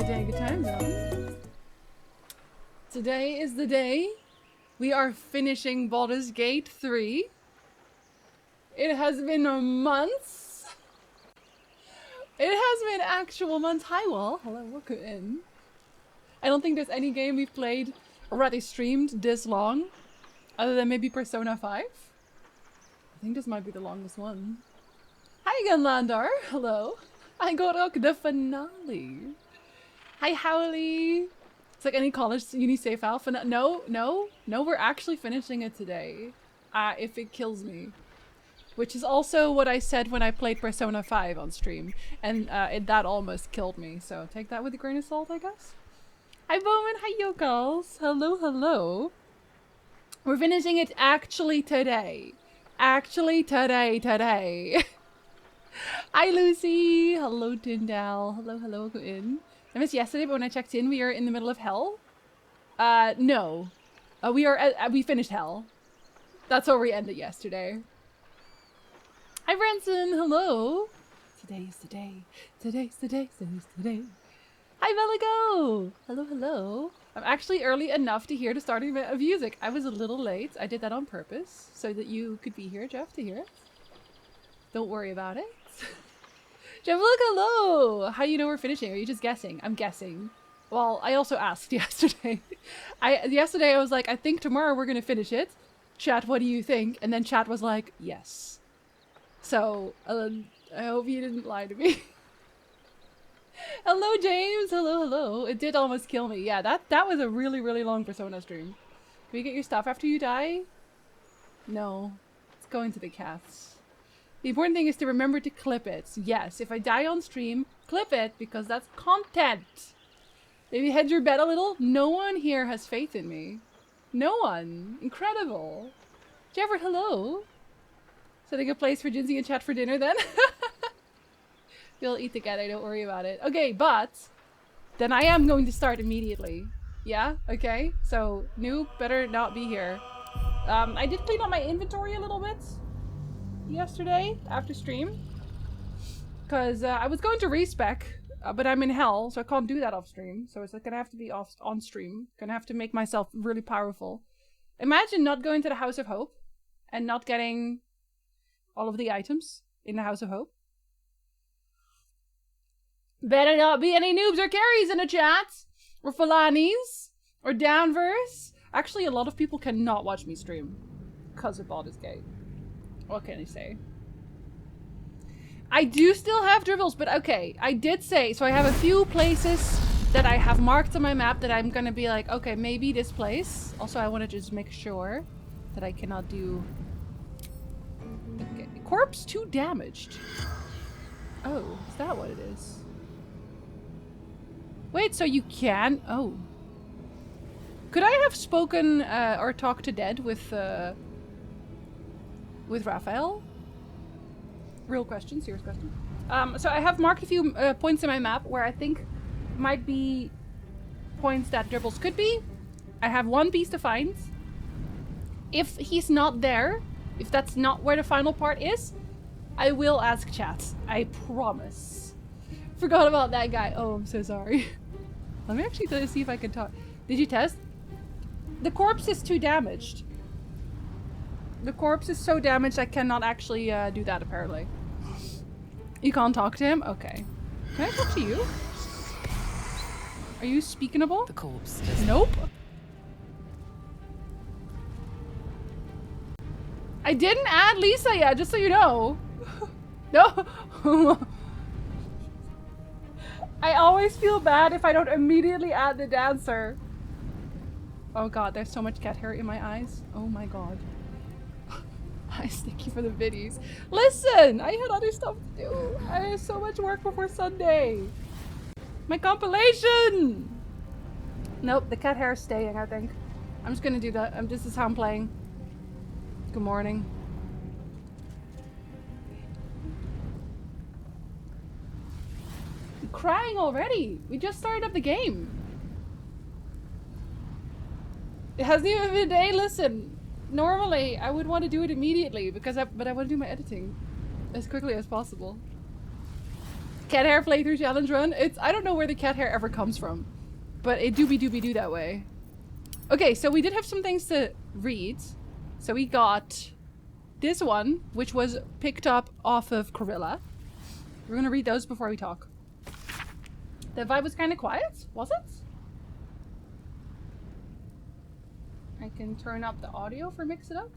day. Good time, though. Today is the day we are finishing Baldur's Gate 3. It has been months. It has been actual months. Hi, Wall. Hello, welcome in. I don't think there's any game we've played or rather streamed this long, other than maybe Persona 5. I think this might be the longest one. Hi again, Landar. Hello. I got the finale. Hi, Howley. It's like any college uni safe alpha. No, we're actually finishing it today. If it kills me. Which is also what I said when I played Persona 5 on stream. And that almost killed me. So take that with a grain of salt, I guess. Hi, Bowman. Hi, Yokals. Hello, hello. We're finishing it actually today. Actually today. Hi, Lucy. Hello, Tyndall. Hello, welcome in. I missed yesterday, but when I checked in, we are in the middle of hell. No. We finished hell. That's where we ended yesterday. Hi, Branson. Hello. Today's the day. Today's the day. Hi, Veligo. Hello. I'm actually early enough to hear the starting of music. I was a little late. I did that on purpose so that you could be here, Jeff, to hear it. Don't worry about it. Jeff, look, hello. How do you know we're finishing? Are you just guessing? I'm guessing. Well, I also asked yesterday. Yesterday I was like, I think tomorrow we're gonna finish it. Chat, what do you think? And then chat was like, yes. So, I hope you didn't lie to me. Hello, James. Hello. It did almost kill me. Yeah, that was a really, really long Persona stream. Can we get your stuff after you die? No. It's going to the cats. The important thing is to remember to clip it. Yes, if I die on stream, clip it because that's content. Maybe hedge your bet a little. No one here has faith in me. No one. Incredible. Jeffrey, hello. Setting a place for Jinsey and chat for dinner then. We'll eat together, don't worry about it. Okay, but then I am going to start immediately. Yeah, okay. So noob better not be here. I did clean up my inventory a little bit yesterday after stream because I was going to respec, but I'm in hell, so I can't do that off stream. So it's like gonna have to be off on stream. Gonna have to make myself really powerful. Imagine not going to the House of Hope and not getting all of the items in the House of Hope. Better not be any noobs or carries in the chat, or Falanis, or Downverse. Actually, a lot of people cannot watch me stream because of Baldur's Gate. What can I say? I do still have dribbles, but okay. I did say, so I have a few places that I have marked on my map that I'm gonna be like, okay, maybe this place. Also, I want to just make sure that I cannot do... Okay. Corpse 2 damaged. Oh, is that what it is? Wait, so you can... Oh. Could I have spoken or talked to Dead with Raphael? Real question, serious question. So I have marked a few points in my map where I think might be points that dribbles could be. I have one piece to find. If he's not there, if that's not where the final part is, I will ask chat. I promise. Forgot about that guy. Oh, I'm so sorry. Let me actually see if I can talk. Did you test? The corpse is too damaged. The corpse is so damaged I cannot actually do that apparently. You can't talk to him? Okay. Can I talk to you? Are you speakable? The corpse. Nope. I didn't add Lisa yet, just so you know. No. I always feel bad if I don't immediately add the dancer. Oh god, there's so much cat hair in my eyes. Oh my god. Eyes, thank you for the biddies. Listen, I had other stuff to do. I have so much work before Sunday. My compilation! Nope, the cat hair is staying, I think. I'm just gonna do that. This is how I'm playing. Good morning. I'm crying already. We just started up the game. It hasn't even been a day. Listen, normally I would want to do it immediately because but I want to do my editing as quickly as possible. Cat hair playthrough challenge run. I don't know where the cat hair ever comes from, but it doobie do that way. Okay, so we did have some things to read. So we got this one, which was picked up off of Corilla. We're gonna read those before we talk. The vibe was kind of quiet, was it? I can turn up the audio for mix it up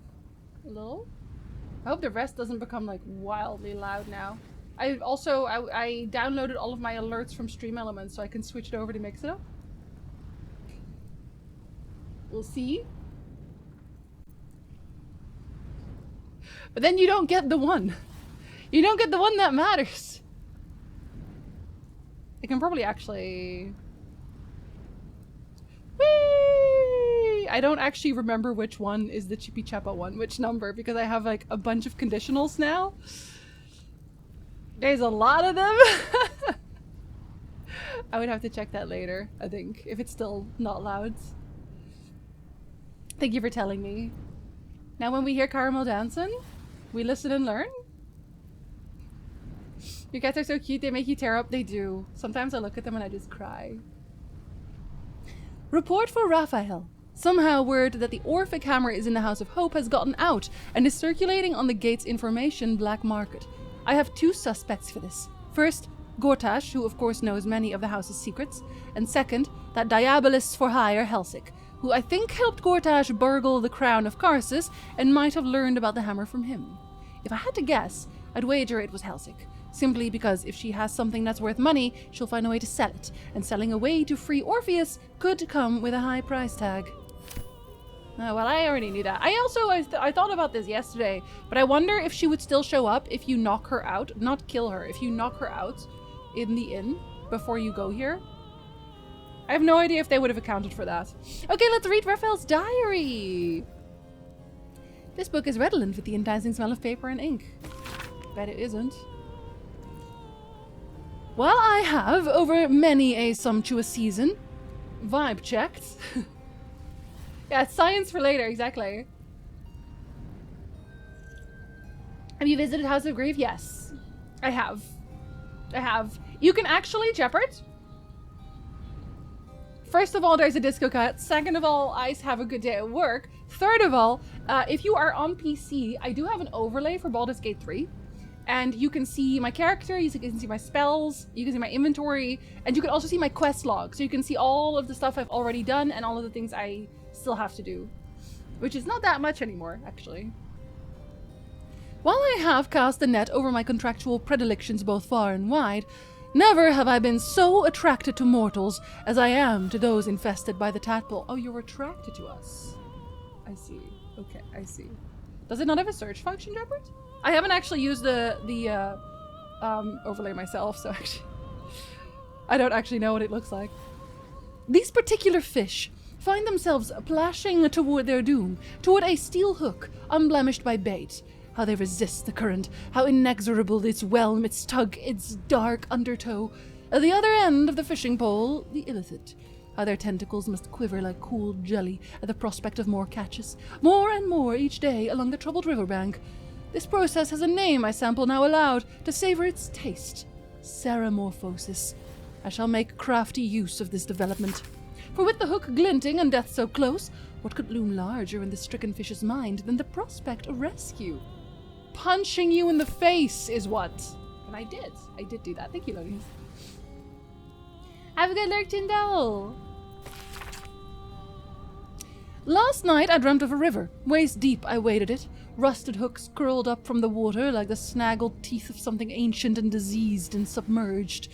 a little. I hope the rest doesn't become like wildly loud now. I downloaded all of my alerts from Stream Elements so I can switch it over to mix it up. We'll see. But then you don't get the one. You don't get the one that matters. I can probably actually... Whee! I don't actually remember which one is the Chippy Chappa one, which number, because I have like a bunch of conditionals now. There's a lot of them. I would have to check that later, I think, if it's still not loud. Thank you for telling me. Now when we hear Caramel dancing, we listen and learn. Your cats are so cute, they make you tear up. They do. Sometimes I look at them and I just cry. Report for Raphael. Somehow word that the Orphic hammer is in the House of Hope has gotten out and is circulating on the gate's information black market. I have two suspects for this. First, Gortash, who of course knows many of the house's secrets, and second, that Diabolus for hire Helsik, who I think helped Gortash burgle the crown of Karsus and might have learned about the hammer from him. If I had to guess, I'd wager it was Helsik, simply because if she has something that's worth money, she'll find a way to sell it, and selling a way to free Orpheus could come with a high price tag. Well, I already knew that. I thought about this yesterday, but I wonder if she would still show up if you knock her out, not kill her, if you knock her out in the inn before you go here. I have no idea if they would have accounted for that. Okay, let's read Raphael's diary. This book is redolent with the enticing smell of paper and ink. Bet it isn't. Well, I have, over many a sumptuous season, vibe checked. Yeah, science for later, exactly. Have you visited House of Grief? Yes, I have. I have. You can actually, Jeopard. First of all, there's a disco cut. Second of all, I have a good day at work. Third of all, if you are on PC, I do have an overlay for Baldur's Gate 3. And you can see my character, you can see my spells, you can see my inventory, and you can also see my quest log. So you can see all of the stuff I've already done and all of the things I still have to do. Which is not that much anymore, actually. While I have cast the net over my contractual predilections both far and wide, never have I been so attracted to mortals as I am to those infested by the tadpole. Oh, you're attracted to us. I see. Okay, I see. Does it not have a search function, Jeopard? I haven't actually used the overlay myself, so actually I don't actually know what it looks like. These particular fish find themselves plashing toward their doom, toward a steel hook, unblemished by bait. How they resist the current, how inexorable its whelm, its tug, its dark undertow. At the other end of the fishing pole, the illithid. How their tentacles must quiver like cool jelly at the prospect of more catches, more and more each day along the troubled riverbank. This process has a name I sample now aloud to savor its taste. Ceramorphosis. I shall make crafty use of this development. For with the hook glinting and death so close, what could loom larger in the stricken fish's mind than the prospect of rescue? Punching you in the face is what. And I did. I did do that. Thank you, Logan. Have a good lurk, Tyndall. Last night I dreamt of a river. Waist deep I waded it. Rusted hooks curled up from the water like the snaggled teeth of something ancient and diseased and submerged.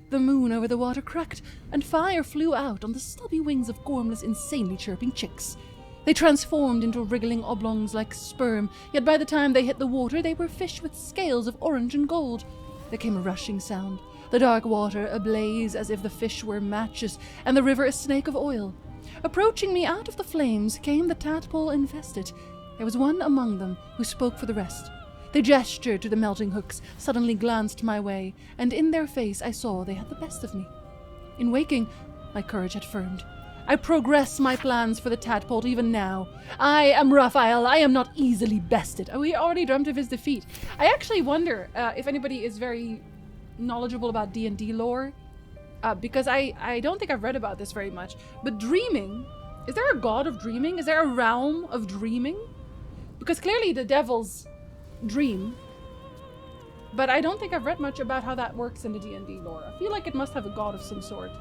The moon over the water cracked, and fire flew out on the stubby wings of Gormless insanely chirping chicks. They transformed into wriggling oblongs like sperm, yet by the time they hit the water they were fish with scales of orange and gold. There came a rushing sound, the dark water ablaze as if the fish were matches, and the river a snake of oil. Approaching me out of the flames came the tadpole infested. There was one among them who spoke for the rest. They gestured to the melting hooks, suddenly glanced my way, and in their face I saw they had the best of me. In waking, my courage had firmed. I progress my plans for the tadpole even now. I am Raphael. I am not easily bested. Oh, we already dreamt of his defeat. I actually wonder if anybody is very knowledgeable about D&D lore, because I don't think I've read about this very much, but dreaming, is there a god of dreaming? Is there a realm of dreaming? Because clearly the devils dream, but I don't think I've read much about how that works in the D&D lore. I feel like it must have a god of some sort.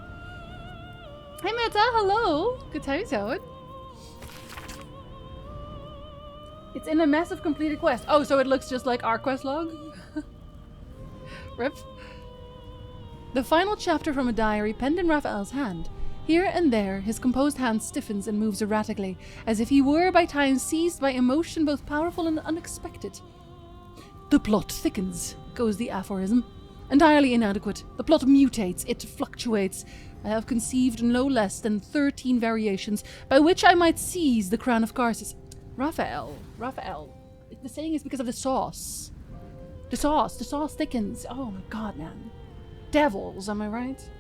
Hey Meta, hello! Good times out. It's in a massive completed quest. Oh, so it looks just like our quest log? Rip. The final chapter from a diary penned in Raphael's hand. Here and there, his composed hand stiffens and moves erratically, as if he were by times seized by emotion both powerful and unexpected. The plot thickens, goes the aphorism. Entirely inadequate. The plot mutates, it fluctuates. I have conceived no less than 13 variations by which I might seize the crown of Karsus. Raphael. The saying is because of the sauce. The sauce thickens. Oh my god, man. Devils, am I right?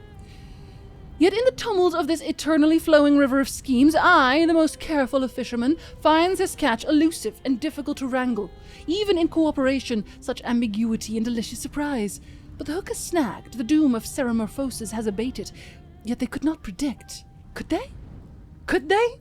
Yet in the tumult of this eternally flowing river of schemes, I, the most careful of fishermen, finds his catch elusive and difficult to wrangle. Even in cooperation, such ambiguity and delicious surprise. But the hook is snagged, the doom of Ceramorphosis has abated. Yet they could not predict. Could they? Could they?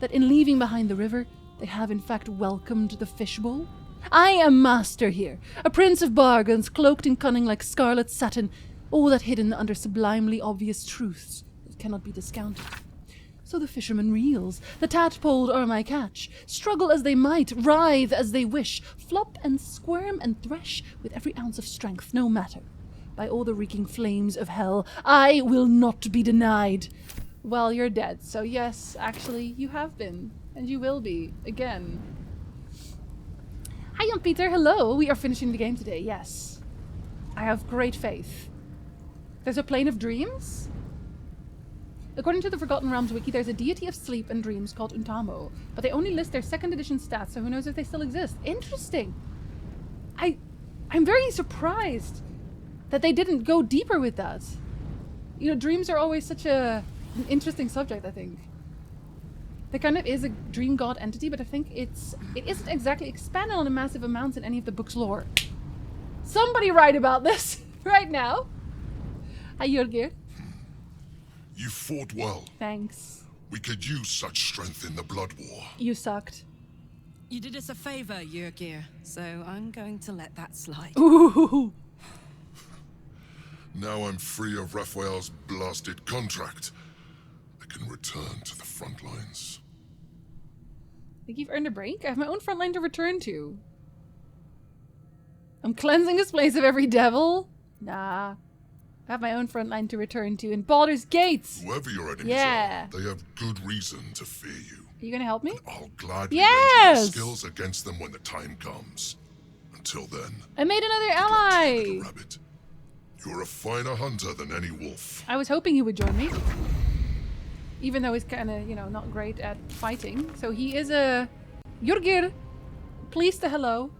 That in leaving behind the river, they have in fact welcomed the fishbowl? I am master here, a prince of bargains, cloaked in cunning like scarlet satin, all that hidden under sublimely obvious truths that cannot be discounted. So the fisherman reels, the tadpoles are my catch, struggle as they might, writhe as they wish, flop and squirm and thresh with every ounce of strength, no matter. By all the reeking flames of hell, I will not be denied. Well, you're dead, so yes, actually, you have been. And you will be, again. Hi, Jan Peter, hello. We are finishing the game today, yes. I have great faith. There's a plane of dreams? According to the Forgotten Realms wiki, there's a deity of sleep and dreams called Untamo, but they only list their 2nd edition stats, so who knows if they still exist. Interesting. I'm very surprised that they didn't go deeper with that. You know, dreams are always such an interesting subject, I think. There kind of is a dream god entity, but I think it isn't exactly expanded on a massive amounts in any of the book's lore. Somebody write about this right now. Hi, Jörgir. You fought well. Thanks. We could use such strength in the Blood War. You sucked. You did us a favor, Jörgir, so I'm going to let that slide. Ooh. Now I'm free of Raphael's blasted contract. I can return to the front lines. I think you've earned a break. I have my own front line to return to. I'm cleansing this place of every devil. Nah. I have my own front line to return to in Baldur's Gates. Whoever your enemies are, they have good reason to fear you. Are you gonna help me? And I'll gladly yes! lend you my skills against them when the time comes. Until then, I made another ally. Rabbit. You're a finer hunter than any wolf. I was hoping he would join me. Even though he's kind of, you know, not great at fighting. So he is a... Jörgir, please to hello.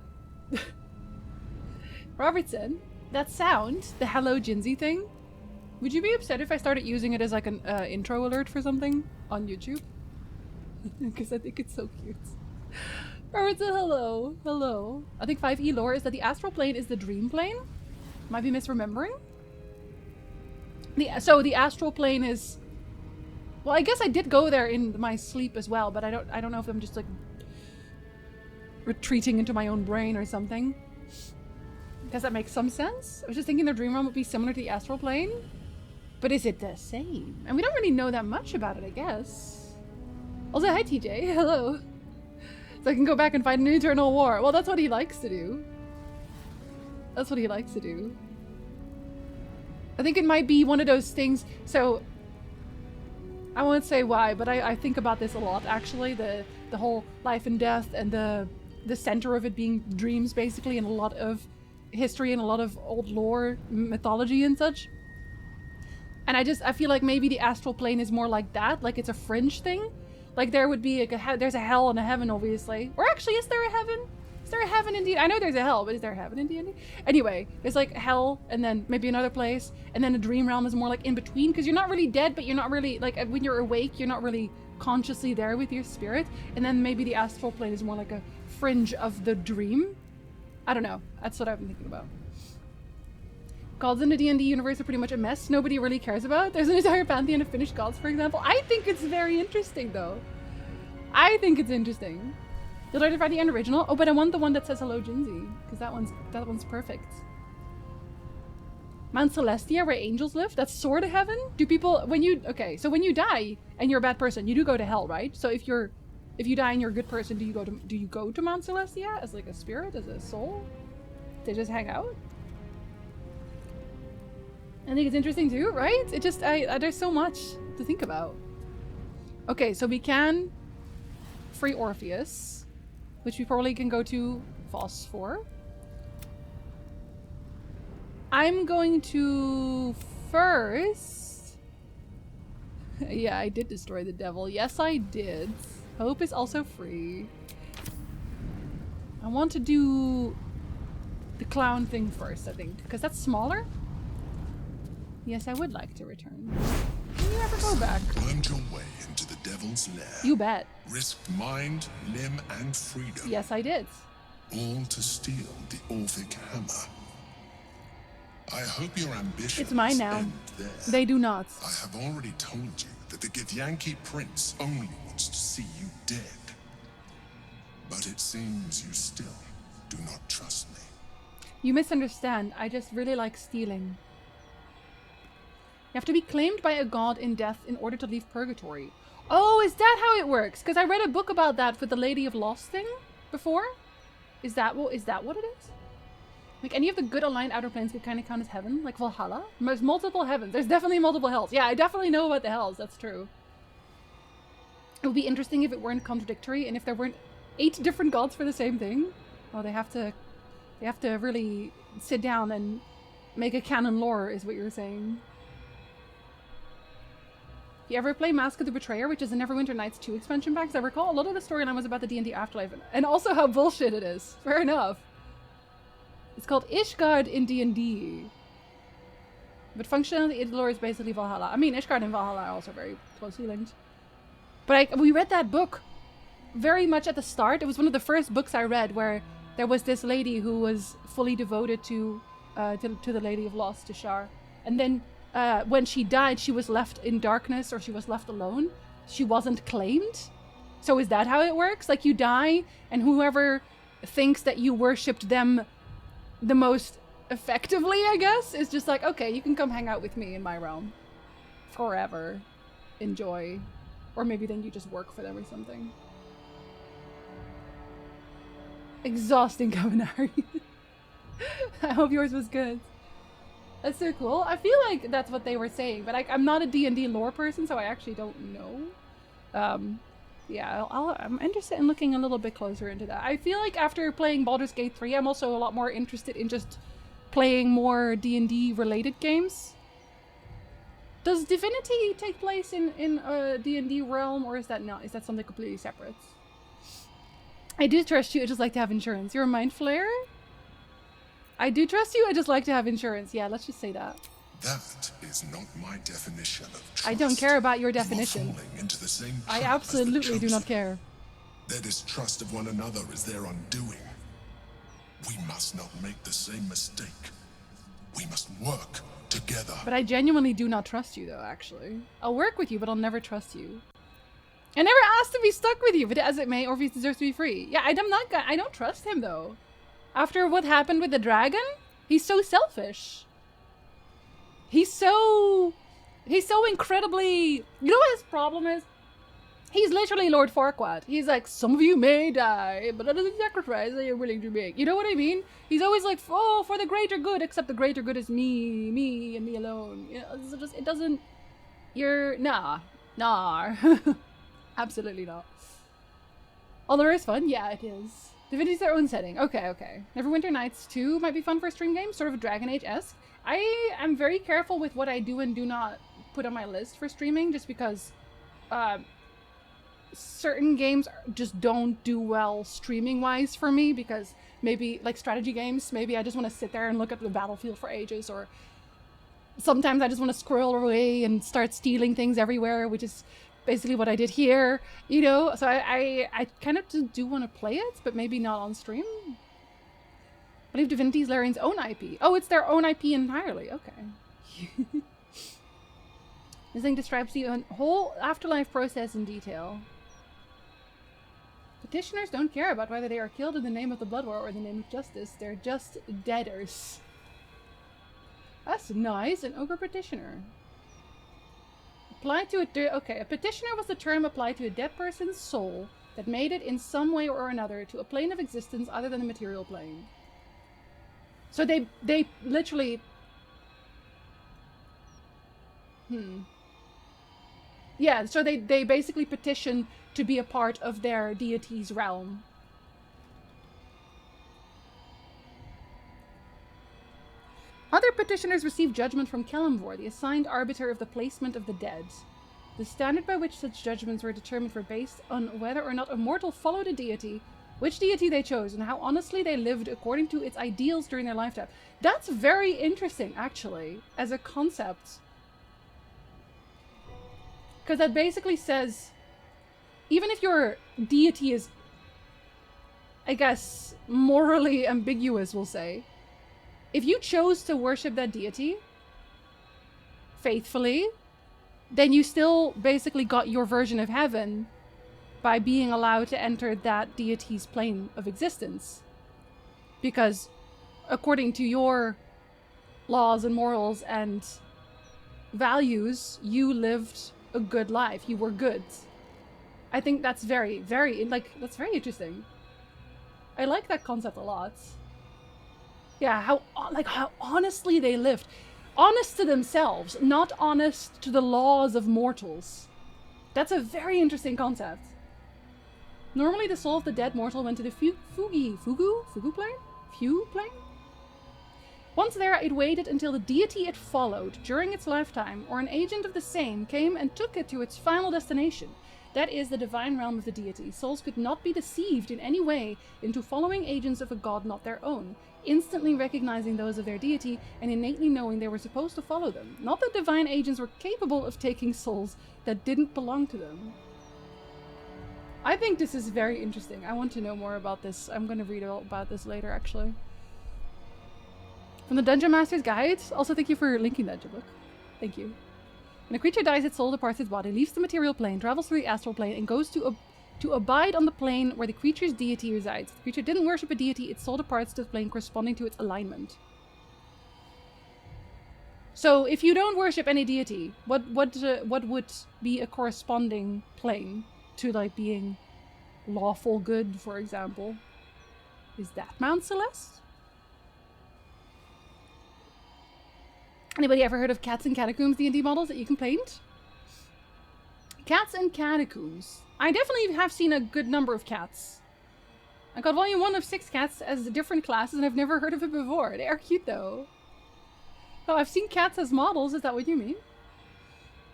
Robertson, that sound, the hello Jinsey thing, would you be upset if I started using it as like an intro alert for something on YouTube? Because I think it's so cute. Robertson, hello. Hello. I think 5e lore is that the astral plane is the dream plane. Might be misremembering. So the astral plane is... Well, I guess I did go there in my sleep as well, but I don't know if I'm just like retreating into my own brain or something. Does that make some sense? I was just thinking the dream realm would be similar to the astral plane, but is it the same? And we don't really know that much about it, I guess. Also, hi TJ, hello. So I can go back and fight an eternal war. Well, that's what he likes to do. That's what he likes to do. I think it might be one of those things. So I won't say why, but I think about this a lot, actually. The whole life and death and the center of it being dreams, basically, and a lot of history and a lot of old lore, mythology and such. And I feel like maybe the astral plane is more like that, like it's a fringe thing. Like there would be like there's a hell and a heaven, obviously. Or actually, is there a heaven? Is there a heaven in D&D? I know there's a hell, but is there a heaven in D&D? Anyway, there's like hell, and then maybe another place, and then the dream realm is more like in between, because you're not really dead, but you're not really, like when you're awake, you're not really consciously there with your spirit. And then maybe the astral plane is more like a fringe of the dream. I don't know. That's what I've been thinking about. Gods in the D&D universe are pretty much a mess nobody really cares about. There's an entire pantheon of Finnish gods, for example. I think it's very interesting, though. I think it's interesting. Did I find the original? Oh, but I want the one that says hello, Jinzi, because that one's perfect. Mount Celestia, where angels live? That's sort of heaven? Do people, when you die and you're a bad person, you do go to hell, right? So if you die and you're a good person, do you go to Mount Celestia as like a spirit, as a soul? To just hang out? I think it's interesting too, right? It just, there's so much to think about. Okay, so we can free Orpheus, which we probably can go to Voss for. I'm going to first... Yeah, I did destroy the devil. Yes, I did. Hope is also free. I want to do the clown thing first, I think, because that's smaller. Yes, I would like to return. Can you ever go back? Wormed your way into the devil's lair. You bet. Risked mind, limb, and freedom. Yes, I did. All to steal the Orphic hammer. I hope your ambitions It's mine now. end there. They do not. I have already told you that the Githyanki prince only wants to see you dead. But it seems you still do not trust me. You misunderstand. I just really like stealing. You have to be claimed by a god in death in order to leave purgatory. Oh, is that how it works? Because I read a book about that with the Lady of Lost thing before. Is that what it is? Like any of the good aligned outer planes could kind of count as heaven, like Valhalla. There's multiple heavens. There's definitely multiple hells. Yeah, I definitely know about the hells. That's true. It would be interesting if it weren't contradictory and if there weren't 8 different gods for the same thing. Oh, they have to really sit down and make a canon lore, is what you're saying. You ever play Mask of the Betrayer, which is a Neverwinter Nights 2 expansion pack? I recall a lot of the storyline was about the D&D Afterlife, and also how bullshit it is. Fair enough. It's called Ishgard in D&D. But functionally, its lore is basically Valhalla. I mean, Ishgard and Valhalla are also very closely linked. But we read that book very much at the start. It was one of the first books I read where there was this lady who was fully devoted to the Lady of Lost, to Shar. And then when she died, she was left in darkness, or she was left alone. She wasn't claimed. So is that how it works? Like, you die, and whoever thinks that you worshipped them the most effectively, I guess, is just like, okay, you can come hang out with me in my realm. Forever. Enjoy. Or maybe then you just work for them or something. Exhausting, Kaminari. I hope yours was good. That's so cool. I feel like that's what they were saying, but I'm not a D&D lore person, so I actually don't know. Yeah, I'm interested in looking a little bit closer into that. I feel like after playing Baldur's Gate 3, I'm also a lot more interested in just playing more D&D related games. Does Divinity take place in a D&D realm, or is that not? Is that something completely separate? I do trust you, I just like to have insurance. You're a mind flayer? I do trust you, I just like to have insurance. Yeah, let's just say that. That is not my definition of trust. I don't care about your definition. You are falling into the same I trap as the absolutely do not chosen. care. Their distrust of one another is their undoing. We must not make the same mistake. We must work together. But I genuinely do not trust you, though, actually. I'll work with you, but I'll never trust you. I never asked to be stuck with you, but as it may, Orpheus deserves to be free. Yeah, I don't trust him, though. After what happened with the dragon, he's so selfish. He's so incredibly... You know what his problem is? He's literally Lord Farquaad. He's like, some of you may die, but that is a sacrifice that you're willing to make. You know what I mean? He's always like, oh, for the greater good, except the greater good is me, and me alone. You know, it's just, it doesn't... You're... Nah. Absolutely not. Although it's fun, yeah, it is. Divinity's their own setting. Okay. Neverwinter Nights 2 might be fun for a stream game, sort of a Dragon Age-esque. I am very careful with what I do and do not put on my list for streaming, just because certain games just don't do well streaming-wise for me, because maybe, like strategy games, maybe I just want to sit there and look at the battlefield for ages, or sometimes I just want to squirrel away and start stealing things everywhere, which is basically what I did here, you know? So I kind of do want to play it, but maybe not on stream. believe Divinity is Larian's own IP. Oh, it's their own IP entirely. Okay. This thing describes the whole afterlife process in detail. Petitioners don't care about whether they are killed in the name of the Blood War or in the name of justice. They're just deaders. That's nice. An ogre petitioner. Applied to a petitioner was the term applied to a dead person's soul that made it in some way or another to a plane of existence other than the material plane. So they literally... Yeah, so they basically petition to be a part of their deity's realm. Other petitioners receive judgment from Kelemvor, the assigned arbiter of the placement of the dead. The standard by which such judgments were determined were based on whether or not a mortal followed a deity, which deity they chose, and how honestly they lived according to its ideals during their lifetime. That's very interesting, actually, as a concept. Because that basically says, even if your deity is, I guess, morally ambiguous, we'll say, if you chose to worship that deity faithfully, then you still basically got your version of heaven by being allowed to enter that deity's plane of existence. Because according to your laws and morals and values, you lived a good life. You were good. I think that's very, that's very interesting. I like that concept a lot. Yeah, how honestly they lived. Honest to themselves, not honest to the laws of mortals. That's a very interesting concept. Normally the soul of the dead mortal went to the Fugu plane? Once there, it waited until the deity it followed during its lifetime, or an agent of the same, came and took it to its final destination. That is the divine realm of the deity. Souls could not be deceived in any way into following agents of a god not their own, instantly recognizing those of their deity and innately knowing they were supposed to follow them. Not that divine agents were capable of taking souls that didn't belong to them. I think this is very interesting. I want to know more about this. I'm going to read all about this later, actually. From the Dungeon Master's Guide. Also, thank you for linking that book. Thank you. When a creature dies, its soul departs its body, leaves the material plane, travels through the astral plane, and goes to abide on the plane where the creature's deity resides. If the creature didn't worship a deity, its soul departs to the plane corresponding to its alignment. So, if you don't worship any deity, what would be a corresponding plane to, like, being lawful good, for example? Is that Mount Celeste? Anybody ever heard of Cats and Catacombs D&D models that you can paint? Cats and Catacombs. I definitely have seen a good number of cats. I got volume 1 of 6 cats as different classes and I've never heard of it before. They are cute though. Oh, I've seen cats as models, is that what you mean?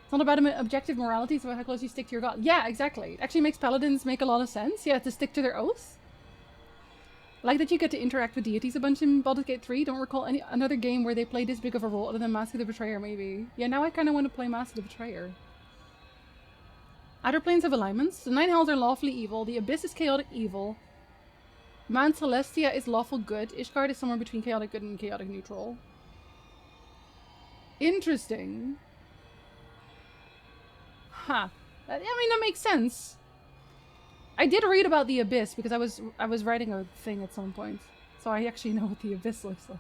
It's not about objective morality, it's about how close you stick to your god. Yeah, exactly. It actually makes paladins make a lot of sense. Yeah, to stick to their oath. I like that you get to interact with deities a bunch in Baldur's Gate 3. Don't recall another game where they play this big of a role other than Mask of the Betrayer, maybe. Yeah, now I kind of want to play Mask of the Betrayer. Outer planes have alignments. The Nine Hells are lawfully evil. The Abyss is chaotic evil. Mount Celestia is lawful good. Ishgard is somewhere between chaotic good and chaotic neutral. Interesting. Huh. I mean, that makes sense. I did read about the Abyss because I was writing a thing at some point. So I actually know what the Abyss looks like.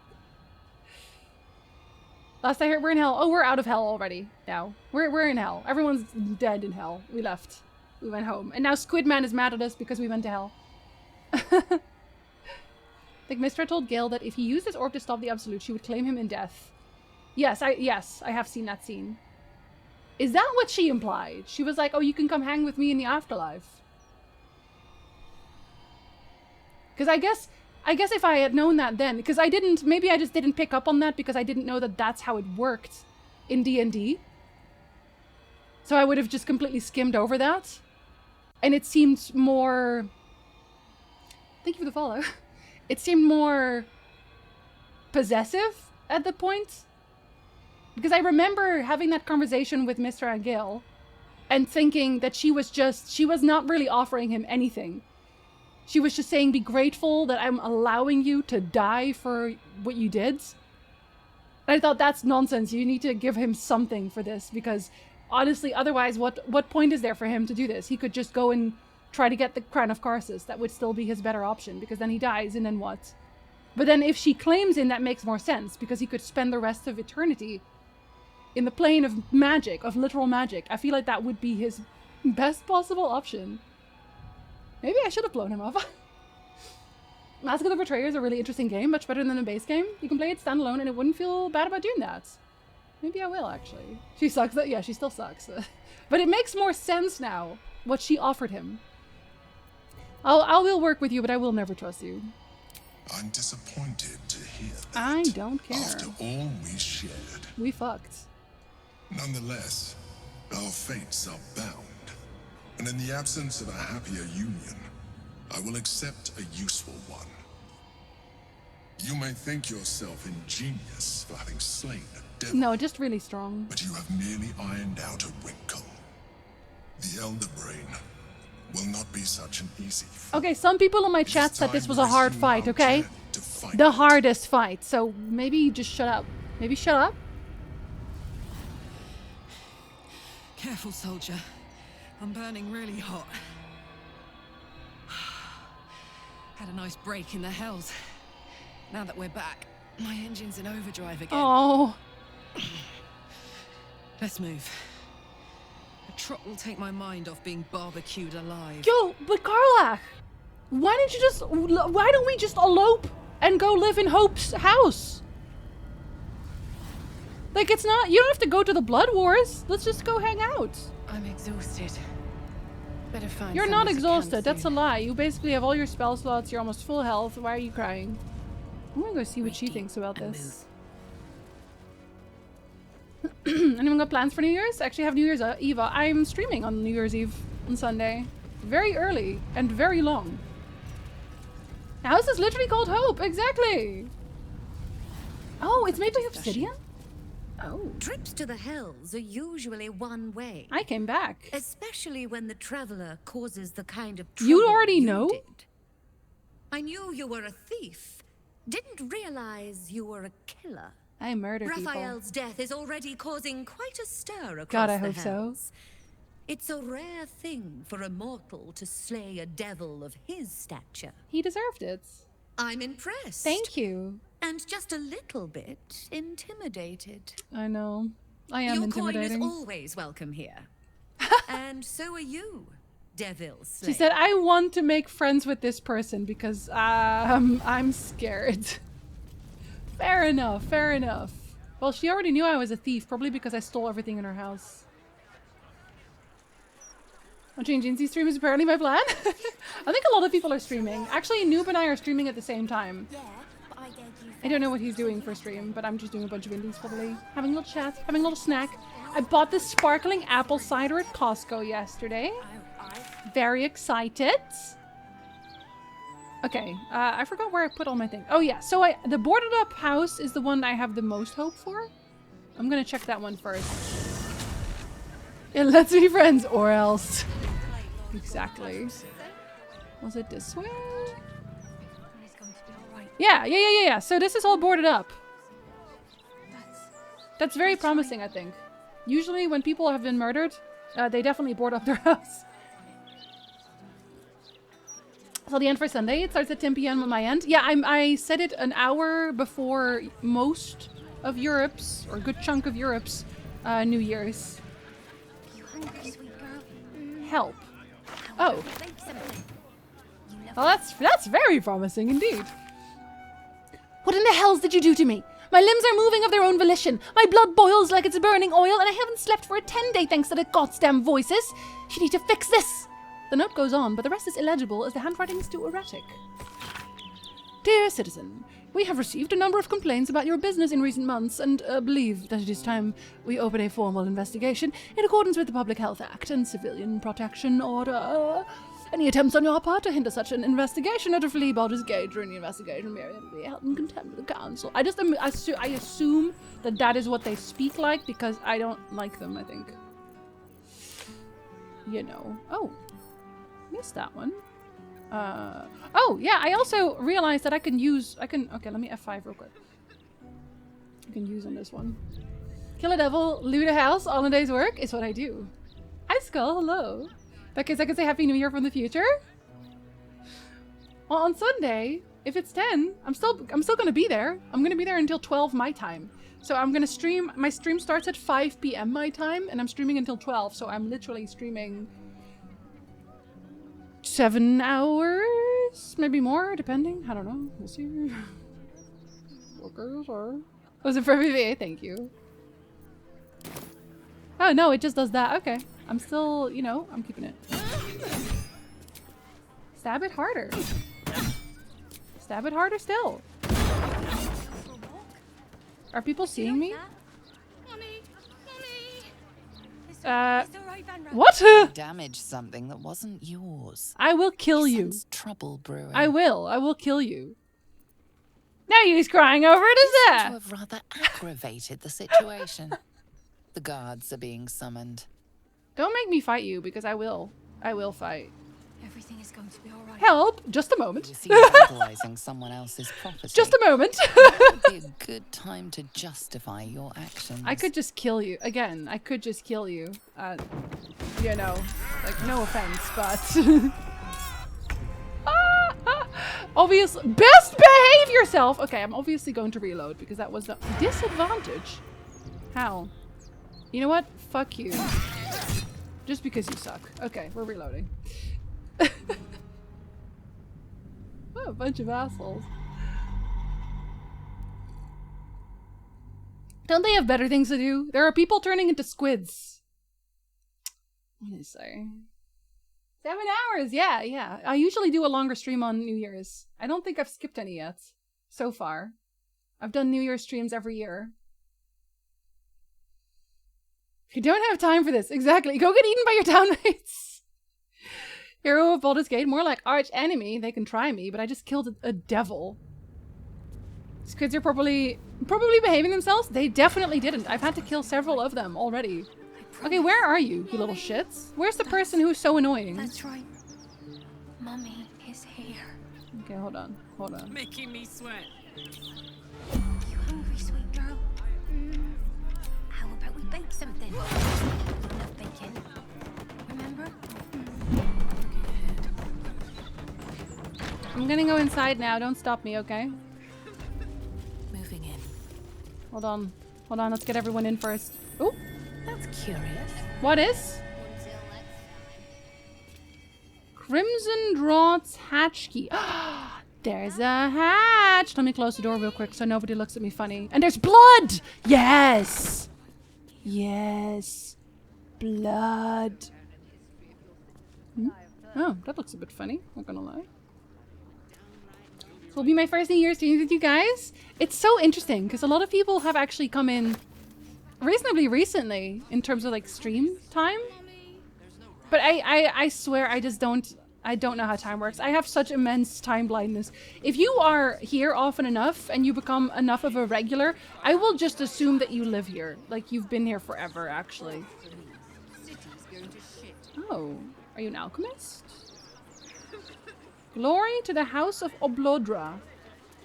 Last I heard, we're in hell. Oh, we're out of hell already now. We're in hell. Everyone's dead in hell. We left. We went home. And now Squidman is mad at us because we went to hell. I think Mystra told Gale that if he used his orb to stop the Absolute, she would claim him in death. Yes, I have seen that scene. Is that what she implied? She was like, oh, you can come hang with me in the afterlife. Because I guess if I had known that then, because maybe I just didn't pick up on that because I didn't know that that's how it worked in D&D. So I would have just completely skimmed over that. And it seemed more... Thank you for the follow. It seemed more possessive at the point. Because I remember having that conversation with Mr. and Gale and thinking that she was not really offering him anything. She was just saying, be grateful that I'm allowing you to die for what you did. And I thought, that's nonsense. You need to give him something for this, because honestly, otherwise, what point is there for him to do this? He could just go and try to get the Crown of Karsus. That would still be his better option, because then he dies, and then what? But then if she claims him, that makes more sense, because he could spend the rest of eternity in the plane of magic, of literal magic. I feel like that would be his best possible option. Maybe I should have blown him off. Mask of the Betrayer is a really interesting game, much better than the base game. You can play it standalone and it wouldn't feel bad about doing that. Maybe I will, actually. She sucks. Yeah, she still sucks. But it makes more sense now, what she offered him. I will work with you, but I will never trust you. I'm disappointed to hear that. I don't care. After all we shared. We fucked. Nonetheless, our fates are bound. And in the absence of a happier union, I will accept a useful one. You may think yourself ingenious for having slain a devil. No, just really strong. But you have merely ironed out a wrinkle. The Elder Brain will not be such an easy fight. Okay, some people in my chat said this was a hard fight, okay? The hardest fight. So maybe just shut up. Maybe shut up. Careful, soldier. I'm burning really hot. Had a nice break in the hells. Now that we're back, my engine's in overdrive again. Oh. Let's move. A trot will take my mind off being barbecued alive. Yo, but Karlach, why don't we just elope and go live in Hope's house? Like, it's not, you don't have to go to the Blood Wars. Let's just go hang out. I'm exhausted. Better find You're not someone to exhausted. cancel. That's a lie. You basically have all your spell slots. You're almost full health. Why are you crying? I'm gonna go see what she thinks about this. Anyone got plans for New Year's? I actually have New Year's Eve. I'm streaming on New Year's Eve on Sunday. Very early and very long. The house is literally called Hope. Exactly. Oh, it's made by obsidian? Oh. Trips to the hells are usually one way. I came back. Especially when the traveler causes the kind of trouble You already know? did. I knew you were a thief. Didn't realize you were a killer. I murder people. Raphael's death is already causing quite a stir across God, I the hope so. hells. It's a rare thing for a mortal to slay a devil of his stature. He deserved it. I'm impressed. Thank you. And just a little bit intimidated. I know. I am Your intimidating. coin is always welcome here. And so are you, Devil Slayer. She said, I want to make friends with this person because I'm scared. Fair enough, fair enough. Well, she already knew I was a thief, probably because I stole everything in her house. Watching Jinxie's stream is apparently my plan. I think a lot of people are streaming. Actually, Noob and I are streaming at the same time. I don't know what he's doing for stream, but I'm just doing a bunch of indies probably. Having a little chat, having a little snack. I bought this sparkling apple cider at Costco yesterday. Very excited. Okay, I forgot where I put all my things. Oh yeah, so the boarded up house is the one I have the most hope for. I'm gonna check that one first. Yeah, let's be friends or else. Exactly. Was it this way? Yeah. So this is all boarded up. That's very promising, I think. Usually when people have been murdered, they definitely board up their house. So the end for Sunday, it starts at 10 p.m. on my end. Yeah, I set it an hour before most of Europe's, or a good chunk of Europe's, New Year's. Help. Oh. Well, that's very promising indeed. What in the hells did you do to me? My limbs are moving of their own volition. My blood boils like it's burning oil, and I haven't slept for a 10-day thanks to the goddamn voices. You need to fix this. The note goes on, but the rest is illegible as the handwriting is too erratic. Dear citizen, we have received a number of complaints about your business in recent months and believe that it is time we open a formal investigation in accordance with the Public Health Act and Civilian Protection Order. Any attempts on your part to hinder such an investigation or to flee Baldur's Gate during the investigation will be held in contempt of the council. I assume that is what they speak like because I don't like them, I think. You know. Oh. Missed that one. Oh, yeah, I also realized that okay, let me F5 real quick. I can use on this one. Kill a devil, loot a house, all in a day's work is what I do. Hi, Skull, hello. That case I can say Happy New Year from the future? Well, on Sunday, if it's 10, I'm still gonna be there. I'm gonna be there until 12 my time. So I'm gonna stream, my stream starts at 5 p.m. my time, and I'm streaming until 12, so I'm literally streaming 7 hours, maybe more, depending. I don't know. We'll see. Workers or was it for VVA? Thank you. Oh no, it just does that. Okay, I'm still, you know, I'm keeping it. Stab it harder. Stab it harder still. Are people seeing me? What? Damaged something that wasn't yours. I will kill you. Trouble brewing. I will kill you. Now you's crying over it, is To there? have rather aggravated the situation. The guards are being summoned. Don't make me fight you, because I will. I will fight. Everything is going to be all right. Help! Just a moment. You see vandalizing someone else's property. Just a moment. It would be a good time to justify your actions. I could just kill you. Again, I could just kill you. You know, like, no offense, but... Obvious. Best behave yourself! Okay, I'm obviously going to reload, because that was the disadvantage. How? You know what? Fuck you. Just because you suck. Okay, we're reloading. What a bunch of assholes. Don't they have better things to do? There are people turning into squids. What is there? 7 hours, yeah. I usually do a longer stream on New Year's. I don't think I've skipped any yet. So far. I've done New Year's streams every year. If you don't have time for this, exactly. Go get eaten by your townmates. Hero of Baldur's Gate, more like arch enemy. They can try me, but I just killed a devil. These kids are probably behaving themselves. They definitely didn't. I've had to kill several of them already. Okay, where are you, you little shits? Where's the person who's so annoying? That's right. Mummy is here. Okay, hold on. Making me sweat. You hungry, sweet girl? How about we bake something? Enough bacon. Remember? I'm gonna go inside now. Don't stop me, okay? Moving in. Hold on. Let's get everyone in first. Ooh. That's curious. What is? Crimson Draught's hatch key. There's a hatch. Let me close the door real quick so nobody looks at me funny. And there's blood! Yes! Yes. Blood. Hmm? Oh, that looks a bit funny. Not gonna lie. This will be my first New Year's stream with you guys. It's so interesting because a lot of people have actually come in reasonably recently in terms of like stream time. But I swear I don't know how time works. I have such immense time blindness. If you are here often enough and you become enough of a regular, I will just assume that you live here. Like you've been here forever, actually. Oh, are you an alchemist? Glory to the House of Oblodra.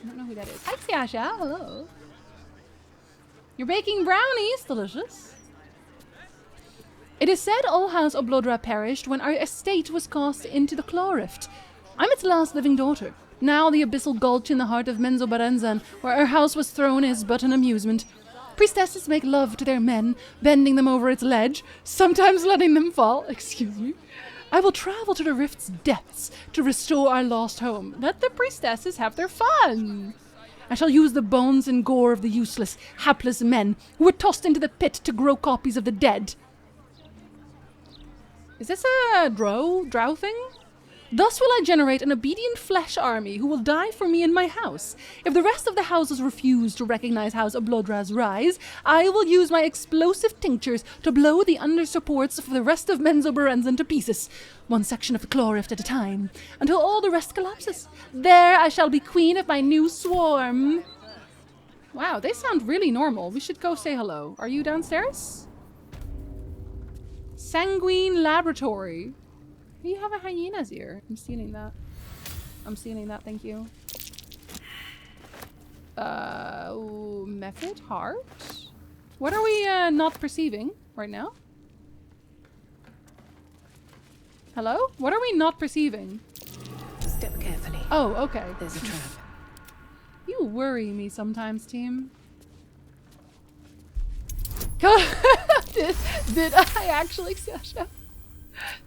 I don't know who that is. Hi, Tiasha. Hello. You're baking brownies. Delicious. It is said all House Oblodra perished when our estate was cast into the claw rift. I'm its last living daughter. Now the abyssal gulch in the heart of Menzoberranzan, where our house was thrown, is but an amusement. Priestesses make love to their men, bending them over its ledge, sometimes letting them fall. Excuse me. I will travel to the rift's depths to restore our lost home. Let the priestesses have their fun. I shall use the bones and gore of the useless, hapless men who were tossed into the pit to grow copies of the dead. Is this a drow thing? Thus will I generate an obedient flesh army who will die for me in my house. If the rest of the houses refuse to recognize House Oblodra's rise, I will use my explosive tinctures to blow the under-supports for the rest of Menzoberranzan to pieces, one section of the claw rift at a time, until all the rest collapses. There I shall be queen of my new swarm. Wow, they sound really normal. We should go say hello. Are you downstairs? Sanguine Laboratory. You have a hyena's ear. I'm stealing that. I'm stealing that, thank you. Ooh, method heart. What are we not perceiving right now? Hello? What are we not perceiving? Step carefully. Oh, okay. There's a trap. You worry me sometimes, team. did I actually, Sasha?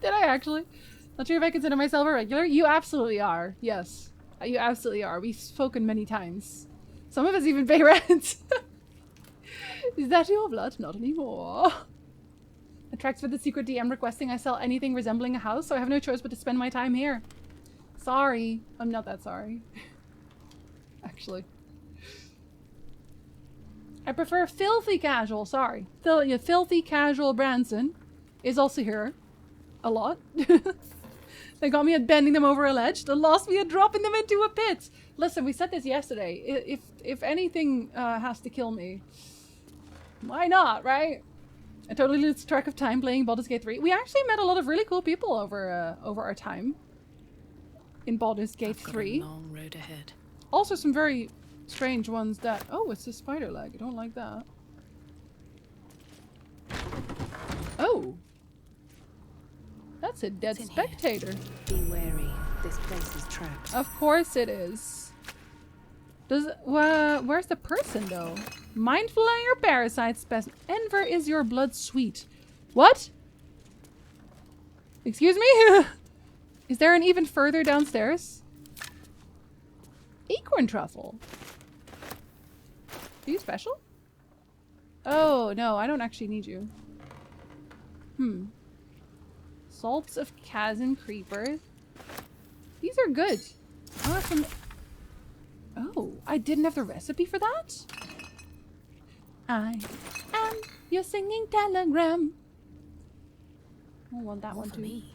Did I actually? Not sure if I consider myself a regular. You absolutely are. Yes. You absolutely are. We've spoken many times. Some of us even pay rent. Is that your blood? Not anymore. Attracts for the secret DM requesting I sell anything resembling a house, so I have no choice but to spend my time here. Sorry. I'm not that sorry. Actually. I prefer filthy casual, sorry. Filthy casual Branson is also here. A lot. They got me at bending them over a ledge. They lost me at dropping them into a pit. Listen, we said this yesterday. If anything has to kill me, why not, right? I totally lose track of time playing Baldur's Gate 3. We actually met a lot of really cool people over our time in Baldur's Gate 3. A long road ahead. Also some very strange ones that... Oh, it's a spider leg. I don't like that. Oh. That's a dead spectator. Be wary. This place is trapped. Of course it is. Where's the person though? Mindful on your parasite specimen. Enver is your blood sweet. What? Excuse me? Is there an even further downstairs? Acorn truffle. Are you special? Oh, no, I don't actually need you. Salts of Kazan creepers. These are good. I want some... Oh, I didn't have the recipe for that? I am your singing telegram. I want that one too. Me.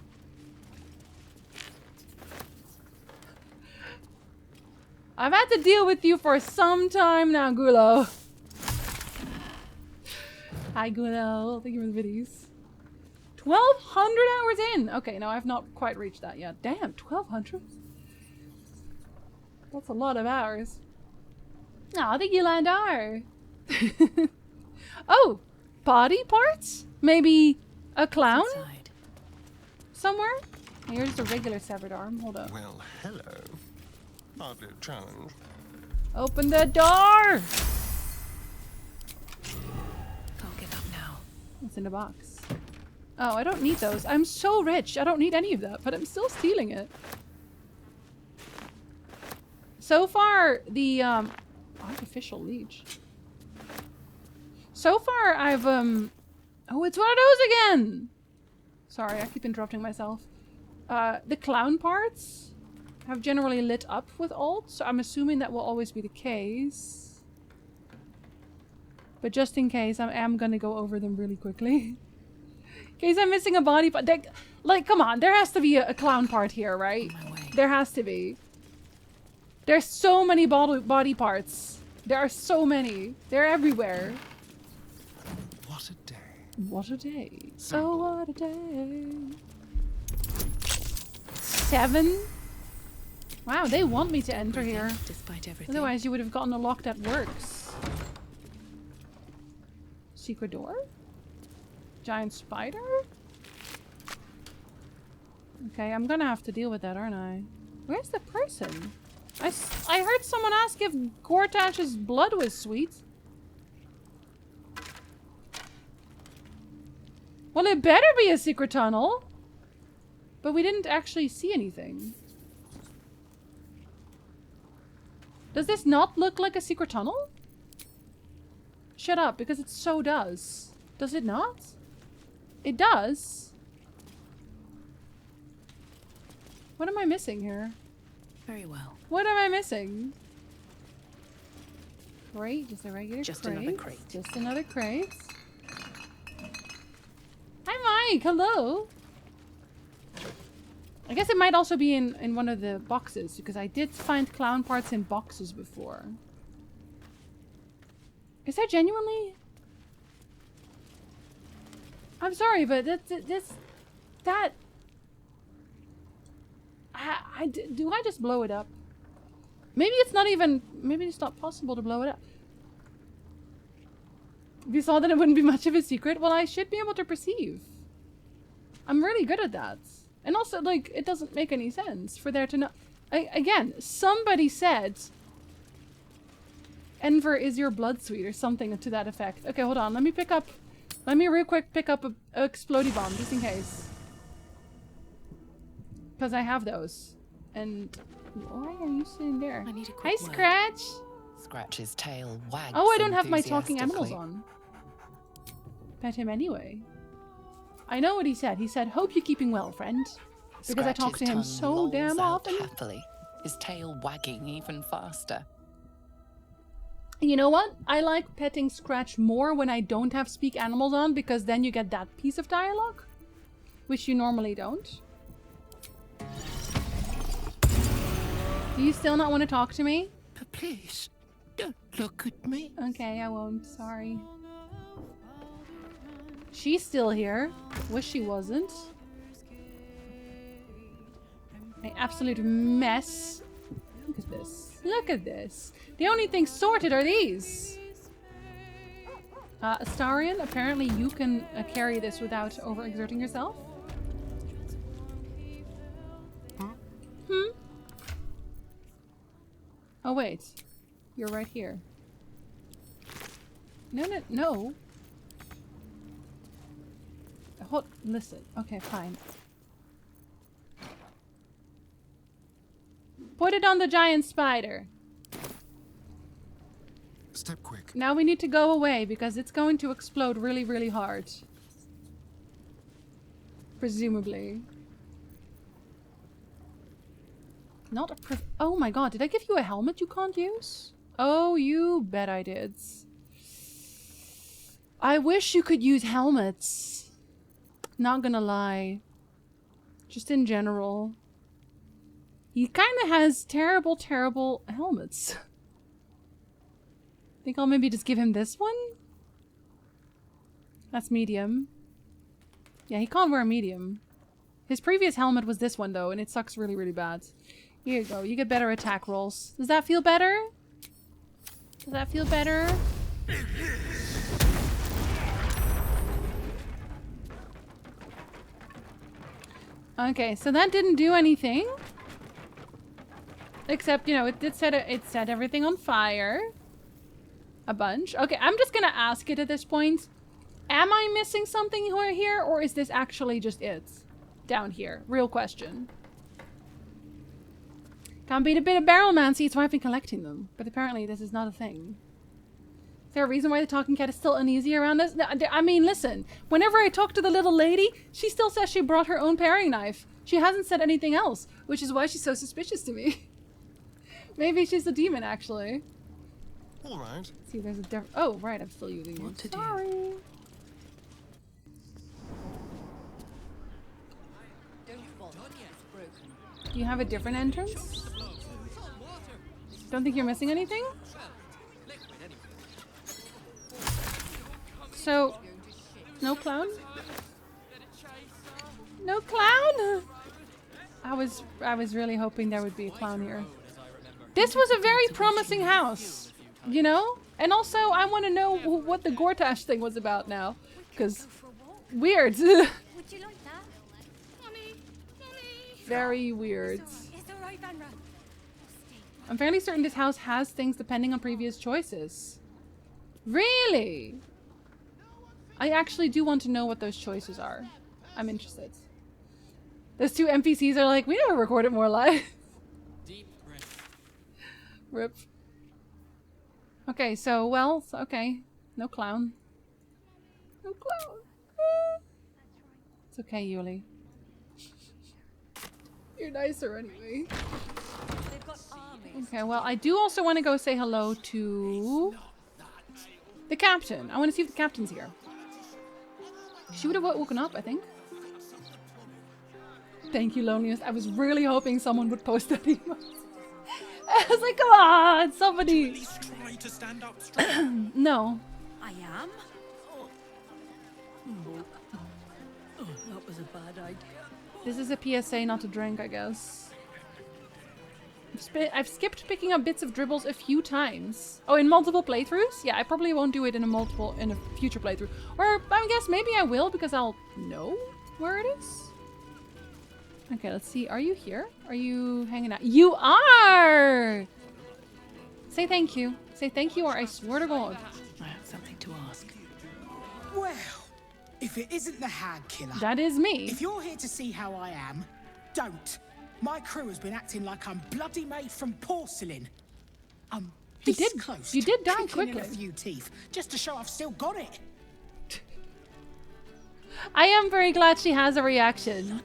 I've had to deal with you for some time now, Gulo. Hi, Gulo. Thank you for the biddies. 1,200 hours in. Okay, no, I've not quite reached that yet. Damn, 1,200? That's a lot of hours. Aw, thank you, Landar. Oh, body parts? Maybe a clown? Inside. Somewhere? Here's just a regular severed arm. Hold up. Well, hello. Hardly a challenge. Open the door! Can't give up now. What's in the box? Oh, I don't need those. I'm so rich. I don't need any of that, but I'm still stealing it. So far, the, artificial leech. So far, I've, oh, it's one of those again! Sorry, I keep interrupting myself. The clown parts have generally lit up with alt, so I'm assuming that will always be the case. But just in case, I am gonna go over them really quickly. In case I'm missing a body part. Like, come on, there has to be a clown part here, right? There has to be. There's so many body parts. There are so many. They're everywhere. What a day. What a day. Oh, what a day. 7? Wow, they want me to enter here. Despite everything. Otherwise, you would have gotten a lock that works. Secret door? Giant spider? Okay, I'm gonna have to deal with that, aren't I? Where's the person? I heard someone ask if Gortash's blood was sweet. Well, it better be a secret tunnel. But we didn't actually see anything. Does this not look like a secret tunnel? Shut up, because it so does. Does it not? It does. What am I missing here? Very well. What am I missing? Crate, just a regular Just crate. another crate. Just another crate. Hi, Mike. Hello. I guess it might also be in one of the boxes, because I did find clown parts in boxes before. Is that genuinely? I'm sorry, but Do I just blow it up? Maybe it's not even... Maybe it's not possible to blow it up. If you saw that it wouldn't be much of a secret, well, I should be able to perceive. I'm really good at that. And also, like, it doesn't make any sense for there to know... Again, somebody said... Enver is your blood sweet or something to that effect. Okay, hold on. Let me real quick pick up a explodey bomb, just in case. Because I have those. And... Why are you sitting there? I need a Hi, quick word. Scratch! Scratch's tail wags. Oh, I don't have my talking animals enthusiastically. on. Pet him anyway. I know what he said. He said, "Hope you're keeping well, friend." Because I talk to Scratch's him tongue so damn lolls out often. happily, his tail wagging even faster. You know what? I like petting Scratch more when I don't have speak animals on, because then you get that piece of dialogue, which you normally don't. Do you still not want to talk to me? Please, don't look at me. Okay, I won't. Sorry. She's still here. Wish she wasn't. An absolute mess. Look at this. Look at this. The only things sorted are these. Astarion, apparently you can carry this without overexerting yourself. Hmm? Oh, wait. You're right here. No. Hold, listen. Okay, fine. Put it on the giant spider. Step quick. Now we need to go away because it's going to explode really, really hard. Presumably. Not a oh my god, did I give you a helmet you can't use? Oh, you bet I did. I wish you could use helmets. Not gonna lie. Just in general. He kind of has terrible, terrible helmets. Think I'll maybe just give him this one? That's medium. Yeah, he can't wear a medium. His previous helmet was this one though, and it sucks really, really bad. Here you go. You get better attack rolls. Does that feel better? Does that feel better? Okay, so that didn't do anything. Except, you know, it did set everything on fire. A bunch. Okay, I'm just gonna ask it at this point. Am I missing something here, or is this actually just it? Down here. Real question. Can't beat a bit of barrelmancy, so I've been collecting them. But apparently this is not a thing. Is there a reason why the talking cat is still uneasy around us? No, I mean, listen. Whenever I talk to the little lady, she still says she brought her own paring knife. She hasn't said anything else, which is why she's so suspicious to me. Maybe she's a demon, actually. All right. See, there's a different... Oh, right, I'm still using What it. to do? Sorry. Do you have a different entrance? Don't think you're missing anything? So, no clown? No clown? I was really hoping there would be a clown here. This was a very promising house, you know? And also, I want to know what the Gortash thing was about now. Because, weird. Would you like that? Very weird. It's alright, Vanra. I'm fairly certain this house has things depending on previous choices. Really? I actually do want to know what those choices are. I'm interested. Those two NPCs are like, we never recorded more live. Rip. Okay, so, well, okay. No clown. No clown. It's okay, Yuli. You're nicer anyway. Okay, well, I do also want to go say hello to the captain. I want to see if the captain's here. She would have woken up, I think. Thank you, Loneliest. I was really hoping someone would post that email. I was like, come on, somebody. Please try to stand up straight. No. I am? Oh, that was a bad idea. This is a PSA not to drink, I guess. I've skipped picking up bits of dribbles a few times. Oh, in multiple playthroughs? Yeah, I probably won't do it in a future playthrough. Or I guess maybe I will because I'll know where it is. Okay, let's see. Are you here? Are you hanging out? You are! Say thank you. Say thank you or I swear to God. I have something to ask. Well, if it isn't the Hag Killer. That is me. If you're here to see how I am, don't. My crew has been acting like I'm bloody made from porcelain. I'm this close. You did die kicking quickly. in a few teeth, just to show I've still got it. I am very glad she has a reaction.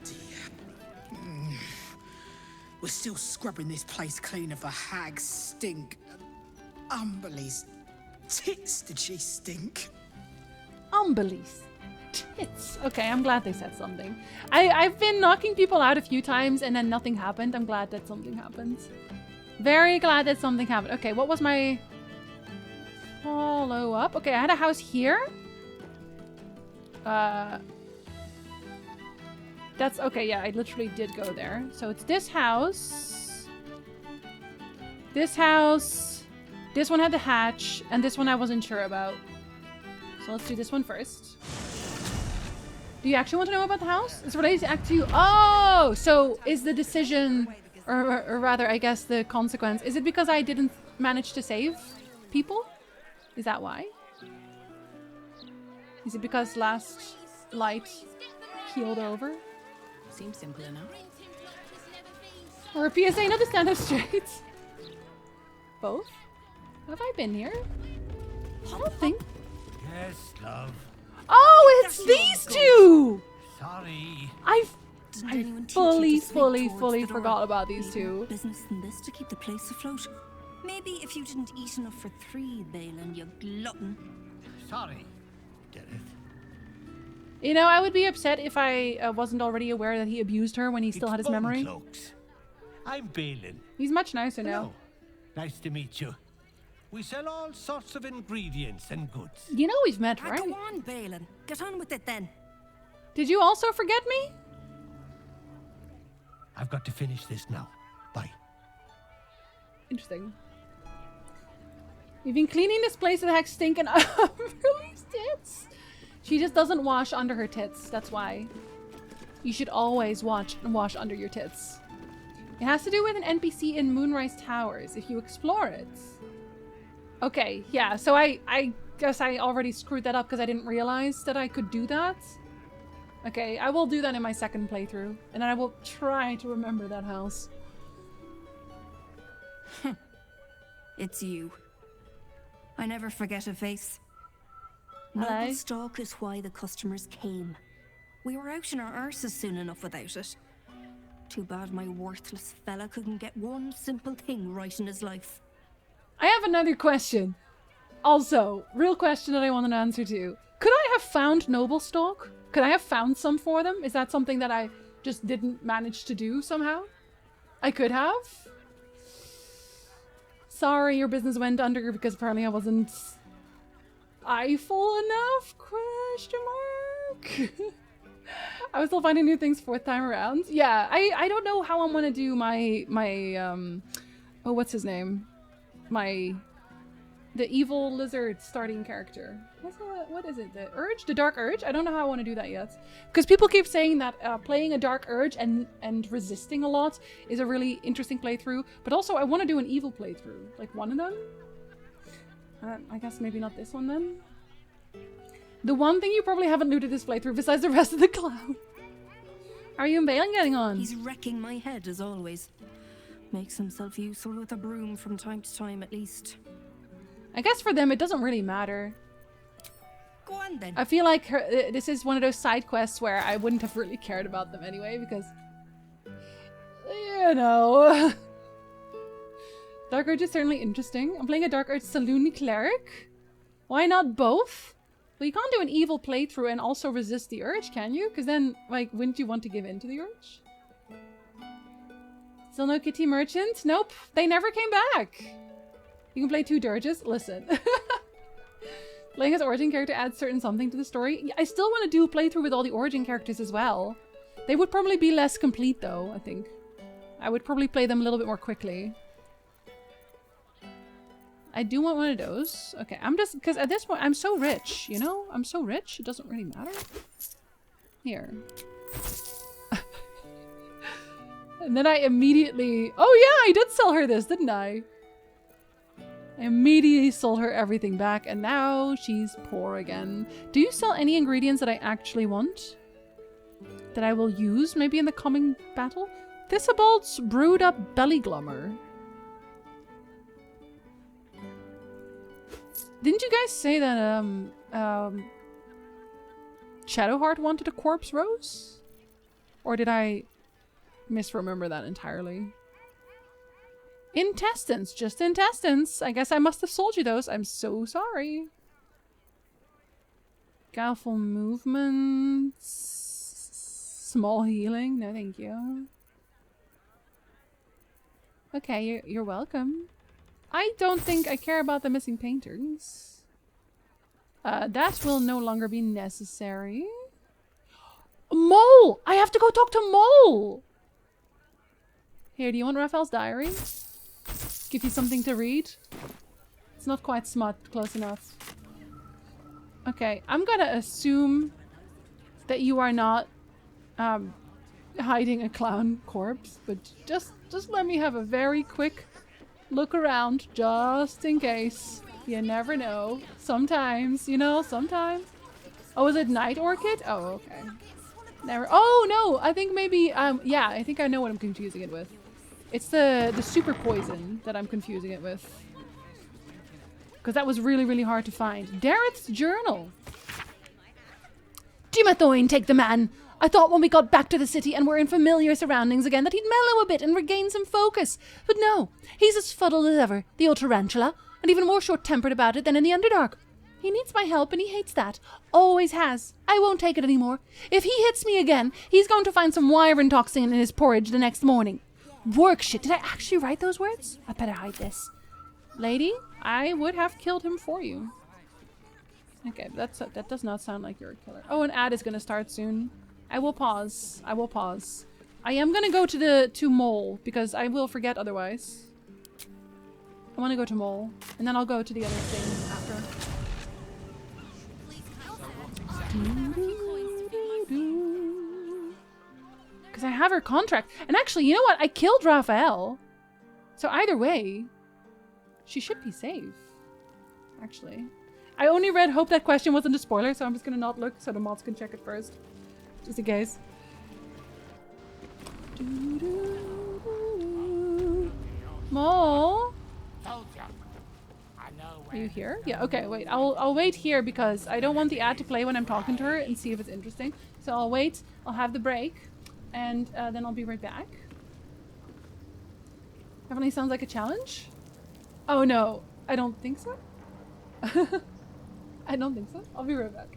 We're still scrubbing this place clean of the hag's stink. Umberly's tits, did she stink? Umberly's tits. Okay, I'm glad they said something. I've been knocking people out a few times and then nothing happened. I'm glad that something happened. Very glad that something happened. Okay, what was my follow up? Okay, I had a house here. That's okay, yeah, I literally did go there. So it's this house. This house. This one had the hatch, and this one I wasn't sure about. So let's do this one first. Do you actually want to know about the house? It's related to Act 2. Oh! So is the decision, or rather, I guess the consequence, is it because I didn't manage to save people? Is that why? Is it because last light keeled over? Seems simple enough. Or a PSA, not to stand up straight. Both? Have I been here? I don't think. Yes, love. Oh, it's these two! Sorry. I Didn't anyone teach fully you to slink towards the door? forgot about these Maybe more two. business than this to keep the place afloat. Maybe if you didn't eat enough for 3, Balin, you glutton. Sorry. Get it? You know, I would be upset if I wasn't already aware that he abused her when he still had his memory. Cloaks. I'm Balin. He's much nicer now. Hello. Nice to meet you. We sell all sorts of ingredients and goods. You know we've met, right? Go on, Balin. Get on with it then. Did you also forget me? I've got to finish this now. Bye. Interesting. We've been cleaning this place that the heck stinking Umberly's tits. She just doesn't wash under her tits. That's why. You should always wash under your tits. It has to do with an NPC in Moonrise Towers, if you explore it. Okay, yeah, so I guess I already screwed that up because I didn't realize that I could do that. Okay, I will do that in my second playthrough, and I will try to remember that house. It's you. I never forget a face. Hello? Noble stock is why the customers came. We were out in our arses soon enough without it. Too bad my worthless fella couldn't get one simple thing right in his life. I have another question. Also, real question that I want an answer to. Could I have found noble stock? Could I have found some for them? Is that something that I just didn't manage to do somehow? I could have. Sorry, your business went under because apparently I wasn't eyeful enough? Question mark. I was still finding new things 4th time around. Yeah, I don't know how I'm gonna do my oh, what's his name? The evil lizard starting character. What is it? The Urge? The Dark Urge? I don't know how I want to do that yet. Because people keep saying that playing a Dark Urge and resisting a lot is a really interesting playthrough. But also I want to do an evil playthrough. Like one of them. I guess maybe not this one then. The one thing you probably haven't looted this playthrough besides the rest of the clown. How are you and Balin getting on? He's wrecking my head as always. Makes himself useful with a broom from time to time at least. I guess for them it doesn't really matter. Go on then. I feel like this is one of those side quests where I wouldn't have really cared about them anyway because, you know. Dark Urge is certainly interesting. I'm playing a Dark Urge Saloon Cleric. Why not both? Well, you can't do an evil playthrough and also resist the urge, can you? Because then, like, wouldn't you want to give in to the urge? Still no kitty merchant? Nope, they never came back. You can play 2 dirges. Listen. Playing as origin character adds certain something to the story. I still want to do a playthrough with all the origin characters as well. They would probably be less complete though, I think. I would probably play them a little bit more quickly. I do want one of those. Okay, I'm just... Because at this point, I'm so rich, you know? I'm so rich, it doesn't really matter. Here. And then I immediately... Oh yeah, I did sell her this, didn't I? I immediately sold her everything back, and now she's poor again. Do you sell any ingredients that I actually want? That I will use, maybe in the coming battle? Thistlebolt's brewed up belly glummer. Didn't you guys say that, Shadowheart wanted a corpse rose? Or did I misremember that entirely? Intestines, just intestines. I guess I must have sold you those. I'm so sorry. Guileful movements. Small healing. No, thank you. Okay, you're welcome. I don't think I care about the missing paintings. That will no longer be necessary. Mole! I have to go talk to Mole! Here, do you want Raphael's diary? Give you something to read? It's not quite smart, close enough. Okay, I'm gonna assume that you are not hiding a clown corpse, but just let me have a very quick look around, just in case. You never know. Sometimes, you know, sometimes. Oh, is it Night Orchid? Oh, okay. Never. Oh, no! I think maybe, yeah, I think I know what I'm confusing it with. It's the super poison that I'm confusing it with. Because that was really, really hard to find. Dareth's journal. Dimathoin, take the man! I thought when we got back to the city and were in familiar surroundings again that he'd mellow a bit and regain some focus. But no, he's as fuddled as ever, the old tarantula, and even more short-tempered about it than in the Underdark. He needs my help and he hates that. Always has. I won't take it anymore. If he hits me again, he's going to find some wyvern toxin in his porridge the next morning. Work shit. Did I actually write those words? I better hide this. Lady, I would have killed him for you. Okay, that does not sound like you're a killer. Oh, an ad is going to start soon. I will pause. I will pause. I am going to go to Mole because I will forget otherwise. I want to go to Mole and then I'll go to the other thing after. Because I have her contract. And actually, you know what? I killed Raphael. So either way, she should be safe. Actually. I only read hope that question wasn't a spoiler, so I'm just going to not look so the mods can check it first. Just in case. Mole? Are you here? Yeah, okay, wait. I'll wait here because I don't want the ad to play when I'm talking to her and see if it's interesting. So I'll wait. I'll have the break. And then I'll be right back. Definitely sounds like a challenge. Oh no, I don't think so. I don't think so. I'll be right back.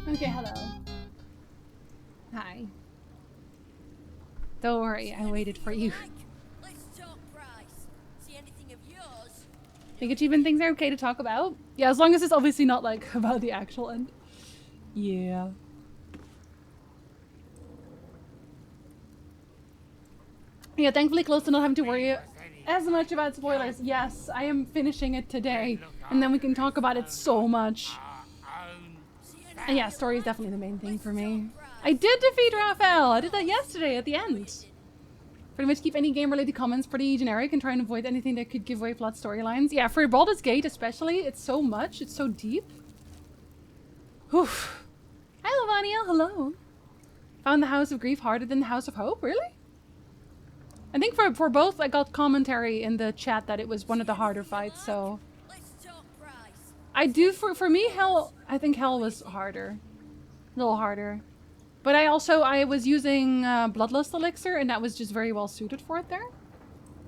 Okay, hello. Hi. Don't worry, I waited for you. Think achievement things are okay to talk about? Yeah, as long as it's obviously not like about the actual end. Yeah. Yeah, thankfully close to not having to worry as much about spoilers. Yes, I am finishing it today, and then we can talk about it so much. And yeah, story is definitely the main thing for me. I did defeat Raphael! I did that yesterday at the end. Pretty much keep any game-related comments pretty generic and try and avoid anything that could give away plot storylines. Yeah, for Baldur's Gate especially, it's so much, it's so deep. Whew. Hi, Lavania, hello. Found the House of Grief harder than the House of Hope, really? I think for both, I got commentary in the chat that it was one of the harder fights, so... I do, for me, Hell, I think Hell was harder. A little harder. But I was using Bloodlust Elixir, and that was just very well suited for it there.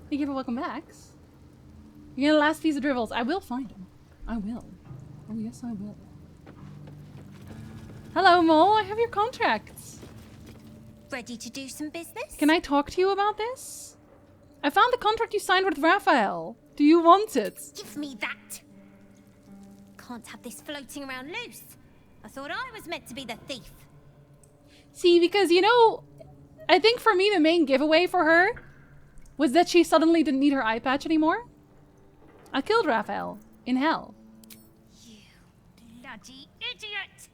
Thank you for welcome back. You're gonna last piece of dribbles. I will find him. I will. Oh yes, I will. Hello, Mole. I have your contracts. Ready to do some business? Can I talk to you about this? I found the contract you signed with Raphael. Do you want it? Give me that. Can't have this floating around loose. I thought I was meant to be the thief. See, because, you know, I think for me the main giveaway for her was that she suddenly didn't need her eye patch anymore. I killed Raphael in Hell. You bloody idiot!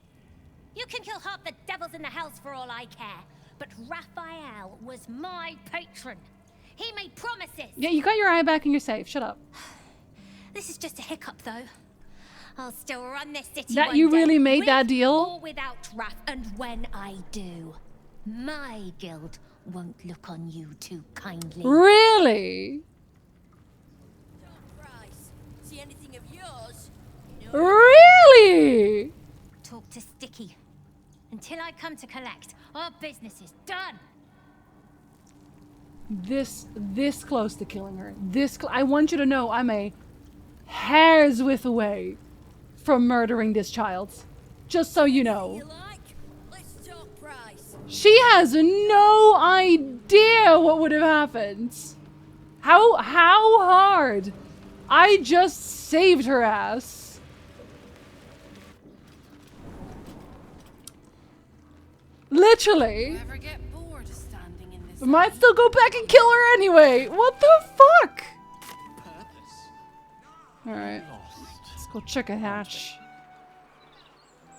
You can kill half the devils in the hells for all I care, but Raphael was my patron. He made promises. Yeah, you got your eye back in your safe. Shut up. This is just a hiccup, though. I'll still run this city. That you really made that deal? Or without Raph, and when I do, my guild won't look on you too kindly. Really? See anything of yours? No. Really? Talk to Sticky. Until I come to collect, our business is done. This close to killing her. I want you to know I'm a hair's width away from murdering this child. Just so you know. She has no idea what would have happened. How hard. I just saved her ass. Literally. Ever get bored standing in this? Might still go back and kill her anyway. What the fuck? Alright. Let's go check a hatch.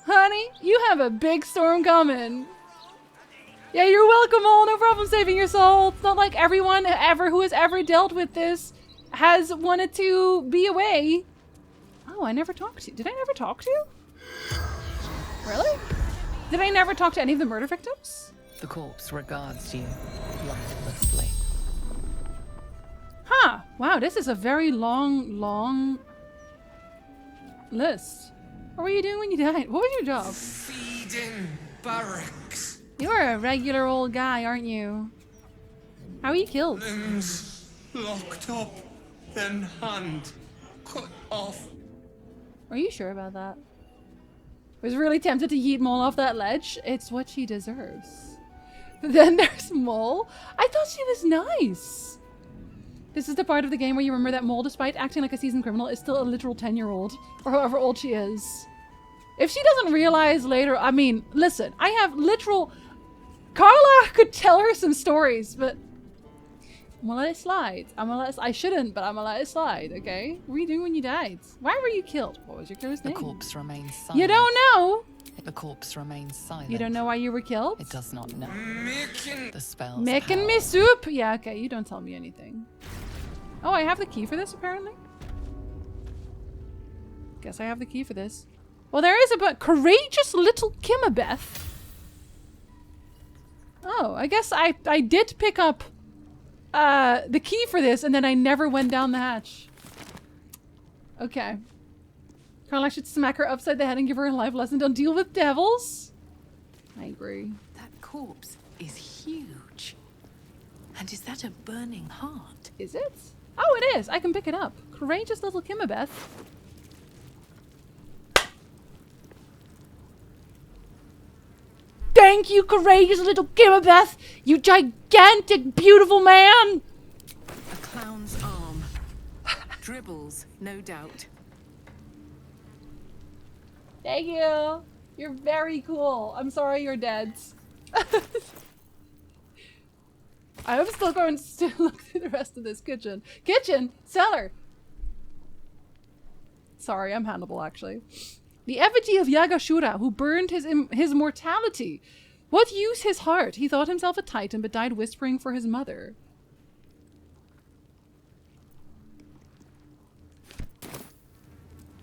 Honey, you have a big storm coming. Yeah, you're welcome, all. No problem saving your soul. It's not like everyone who has ever dealt with this has wanted to be away. Oh, Oh, I never talked to you. Did I never talk to you? Really? Did I never talk to any of the murder victims? The corpse regards you lifelessly. Huh. Wow, this is a very long list. What were you doing when you died? What was your job? Feeding barracks. You're a regular old guy, aren't you? How were you killed? Limbs locked up, then hand cut off. Are you sure about that? I was really tempted to yeet Mole off that ledge. It's what she deserves. But then there's Mole. I thought she was nice. This is the part of the game where you remember that Mole, despite acting like a seasoned criminal, is still a literal 10-year-old. Or however old she is. If she doesn't realize later, I mean, listen, I have literal... Carla could tell her some stories, but... I'm gonna let it slide. I shouldn't, but I'm gonna let it slide, okay? What were you doing when you died? Why were you killed? What was your killer's name? The corpse remains silent. You don't know? The corpse remains silent. You don't know why you were killed? It does not know. The spell's Making power. me soup! Yeah, okay, you don't tell me anything. Oh, I have the key for this, apparently. Guess I have the key for this. Well, there is a courageous little Kimabeth. Oh, I guess I did pick up the key for this, and then I never went down the hatch. Okay. Carla should smack her upside the head and give her a life lesson. Don't deal with devils. I agree. That corpse is huge. And is that a burning heart? Is it? Oh, it is. I can pick it up. Courageous little Kimabeth. Thank you, courageous little Kimabeth! You gigantic, beautiful man! A clown's arm. Dribbles, no doubt. Thank you. You're very cool. I'm sorry you're dead. I'm still going to look through the rest of this kitchen. Kitchen! Cellar! Sorry, I'm Hannibal, actually. The effigy of Yagashura, who burned his mortality. What use his heart? He thought himself a titan, but died whispering for his mother.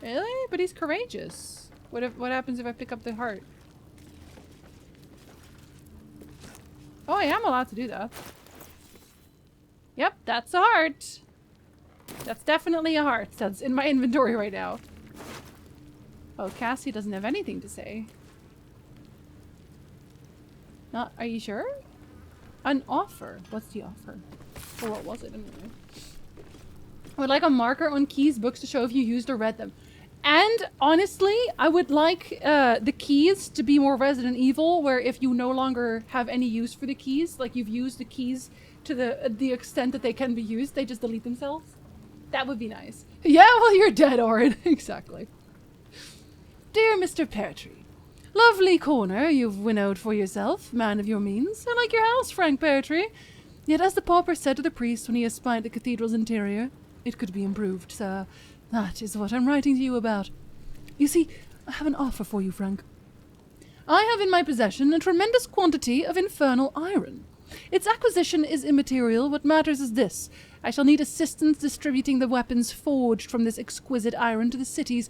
Really? But he's courageous. What happens if I pick up the heart? Oh, I am allowed to do that. Yep, that's a heart. That's definitely a heart. That's in my inventory right now. Oh, Cassie doesn't have anything to say. Not, are you sure? An offer. What's the offer? Or what was it anyway? I would like a marker on keys books to show if you used or read them. And honestly, I would like the keys to be more Resident Evil, where if you no longer have any use for the keys, like you've used the keys to the extent that they can be used, they just delete themselves. That would be nice. Yeah, well, you're dead, Orin. Exactly. Dear Mr. Peartree, lovely corner you've winnowed for yourself, man of your means. I like your house, Frank Peartree. Yet as the pauper said to the priest when he espied the cathedral's interior, it could be improved, sir. That is what I'm writing to you about. You see, I have an offer for you, Frank. I have in my possession a tremendous quantity of infernal iron. Its acquisition is immaterial. What matters is this. I shall need assistance distributing the weapons forged from this exquisite iron to the city's,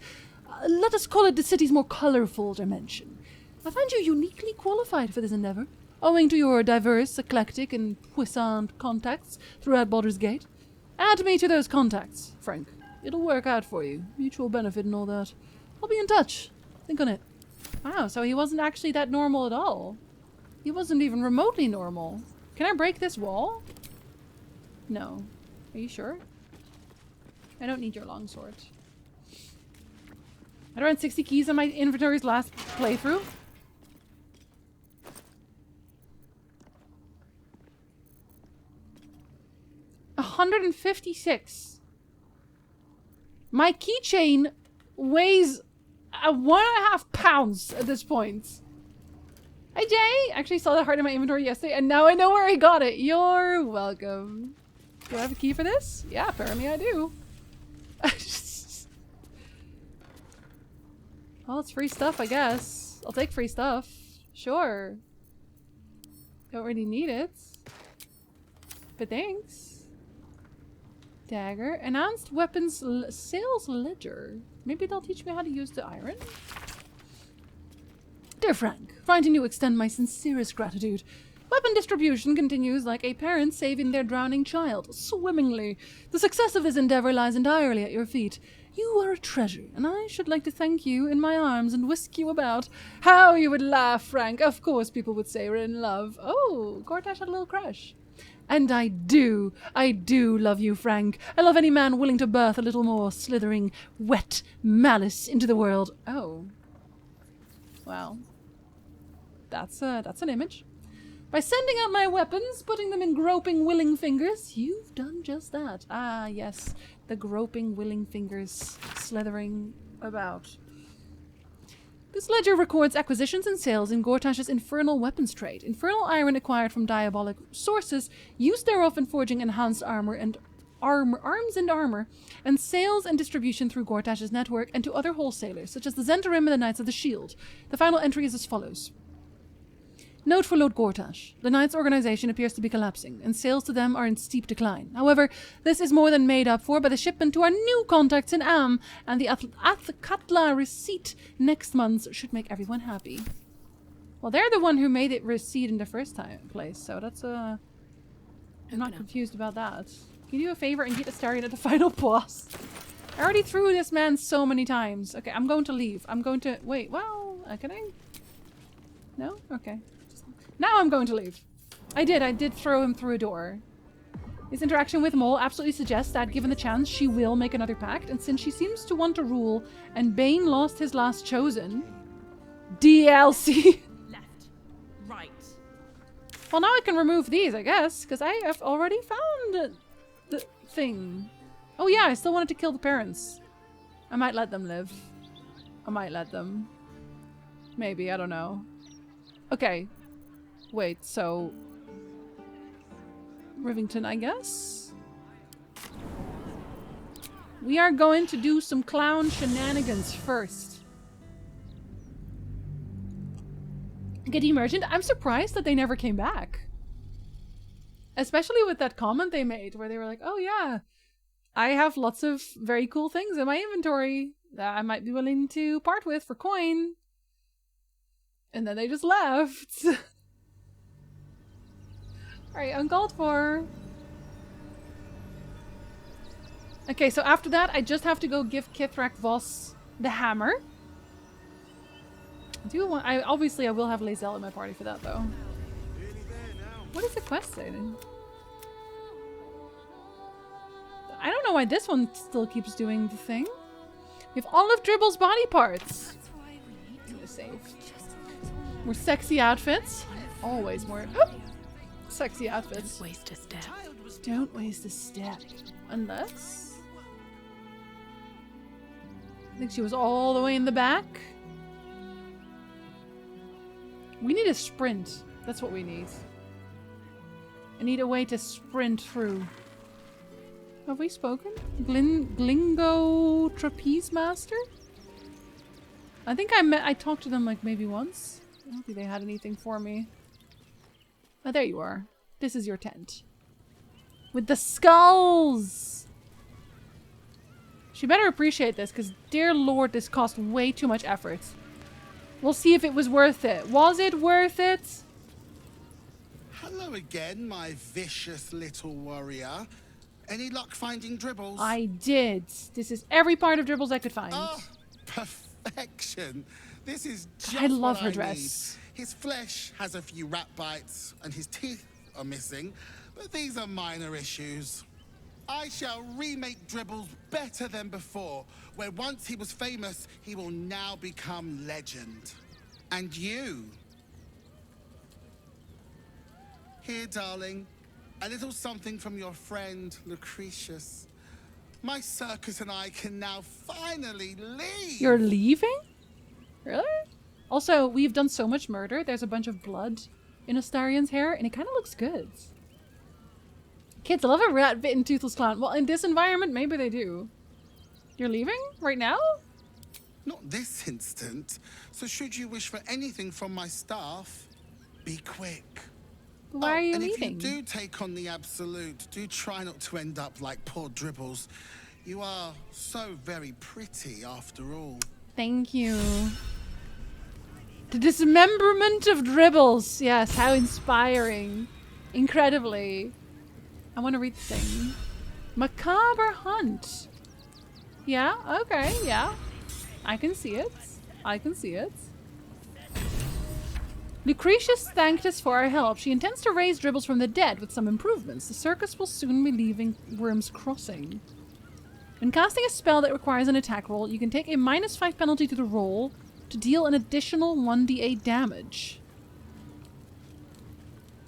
let us call it the city's more colorful dimension. I find you uniquely qualified for this endeavor, owing to your diverse, eclectic, and puissant contacts throughout Baldur's Gate. Add me to those contacts, Frank. It'll work out for you. Mutual benefit and all that. I'll be in touch. Think on it. Wow, so he wasn't actually that normal at all. He wasn't even remotely normal. Can I break this wall? No. Are you sure? I don't need your longsword. I had around 60 keys on my inventory's last playthrough. $156. My keychain weighs 1.5 pounds at this point. Hey Jay! Actually saw that heart in my inventory yesterday and now I know where I got it. You're welcome. Do I have a key for this? Yeah, apparently I do. Well, it's free stuff, I guess. I'll take free stuff. Sure. Don't really need it. But thanks. Dagger. Enhanced weapons sales ledger. Maybe they'll teach me how to use the iron. Dear Frank, finding you extend my sincerest gratitude. Weapon distribution continues like a parent saving their drowning child, swimmingly. The success of this endeavor lies entirely at your feet. You are a treasure, and I should like to thank you in my arms and whisk you about. How you would laugh, Frank. Of course people would say we're in love. Oh, Gortash had a little crush. And I do love you, Frank. I love any man willing to birth a little more slithering, wet malice into the world. Oh. Well. That's an image. By sending out my weapons, putting them in groping, willing fingers, you've done just that. Ah, yes. The groping, willing fingers slithering about. This ledger records acquisitions and sales in Gortash's infernal weapons trade. Infernal iron acquired from diabolic sources, use thereof in forging enhanced arms and armor, and sales and distribution through Gortash's network and to other wholesalers, such as the Zentarim and the Knights of the Shield. The final entry is as follows. Note for Lord Gortash. The Knights' organization appears to be collapsing, and sales to them are in steep decline. However, this is more than made up for by the shipment to our new contacts in Am, and the Athkatla receipt next month should make everyone happy. Well, they're the one who made it receipt in the first place, so that's I'm not confused about that. Can you do a favor and get us started at the final boss? I already threw this man so many times. Okay, I'm going to leave. I'm going to... Wait, well, can I? No? Okay. Now I'm going to leave. I did throw him through a door. His interaction with Mole absolutely suggests that, given the chance, she will make another pact, and since she seems to want to rule, and Bane lost his last chosen... DLC! Left. Right. Well, now I can remove these, I guess, because I have already found the thing. Oh yeah, I still wanted to kill the parents. I might let them live. I might let them. Maybe, I don't know. Okay. Wait, so... Rivington, I guess? We are going to do some clown shenanigans first. Getty Merchant, I'm surprised that they never came back. Especially with that comment they made where they were like, oh yeah, I have lots of very cool things in my inventory that I might be willing to part with for coin. And then they just left. Alright, uncalled for. Okay, so after that, I just have to go give Kithrak Voss the hammer. Obviously I will have Lae'zel in my party for that, though. What is the quest saying? I don't know why this one still keeps doing the thing. We have all of Dribble's body parts. I'm gonna save. More sexy outfits. Always more sexy outfits. Don't waste a step. Don't waste a step. Unless... I think she was all the way in the back. We need a sprint. That's what we need. I need a way to sprint through. Have we spoken? Glingo Trapeze Master? I think I talked to them like maybe once. I don't think they had anything for me. Oh, there you are. This is your tent. With the skulls! She better appreciate this, because dear lord, this cost way too much effort. We'll see if it was worth it. Was it worth it? Hello again, my vicious little warrior. Any luck finding Dribbles? I did. This is every part of Dribbles I could find. Oh, perfection. This is just I love what her I dress. Need. His flesh has a few rat bites and his teeth are missing, but these are minor issues. I shall remake Dribbles better than before, where once he was famous, he will now become legend. And you? Here, darling, a little something from your friend, Lucretius. My circus and I can now finally leave! You're leaving? Really? Also, we've done so much murder, there's a bunch of blood in Astarion's hair, and it kind of looks good. Kids love a rat-bitten toothless clown. Well, in this environment, maybe they do. You're leaving? Right now? Not this instant. So should you wish for anything from my staff, be quick. Why are you and leaving? if you do take on the absolute, do try not to end up like poor Dribbles. You are so very pretty after all. Thank you. The dismemberment of Dribbles. Yes, how inspiring. Incredibly. I want to read the thing. Macabre hunt. Yeah, okay, yeah. I can see it. I can see it. Lucretius thanked us for our help. She intends to raise Dribbles from the dead with some improvements. The circus will soon be leaving Worm's Crossing. When casting a spell that requires an attack roll, you can take a -5 penalty to the roll to deal an additional 1d8 damage.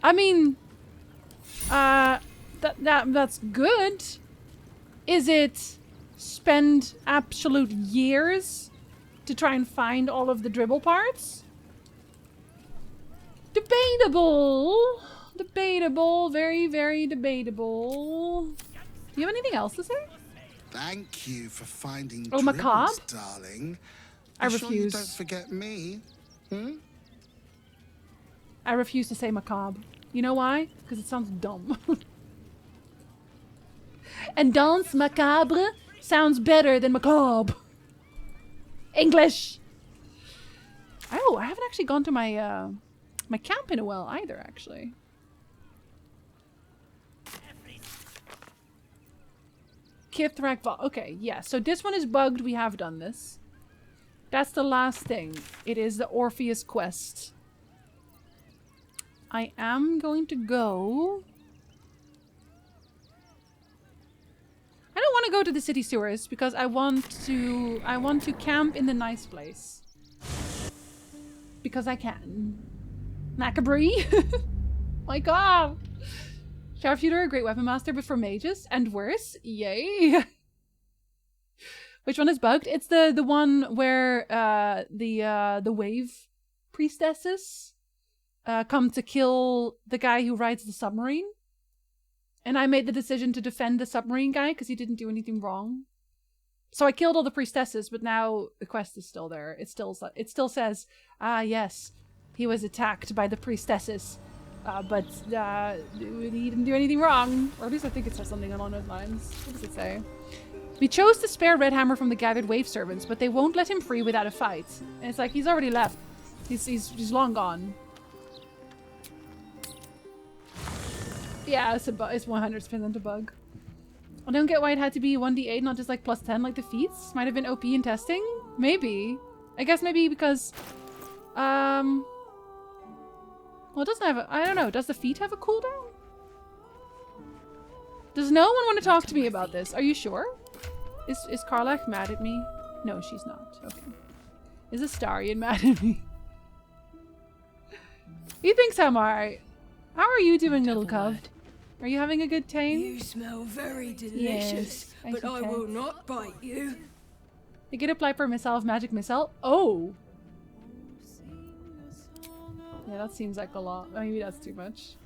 I mean, that's good. Is it spend absolute years to try and find all of the Dribble parts? Debatable. Debatable. Very, very debatable. Do you have anything else to say? Thank you for finding Oh, Dribbles, macabre? darling. I Be sure you refuse. don't forget me. I refuse to say macabre. You know why? Because it sounds dumb. And danse macabre sounds better than macabre. English! Oh, I haven't actually gone to my my camp in a while either, actually. Kithrak Vault. Okay, yeah. So this one is bugged. We have done this. That's the last thing. It is the Orpheus quest. I am going to go... I don't want to go to the city sewers because I want to camp in the nice place. Because I can. Macabre? My god! Sharpshooter, a great weapon master, but for mages and worse. Yay! Which one is bugged? It's the one where the wave priestesses come to kill the guy who rides the submarine. And I made the decision to defend the submarine guy because he didn't do anything wrong. So I killed all the priestesses, but now the quest is still there. It still says, ah yes, he was attacked by the priestesses, but he didn't do anything wrong. Or at least I think it says something along those lines. What does it say? We chose to spare Red Hammer from the gathered wave servants, but they won't let him free without a fight. And it's like, he's already left. He's long gone. Yeah, it's 100% a bug. I don't get why it had to be 1d8, not just like +10 like the feats. Might have been OP in testing? Maybe. I guess maybe because... Well, it doesn't have a... I don't know. Does the feat have a cooldown? Does no one want to talk to me about this? Are you sure? Is Karlach mad at me? No, she's not. Okay. Is Astarion mad at me? He thinks I'm alright. How are you doing, little cub? Are you having a good time? You smell very delicious, Yes, but I will not bite you. You can apply for Missile of Magic Missile. Oh! Yeah, that seems like a lot. Maybe that's too much.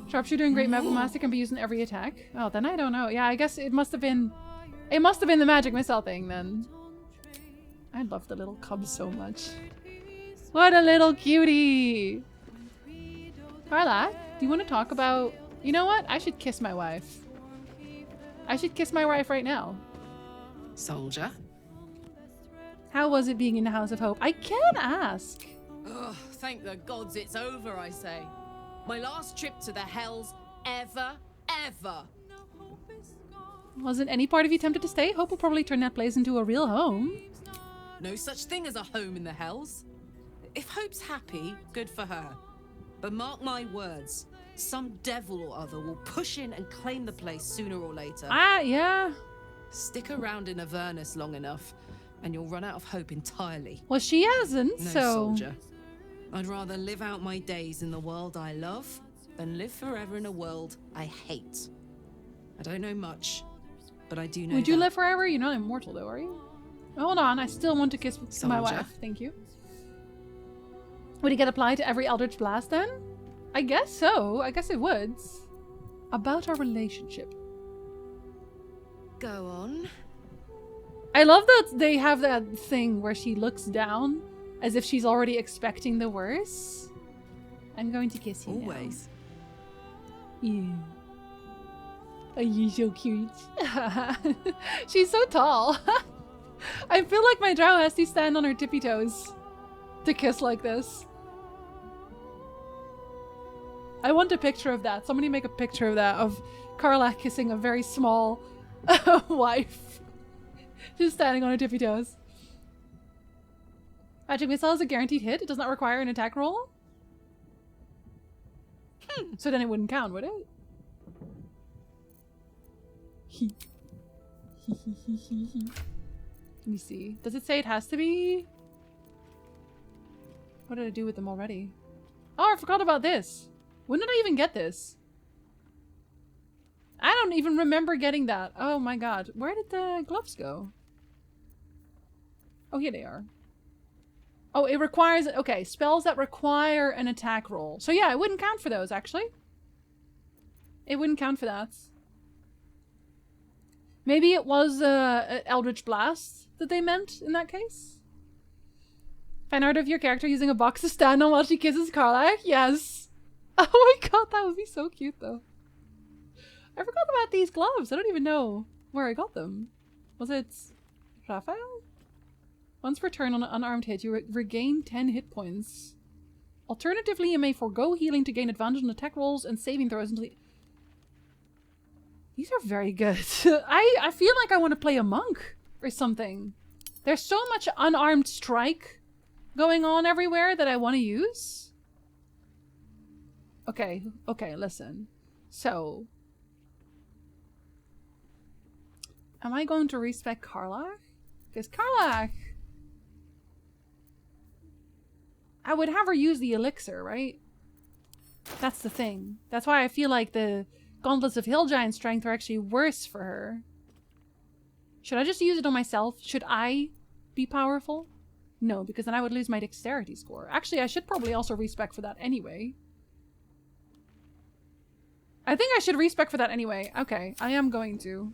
Sharpshooter and Great Weapon Master can be used in every attack. Oh, then I don't know. Yeah, I guess it must have been... It must have been the Magic Missile thing, then. I love the little cub so much. What a little cutie! Carla, do you want to talk about... You know what? I should kiss my wife. I should kiss my wife right now. Soldier? How was it being in the House of Hope? I can ask. Ugh, thank the gods it's over, I say. My last trip to the Hells ever. Wasn't any part of you tempted to stay? Hope will probably turn that place into a real home. No such thing as a home in the Hells. If Hope's happy, good for her. But mark my words, some devil or other will push in and claim the place sooner or later. Ah, yeah. Stick around in Avernus long enough, and you'll run out of hope entirely. Well, she hasn't, No, so... soldier. I'd rather live out my days in the world I love than live forever in a world I hate. I don't know much, but I do know Would you that. live forever? You're not immortal, though, are you? Hold on, I still want to kiss my Soldier. wife. Thank you. Would it get applied to every Eldritch Blast, then? I guess so. I guess it would. About our relationship. Go on. I love that they have that thing where she looks down as if she's already expecting the worst. I'm going to kiss you Always. Yeah. Oh, you're so cute. She's so tall. I feel like my drow has to stand on her tippy toes to kiss like this. I want a picture of that. Somebody make a picture of that, of Carla kissing a very small wife. Just standing on her tippy toes. Magic missile is a guaranteed hit. It does not require an attack roll. So then it wouldn't count, would it? Let me see. Does it say it has to be? What did I do with them already? Oh, I forgot about this. When did I even get this? I don't even remember getting that. Oh my god. Where did the gloves go? Oh, here they are. Oh, it requires... Okay, spells that require an attack roll. So yeah, it wouldn't count for those, actually. It wouldn't count for that. Maybe it was Eldritch Blast that they meant in that case? Fan art of your character using a box to stand on while she kisses Karlach? Yes. Oh my god, that would be so cute though. I forgot about these gloves. I don't even know where I got them. Was it Raphael? Once per turn on an unarmed hit, you regain 10 hit points. Alternatively, you may forego healing to gain advantage on attack rolls and saving throws until... These are very good. I feel like I want to play a monk or something. There's so much unarmed strike going on everywhere that I want to use. Okay, listen. So... Am I going to respec Karlach? Because Karlach... I would have her use the elixir, right? That's the thing. That's why I feel like the Gauntlets of Hill Giant Strength are actually worse for her. Should I just use it on myself? Should I be powerful? No, because then I would lose my dexterity score. Actually, I should probably also respec for that anyway. I think I should respec for that anyway. Okay, I am going to.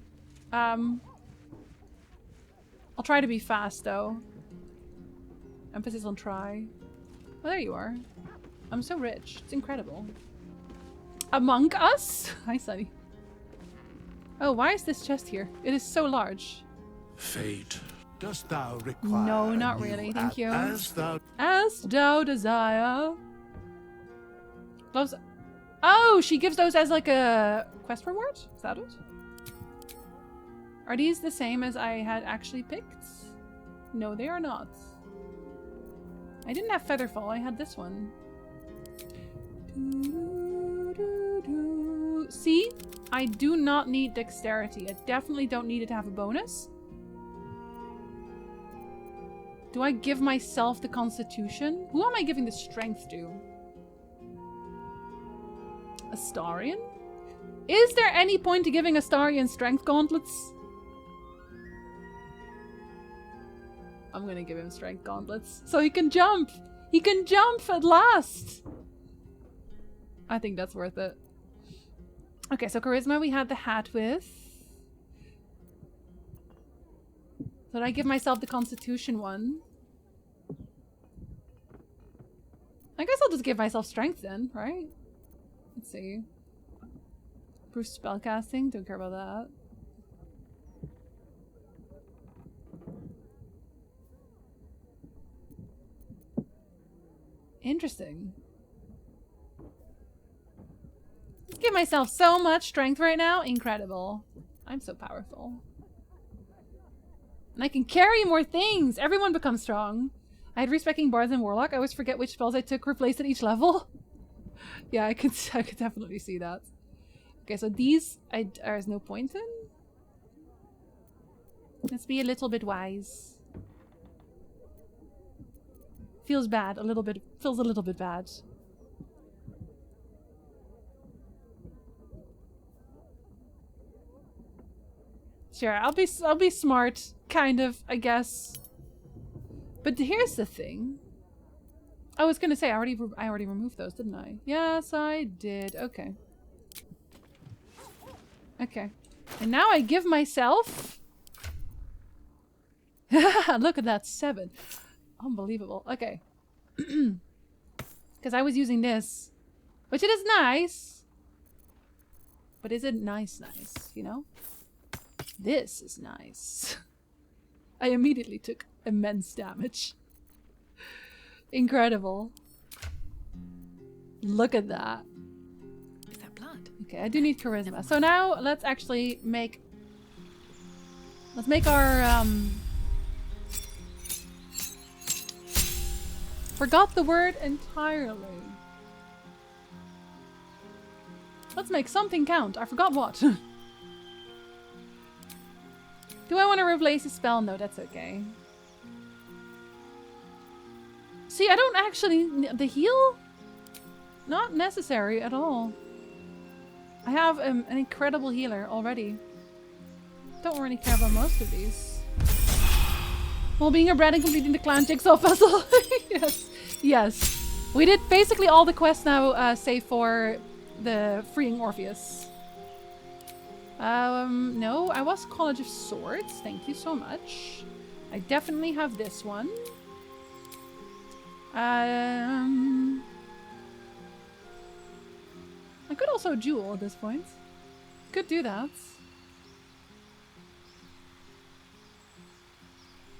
I'll try to be fast, though. Emphasis on try. Oh, there you are. I'm so rich. It's incredible. Among Us? Hi, Sunny. Oh, why is this chest here? It is so large. Fate, dost thou require? No, not really. Thank you. As thou desire. Gloves. Oh, she gives those as like a quest reward? Is that it? Are these the same as I had actually picked? No, they are not. I didn't have Featherfall, I had this one. See? I do not need dexterity. I definitely don't need it to have a bonus. Do I give myself the constitution? Who am I giving the strength to? Astarion? Is there any point to giving Astarion strength gauntlets? I'm gonna give him strength gauntlets so he can jump! He can jump at last! I think that's worth it. Okay, so charisma we had the hat with. Did I give myself the constitution one? I guess I'll just give myself strength then, right? Let's see. Bruce spellcasting, don't care about that. Interesting. Just give myself so much strength right now. Incredible. I'm so powerful. And I can carry more things. Everyone becomes strong. I had respecking Bards and Warlock. I always forget which spells I took replaced at each level. Yeah, I could definitely see that. Okay, so these there's no point in. Let's be a little bit wise. Feels bad, a little bit. Feels a little bit bad. Sure, I'll be smart, kind of, I guess. But here's the thing. I was gonna say I already removed those, didn't I? Yes, I did. Okay. Okay. And now I give myself. Look at that 7. Unbelievable. Okay. Because I was using this. Which it is nice. But is it nice, you know? This is nice. I immediately took immense damage. Incredible. Look at that. Is that blood? Okay, I do need charisma. So now let's actually make... Let's make our... Forgot the word entirely. Let's make something count. I forgot what. Do I want to replace a spell? No, that's okay. See, I don't actually... The heal? Not necessary at all. I have an incredible healer already. Don't really care about most of these. While being a brat and completing the clown jigsaw puzzle. Yes. Yes. We did basically all the quests now, save for the freeing Orpheus. No, I was College of Swords. Thank you so much. I definitely have this one. I could also duel at this point. Could do that.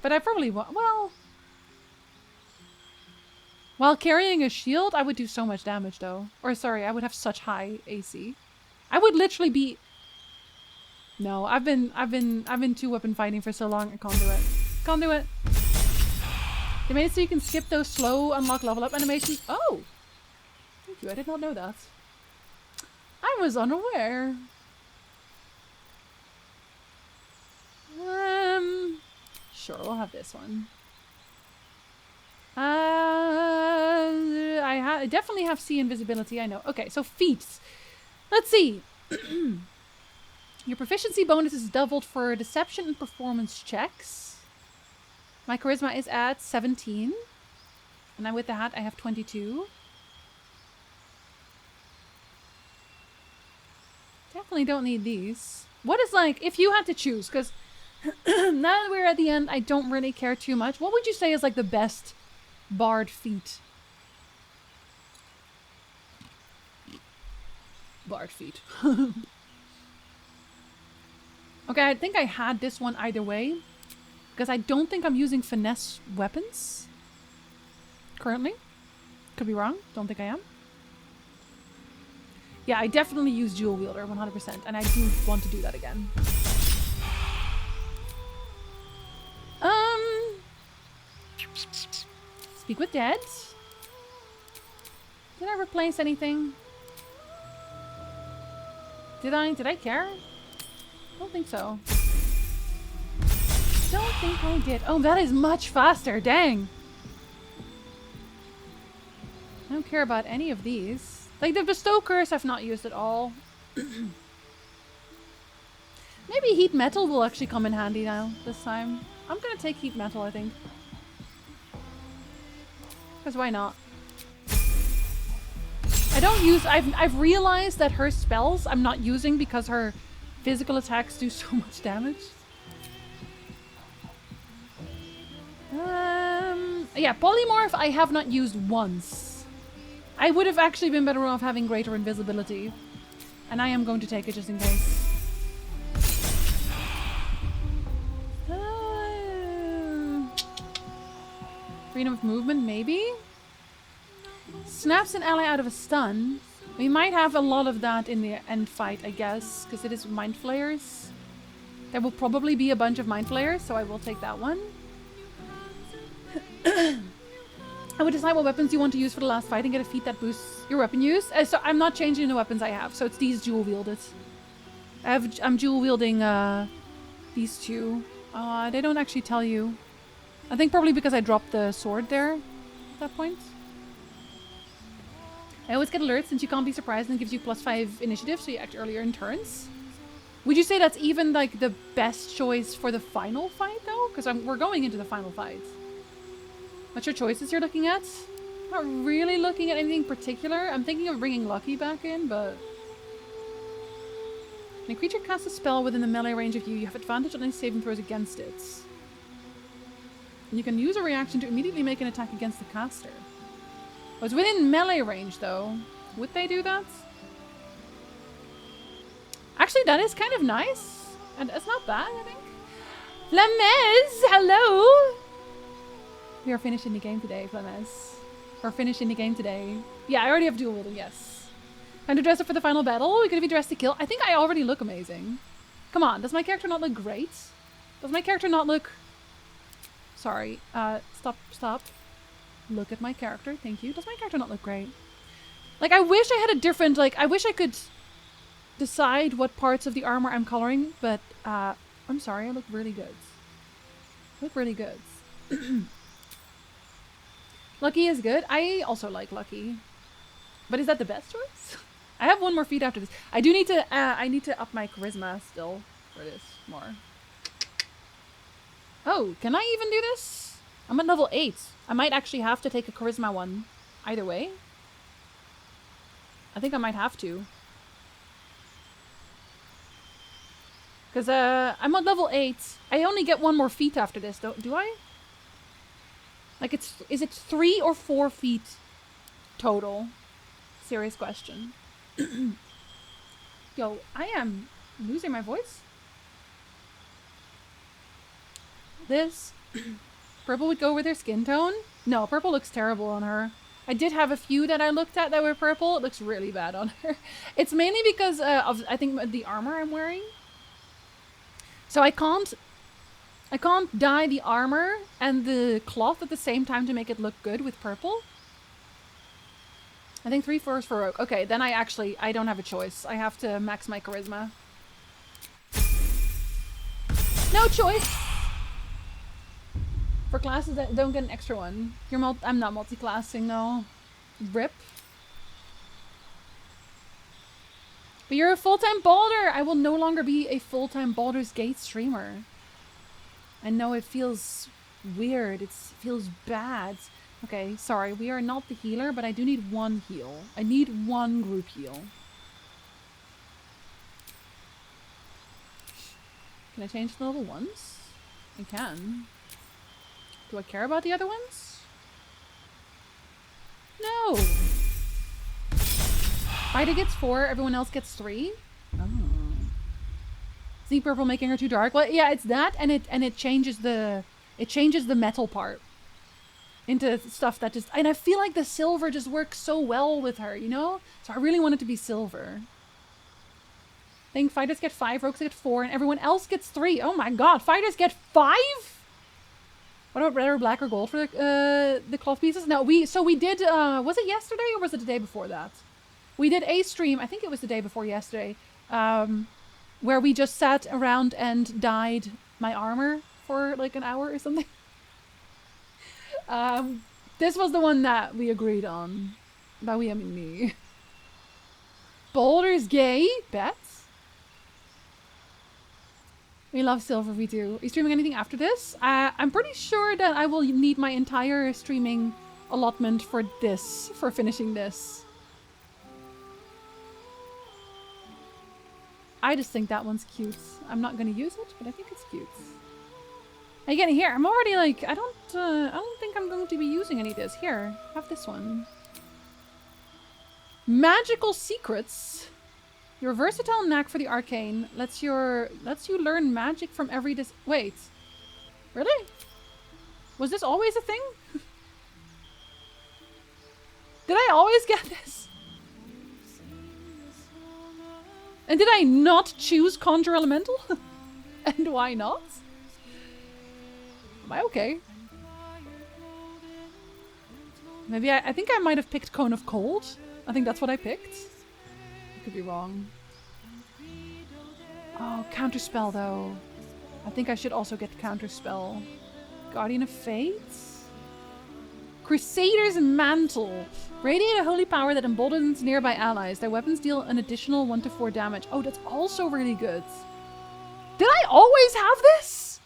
But I probably won't. Well, while carrying a shield, I would do so much damage though. Or sorry, I would have such high AC. I would literally be... No, I've been two-weapon fighting for so long, I can't do it. Can't do it. They made it so you can skip those slow unlock level up animations. Oh! Thank you, I did not know that. I was unaware. Sure, we'll have this one. I definitely have sea invisibility, I know. Okay, so feats. Let's see. Your proficiency bonus is doubled for deception and performance checks. My charisma is at 17. And then with the hat, I have 22. Definitely don't need these. What is like, if you had to choose, because now that we're at the end, I don't really care too much. What would you say is like the best bard feat? Bard feat. Okay, I think I had this one either way. Because I don't think I'm using finesse weapons. Currently. Could be wrong. Don't think I am. Yeah, I definitely use dual wielder 100%. And I do want to do that again. Speak with dead. Did I replace anything? Did I care? Don't think so. Don't think I did. Oh, that is much faster. Dang. I don't care about any of these. Like the bestow curse I've not used at all. Maybe heat metal will actually come in handy now this time. I'm gonna take heat metal, I think. Because why not? I don't use... I've realized that her spells I'm not using because her physical attacks do so much damage. Yeah, polymorph I have not used once. I would have actually been better off having greater invisibility. And I am going to take it just in case. Freedom of movement, maybe? Snaps an ally out of a stun. We might have a lot of that in the end fight, I guess, because it is mind flayers. There will probably be a bunch of mind flayers, so I will take that one. I would decide what weapons you want to use for the last fight and get a feat that boosts your weapon use. So I'm not changing the weapons I have, so it's these dual wielded. I'm dual wielding these two. They don't actually tell you. I think probably because I dropped the sword there at that point. I always get alerts since you can't be surprised and it gives you +5 initiative, so you act earlier in turns. Would you say that's even like the best choice for the final fight though? Because we're going into the final fight. What's your choices you're looking at? Not really looking at anything particular. I'm thinking of bringing Lucky back in, but... When a creature casts a spell within the melee range of you, you have advantage on any saving throws against it. And you can use a reaction to immediately make an attack against the caster. Oh, it's within melee range though. Would they do that? Actually, that is kind of nice. And it's not bad, I think. Flamez, hello! We are finishing the game today, Flamez. We're finishing the game today. Yeah, I already have dual wielding, yes. Time to dress up for the final battle. We're gonna be dressed to kill. I think I already look amazing. Come on, does my character not look great? Does my character not look... Sorry, stop. Look at my character, thank you. Does my character not look great? Like, I wish I had a different, like, I wish I could decide what parts of the armor I'm coloring, but, I'm sorry, I look really good. I look really good. Lucky is good. I also like Lucky. But is that the best choice? I have one more feat after this. I do need to, I need to up my charisma still for this more. Oh, can I even do this? I'm at level 8. I might actually have to take a charisma one. Either way. I think I might have to. Because I'm at level 8. I only get one more feat after this, though. Do I? Like, is it 3 or 4 feet total? Serious question. Yo, I am losing my voice. This. Purple would go with her skin tone? No, purple looks terrible on her. I did have a few that I looked at that were purple. It looks really bad on her. It's mainly because of, I think, the armor I'm wearing. So I can't dye the armor and the cloth at the same time to make it look good with purple. I think 3/4 for Rogue. Okay, then I don't have a choice. I have to max my charisma. No choice! For classes that don't get an extra one. I'm not multi-classing, no. RIP. But you're a full-time Baldur! I will no longer be a full-time Baldur's Gate streamer. I know it feels weird. It feels bad. Okay, sorry. We are not the healer, but I do need one heal. I need one group heal. Can I change the level ones? I can. Do I care about the other ones? No! Fighter gets 4, everyone else gets 3? Oh. See purple making her too dark? Well, yeah, it's that, and it changes the metal part into stuff that just, and I feel like the silver just works so well with her, you know? So I really want it to be silver. I think fighters get 5, rogues get 4, and everyone else gets 3. Oh my god, fighters get 5? What about red or black or gold for the cloth pieces? No, we did, was it yesterday or was it the day before that? We did a stream, I think it was the day before yesterday, where we just sat around and dyed my armor for like an hour or something. This was the one that we agreed on. By we, I mean me. Baldur's Gay? Bets? We love silver, we do. Are you streaming anything after this? I'm pretty sure that I will need my entire streaming allotment for this, for finishing this. I just think that one's cute. I'm not gonna use it, but I think it's cute. Again, here, I'm already like, I don't think I'm going to be using any of this. Here, have this one. Magical Secrets. Your versatile knack for the arcane lets you learn magic from every wait. Really? Was this always a thing? Did I always get this? And did I not choose Conjure Elemental? And why not? Am I okay? Maybe I think I might have picked Cone of Cold. I think that's what I picked. I could be wrong. Oh, Counterspell though. I think I should also get Counterspell. Guardian of Fate? Crusader's Mantle. Radiate a holy power that emboldens nearby allies. Their weapons deal an additional 1 to 4 damage. Oh, that's also really good. Did I always have this?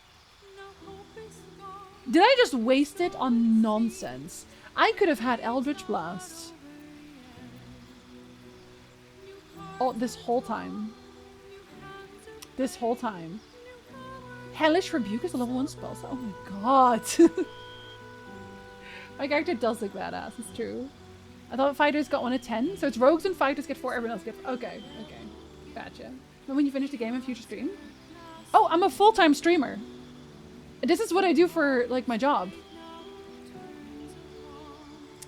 Did I just waste it on nonsense? I could have had Eldritch Blast. Oh, this whole time. This whole time. Hellish Rebuke is a level 1 spell. Oh my god. My character does look badass, it's true. I thought fighters got 1 at 10, so it's rogues and fighters get 4, everyone else gets... Okay, okay. Gotcha. When you finish the game in future stream? Oh, I'm a full-time streamer. This is what I do for, like, my job.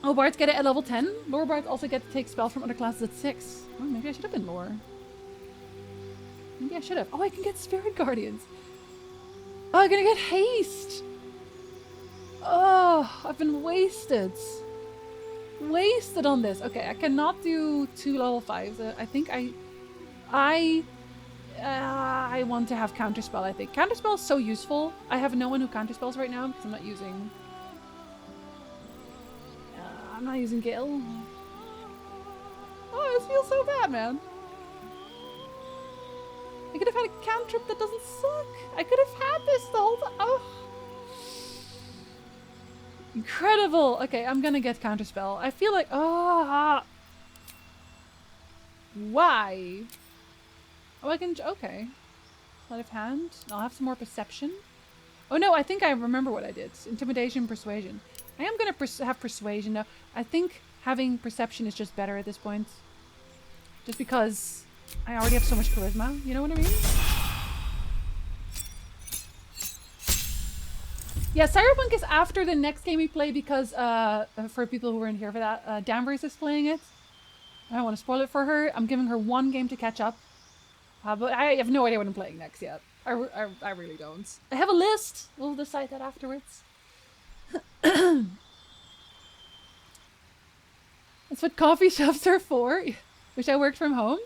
Oh, bards get it at level 10. Lower bards also get to take spells from other classes at 6. Oh, maybe I should have been lower. Maybe I should have. Oh, I can get Spirit Guardians. Oh, I'm gonna get haste. Oh, I've been wasted. Wasted on this. Okay, I cannot do 2 level 5s. I think I want to have Counterspell, I think. Counterspell is so useful. I have no one who counterspells right now because I'm not using... I'm not using Gale. Oh, this feels so bad, man. I could have had a cantrip that doesn't suck. I could have had this the whole time. Oh. Incredible. Okay, I'm gonna get Counterspell. I feel like... Oh. Why? Oh, I can... Okay. Sleight of hand. I'll have some more perception. Oh no, I think I remember what I did. Intimidation, persuasion. I am gonna have persuasion now. I think having perception is just better at this point. Just because I already have so much charisma. You know what I mean? Yeah, Cyberpunk is after the next game we play because, for people who weren't here for that, Danvers is playing it. I don't want to spoil it for her. I'm giving her 1 game to catch up. But I have no idea what I'm playing next yet. I really don't. I have a list. We'll decide that afterwards. That's what coffee shops are for. Wish I worked from home.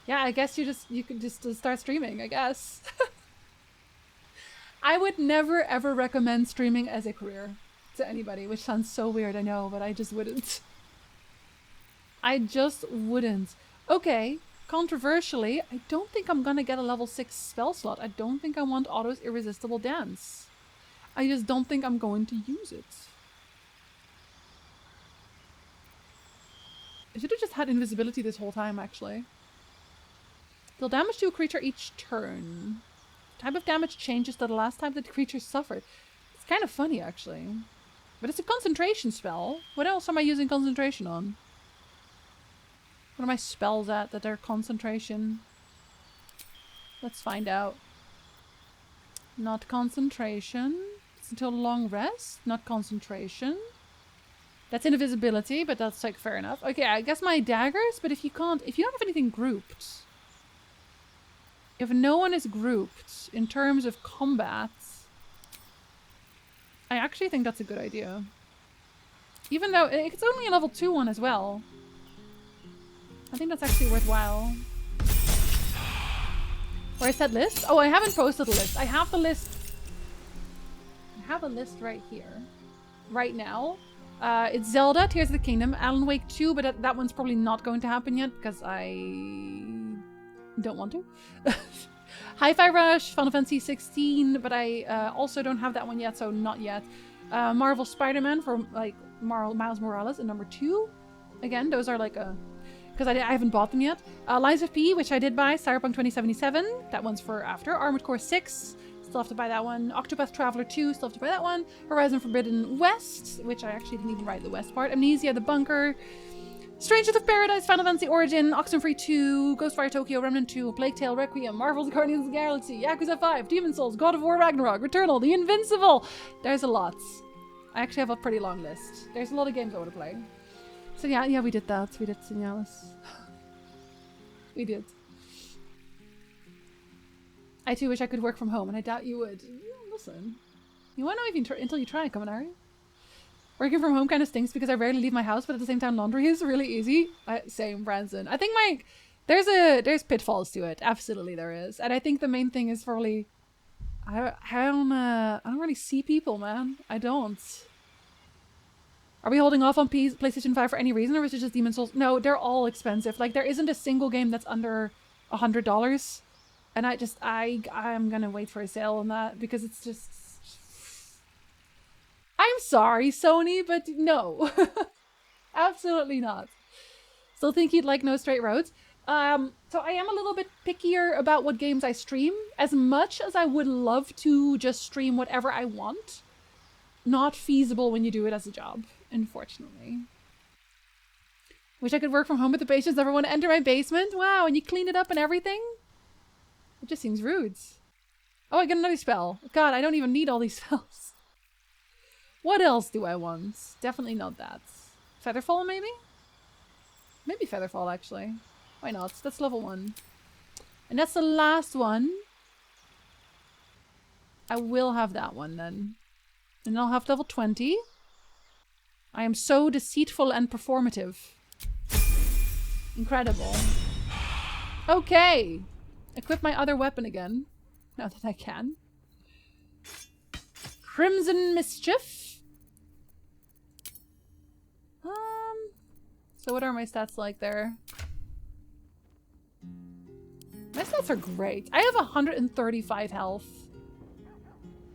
Yeah, I guess you could just start streaming, I guess. I would never ever recommend streaming as a career to anybody, which sounds so weird, I know, but I just wouldn't. I just wouldn't. Okay, controversially, I don't think I'm gonna get a level 6 spell slot. I don't think I want Otto's Irresistible Dance. I just don't think I'm going to use it. I should have just had invisibility this whole time, actually. Deal damage to a creature each turn. Type of damage changes to the last time that the creature suffered. It's kind of funny, actually. But it's a concentration spell. What else am I using concentration on? What are my spells at that are concentration? Let's find out. Not concentration. It's until long rest. Not concentration. That's invisibility, but that's like fair enough. Okay, I guess my daggers, but if you don't have anything grouped. If no one is grouped in terms of combat, I actually think that's a good idea. Even though it's only a level 2 one as well. I think that's actually worthwhile. Where's that list? Oh, I haven't posted the list. I have the list. I have a list right here. Right now. It's Zelda, Tears of the Kingdom, Alan Wake 2, but that one's probably not going to happen yet because I don't want to. Hi-Fi Rush, Final Fantasy 16, but I also don't have that one yet, so not yet. Marvel Spider-Man for like Miles Morales and number 2. Again, those are like because I haven't bought them yet. Lies of P, which I did buy. Cyberpunk 2077, that one's for after. Armored Core 6, still have to buy that one. Octopath Traveler 2, still have to buy that one. Horizon Forbidden West, which I actually didn't even write the West part. Amnesia, The Bunker. Strangers of Paradise, Final Fantasy Origin, Oxenfree 2, Ghostwire Tokyo, Remnant 2, Plague Tale, Requiem, Marvel's Guardians of the Galaxy, Yakuza 5, Demon's Souls, God of War Ragnarok, Returnal, The Invincible. There's a lot. I actually have a pretty long list. There's a lot of games I want to play. So yeah, we did that. We did Signalis. We did. I too wish I could work from home, and I doubt you would. Listen, you won't know if until you try, Kaminari. Working from home kind of stinks because I rarely leave my house, but at the same time, laundry is really easy. Same, Branson. I think there's pitfalls to it. Absolutely, there is, and I think the main thing is probably I don't really see people, man. I don't. Are we holding off on PlayStation 5 for any reason, or is it just Demon's Souls? No, they're all expensive. Like, there isn't a single game that's under $100. And I'm gonna wait for a sale on that, because it's just... I'm sorry, Sony, but no. Absolutely not. Still think you'd like No Straight Roads. So I am a little bit pickier about what games I stream. As much as I would love to just stream whatever I want, not feasible when you do it as a job, unfortunately. Wish I could work from home with the patients never want to enter my basement. Wow, and you clean it up and everything? It just seems rude. Oh, I get another spell. God, I don't even need all these spells. What else do I want? Definitely not that. Featherfall, maybe? Maybe Featherfall, actually. Why not? That's level 1. And that's the last one. I will have that one then. And I'll have level 20. I am so deceitful and performative. Incredible. Okay. Equip my other weapon again. Now that I can. Crimson Mischief. So what are my stats like there? My stats are great. I have 135 health.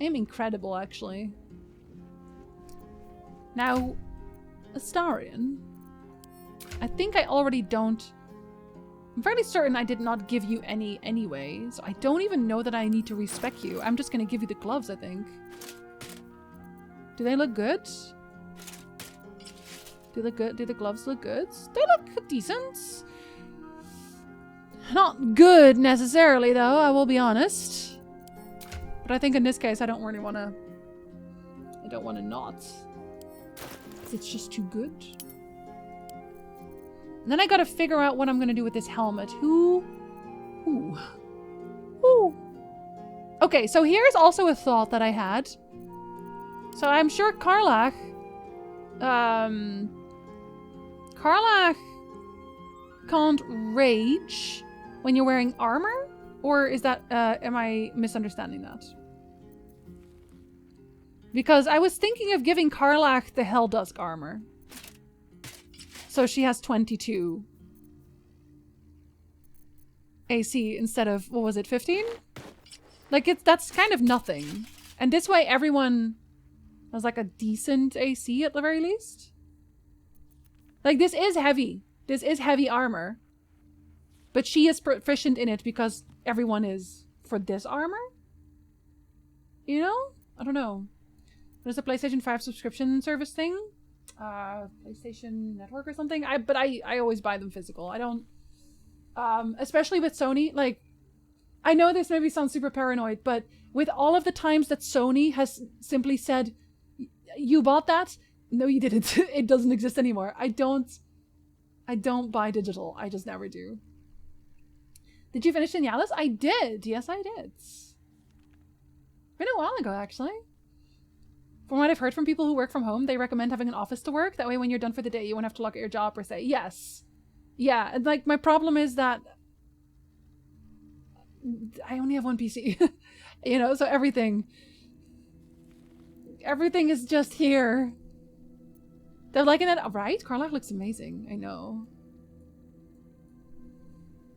I am incredible, actually. Now, Astarion. I think I already don't... I'm fairly certain I did not give you any anyway, so I don't even know that I need to respec you. I'm just gonna give you the gloves, I think. Do they look good? Do the gloves look good? They look decent. Not good necessarily, though, I will be honest. But I think in this case, I don't really want to... I don't want to not. It's just too good. And then I gotta figure out what I'm gonna do with this helmet. Ooh. Okay, so here's also a thought that I had. So I'm sure Karlach... Karlach can't rage when you're wearing armor? Or is that, am I misunderstanding that? Because I was thinking of giving Karlach the Helldusk armor. So she has 22 AC instead of, what was it, 15? Like, that's kind of nothing. And this way everyone has like a decent AC at the very least. Like, this is heavy. This is heavy armor. But she is proficient in it because everyone is for this armor? You know? I don't know. There's a PlayStation 5 subscription service thing. PlayStation Network or something. But I always buy them physical. I don't... especially with Sony, like... I know this maybe sounds super paranoid, but with all of the times that Sony has simply said, you bought that? No, you didn't. It doesn't exist anymore. I don't buy digital. I just never do. Did you finish Signalis? I did. Yes, I did. Been a while ago, actually. From what I've heard from people who work from home, they recommend having an office to work. That way when you're done for the day, you won't have to look at your job per se. Yes. Yeah, and like my problem is that I only have one PC. You know, so everything is just here. They're liking it, right? Karlach looks amazing. I know.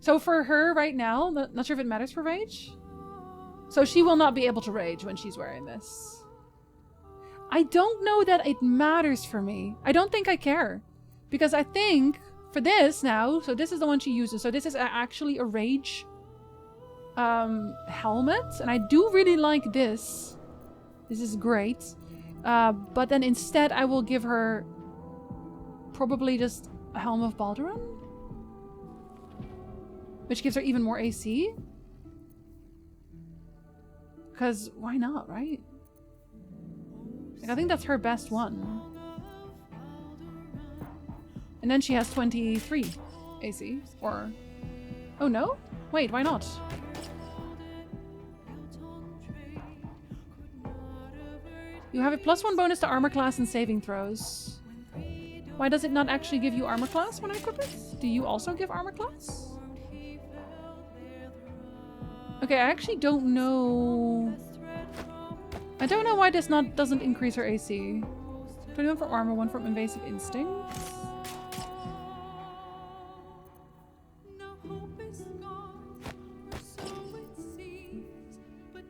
So for her right now, not sure if it matters for rage. So she will not be able to rage when she's wearing this. I don't know that it matters for me. I don't think I care. Because I think for this now, so this is the one she uses. So this is actually a rage helmet. And I do really like this. This is great. But then instead I will give her probably just a Helm of Baldur, which gives her even more AC. Because why not, right? Like, I think that's her best one. And then she has 23 AC. Or... oh no? Wait, why not? You have a +1 bonus to armor class and saving throws. Why does it not actually give you armor class when I equip it? Do you also give armor class? Okay, I actually don't know. I don't know why this doesn't increase her AC. 21 from armor, 1 from invasive instincts.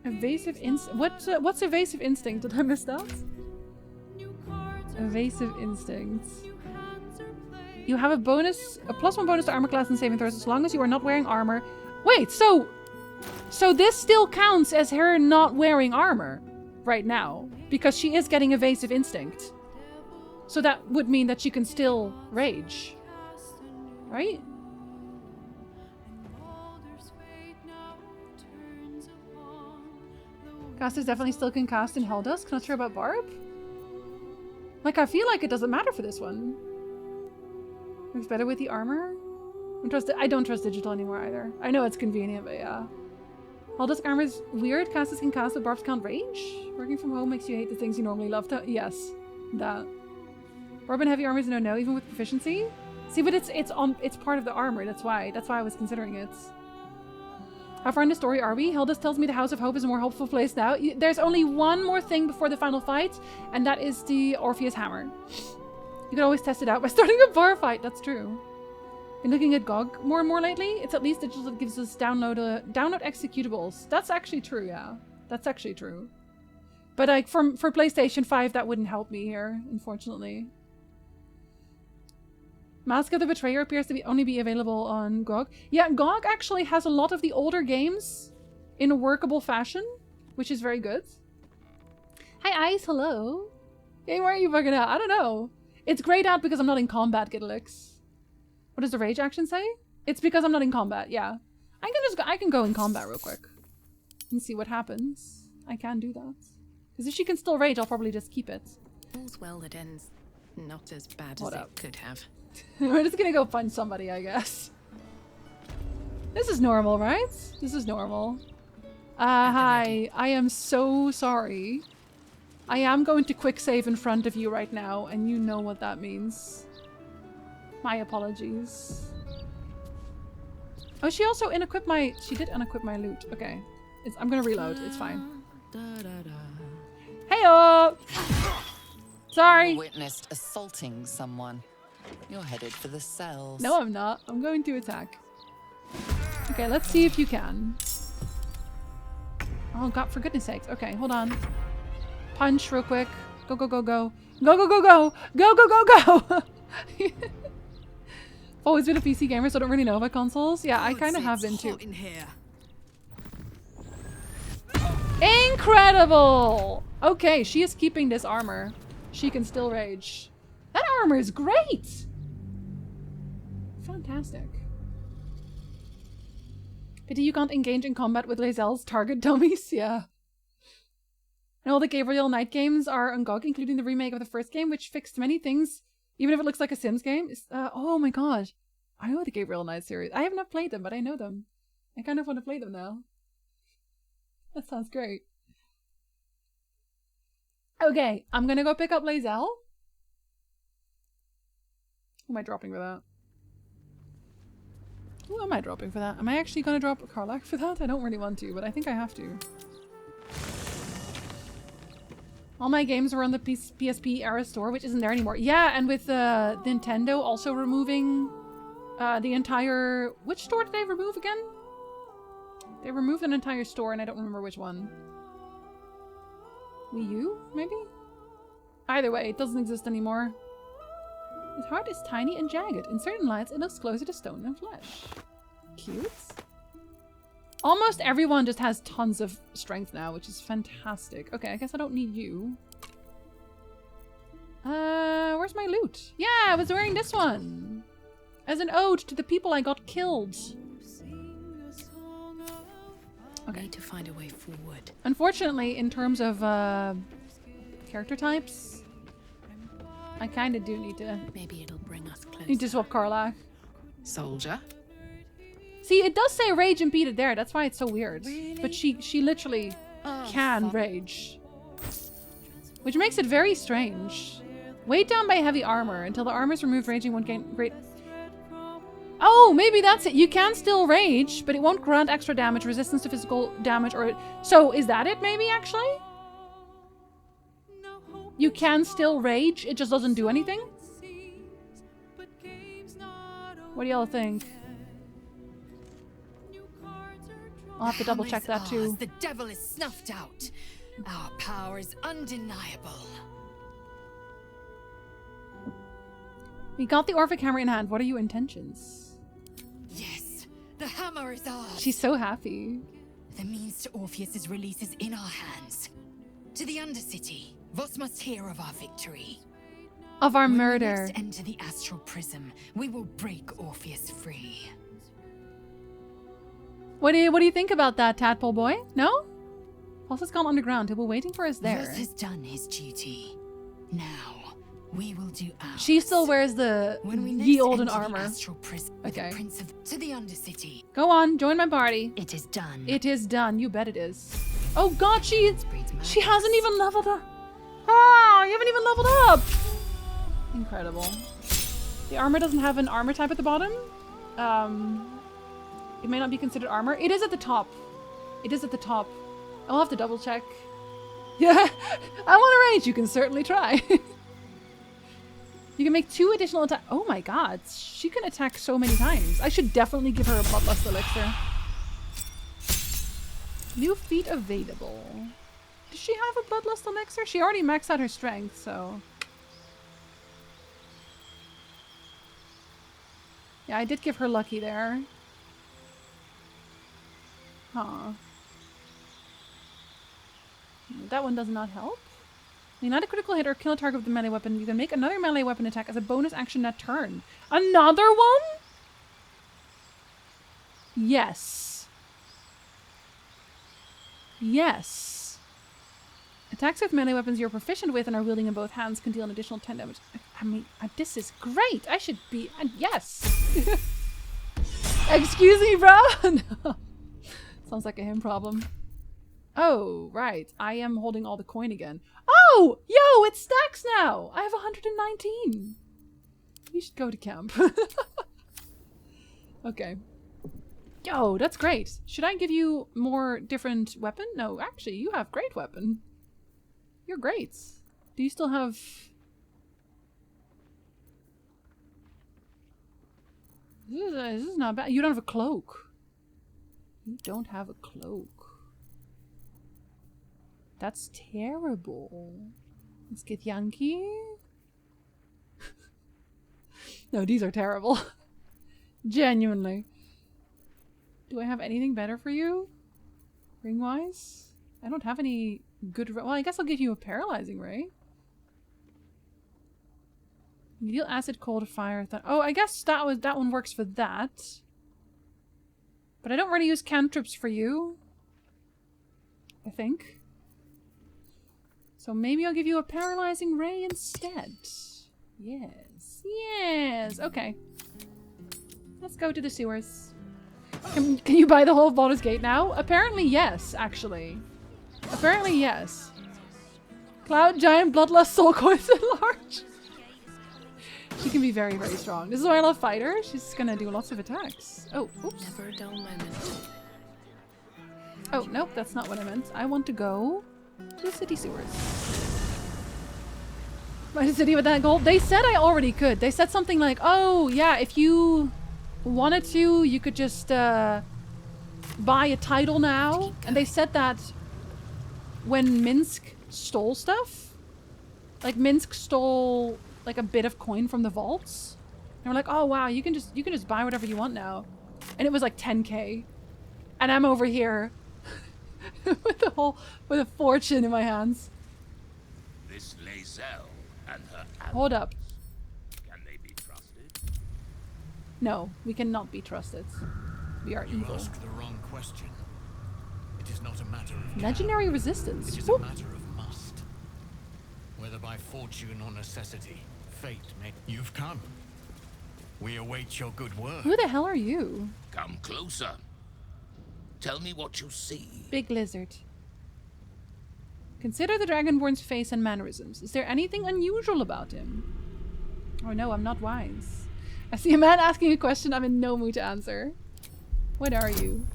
Evasive instinct. What's evasive instinct? Did I miss that? Evasive instinct. You have a +1 bonus to armor class and saving throws as long as you are not wearing armor. Wait, so this still counts as her not wearing armor right now because she is getting evasive instinct. So that would mean that she can still rage, right? Casters definitely still can cast in Helldusk. Not sure about Barb. Like, I feel like it doesn't matter for this one. Works better with the armor. I don't trust digital anymore either. I know it's convenient, but yeah. Helldusk armor is weird. Casters can cast, but Barbs can't rage. Working from home makes you hate the things you normally love to. Yes, that. Barb and heavy armor is no, even with proficiency. See, but it's part of the armor. That's why I was considering it. How far in the story are we? Helldusk tells me the House of Hope is a more hopeful place now. There's only one more thing before the final fight, and that is the Orpheus hammer. You can always test it out by starting a bar fight. That's true. Been looking at GOG more and more lately. It's at least digital that gives us download executables. That's actually true, yeah. That's actually true. But like for PlayStation 5, that wouldn't help me here, unfortunately. Mask of the Betrayer appears to only be available on GOG. Yeah, GOG actually has a lot of the older games in a workable fashion, which is very good. Hi, Ice. Hello. Hey, why are you bugging out? I don't know. It's grayed out because I'm not in combat, Gidalix. What does the rage action say? It's because I'm not in combat, yeah. I can go in combat real quick and see what happens. I can do that. Because if she can still rage, I'll probably just keep it. All's well that ends not as bad What as up? it could have. We're just gonna go punch somebody, I guess. This is normal, right? This is normal. Hi. I am so sorry. I am going to quick save in front of you right now, and you know what that means. My apologies. Oh, she also unequipped my... She did unequip my loot. Okay. I'm gonna reload. It's fine. Hey-oh! Sorry. You witnessed assaulting someone. You're headed for the cells. No, I'm not. I'm going to attack. Okay, let's see if you can. Oh, God, for goodness sakes. Okay, hold on. Punch real quick. Go, go, go, go. Go, go, go, go. Go, go, go, go. I've always been a PC gamer, so I don't really know about consoles. Yeah, I kind of have been too. In here. Incredible! Okay, she is keeping this armor. She can still rage. That armor is great! Fantastic. Pity you can't engage in combat with Lae'zel's target dummies, yeah. And all the Gabriel Knight games are on GOG, including the remake of the first game, which fixed many things, even if it looks like a Sims game. Oh my god. I know the Gabriel Knight series. I have not played them, but I know them. I kind of want to play them now. That sounds great. Okay, I'm gonna go pick up Lae'zel. Who am I dropping for that? Who am I dropping for that? Am I actually gonna drop Karlach for that? I don't really want to, but I think I have to. All my games were on the PSP era store, which isn't there anymore. Yeah, and with Nintendo also removing the entire... Which store did they remove again? They removed an entire store and I don't remember which one. Wii U, maybe? Either way, it doesn't exist anymore. His heart is tiny and jagged. In certain lights, it looks closer to stone than flesh. Cute. Almost everyone just has tons of strength now, which is fantastic. Okay, I guess I don't need you. Where's my loot? Yeah, I was wearing this one. As an ode to the people I got killed. Okay. Need to find a way forward. Unfortunately, in terms of character types, I kind of do need to. Maybe it'll bring us closer. Need to swap Karlach. Soldier. See, it does say rage impeded there. That's why it's so weird. But she literally can rage, which makes it very strange. Weighed down by heavy armor until the armor is removed. Raging won't gain great. Oh, maybe that's it. You can still rage, but it won't grant extra damage, resistance to physical damage, or... So, is that it, maybe, actually? You can still rage, it just doesn't do anything? What do y'all think? I'll have to double check that, too. The devil is snuffed out. Our power is undeniable. We got the Orphic hammer in hand. What are your intentions? Yes, the hammer is ours. She's so happy. The means to Orpheus's release is in our hands. To the Undercity, Voss must hear of our victory. Of our when murder. We next enter the astral prism, we will break Orpheus free. What do you think about that, tadpole boy? No? Voss has gone underground. He'll be waiting for us there. Voss has done his duty. Now, we will do ours. She still wears the ye olden armor. Okay. To the Undercity. Go on, join my party. It is done. It is done. You bet it is. Oh god, she hasn't even leveled up. Ah, you haven't even leveled up. Incredible. The armor doesn't have an armor type at the bottom. It may not be considered armor. It is at the top. It is at the top. I'll have to double check. Yeah, I'm on a range. You can certainly try. You can make 2 additional attacks. Oh my god, she can attack so many times. I should definitely give her a Bloodlust Elixir. New feat available. Does she have a Bloodlust Elixir? She already maxed out her strength, so... Yeah, I did give her lucky there. Huh. That one does not help. Not a critical hit or kill a target with the melee weapon. You can make another melee weapon attack as a bonus action that turn. Another one? Yes. Yes. Attacks with melee weapons you're proficient with and are wielding in both hands can deal an additional 10 damage. I mean, this is great. I should be... yes. Excuse me, bro. No. Sounds like a him problem. Oh, right. I am holding all the coin again. Oh! Yo, it stacks now! I have 119. We should go to camp. Okay. Yo, that's great. Should I give you more different weapon? No, actually, you have great weapon. You're great. Do you still have... This is not bad. You don't have a cloak. You don't have a cloak. That's terrible. Let's get Yankee. No, these are terrible. Genuinely. Do I have anything better for you? Ring-wise? I don't have any good... Well, I guess I'll give you a paralyzing ray. You deal acid, cold, fire... Oh, I guess that one works for that. But I don't really use cantrips for you. I think. So maybe I'll give you a paralyzing ray instead. Yes. Yes. Okay. Let's go to the sewers. Can you buy the whole of Baldur's Gate now? Apparently yes, actually. Apparently yes. Cloud, giant, bloodlust, soul coins at large. She can be very, very strong. This is why I love Fighter. She's gonna do lots of attacks. Oh, oops. Never a dull moment. Oh, nope, that's not what I meant. I want to go to the city sewers. Buy the city with that gold? They said I already could. They said something like, oh, yeah, if you wanted to, you could just buy a title now. And they said that when Minsk stole stuff. Like, Minsk stole, like, a bit of coin from the vaults. And we're like, oh, wow, you can just buy whatever you want now. And it was like 10k. And I'm over here with a fortune in my hands. This Lae'zel and her allies, Hold up. can they be trusted? No, we cannot be trusted. We are evil. You ask the wrong question. It is not a matter of Legendary can. resistance. It is Whoop. a matter of must. Whether by fortune or necessity, fate may... You've come. We await your good word. Who the hell are you? Come closer. Tell me what you see. Big lizard. Consider the Dragonborn's face and mannerisms. Is there anything unusual about him? Oh no, I'm not wise. I see a man asking a question I'm in no mood to answer. What are you?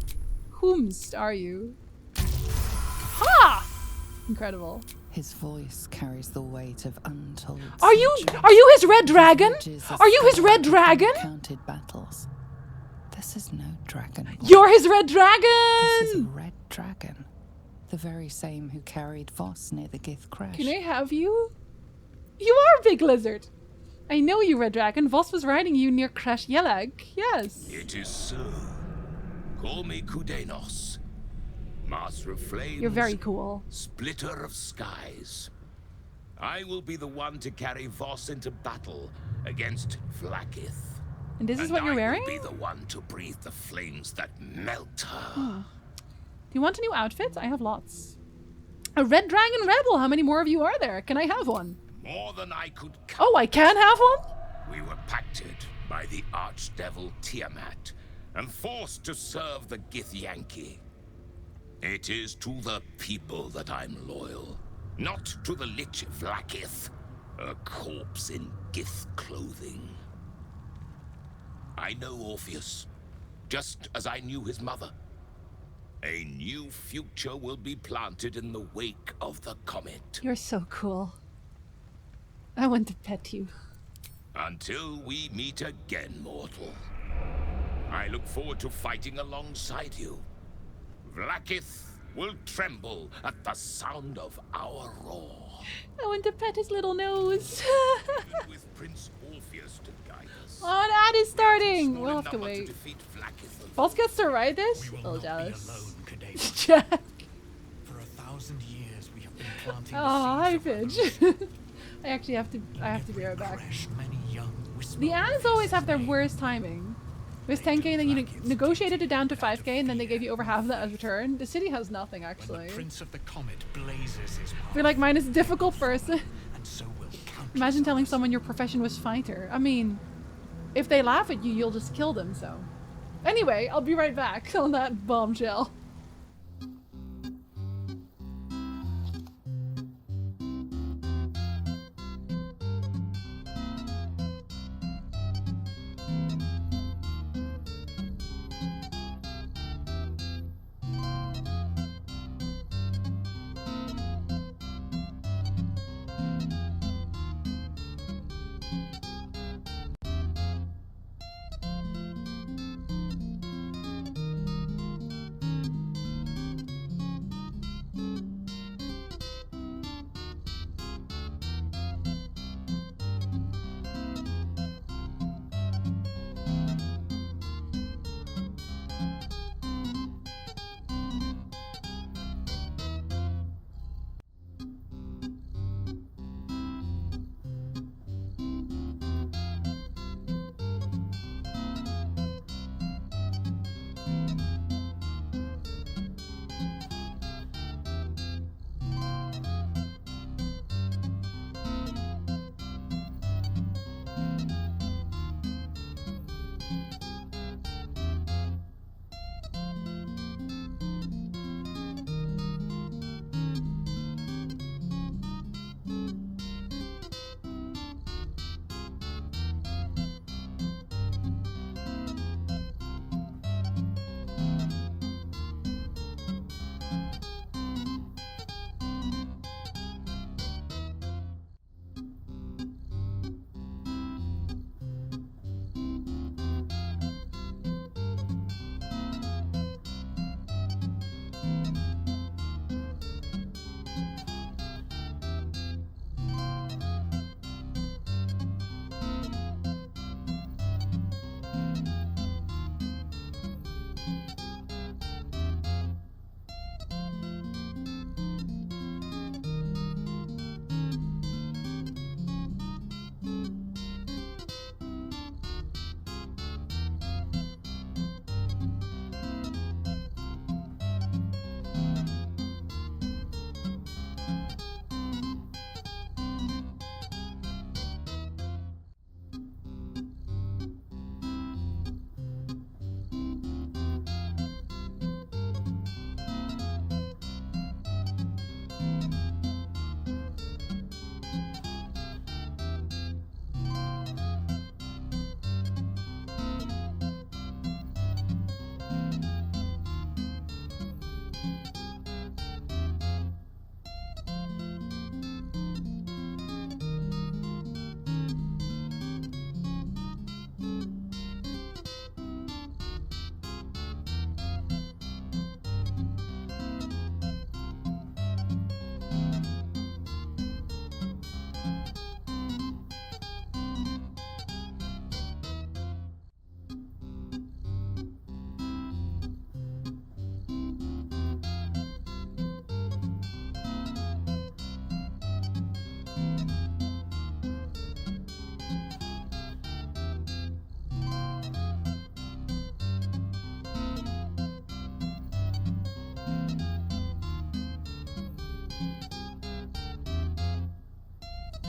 Whomst are you? Ha! Incredible. His voice carries the weight of untold. Are you his red dragon? Are you his red dragon? Counted battles. This is no dragon. You're his red dragon! This is a red dragon. The very same who carried Voss near the Gith crash. Can I have you? You are a big lizard. I know you, red dragon. Voss was riding you near Crash Yelag. Yes. It is so. Call me Kudenos. Master of Flames. You're very cool. Splitter of Skies. I will be the one to carry Voss into battle against Vlaakith. And this is what you're wearing? I will be the one to breathe the flames that melt her. Do you want a new outfit? I have lots. A red dragon rebel. How many more of you are there? Can I have one? More than I could count. Oh, I can have one? We were pacted by the archdevil Tiamat and forced to serve the Githyanki. It is to the people that I'm loyal, not to the lich Vlaakith, a corpse in Gith clothing. I know Orpheus, just as I knew his mother. A new future will be planted in the wake of the comet. You're so cool. I want to pet you. Until we meet again, mortal. I look forward to fighting alongside you. Vlaakith will tremble at the sound of our roar. I want to pet his little nose. With Prince Orpheus to guide us. Oh, an ad is starting. We'll have to wait. False gets to ride this? Oh, jealous. Jack. For 1,000 years we have been planting Oh, hi, Fidge. I actually have to be right back. The ads always have their worst timing. It was 10k, and then you negotiated it down to 5k, and then they gave you over half of that as return. The city has nothing, actually. Prince of the Comet blazes his I feel like mine is difficult person. Imagine telling someone your profession was fighter. I mean, if they laugh at you, you'll just kill them, so. Anyway, I'll be right back on that bombshell.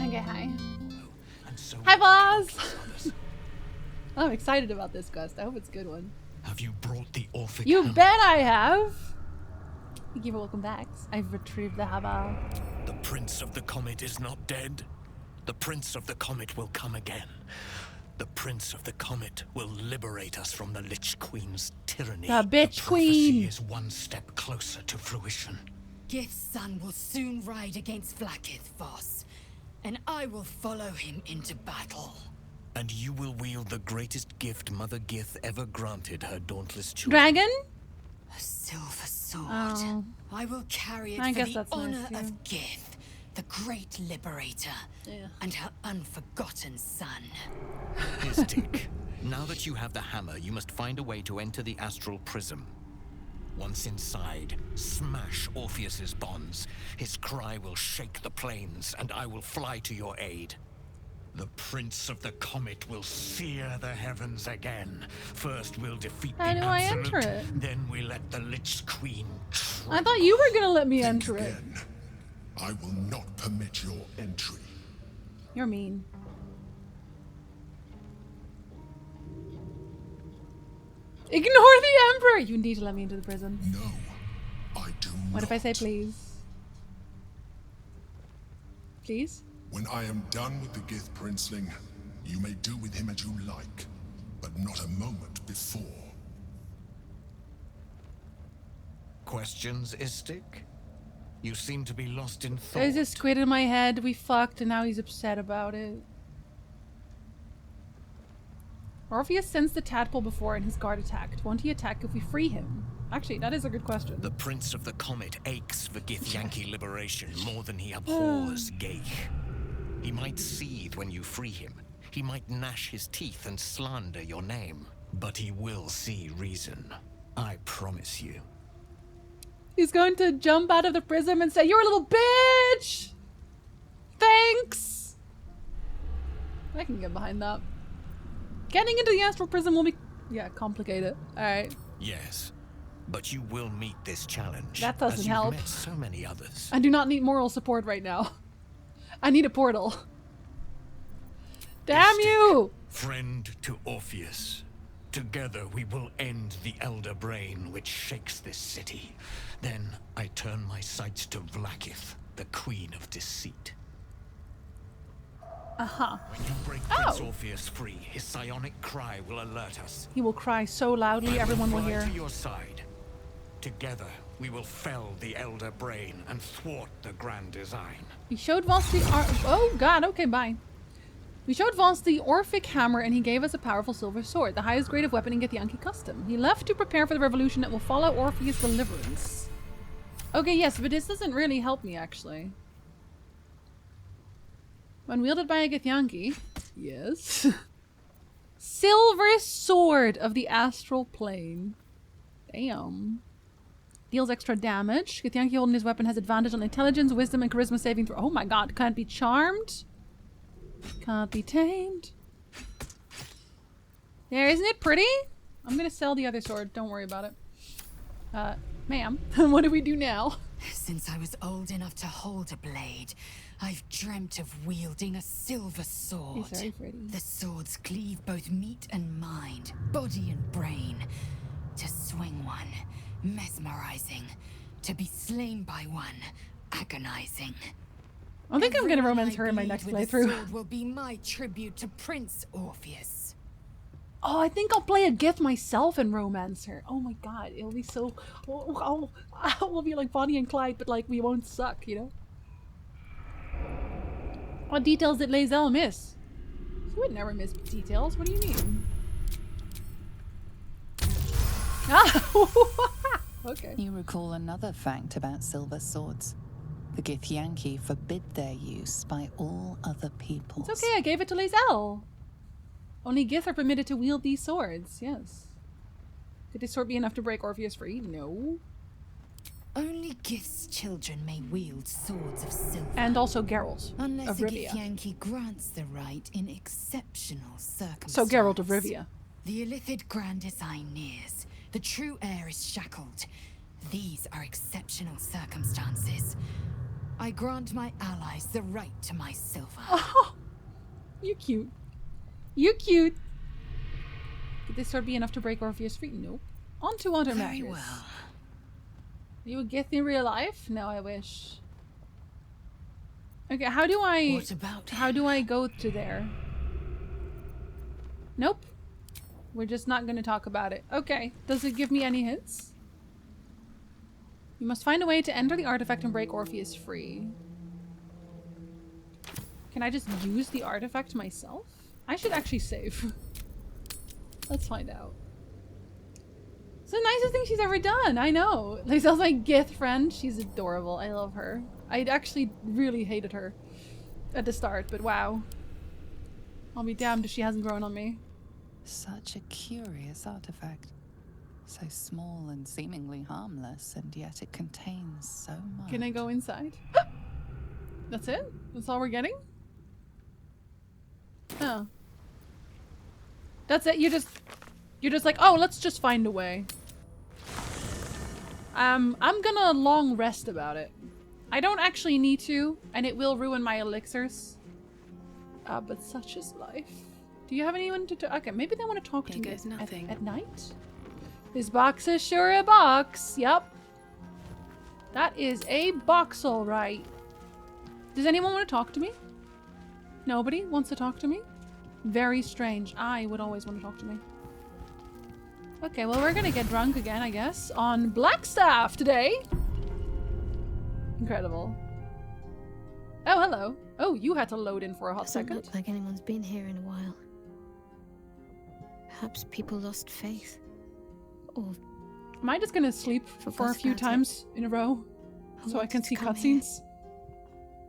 Okay, hi. And so Hi, boss! I'm excited about this quest. I hope it's a good one. have you brought the Orphic You hammer? bet I have! Thank you for welcome back. I've retrieved the hammer. The Prince of the Comet is not dead. The Prince of the Comet will come again. The Prince of the Comet will liberate us from the Lich Queen's tyranny. The bitch prophecy queen is one step closer to fruition. Gith's son will soon ride against Vlaakith, Voss, and I will follow him into battle. And you will wield the greatest gift Mother Gith ever granted her dauntless children. Dragon? A silver sword. Oh. I will carry it I for guess the that's honor nice, of Gith, the great liberator, and her unforgotten son. Istik, now that you have the hammer, you must find a way to enter the astral prism. Once inside, smash Orpheus's bonds. His cry will shake the plains, and I will fly to your aid. The Prince of the Comet will sear the heavens again. First we'll defeat How the do I Absolute, enter it? then we let the Lich Queen I thought you were gonna let me enter it. Again, I will not permit your entry. You're mean. Ignore the Emperor! You need to let me into the prison. No, I do not. What if I say please? Please? When I am done with the Gith Princeling, you may do with him as you like, but not a moment before. Questions, Istik? You seem to be lost in thought. There's a squid in my head. We fucked and now he's upset about it. Orpheus sensed the tadpole before and his guard attacked. Won't he attack if we free him? Actually, that is a good question. The Prince of the Comet aches for Githyanki liberation more than he abhors Geich. He might seethe when you free him. He might gnash his teeth and slander your name. But he will see reason. I promise you. He's going to jump out of the prism and say, "You're a little bitch! Thanks!" I can get behind that. Getting into the astral prism will be, complicated. Alright. Yes, but you will meet this challenge. That doesn't as you've help. met so many others. I do not need moral support right now. I need a portal. Damn you! Friend to Orpheus. Together we will end the Elder Brain which shakes this city. Then I turn my sights to Vlaakith, the Queen of Deceit. Uh-huh. When you break Prince Orpheus free, his psionic cry will alert us. He will cry so loudly everyone will hear. To your side. Together we will fell the Elder Brain and thwart the grand design. We showed Voss the oh god, okay, bye. We showed Voss the Orphic hammer and he gave us a powerful silver sword, the highest grade of weapon in Githyanki custom. He left to prepare for the revolution that will follow Orpheus' deliverance. Okay, yes, but this doesn't really help me actually. When wielded by a Githyanki, yes. Silver sword of the astral plane. Damn. Deals extra damage. Githyanki holding his weapon has advantage on intelligence, wisdom, and charisma saving throw. Oh my god, can't be charmed. Can't be tamed. There, isn't it pretty? I'm gonna sell the other sword. Don't worry about it. Ma'am, what do we do now? Since I was old enough to hold a blade, I've dreamt of wielding a silver sword. He's very pretty. The swords cleave both meat and mind, body and brain. To swing one, mesmerizing. To be slain by one, agonizing. I think I'm gonna romance her in my bleed next with the playthrough. sword will be my tribute to Prince Orpheus. Oh, I think I'll play a Gith myself and romance her. Oh my god, it'll be so... we'll be like Bonnie and Clyde, but like we won't suck, you know? What details did Lae'zel miss? He would never miss details. What do you mean? Ah! Okay. You recall another fact about silver swords. The Githyanki forbid their use by all other peoples. It's okay, I gave it to Lae'zel. Only Gith are permitted to wield these swords, yes. Could this sword be enough to break Orpheus free? No. Only Gith's children may wield swords of silver. And also Geralt Unless of a Rivia. Githyanki grants the right in exceptional circumstances. So Geralt of Rivia. The Illithid grand design nears. The true heir is shackled. These are exceptional circumstances. I grant my allies the right to my silver. Oh, you're cute. You're cute. Could this sword be enough to break Orpheus free? Nope. On to other matters. Very well. Are you a Gith in real life? No, I wish. Okay, how do I... What about how do I go to there? Nope. We're just not going to talk about it. Okay. Does it give me any hints? You must find a way to enter the artifact and break Orpheus free. Can I just use the artifact myself? I should actually save. Let's find out. It's the nicest thing she's ever done. I know. Lizelle's my Gith friend. She's adorable. I love her. I actually really hated her at the start, but wow. I'll be damned if she hasn't grown on me. Such a curious artifact. So small and seemingly harmless, and yet it contains so much. Can I go inside? That's it? That's all we're getting? Oh. That's it? You're just like, oh, let's just find a way. I'm gonna long rest about it. I don't actually need to, and it will ruin my elixirs. But such is life. Do you have anyone to talk? Okay, maybe they want to talk to me at night? This box is sure a box. Yep. That is a box, all right. Does anyone want to talk to me? Nobody wants to talk to me? Very strange. I would always want to talk to me. Okay, well, we're gonna get drunk again, I guess, on Blackstaff today. Incredible. Oh, hello. Oh, you had to load in for a hot second. Doesn't look like anyone's been here in a while. Perhaps people lost faith. Or... Am I just gonna sleep for a few times in a row so I can see cutscenes?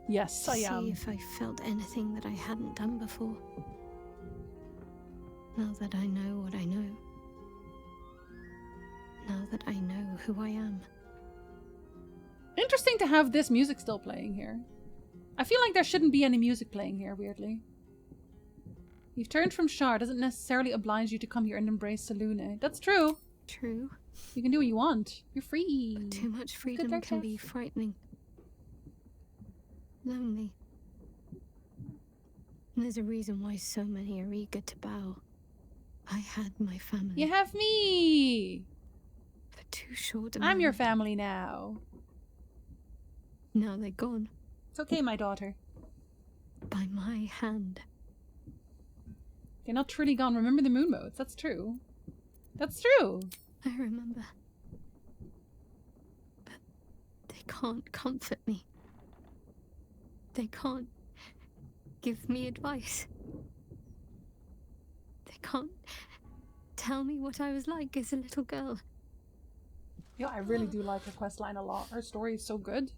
Yes, I am. See if I felt anything that I hadn't done before. Now that I know what I know. Now that I know who I am. Interesting to have this music still playing here. I feel like there shouldn't be any music playing here, weirdly. You've turned from Shar doesn't necessarily oblige you to come here and embrace Selûne. That's true. True. You can do what you want. You're free. But too much freedom can be frightening. Lonely. And there's a reason why so many are eager to bow. I had my family. You have me! For too short a I'm moment. your family now. Now they're gone. It's okay, my daughter. By my hand. You're not truly gone. Remember the moon modes. That's true. That's true. I remember. But they can't comfort me. They can't give me advice. They can't tell me what I was like as a little girl. Yeah, I really do like her questline a lot. Her story is so good.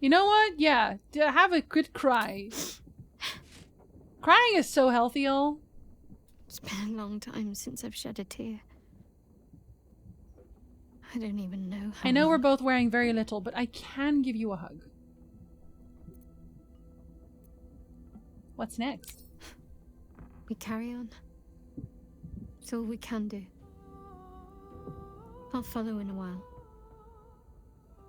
You know what? Yeah, have a good cry. Crying is so healthy, y'all. It's been a long time since I've shed a tear. I don't even know how. I know we're both wearing very little, but I can give you a hug. What's next? We carry on. It's all we can do. I'll follow in a while.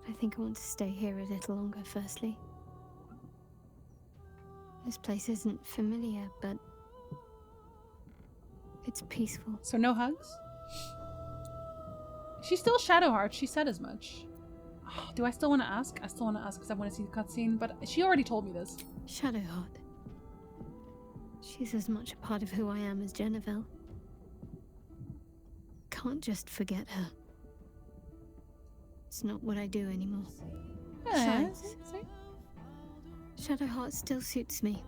I think I want to stay here a little longer, firstly. This place isn't familiar, but it's peaceful. So no hugs? She's still Shadowheart. She said as much. Oh, do I still want to ask? I still want to ask because I want to see the cutscene, but she already told me this. Shadowheart. She's as much a part of who I am as Jennifer. Can't just forget her. It's not what I do anymore. Besides, Shadowheart still suits me.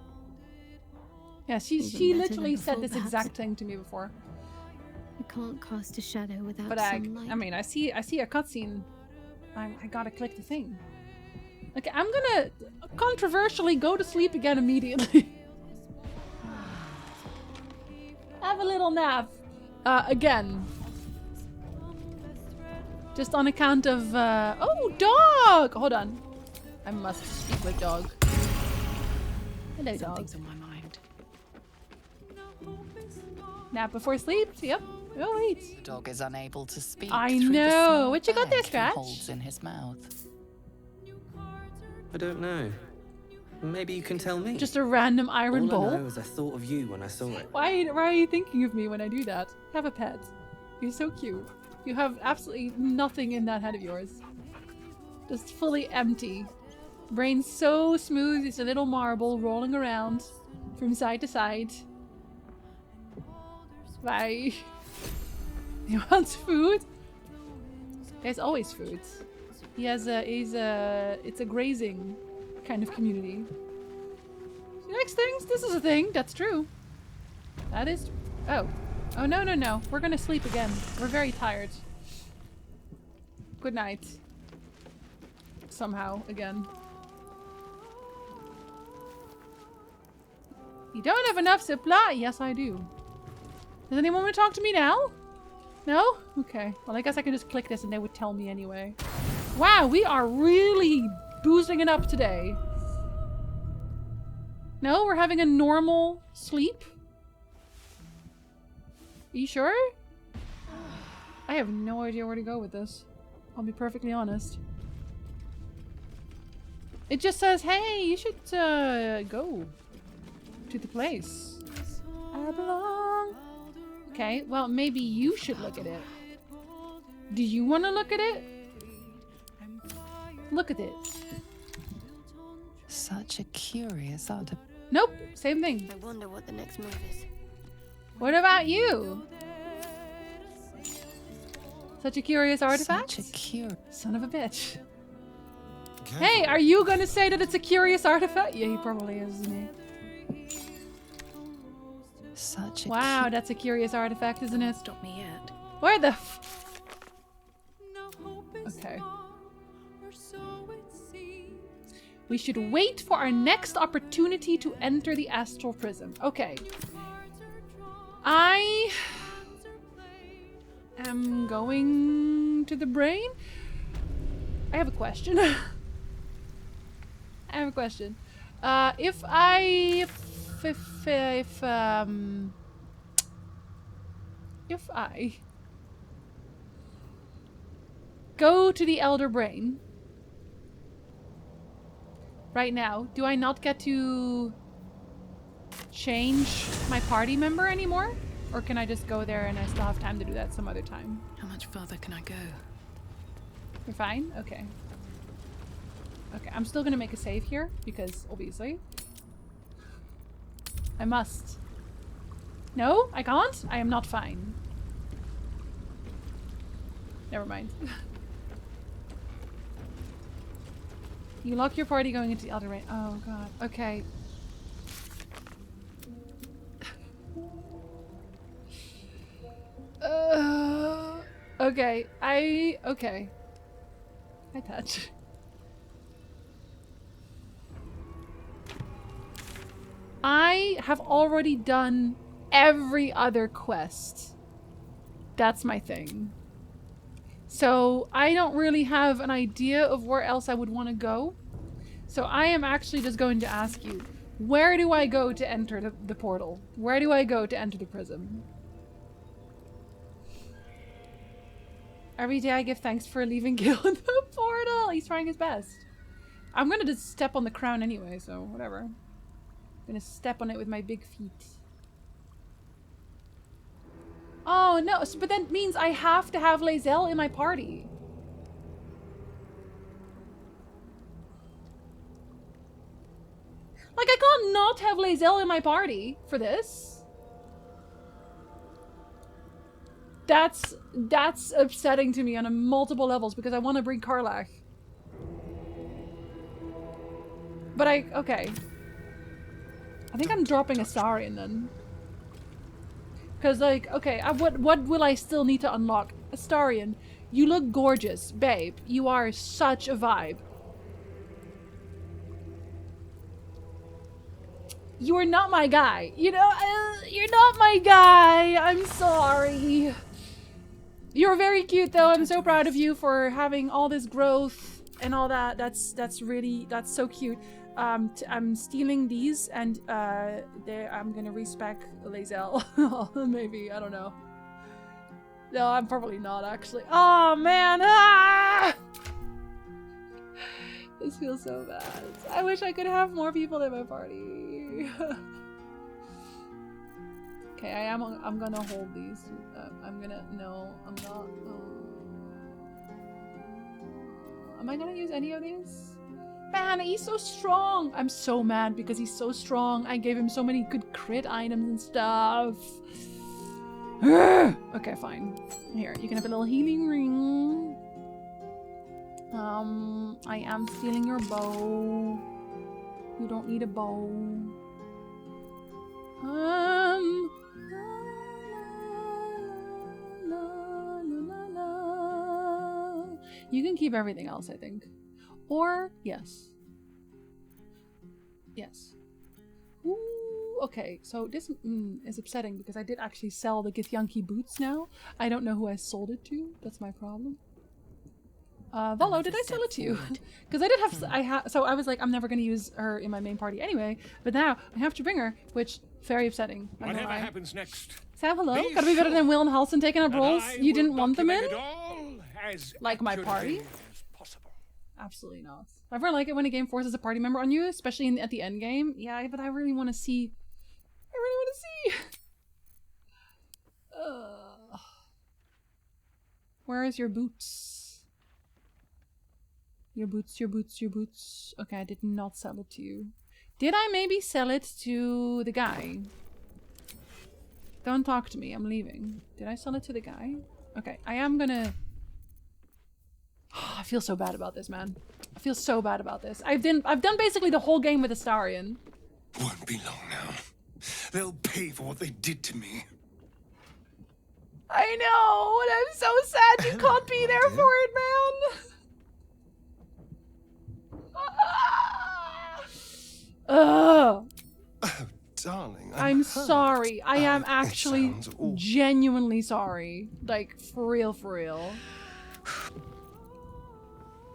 Yeah, she literally said this exact thing to me before. You can't cast a shadow without sunlight. I mean, I see a cutscene. I gotta click the thing. Okay, I'm gonna controversially go to sleep again immediately. Have a little nap. Again. Just on account of, oh, dog! Hold on. I must speak with dog. Hello, dog. Something's on my mind. Nap before sleep? Yep. Oh wait. The dog is unable to speak. I through the know. small What you got there, bag he Scratch? holds in his mouth. I don't know. Maybe you can tell me. Just a random iron bowl. All I know is I thought of you when I saw it. Why are you thinking of me when I do that? Have a pet. You're so cute. You have absolutely nothing in that head of yours. Just fully empty. Brain so smooth, it's a little marble rolling around from side to side. Bye. He wants food? There's always food. It's a grazing kind of community. Next things, this is a thing, that's true. That is, oh. Oh no, no, no, we're gonna sleep again. We're very tired. Good night. Somehow, again. You don't have enough supply? Yes, I do. Does anyone want to talk to me now? No? Okay. Well, I guess I can just click this and they would tell me anyway. Wow, we are really boozing it up today. No, we're having a normal sleep? Are you sure? I have no idea where to go with this. I'll be perfectly honest. It just says, hey, you should go to the place. I belong. Okay, well, maybe you should look at it. Do you want to look at it? Look at it. Such a curious artifact. Nope, same thing. I wonder what the next move is. What about you? Such a curious artifact? Such a son of a bitch. Hey, are you gonna say that it's a curious artifact? Yeah, he probably is, isn't he? Such a wow, that's a curious artifact, isn't it? Stop me yet. Where the f— Okay. We should wait for our next opportunity to enter the astral prism. Okay. I am going to the brain. I have a question. I have a question. If I go to the elder brain right now, do I not get to change my party member anymore? Or can I just go there and I still have time to do that some other time? How much further can I go? You're fine? Okay. Okay, I'm still gonna make a save here because obviously I must. No, I can't? I am not fine. Never mind. You lock your party going into the elder brain. Oh god. Okay. Okay. Okay. I touch. I have already done every other quest. That's my thing. So I don't really have an idea of where else I would want to go. So I am actually just going to ask you, where do I go to enter the portal? Where do I go to enter the prism? Every day I give thanks for leaving Gil in the portal. He's trying his best. I'm gonna just step on the crown anyway, so whatever. I'm gonna step on it with my big feet. Oh no, but that means I have to have Lae'zel in my party. Like, I can't not have Lae'zel in my party for this. That's upsetting to me on a multiple levels because I want to bring Karlach. But okay. I think I'm dropping Astarion then. Because, like, okay, what will I still need to unlock? Astarion, you look gorgeous, babe. You are such a vibe. You are not my guy. You know, you're not my guy. I'm sorry. You're very cute, though. I'm so proud of you for having all this growth and all that. That's so cute. I'm stealing these, and I'm gonna respec Lae'zel. Maybe, I don't know. No, I'm probably not actually. Oh man! Ah! This feels so bad. I wish I could have more people in my party. Okay, I'm gonna hold these. I'm not. Am I gonna use any of these? Man, he's so strong! I'm so mad because he's so strong. I gave him so many good crit items and stuff. Okay, fine. Here, you can have a little healing ring. I am stealing your bow. You don't need a bow. You can keep everything else, I think. Or, yes. Yes. Ooh, okay, so this is upsetting because I did actually sell the Githyanki boots now. I don't know who I sold it to. That's my problem. Volo, did I sell it to you? Because I did have, so I was like, I'm never going to use her in my main party anyway, but now I have to bring her, which very upsetting. Whatever happens next. Sam, hello? Gotta be better than Will and Halson taking up roles you didn't want them in? Like my party? Absolutely not. I never like it when a game forces a party member on you, especially at the end game. Yeah, but I really want to see. I really want to see. Where is your boots? Your boots, your boots, your boots. Okay, I did not sell it to you. Did I maybe sell it to the guy? Don't talk to me, I'm leaving. Did I sell it to the guy? Okay, I am gonna... I feel so bad about this, man. I feel so bad about this. I've done basically the whole game with Astarion. Won't be long now. They'll pay for what they did to me. I know, and I'm so sad you can't be there for it, man. Oh, darling. I'm sorry. I am actually genuinely sorry. Like, for real, for real.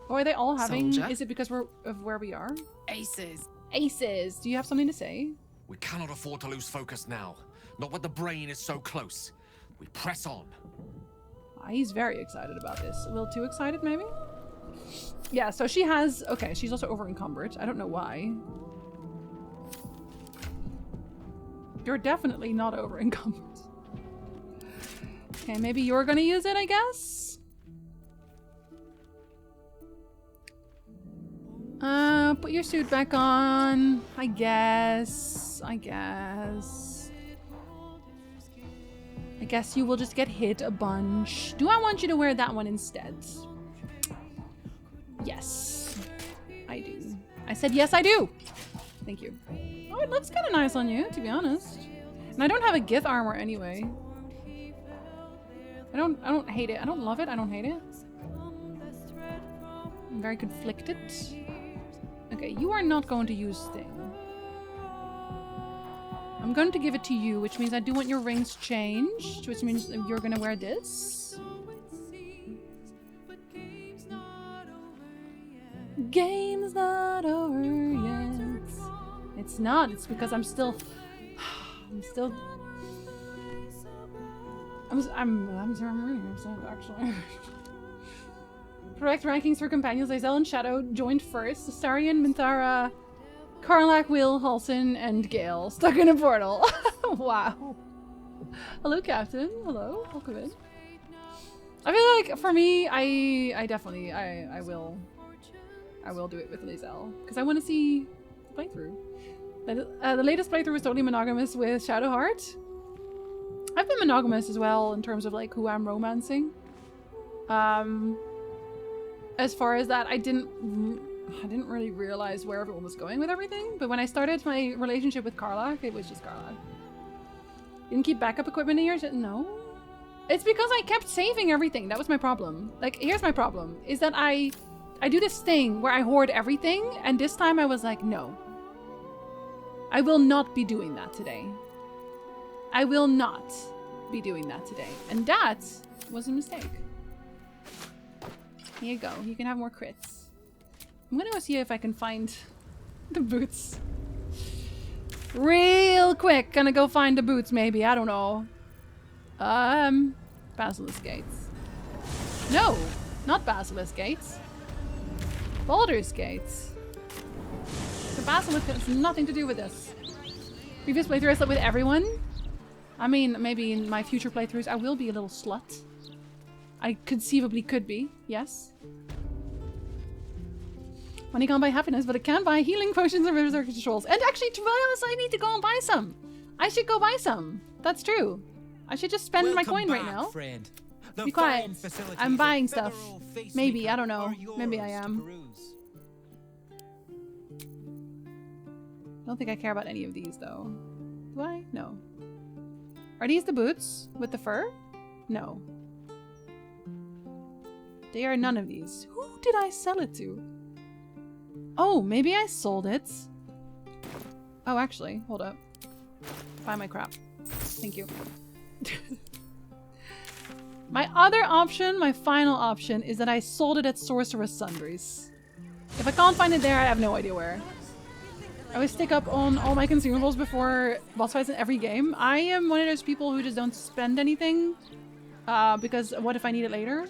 Oh, are they all having... Soldier? Is it because of where we are? Aces. Aces. Do you have something to say? We cannot afford to lose focus now. Not when the brain is so close. We press on. He's very excited about this. A little too excited, maybe? Yeah, so she has... Okay, she's also over-encumbered. I don't know why. You're definitely not over-encumbered. Okay, maybe you're gonna use it, I guess? Put your suit back on. I guess. I guess you will just get hit a bunch. Do I want you to wear that one instead? Yes. I do. I said yes, I do! Thank you. Oh, it looks kind of nice on you, to be honest. And I don't have a Gith armor anyway. I don't hate it. I don't love it. I don't hate it. I'm very conflicted. Okay, you are not going to use thing. I'm going to give it to you, which means I do want your rings changed, which means you're gonna wear this. Game's not over yet. It's not. It's because I'm still really upset, actually. Correct rankings for companions. Lae'zel and Shadow joined first. Astarion, Minthara, Karlach, Will, Halson, and Gale stuck in a portal. Wow. Hello, Captain. Hello. Welcome in. I feel like for me, I definitely will do it with Lae'zel because I want to see the playthrough. The latest playthrough was totally monogamous with Shadowheart. I've been monogamous as well in terms of like who I'm romancing. As far as that, I didn't really realize where everyone was going with everything. But when I started my relationship with Karlach, it was just Karlach. Didn't keep backup equipment in yours? No. It's because I kept saving everything. That was my problem. Like, here's my problem. Is that I do this thing where I hoard everything. And this time I was like, no. I will not be doing that today. I will not be doing that today. And that was a mistake. Here you go. You can have more crits. I'm gonna go see if I can find the boots. Real quick. Gonna go find the boots, maybe. I don't know. Basilisk Gates. No, not Basilisk Gates. Baldur's Gates. The Basilisk has nothing to do with this. Previous playthrough I slept with everyone. I mean, maybe in my future playthroughs I will be a little slut. I conceivably could be, yes. Money can't buy happiness, but it can buy healing potions and berserker controls. And actually, to be honest, I need to go and buy some. I should go buy some. That's true. I should just spend my coin right now. Friend. Be quiet. I'm buying stuff. Maybe, I don't know. Maybe I am. I don't think I care about any of these, though. Do I? No. Are these the boots with the fur? No. They are none of these. Who did I sell it to? Oh, maybe I sold it. Oh, actually, hold up. Buy my crap. Thank you. My other option, my final option, is that I sold it at Sorcerer's Sundries. If I can't find it there, I have no idea where. I always stick up on all my consumables before boss fights in every game. I am one of those people who just don't spend anything. Because what if I need it later?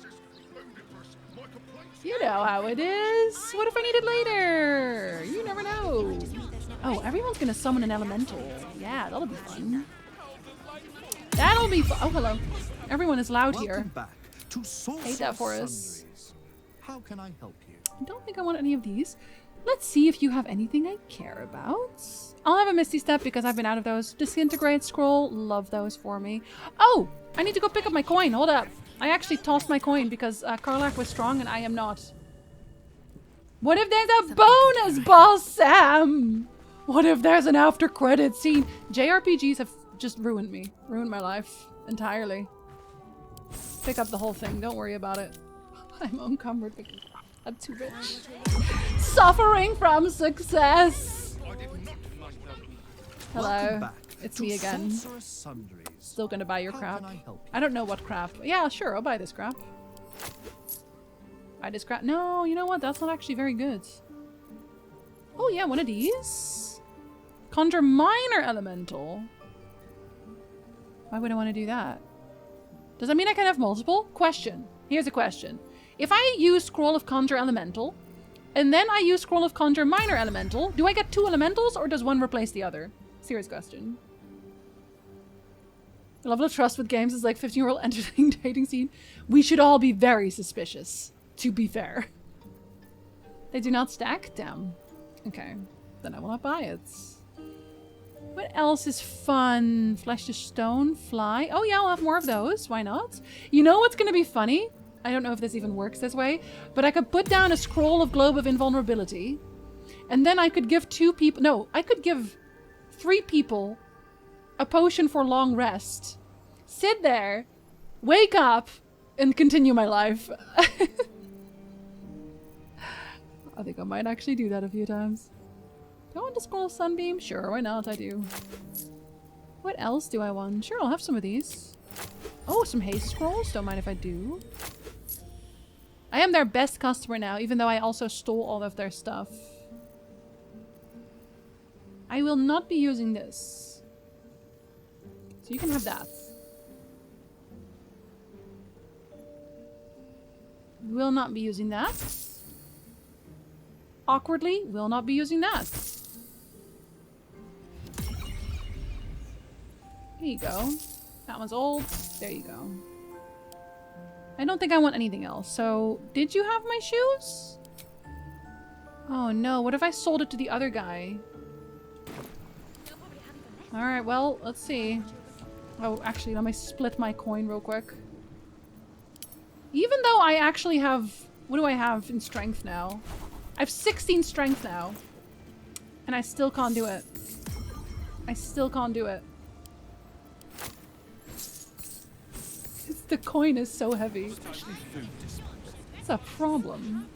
You know how it is. What if I need it later? You never know. Oh, everyone's gonna summon an elemental. Yeah, that'll be fun. That'll be fun. Oh, hello. Everyone is loud here. Hate that for us. How can I help you? I don't think I want any of these. Let's see if you have anything I care about. I'll have a Misty Step because I've been out of those. Disintegrate Scroll. Love those for me. Oh, I need to go pick up my coin. Hold up. I actually tossed my coin because Karlach was strong and I am not. What if there's a bonus, Boss Sam? What if there's an after credit scene? JRPGs have just ruined me. Ruined my life entirely. Pick up the whole thing. Don't worry about it. I'm encumbered because I'm too rich. Suffering from success. Hello. It's me again. Still gonna buy your crap. I don't know what crap. Yeah, sure, I'll buy this crap. Buy this crap. No, you know what? That's not actually very good. Oh yeah, one of these. Conjure Minor Elemental. Why would I want to do that? Does that mean I can have multiple? Question. Here's a question. If I use Scroll of Conjure Elemental, and then I use Scroll of Conjure Minor Elemental, do I get 2 elementals or does one replace the other? Serious question. The level of trust with games is like 15-year-old entertaining dating scene. We should all be very suspicious, to be fair. They do not stack? Damn. Okay. Then I will not buy it. What else is fun? Flesh to Stone, Fly. Oh yeah, I'll have more of those. Why not? You know what's gonna be funny? I don't know if this even works this way, but I could put down a Scroll of Globe of Invulnerability, and then I could give 2 people... No, I could give 3 people a potion for long rest. Sit there, wake up, and continue my life. I think I might actually do that a few times. Do I want to Scroll Sunbeam? Sure, why not? I do. What else do I want? Sure, I'll have some of these. Oh, some haste scrolls? Don't mind if I do. I am their best customer now, even though I also stole all of their stuff. I will not be using this. So you can have that. Will not be using that. Awkwardly, will not be using that. There you go. That one's old. There you go. I don't think I want anything else. So, did you have my shoes? Oh no, what if I sold it to the other guy? Alright, well, let's see. Oh, actually, let me split my coin real quick. Even though I actually have... What do I have in strength now? I have 16 strength now. And I still can't do it. I still can't do it. The coin is so heavy. It's a problem.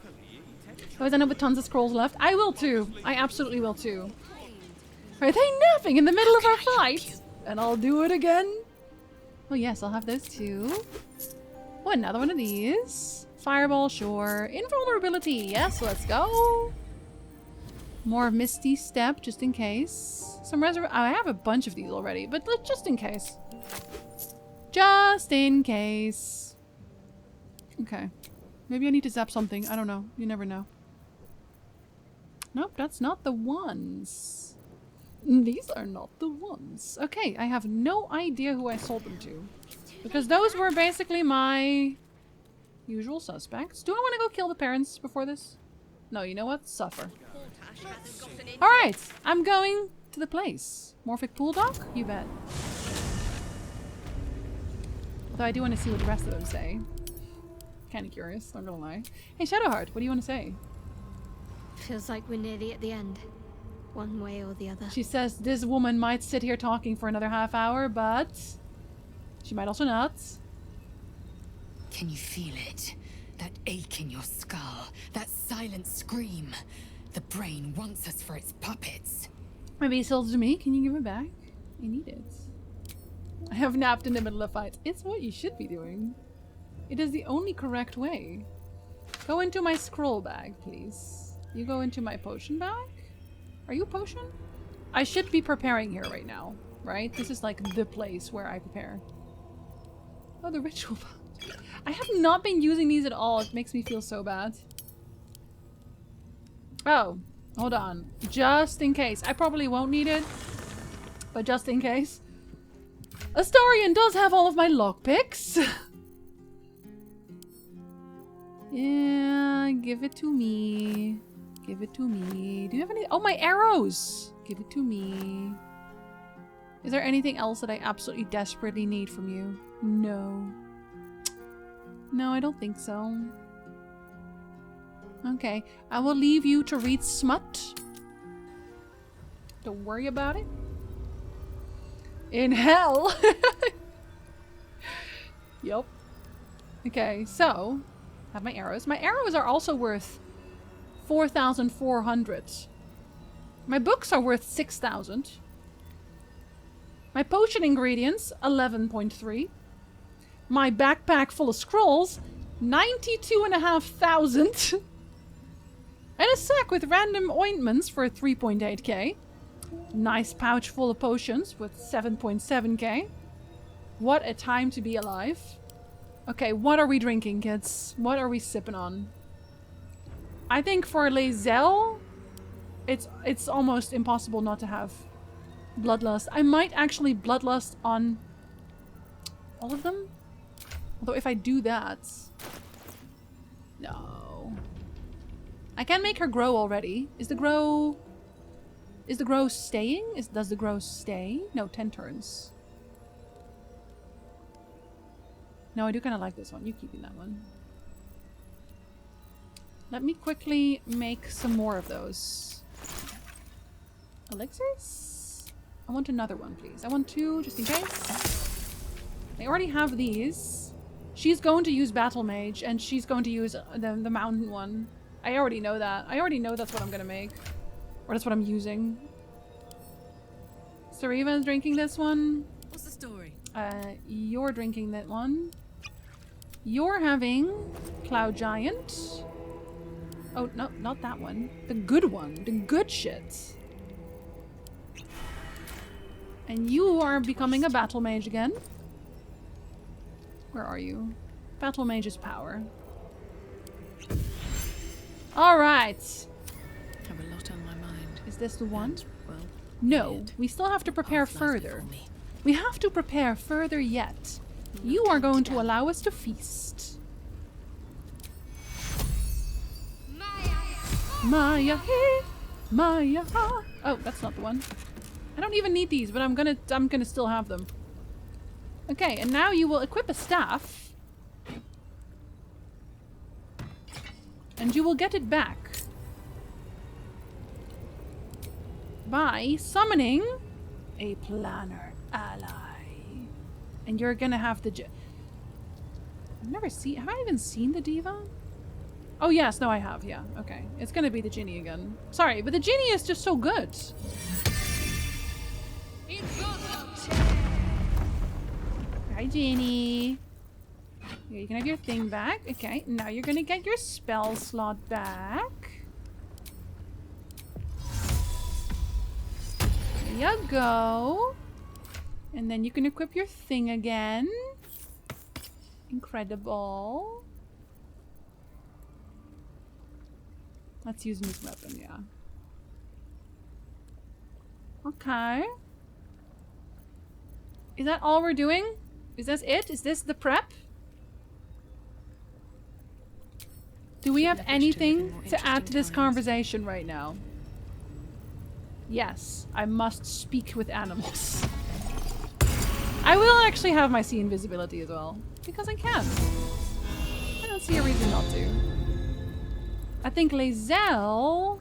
Do I end up with tons of scrolls left? I will too. I absolutely will too. Are they napping in the middle of our fight? And I'll do it again. Oh yes, I'll have those too. Oh, another one of these. Fireball, sure. Invulnerability, yes, let's go. More Misty Step, just in case. Some I have a bunch of these already, but just in case. Just in case. Okay. Maybe I need to zap something. I don't know. You never know. Nope, that's not the ones. These are not the ones. Okay, I have no idea who I sold them to. Because those were basically my usual suspects. Do I want to go kill the parents before this? No, you know what? Suffer. Alright, I'm going to the place. Morphic pool dog? You bet. Though I do want to see what the rest of them say. Kind of curious, not gonna lie. Hey, Shadowheart, what do you want to say? Feels like we're nearly at the end. One way or the other. She says this woman might sit here talking for another half hour, but she might also not. Can you feel it? That ache in your skull, that silent scream. The brain wants us for its puppets. Maybe he sells it to me. Can you give it back? I need it. I have napped in the middle of fights. It's what you should be doing. It is the only correct way. Go into my scroll bag, please. You go into my potion bag? Are you a potion? I should be preparing here right now, right? This is like the place where I prepare. Oh, the ritual bag. I have not been using these at all. It makes me feel so bad. Oh, hold on. Just in case. I probably won't need it, but just in case. Astarion does have all of my lockpicks. Yeah, give it to me. Give it to me. Do you have any? Oh, my arrows! Give it to me. Is there anything else that I absolutely desperately need from you? No. No, I don't think so. Okay, I will leave you to read smut. Don't worry about it. In hell! Yup. Okay, so, have my arrows. My arrows are also worth 4,400. My books are worth 6,000. My potion ingredients, 11.3. My backpack full of scrolls, 92,500. And a sack with random ointments for 3.8k. Nice pouch full of potions with 7.7k. What a time to be alive. Okay, what are we drinking, kids? What are we sipping on? I think for Lae'zel, it's almost impossible not to have Bloodlust. I might actually Bloodlust on all of them. Although if I do that... No. I can make her grow already. Is the grow staying? Does the grow stay? No, 10 turns. No, I do kind of like this one. You keeping that one. Let me quickly make some more of those. Elixirs? I want another one, please. I want 2, just in case. I already have these. She's going to use Battle Mage, and she's going to use the mountain one. I already know that. I already know that's what I'm going to make. Or that's what I'm using. Sariva's drinking this one. What's the story? You're drinking that one. You're having Cloud Giant. Oh, no, not that one. The good one. The good shit. And you are becoming a Battle Mage again. Where are you? Battle Mage's power. Alright. I have a lot on my mind. Is this the one? Well, no, we still have to prepare further. We have to prepare further yet. You are going to allow us to feast. Maya, hey, Maya. Oh, that's not the one. I don't even need these, but I'm gonna still have them. Okay, and now you will equip a staff. And you will get it back by summoning a planner ally. And you're gonna have the I've never seen, have I even seen the diva? Oh yes, no I have, yeah, okay. It's gonna be the genie again. Sorry, but the genie is just so good. Hi Genie. Here, you can have your thing back. Okay, now you're gonna get your spell slot back. There you go. And then you can equip your thing again. Incredible. Let's use this weapon, yeah. Okay. Is that all we're doing? Is this it? Is this the prep? Do we have anything to add to this conversation right now? Yes, I must speak with animals. I will actually have my sea invisibility as well, because I can. I don't see a reason not to. I think Lae'zel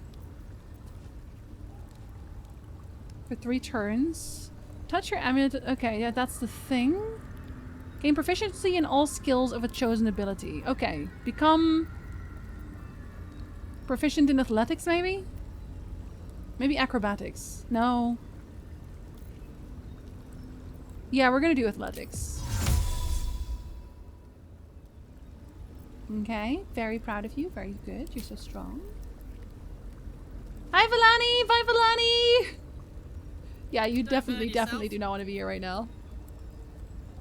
for 3 turns. Touch your amulet. Okay, yeah, that's the thing. Gain proficiency in all skills of a chosen ability. Okay, become proficient in athletics, maybe? Maybe acrobatics. No. Yeah, we're gonna do athletics. Okay, very proud of you. Very good. You're so strong. Hi, Villani! Bye, Villani! Yeah, you definitely do not want to be here right now.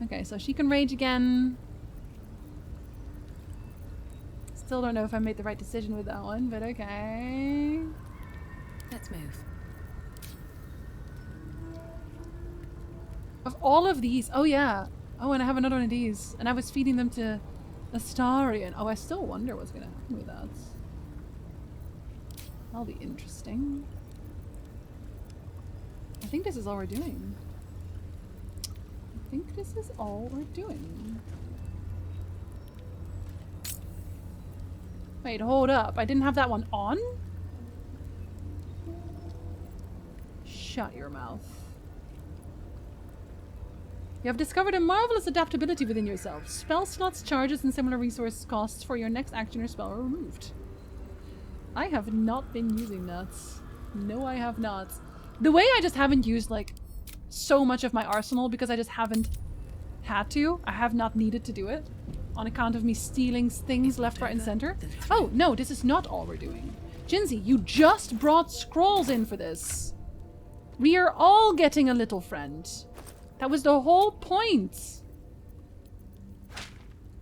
Okay, so she can rage again. Still don't know if I made the right decision with that one, but okay. Let's move. Of all of these, oh yeah. Oh, and I have another one of these. And I was feeding them to Astarion. Oh, I still wonder what's gonna happen with that. That'll be interesting. I think this is all we're doing. I think this is all we're doing. Wait, hold up. I didn't have that one on? Shut your mouth. You have discovered a marvelous adaptability within yourself. Spell slots, charges, and similar resource costs for your next action or spell are removed. I have not been using that. No, I have not. The way I just haven't used, like, so much of my arsenal because I just haven't had to. I have not needed to do it. On account of me stealing things left, right, and center. Oh, no, this is not all we're doing. Jinsey, you just brought scrolls in for this. We are all getting a little friend. That was the whole point.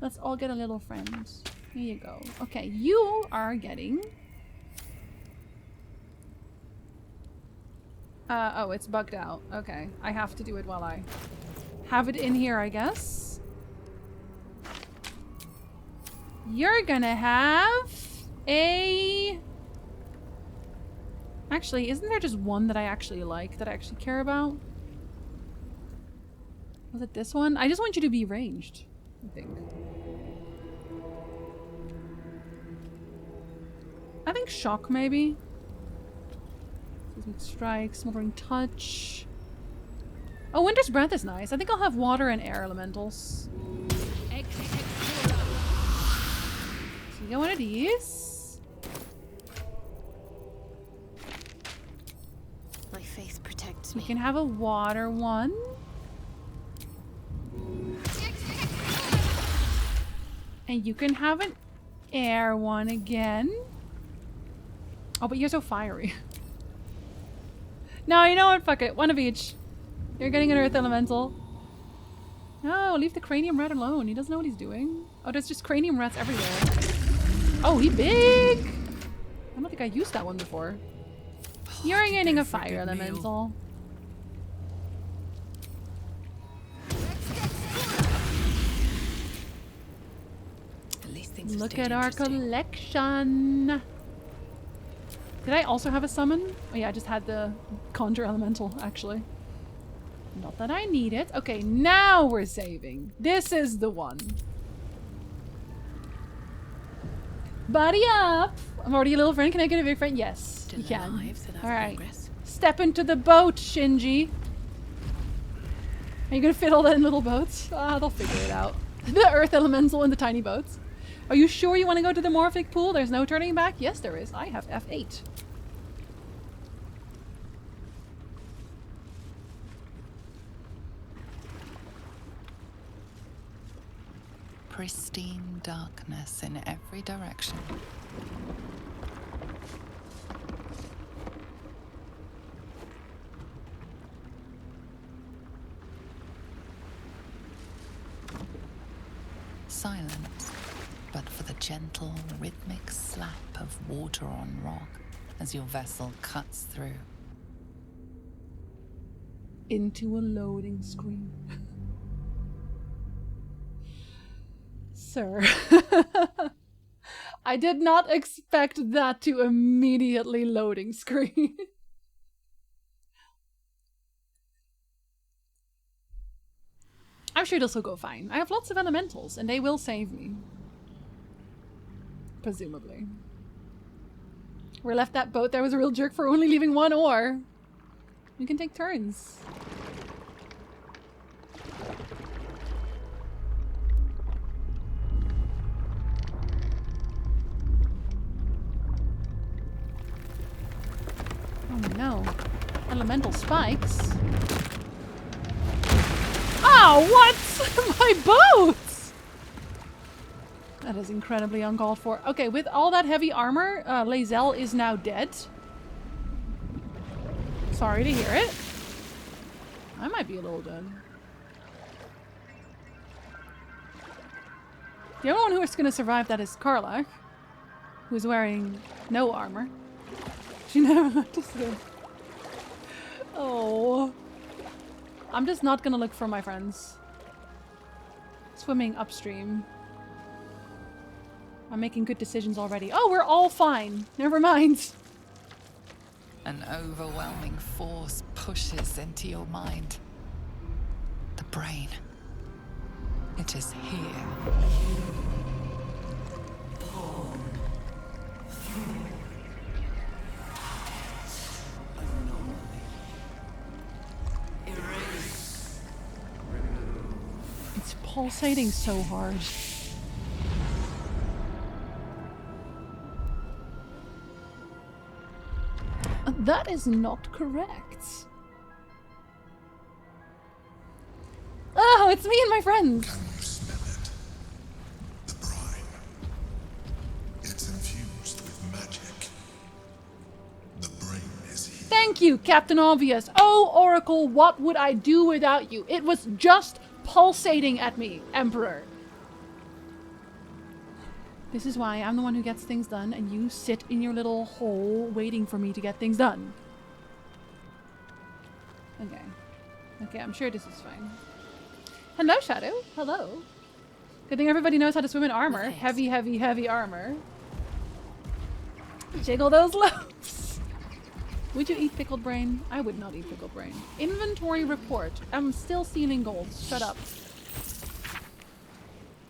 Let's all get a little friend. Here you go. Okay, you are getting... oh, it's bugged out. Okay, I have to do it while I have it in here, I guess. You're gonna have a... Actually, isn't there just one that I actually like, that I actually care about? Was it this one? I just want you to be ranged, I think. I think shock, maybe. Seismic strike, smoldering touch. Oh, winter's breath is nice. I think I'll have water and air elementals. So you get one of these. My faith protects me. You can have a water one. And you can have an air one again. Oh, but you're so fiery. No, you know what? Fuck it. One of each. You're getting an earth elemental. No, leave the cranium rat alone. He doesn't know what he's doing. Oh, there's just cranium rats everywhere. Oh, he big! I don't think I used that one before. You're getting a fire elemental. Look at our collection. Did I also have a summon? Oh yeah, I just had the conjure elemental, actually. Not that I need it. Okay, now we're saving. This is the one. Buddy up! I'm already a little friend. Can I get a big friend? Yes, you can. Alright. Step into the boat, Shinji. Are you gonna fit all that in little boats? Ah, they'll figure it out. The earth elemental in the tiny boats. Are you sure you want to go to the Morphic pool? There's no turning back? Yes, there is. I have F8. Pristine darkness in every direction. silence, but for the gentle, rhythmic slap of water on rock as your vessel cuts through. Into a loading screen. Sir. I did not expect that to immediately loading screen. I'm sure this will go fine. I have lots of elementals, and they will save me. Presumably. We left that boat. There was a real jerk for only leaving one oar. We can take turns. Oh no. Elemental spikes. Oh, what? My boat! That is incredibly uncalled for. Okay, with all that heavy armor, Lae'zel is now dead. Sorry to hear it. I might be a little dead. The only one who is going to survive that is Karlach, who's wearing no armor. She never left to swim. Oh. I'm just not gonna look for my friends. Swimming upstream. I'm making good decisions already. Oh, we're all fine. Never mind. An overwhelming force pushes into your mind. The brain. It is here. It's pulsating so hard. That is not correct. Oh, it's me and my friends. Can you smell it? The brine. It's infused with magic. The brain is here. Thank you, Captain Obvious. Oh, Oracle, what would I do without you? It was just pulsating at me, Emperor. This is why I'm the one who gets things done, and you sit in your little hole waiting for me to get things done. Okay. Okay, I'm sure this is fine. Hello, Shadow. Hello. Good thing everybody knows how to swim in armor. Heavy, heavy, heavy armor. Jiggle those lobes. Would you eat pickled brain? I would not eat pickled brain. Inventory report. I'm still stealing gold. Shut up.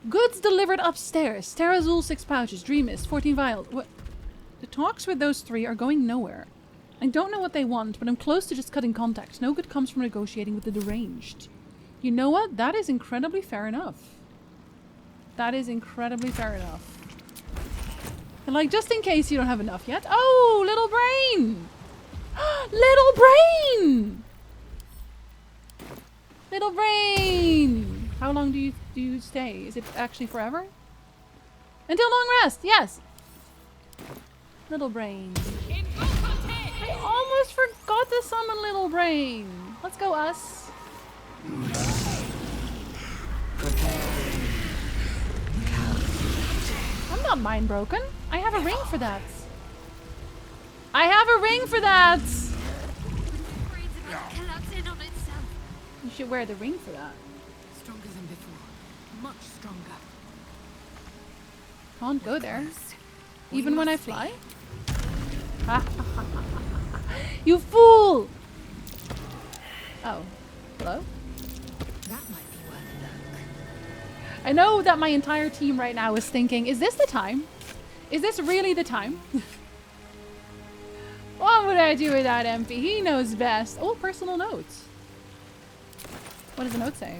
Goods delivered upstairs. Terrazul 6 pouches. Dreamist 14 vials. What? The talks with those three are going nowhere. I don't know what they want, but I'm close to just cutting contact. No good comes from negotiating with the deranged. You know what? That is incredibly fair enough. That is incredibly fair enough. And like, just in case you don't have enough yet. Oh, little brain! Little brain! Little brain! How long do you stay? Is it actually forever? Until long rest, yes! Little brain. I almost forgot to summon Little Brain. Let's go, us. I'm not mind broken. I have a ring for that. I have a ring for that! You should wear the ring for that. Stronger than before. Much stronger. Can't go there. Even when I fly? You fool! Oh. Hello? That might be worth a look. I know that my entire team right now is thinking, is this the time? Is this really the time? What would I do without MP? He knows best. Oh, personal notes. What does the note say?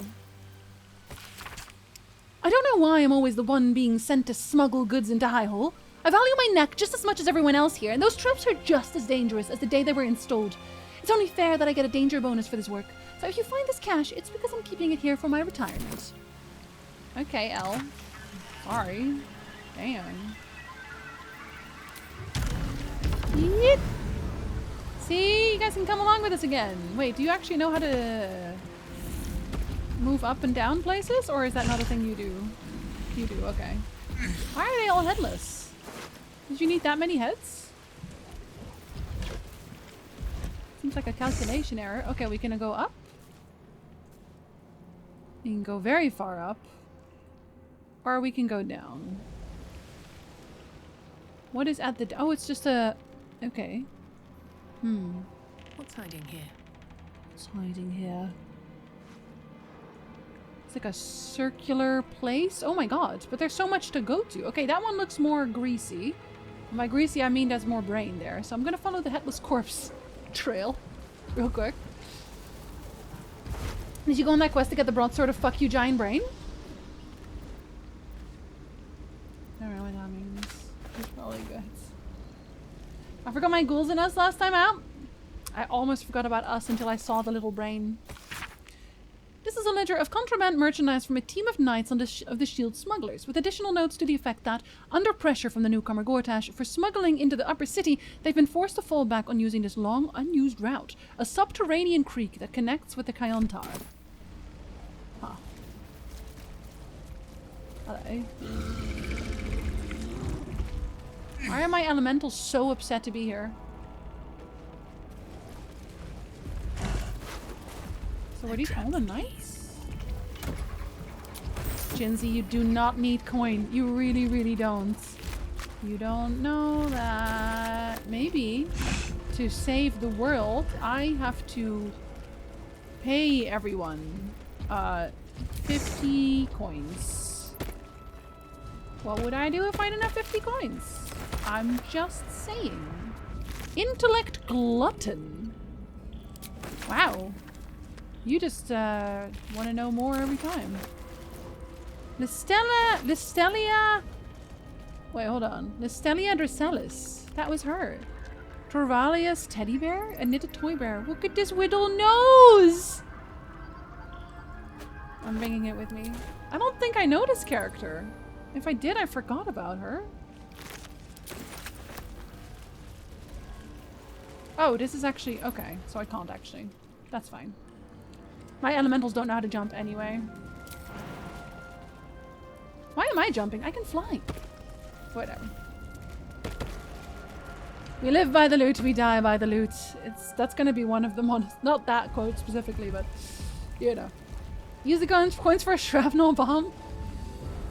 I don't know why I'm always the one being sent to smuggle goods into Highhole. I value my neck just as much as everyone else here, and those tropes are just as dangerous as the day they were installed. It's only fair that I get a danger bonus for this work. So if you find this cash, it's because I'm keeping it here for my retirement. Okay, L. Sorry. Damn. Yeet. See? You guys can come along with us again. Wait, do you actually know how to move up and down places? Or is that not a thing you do? You do, okay. Why are they all headless? Did you need that many heads? Seems like a calculation error. Okay, we can go up. We can go very far up. Or we can go down. What is at the... Oh, it's just a... Okay. What's hiding here? What's hiding here? It's like a circular place. Oh my god, but there's so much to go to. Okay, that one looks more greasy. And by greasy, I mean there's more brain there. So I'm gonna follow the headless corpse trail real quick. Did you go on that quest to get the broadsword of fuck you giant brain? I don't know what that means. It's probably good. I forgot my ghouls and us last time out. I almost forgot about us until I saw the little brain. This is a ledger of contraband merchandise from a team of knights of the Shield smugglers, with additional notes to the effect that, under pressure from the newcomer Gortash for smuggling into the upper city, they've been forced to fall back on using this long, unused route, a subterranean creek that connects with the Kayontar. Huh. Hello. Why are my elementals so upset to be here? So are these all the knights? Jinzi, you do not need coin. You really, really don't. You don't know that. Maybe to save the world, I have to pay everyone 50 coins. What would I do if I didn't have 50 coins? I'm just saying. Intellect glutton. Wow. You just want to know more every time. Listelia. Wait, hold on. Listelia Dracelis. That was her. Torvalia's teddy bear? A knitted toy bear. Look at this little nose! I'm bringing it with me. I don't think I know this character. If I did, I forgot about her. Oh, this is actually... Okay, so I can't actually. That's fine. My elementals don't know how to jump anyway. Why am I jumping? I can fly. Whatever. We live by the loot, we die by the loot. That's gonna be one of them. Not that quote specifically, but you know. Use the coins for a shrapnel bomb.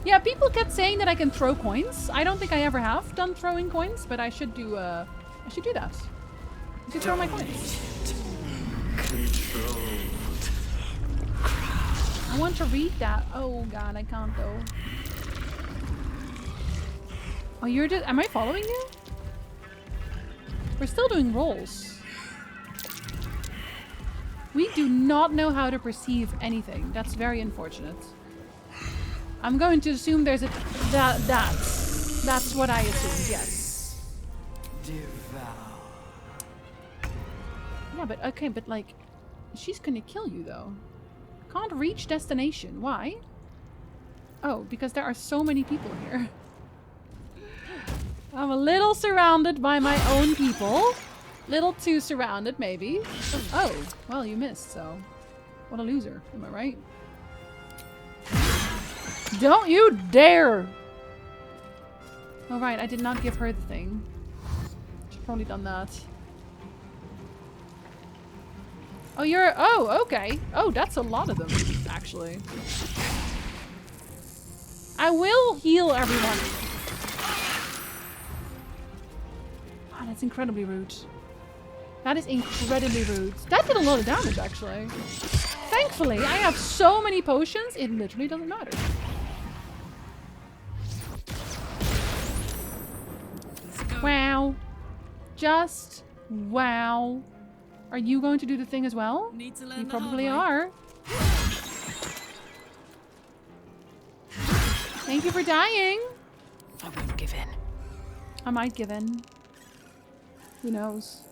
Yeah, people kept saying that I can throw coins. I don't think I ever have done throwing coins, but I should do that. I should throw my coins. I want to read that. Oh god, I can't though. Oh, you're just... Am I following you? We're still doing rolls. We do not know how to perceive anything. That's very unfortunate. I'm going to assume there's a... That's what I assumed, yes. Yeah, but okay, but like... She's gonna kill you though. Can't reach destination. Why? Oh, because there are so many people here. I'm a little surrounded by my own people. Little too surrounded, maybe. Oh, well, you missed, so... What a loser, am I right? Don't you dare! Oh, right, I did not give her the thing. Should've probably done that. Oh, you're... Oh, okay. Oh, that's a lot of them, actually. I will heal everyone. Oh, that's incredibly rude. That is incredibly rude. That did a lot of damage, actually. Thankfully, I have so many potions, it literally doesn't matter. Wow. Just wow. Are you going to do the thing as well? You probably are. Thank you for dying. I won't give in. I might give in. Who knows?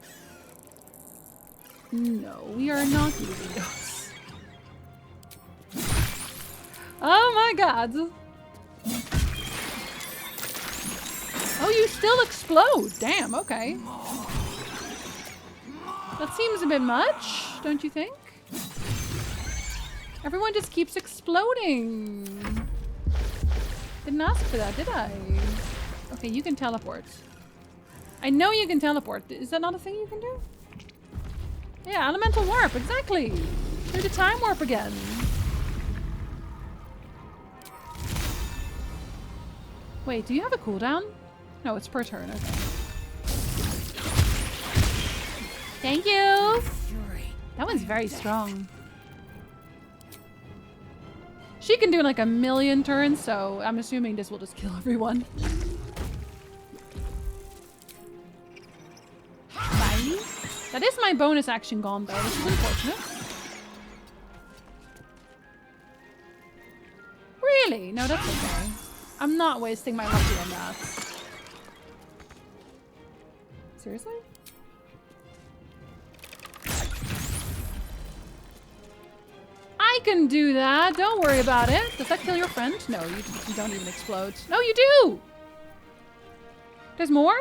No, we are not using those. Oh my god. Oh, you still explode. Damn, okay. That seems a bit much, don't you think? Everyone just keeps exploding. Didn't ask for that, did I? Okay, you can teleport. I know you can teleport. Is that not a thing you can do? Yeah, elemental warp, exactly. Do the time warp again. Wait, do you have a cooldown? No, it's per turn, okay. Thank you! That one's very strong. She can do like a million turns, so I'm assuming this will just kill everyone. Bye. That is my bonus action gone though, which is unfortunate. Really? No, that's okay. I'm not wasting my lucky on that. Seriously? I can do that. Don't worry about it. Does that kill your friend? No, you don't even explode. No, you do! There's more?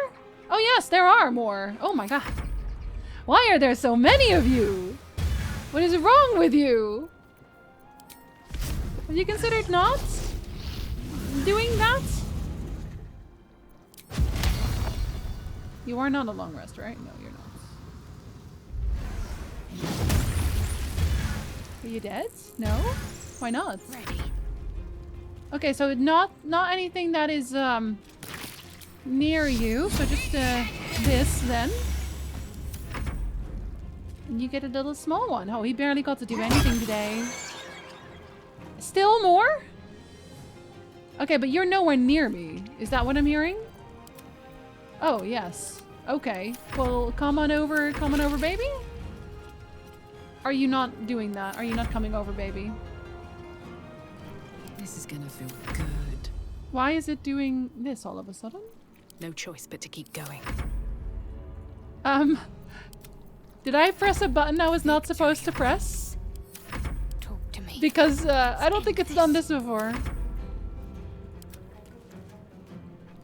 Oh yes, there are more. Oh my god. Why are there so many of you? What is wrong with you? Have you considered not doing that? You are not a long rest, right? No, you're not. Are you dead? No? Why not? Ready. Okay, so not anything that is near you. So just this then. And you get a little small one. Oh, he barely got to do anything today. Still more? Okay, but you're nowhere near me. Is that what I'm hearing? Oh, yes. Okay. Well, come on over, baby? Are you not doing that? Are you not coming over, baby? This is gonna feel good. Why is it doing this all of a sudden? No choice but to keep going. Did I press a button I was not supposed to press? Talk to me. Because I don't think it's done this before.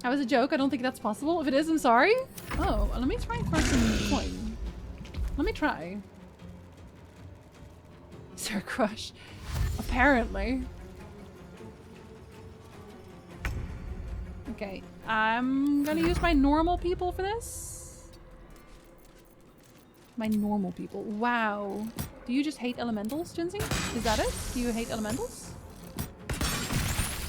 That was a joke. I don't think that's possible. If it is, I'm sorry. Oh, let me try and throw some coin. Let me try. Sir Crush. Apparently. Okay, I'm gonna use my normal people for this. My normal people. Wow. Do you just hate elementals, Jinsey? Is that it? Do you hate elementals?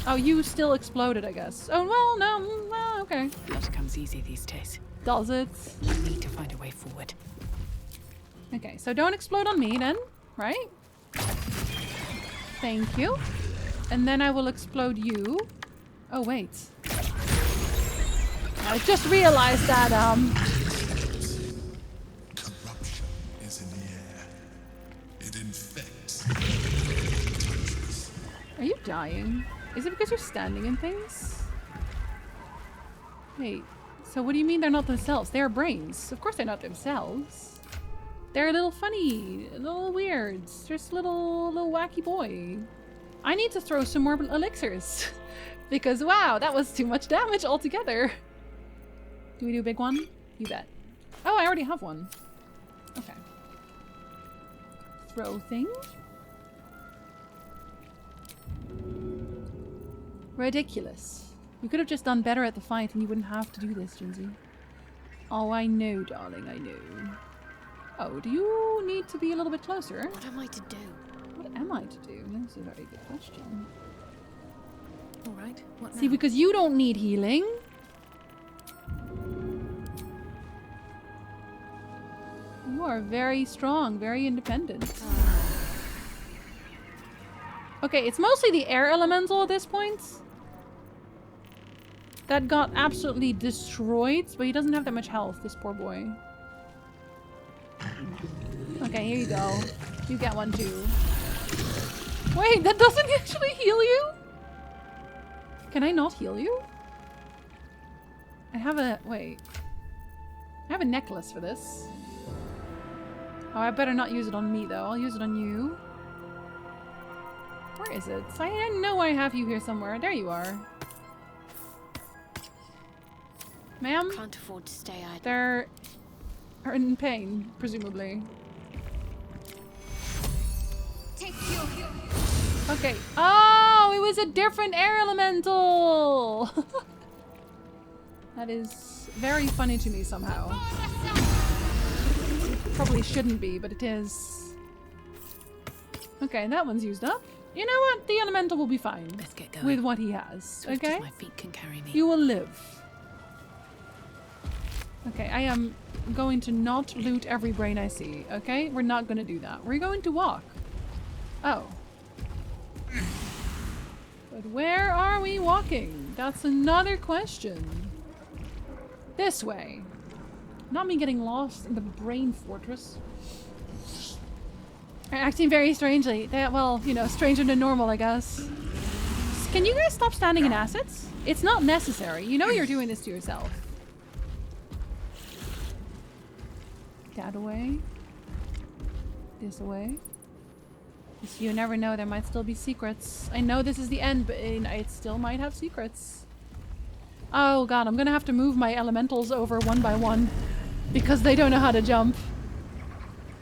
Oh, you still exploded, I guess. Oh, well, no. Well, okay. Blood comes easy these days. Does it? You need to find a way forward. Okay, so don't explode on me then, right? Thank you. And then I will explode you. Oh, wait. I just realized that, corruption is in the air. It infects. Are you dying? Is it because you're standing in things? Wait, so what do you mean they're not themselves? They are brains. Of course they're not themselves. They're a little funny, a little weird. Just a little wacky boy. I need to throw some more elixirs. Because wow, that was too much damage altogether. Do we do a big one? You bet. Oh, I already have one. Okay. Throw thing. Ridiculous. You could have just done better at the fight and you wouldn't have to do this, Jinsey. Oh, I know, darling, I know. Oh, do you need to be a little bit closer? What am I to do? What am I to do? That's a very good question. All right, what now? See, because you don't need healing. You are very strong, very independent. Okay, it's mostly the air elemental at this point. That got absolutely destroyed, but he doesn't have that much health, this poor boy. Okay, here you go. You get one too. Wait, that doesn't actually heal you? Can I not heal you? I have a... wait. I have a necklace for this. Oh, I better not use it on me though. I'll use it on you. Where is it? I know I have you here somewhere. There you are. Ma'am? Can't afford to stay idle. They're in pain, presumably. Okay. Oh, no, it was a different air elemental! That is very funny to me somehow. It probably shouldn't be, but it is. Okay, that one's used up. You know what? The elemental will be fine. Let's get going. With what he has, Swift okay? as my feet can carry me. You will live. Okay, I am going to not loot every brain I see, okay? We're not going to do that. We're going to walk. Oh. But where are we walking? That's another question. This way. Not me getting lost in the brain fortress. Acting very strangely. Well, you know, stranger than normal, I guess. Can you guys stop standing in assets? It's not necessary. You know you're doing this to yourself. That away. This away. You never know, there might still be secrets. I know this is the end, but it still might have secrets. Oh god, I'm gonna have to move my elementals over one by one because they don't know how to jump.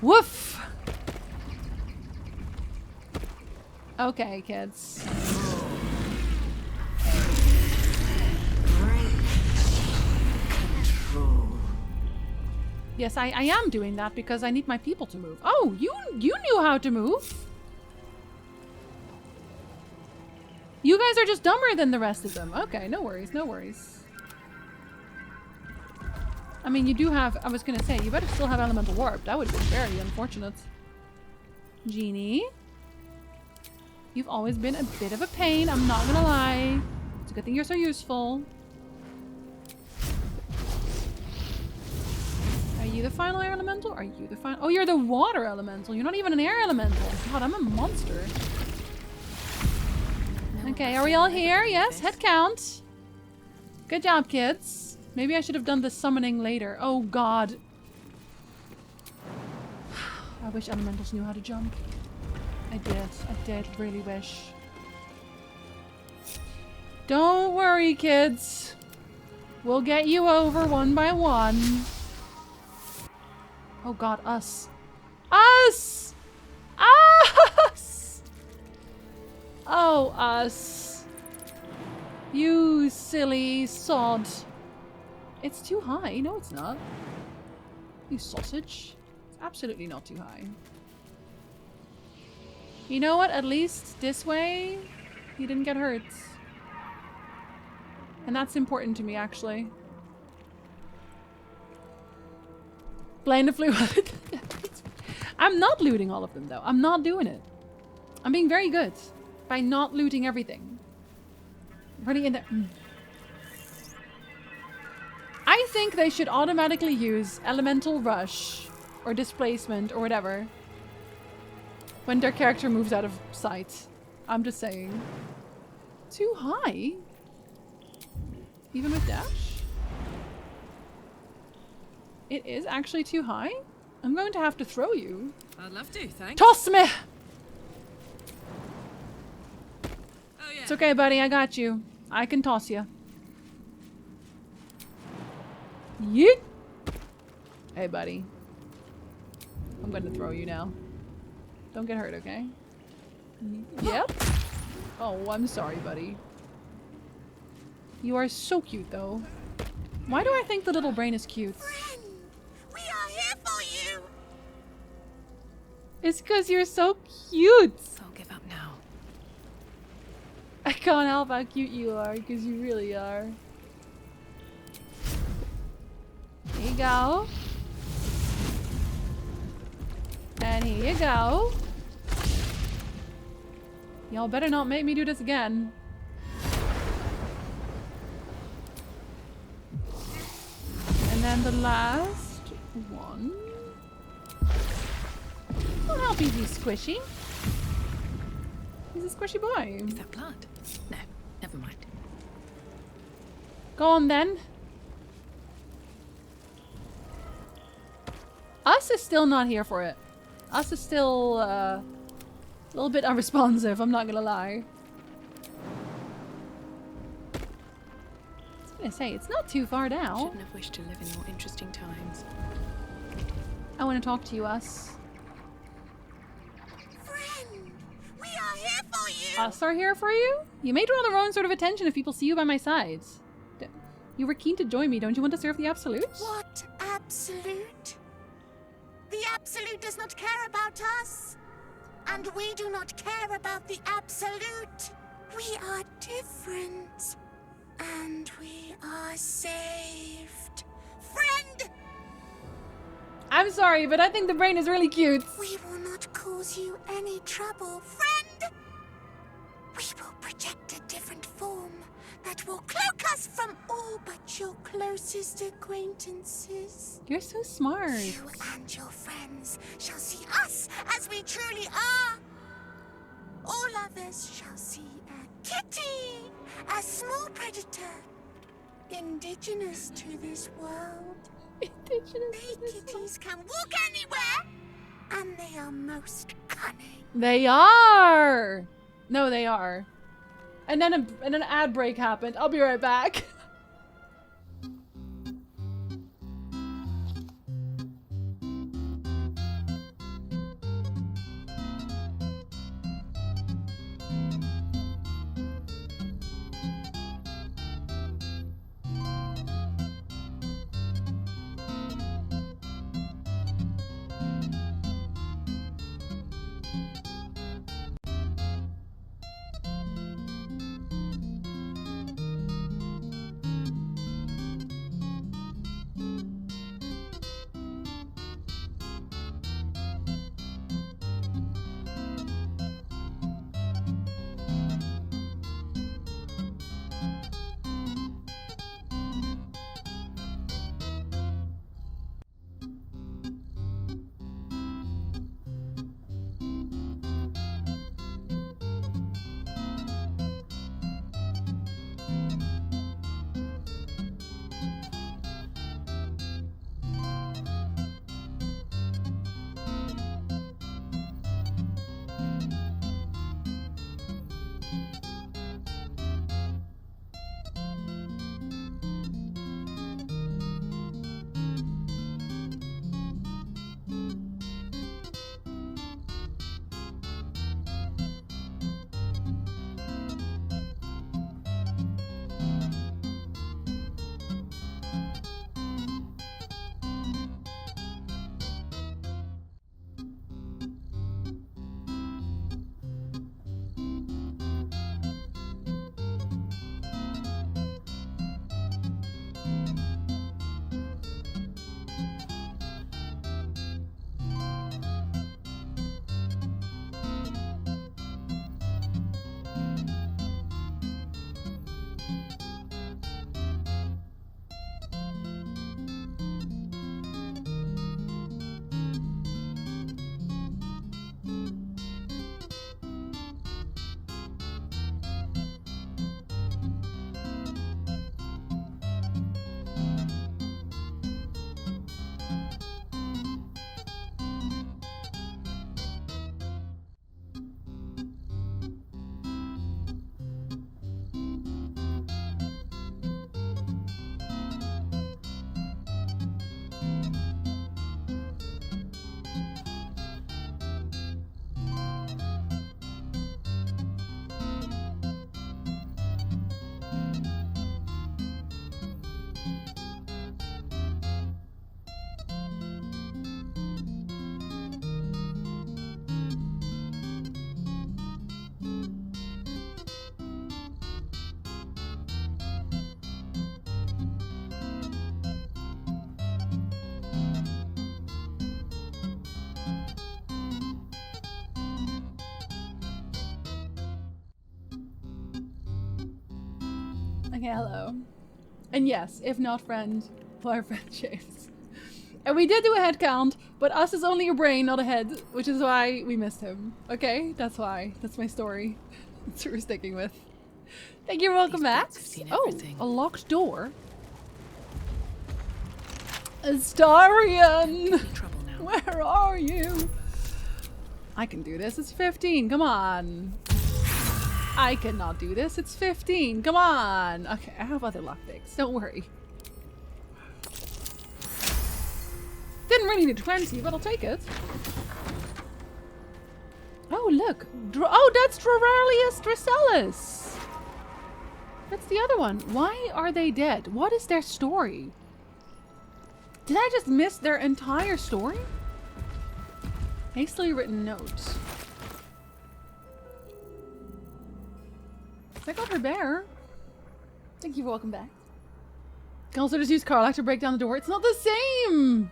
Woof! Okay, kids. Yes, I am doing that because I need my people to move. Oh, you knew how to move. You guys are just dumber than the rest of them. Okay, no worries, no worries. I mean, you do have, I was gonna say, you better still have elemental warp. That would be very unfortunate. Genie. You've always been a bit of a pain, I'm not gonna lie. It's a good thing you're so useful. Are you the final air elemental? Are you the final? Oh, you're the water elemental. You're not even an air elemental. God, I'm a monster. Okay, are we all here? Yes, head count. Good job, kids. Maybe I should have done the summoning later. Oh, God. I wish elementals knew how to jump. I did really wish. Don't worry, kids. We'll get you over one by one. Oh god, us. Us! Us! Oh, us. You silly sod. It's too high. No, it's not. You sausage. It's absolutely not too high. You know what? At least this way, he didn't get hurt. And that's important to me, actually. Blame the flu. I'm not looting all of them, though. I'm not doing it. I'm being very good by not looting everything. Already in there. I think they should automatically use Elemental Rush or Displacement or whatever when their character moves out of sight. I'm just saying. Too high? Even with dash? It is actually too high? I'm going to have to throw you. I'd love to, thanks. Toss me! Oh, yeah. It's okay, buddy. I got you. I can toss you. Yeet! Hey, buddy. I'm going to throw you now. Don't get hurt, okay? Yep. Oh, I'm sorry, buddy. You are so cute, though. Why do I think the little brain is cute? Friend, we are here for you. It's because you're so cute. I'll give up now. I can't help how cute you are, because you really are. Here you go. And here you go. Y'all better not make me do this again. And then the last one. I'll help you be squishy. He's a squishy boy. Is that blood? No, never mind. Go on then. Us is still not here for it. Us is still a little bit unresponsive, I'm not gonna lie. I was gonna say, it's not too far down. Shouldn't have wished to live in more interesting times. I want to talk to you, Us. Friend, we are here for for you. Us are here for you? You may draw the wrong sort of attention if people see you by my side. You were keen to join me. Don't you want to serve the Absolute? What Absolute? The Absolute does not care about us. And we do not care about the Absolute. We are different. And we are saved. Friend! I'm sorry, but I think the brain is really cute. We will not cause you any trouble, friend. We will project a different form that will cloak us from all but your closest acquaintances. You're so smart. You and your friends shall see us as we truly are. All others shall see a kitty, a small predator, indigenous to this world. They kitties can walk anywhere, and they are most cunning. They are. No, they are. And then an ad break happened. I'll be right back. Okay, hello. And yes, if not friend, why friend James? And we did do a head count, but us is only a brain, not a head, which is why we missed him. Okay, that's why. That's my story. That's what we're sticking with. Thank you, welcome back. Oh, a locked door. Astarion! Where are you? I can do this, it's 15, come on. I cannot do this, it's 15, come on. Okay, I have other lockpicks, don't worry. Didn't really need 20, but I'll take it. Oh, look. Oh, that's Draralius Dracellus. That's the other one. Why are they dead? What is their story? Did I just miss their entire story? Hastily written notes. I got her bear. Thank you for welcome back. Can also just use Carlac to break down the door. It's not the same!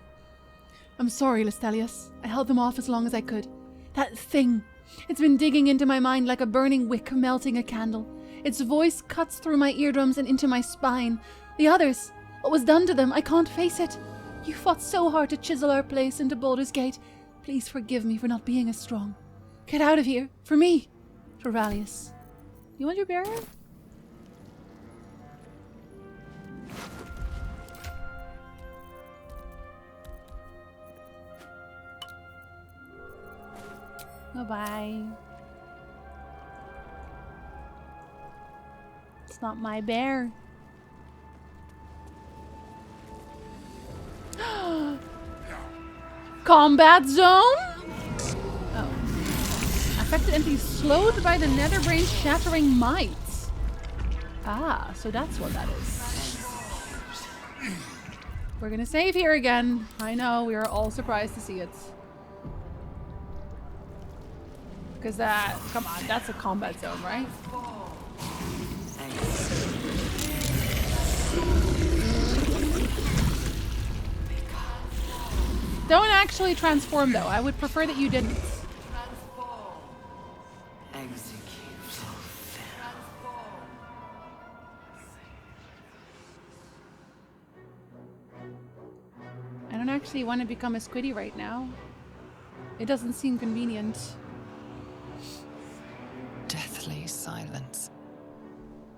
I'm sorry, Lestelius. I held them off as long as I could. That thing. It's been digging into my mind like a burning wick melting a candle. Its voice cuts through my eardrums and into my spine. The others. What was done to them? I can't face it. You fought so hard to chisel our place into Baldur's Gate. Please forgive me for not being as strong. Get out of here. For me. Draralius. You want your barrier? Bye-bye. It's not my bear. Combat zone? Oh. Affected entities slowed by the Netherbrain's shattering might. Ah, so that's what that is. We're gonna save here again. I know, we are all surprised to see it. Because that, come on, that's a combat zone, right? Don't actually transform though. I would prefer that you didn't. I don't actually want to become a squiddy right now. It doesn't seem convenient. Deathly silence.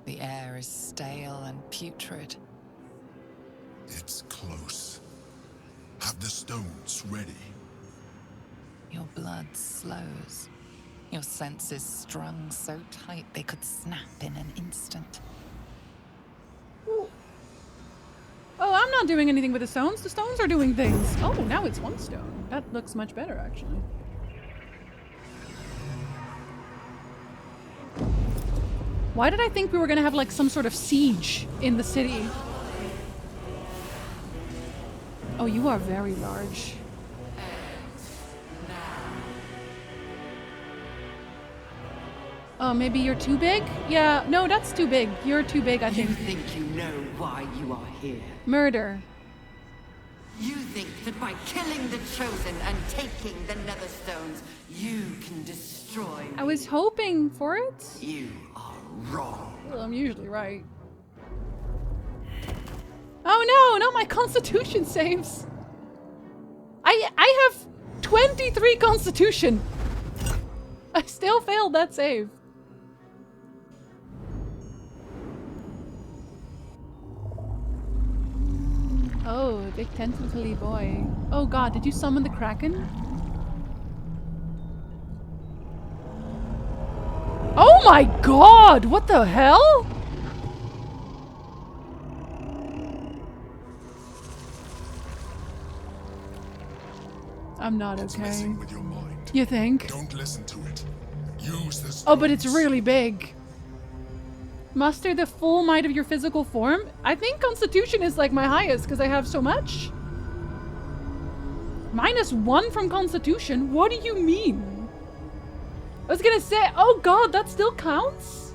The air is stale and putrid. It's close. Have the stones ready. Your blood slows. Your senses strung so tight they could snap in an instant. Ooh. Oh, I'm not doing anything with the stones. The stones are doing things. Oh, now it's one stone. That looks much better, actually. Why did I think we were gonna have like some sort of siege in the city? Oh, you are very large. Oh, maybe you're too big? Yeah, no, that's too big. You're too big, I think. You think you know why you are here? Murder. You think that by killing the Chosen and taking the Netherstones, you can destroy me? I was hoping for it. You are wrong. Well, I'm usually right. Oh no, not my constitution saves. I have 23 constitution. I still failed that save. Oh, a big tentacly boy. Oh god, did you summon the Kraken? Oh my god! What the hell? I'm not okay. With your mind. You think? Don't listen to it. Use this. Oh, but it's really big. Muster the full might of your physical form? I think Constitution is like my highest because I have so much. -1 from Constitution? What do you mean? I was gonna say, oh god, that still counts?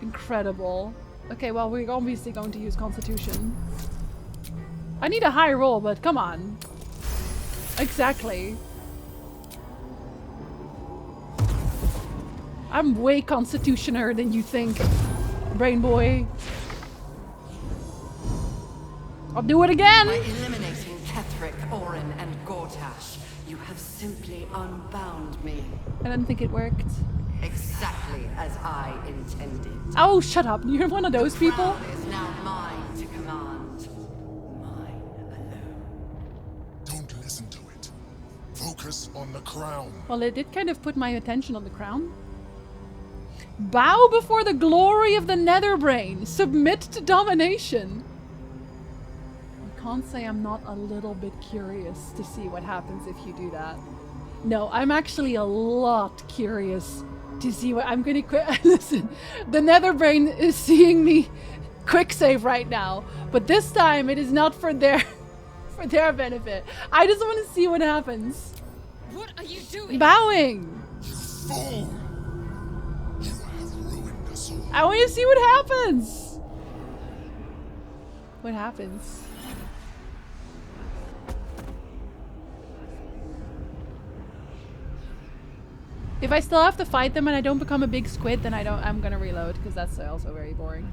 Incredible. Okay, well, we're obviously going to use Constitution. I need a high roll, but come on. Exactly. I'm way constitutioner than you think, brain boy. I'll do it again! By eliminating Ketheric, Orin, and Gortash, you have simply unbound me. I didn't think it worked. Exactly as I intended. Oh, shut up. You're one of those people? The crown is now mine to command. Mine alone. Don't listen to it. Focus on the crown. Well, it did kind of put my attention on the crown. Bow before the glory of the Netherbrain. Submit to domination. I can't say I'm not a little bit curious to see what happens if you do that. No, I'm actually a lot curious to see what I'm gonna listen. The Netherbrain is seeing me quick save right now, but this time it is not for their benefit. I just want to see what happens. What are you doing? Bowing. Fool! You have ruined us all. I want to see what happens. What happens? If I still have to fight them and I don't become a big squid, then I'm gonna reload, because that's also very boring.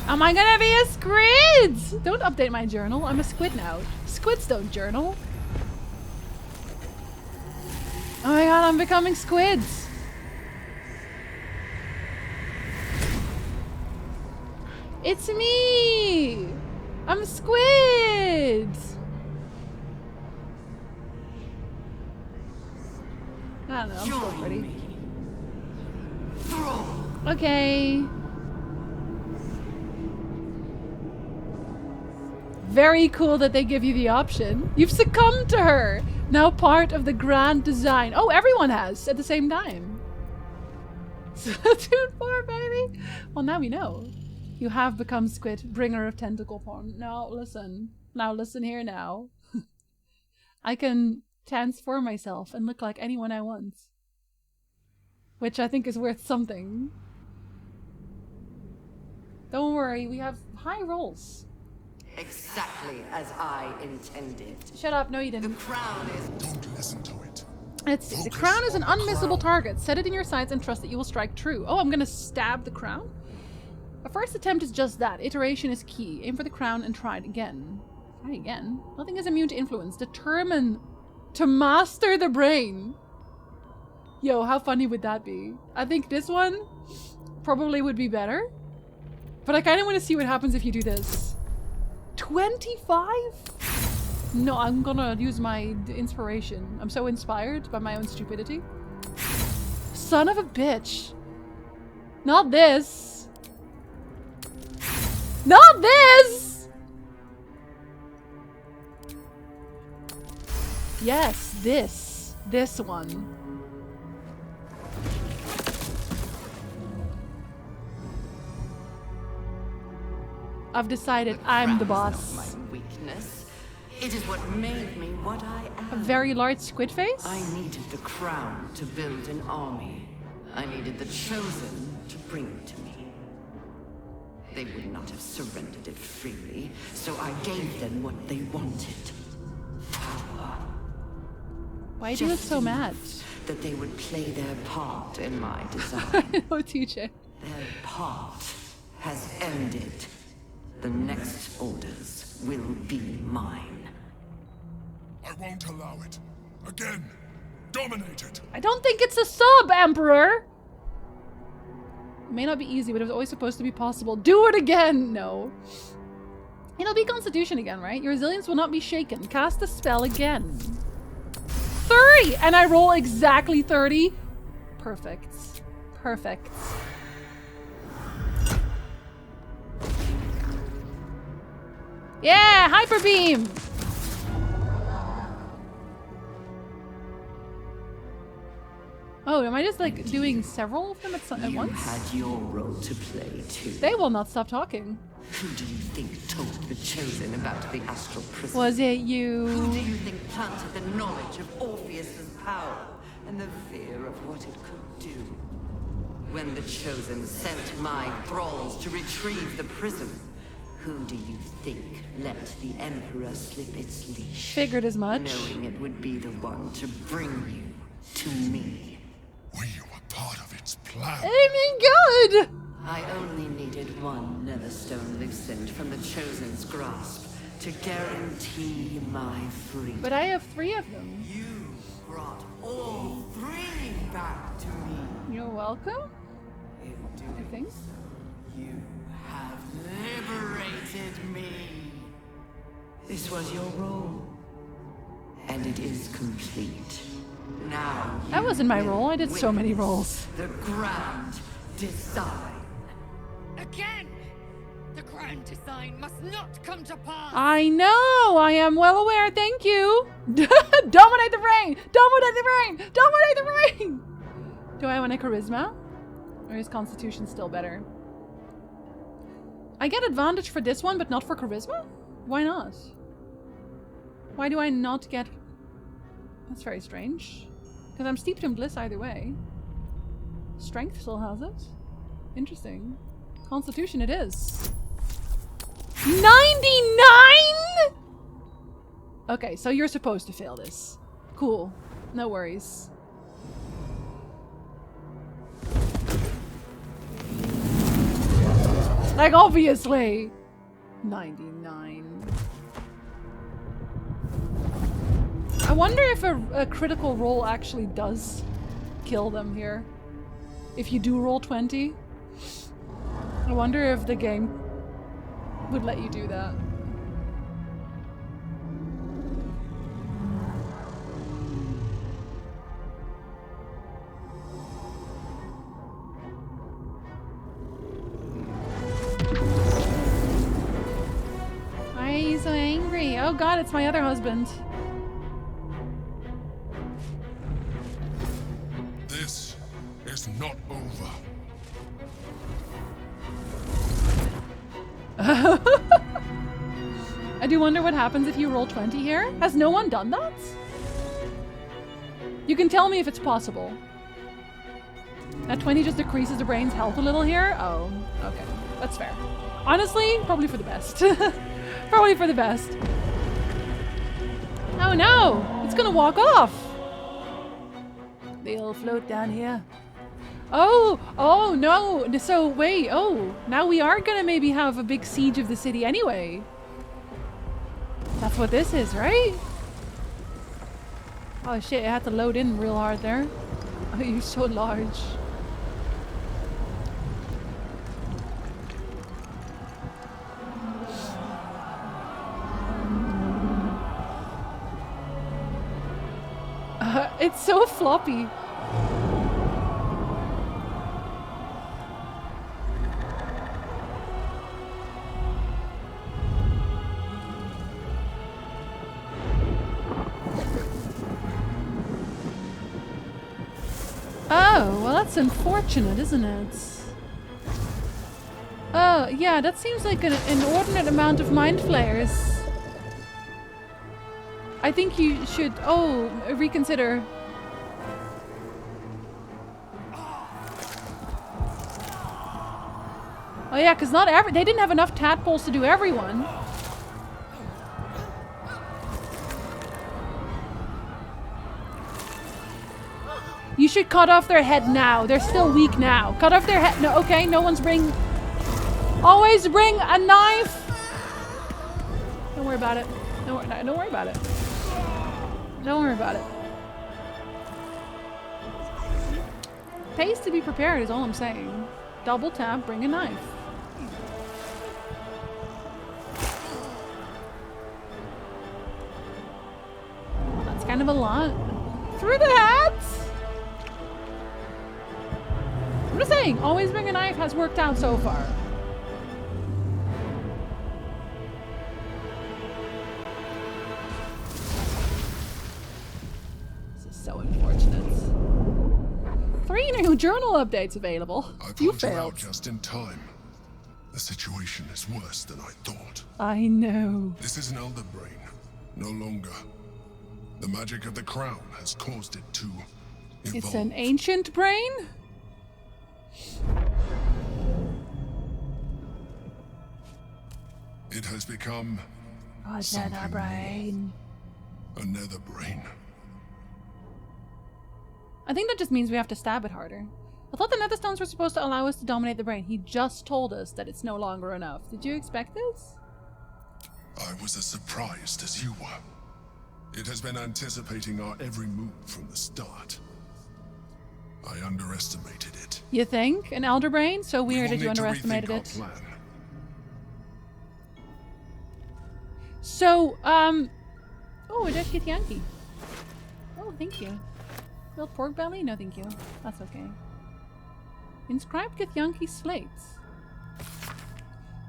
Am I gonna be a squid? Don't update my journal. I'm a squid now. Squids don't journal. Oh my god, I'm becoming squids. It's me. I'm a squid. I don't know, I'm so pretty. Okay. Very cool that they give you the option. You've succumbed to her. Now part of the grand design. Oh, everyone has at the same time. Dude, 4, baby. Well, now we know. You have become Squid, bringer of tentacle porn. Now listen. Now listen here now. I can transform myself and look like anyone I want. Which I think is worth something. Don't worry, we have high rolls. Exactly as I intended. Shut up, no you didn't. The crown is... Don't listen to it. The crown is an unmissable target. Set it in your sights and trust that you will strike true. Oh, I'm gonna stab the crown? A first attempt is just that. Iteration is key. Aim for the crown and try it again. Try again? Nothing is immune to influence. Determine to master the brain. Yo, how funny would that be? I think this one probably would be better. But I kind of want to see what happens if you do this. 25? No, I'm gonna use my inspiration. I'm so inspired by my own stupidity. Son of a bitch. Not this. Not this! Yes, this. This one. I've decided I'm the boss. Not my weakness. It is what made me what I am. A very large squid face? I needed the crown to build an army. I needed the chosen to bring it to me. They would not have surrendered it freely, so I gave them what they wanted. Power. Why do you look so mad? That they would play their part in my design. Oh, TJ. Their part has ended. The next orders will be mine. I won't allow it. Again, dominate it. I don't think it's a sub, Emperor! It may not be easy, but it was always supposed to be possible. Do it again! No. It'll be Constitution again, right? Your resilience will not be shaken. Cast the spell again. 30! And I roll exactly 30? Perfect. Perfect. Yeah! Hyper beam! Oh, am I just like doing several of them at once? You had your role to play too. They will not stop talking. Who do you think told the Chosen about the astral prison? Was it you? Who do you think planted the knowledge of Orpheus's power and the fear of what it could do? When the Chosen sent my thralls to retrieve the prism, who do you think let the Emperor slip its leash? Figured as much. Knowing it would be the one to bring you to me. We were part of its plan. I mean, good! I only needed one Netherstone loosened from the Chosen's grasp to guarantee my freedom. But I have 3 of them. You brought all 3 back to me. You're welcome? I think. You have liberated me. This was your role, and it is complete. Now that wasn't my role. I did so many roles. The grand design. Again! The grand infanticide must not come to pass. I know. I am well aware. Thank you. Dominate the brain. Dominate the brain. Dominate the brain. Do I want a charisma? Or is Constitution still better? I get advantage for this one, but not for charisma? Why not? Why do I not get... That's very strange. Because I'm steeped in bliss either way. Strength still has it. Interesting. Constitution it is. 99?! Okay, so you're supposed to fail this. Cool. No worries. Like, obviously! 99. I wonder if a critical roll actually does kill them here. If you do roll 20. I wonder if the game would let you do that. Why are you so angry? Oh god, it's my other husband. This is not over. I do wonder what happens if you roll 20 here. Has no one done that? You can tell me if it's possible. That 20 just decreases the brain's health a little here? Oh, okay. That's fair. Honestly, probably for the best. Probably for the best. Oh no! It's gonna walk off! They'll float down here. Oh! Oh no! So wait, oh! Now we are gonna maybe have a big siege of the city anyway. That's what this is, right? Oh shit, it had to load in real hard there. Oh, you're so large. It's so floppy. Oh, well that's unfortunate, isn't it? Oh, yeah, that seems like an inordinate amount of mind flayers. I think you should, reconsider. Oh yeah, because they didn't have enough tadpoles to do everyone. You should cut off their head now. They're still weak now. Cut off their head. No, okay, no one's bring... Always bring a knife! Don't worry about it. Don't worry about it. Don't worry about it. Pays to be prepared is all I'm saying. Double tap, bring a knife. That's kind of a lot. Through the hats! I'm just saying, always bring a knife has worked out so far. So unfortunate. 3 new journal updates available. I pulled you out just in time. The situation is worse than I thought. I know. This is an elder brain. No longer. The magic of the crown has caused it to evolve. It's an ancient brain? It has become another brain. Another brain. I think that just means we have to stab it harder. I thought the netherstones were supposed to allow us to dominate the brain. He just told us that it's no longer enough. Did you expect this? I was as surprised as you were. It has been anticipating our every move from the start. I underestimated it. You think? An elder brain? So weird that you underestimated it. So, oh, it does get Yankee. Oh, thank you. Grilled pork belly? No, thank you. That's okay. Inscribed Githyanki slates.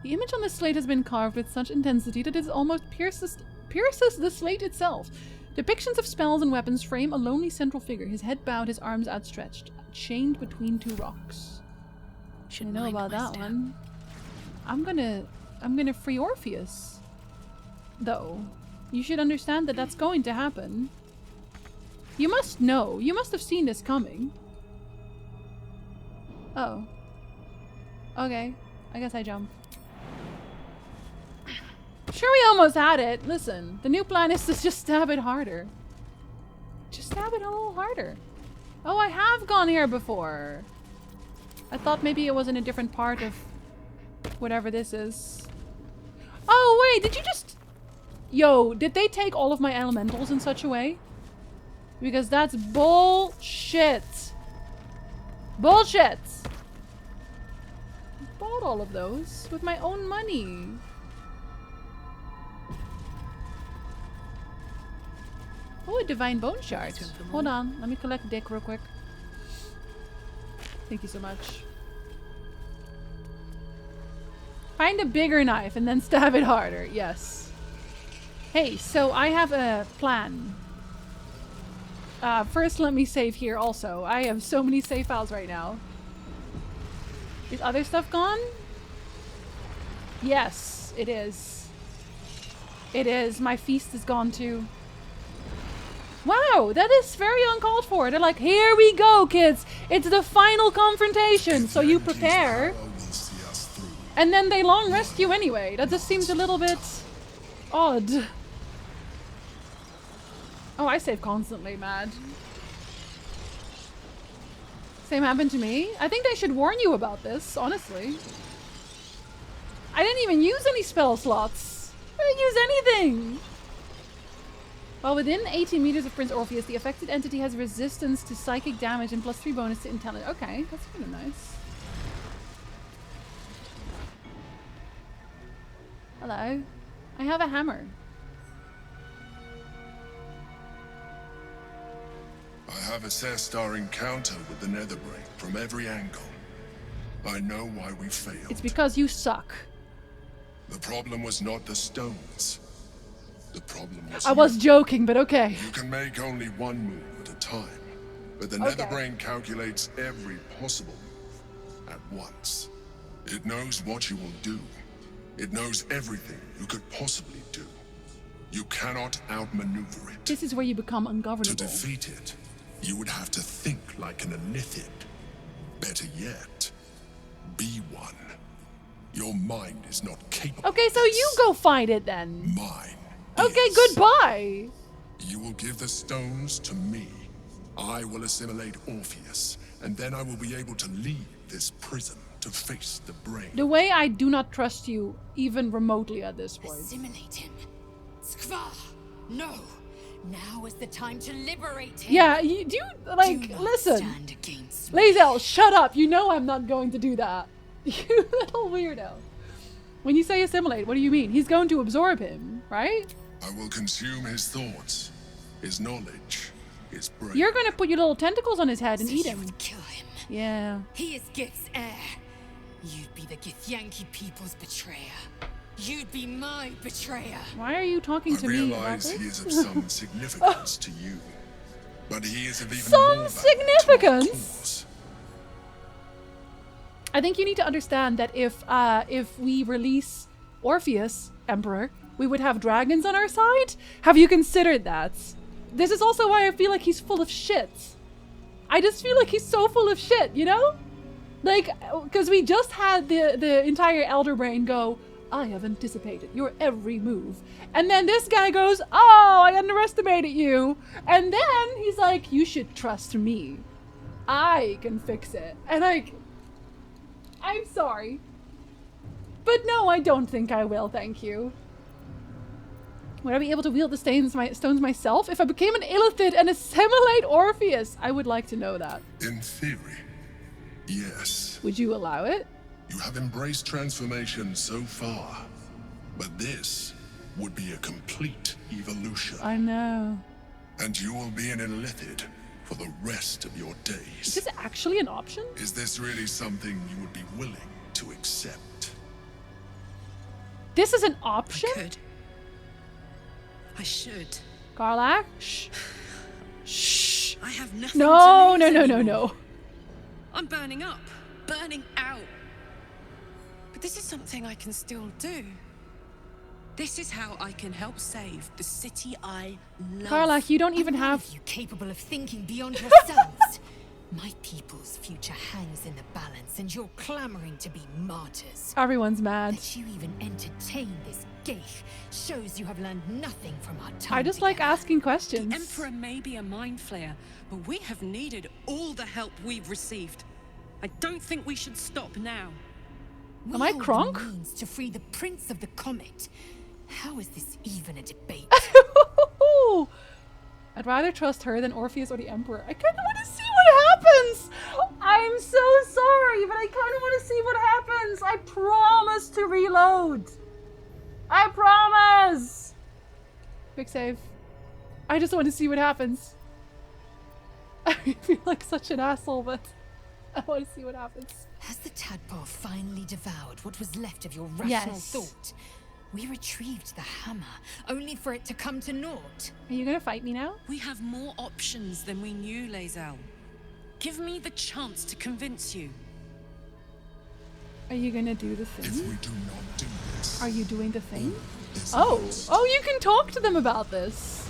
The image on the slate has been carved with such intensity that it almost pierces the slate itself. Depictions of spells and weapons frame a lonely central figure, his head bowed, his arms outstretched, chained between two rocks. Should know about that one. I'm gonna free Orpheus, though. You should understand that that's going to happen. You must know. You must have seen this coming. Oh. Okay. I guess I jump. Sure, we almost had it. Listen, the new plan is to just stab it harder. Just stab it a little harder. Oh, I have gone here before. I thought maybe it was in a different part of whatever this is. Oh, wait, did you just... Yo, did they take all of my elementals in such a way? Because that's bullshit. Bullshit! I bought all of those with my own money. Oh, a divine bone shard. Hold on, let me collect Dick real quick. Thank you so much. Find a bigger knife and then stab it harder. Yes. Hey, so I have a plan. First, let me save here also. I have so many save files right now. Is other stuff gone? Yes, it is. It is. My feast is gone too. Wow, that is very uncalled for. They're like, here we go, kids. It's the final confrontation, so you prepare. And then they long rest you anyway. That just seems a little bit odd. Oh, I save constantly, mad. Same happened to me. I think they should warn you about this, honestly. I didn't even use any spell slots. I didn't use anything. While within 80 meters of Prince Orpheus, the affected entity has resistance to psychic damage and +3 bonus to intelligence. Okay, that's kind of nice. Hello. I have a hammer. I have assessed our encounter with the Netherbrain from every angle. I know why we failed. It's because you suck. The problem was not the stones. The problem was I was joking, but okay. You can make only one move at a time, but the Netherbrain calculates every possible move at once. It knows what you will do. It knows everything you could possibly do. You cannot outmaneuver it. This is where you become ungovernable. To defeat it, you would have to think like an Elithid. Better yet, be one. Your mind is not capable. Okay, so you go fight it then. Mine. Okay, goodbye. You will give the stones to me. I will assimilate Orpheus, and then I will be able to leave this prison to face the brain. The way I do not trust you, even remotely at this point. Assimilate him. Skva! No! Now is the time to liberate him. Yeah, you do, like, listen. Lazel, shut up. You know I'm not going to do that. You little weirdo. When you say assimilate, what do you mean? He's going to absorb him, right? I will consume his thoughts, his knowledge, his brain. You're going to put your little tentacles on his head and eat him. Would kill him. Yeah. He is Gith's heir. You'd be the Githyanki people's betrayer. You'd be my betrayer. Why are you talking to me about this? I realize he is of some significance to you, but he is of even some more significance. I think you need to understand that if we release Orpheus, Emperor, we would have dragons on our side. Have you considered that? This is also why I feel like he's full of shit. I just feel like he's so full of shit, you know? Like, because we just had the entire Elder Brain go, I have anticipated your every move. And then this guy goes, oh, I underestimated you. And then he's like, you should trust me. I can fix it. And I'm sorry. But no, I don't think I will, thank you. Would I be able to wield the stones myself? If I became an Illithid and assimilate Orpheus? I would like to know that. In theory, yes. Would you allow it? You have embraced transformation so far, but this would be a complete evolution. I know. And you will be an Illithid for the rest of your days. Is this actually an option? Is this really something you would be willing to accept? This is an option? I could. I should. Karlach? Shh. Shh. I have nothing No, to no, lose no, no, anymore. no. I'm burning up. Burning out. But this is something I can still do. This is how I can help save the city I love. Karlach, you don't even have... you capable of thinking beyond yourselves. My people's future hangs in the balance, and you're clamoring to be martyrs. Everyone's mad. That you even entertain this geich shows you have learned nothing from our time. I just like asking questions. The Emperor may be a mind flayer, but we have needed all the help we've received. I don't think we should stop now. Am I Kronk? The means to free the Prince of the Comet. How is this even a debate? I'd rather trust her than Orpheus or the Emperor. I kind of want to see what happens. I'm so sorry, but I kind of want to see what happens. I promise to reload. I promise. Quick save. I just want to see what happens. I feel like such an asshole, but I want to see what happens. Has the tadpole finally devoured what was left of your rational thought? We retrieved the hammer, only for it to come to naught. Are you gonna fight me now? We have more options than we knew, Lae'zel. Give me the chance to convince you. Are you gonna do the thing? If we do not do this, are you doing the thing? Oh, you can talk to them about this.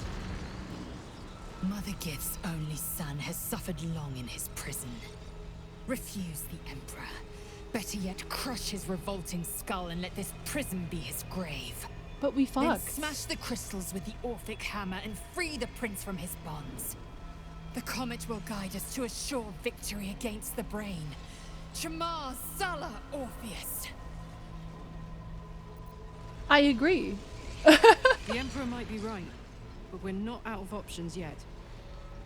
Mother Gith's only son has suffered long in his prison. Refuse the Emperor. Better yet, crush his revolting skull and let this prison be his grave. But we Then fucked. smash the crystals with the Orphic hammer and free the prince from his bonds. The comet will guide us to a sure victory against the brain. Shamar Sala Orpheus. I agree. The Emperor might be right, but we're not out of options yet.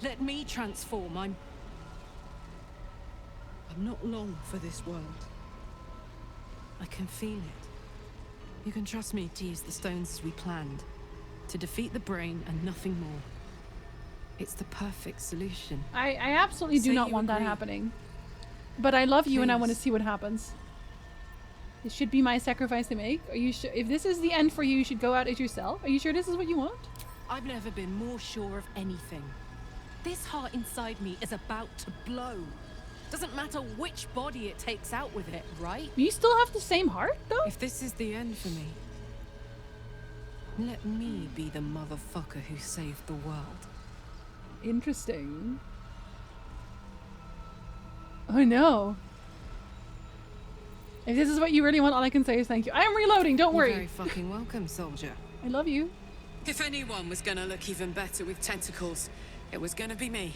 Let me transform. I'm not long for this world. I can feel it. You can trust me to use the stones as we planned. To defeat the brain and nothing more. It's the perfect solution. I absolutely do not want that happening. But I love you and I want to see what happens. This should be my sacrifice to make. Are you sure? If this is the end for you, you should go out as yourself. Are you sure this is what you want? I've never been more sure of anything. This heart inside me is about to blow. Doesn't matter which body it takes out with it, right? You still have the same heart, though? If this is the end for me, let me be the motherfucker who saved the world. Interesting. Oh no. If this is what you really want, all I can say is thank you. I am reloading, don't worry. You're very fucking welcome, soldier. I love you. If anyone was gonna look even better with tentacles, it was gonna be me.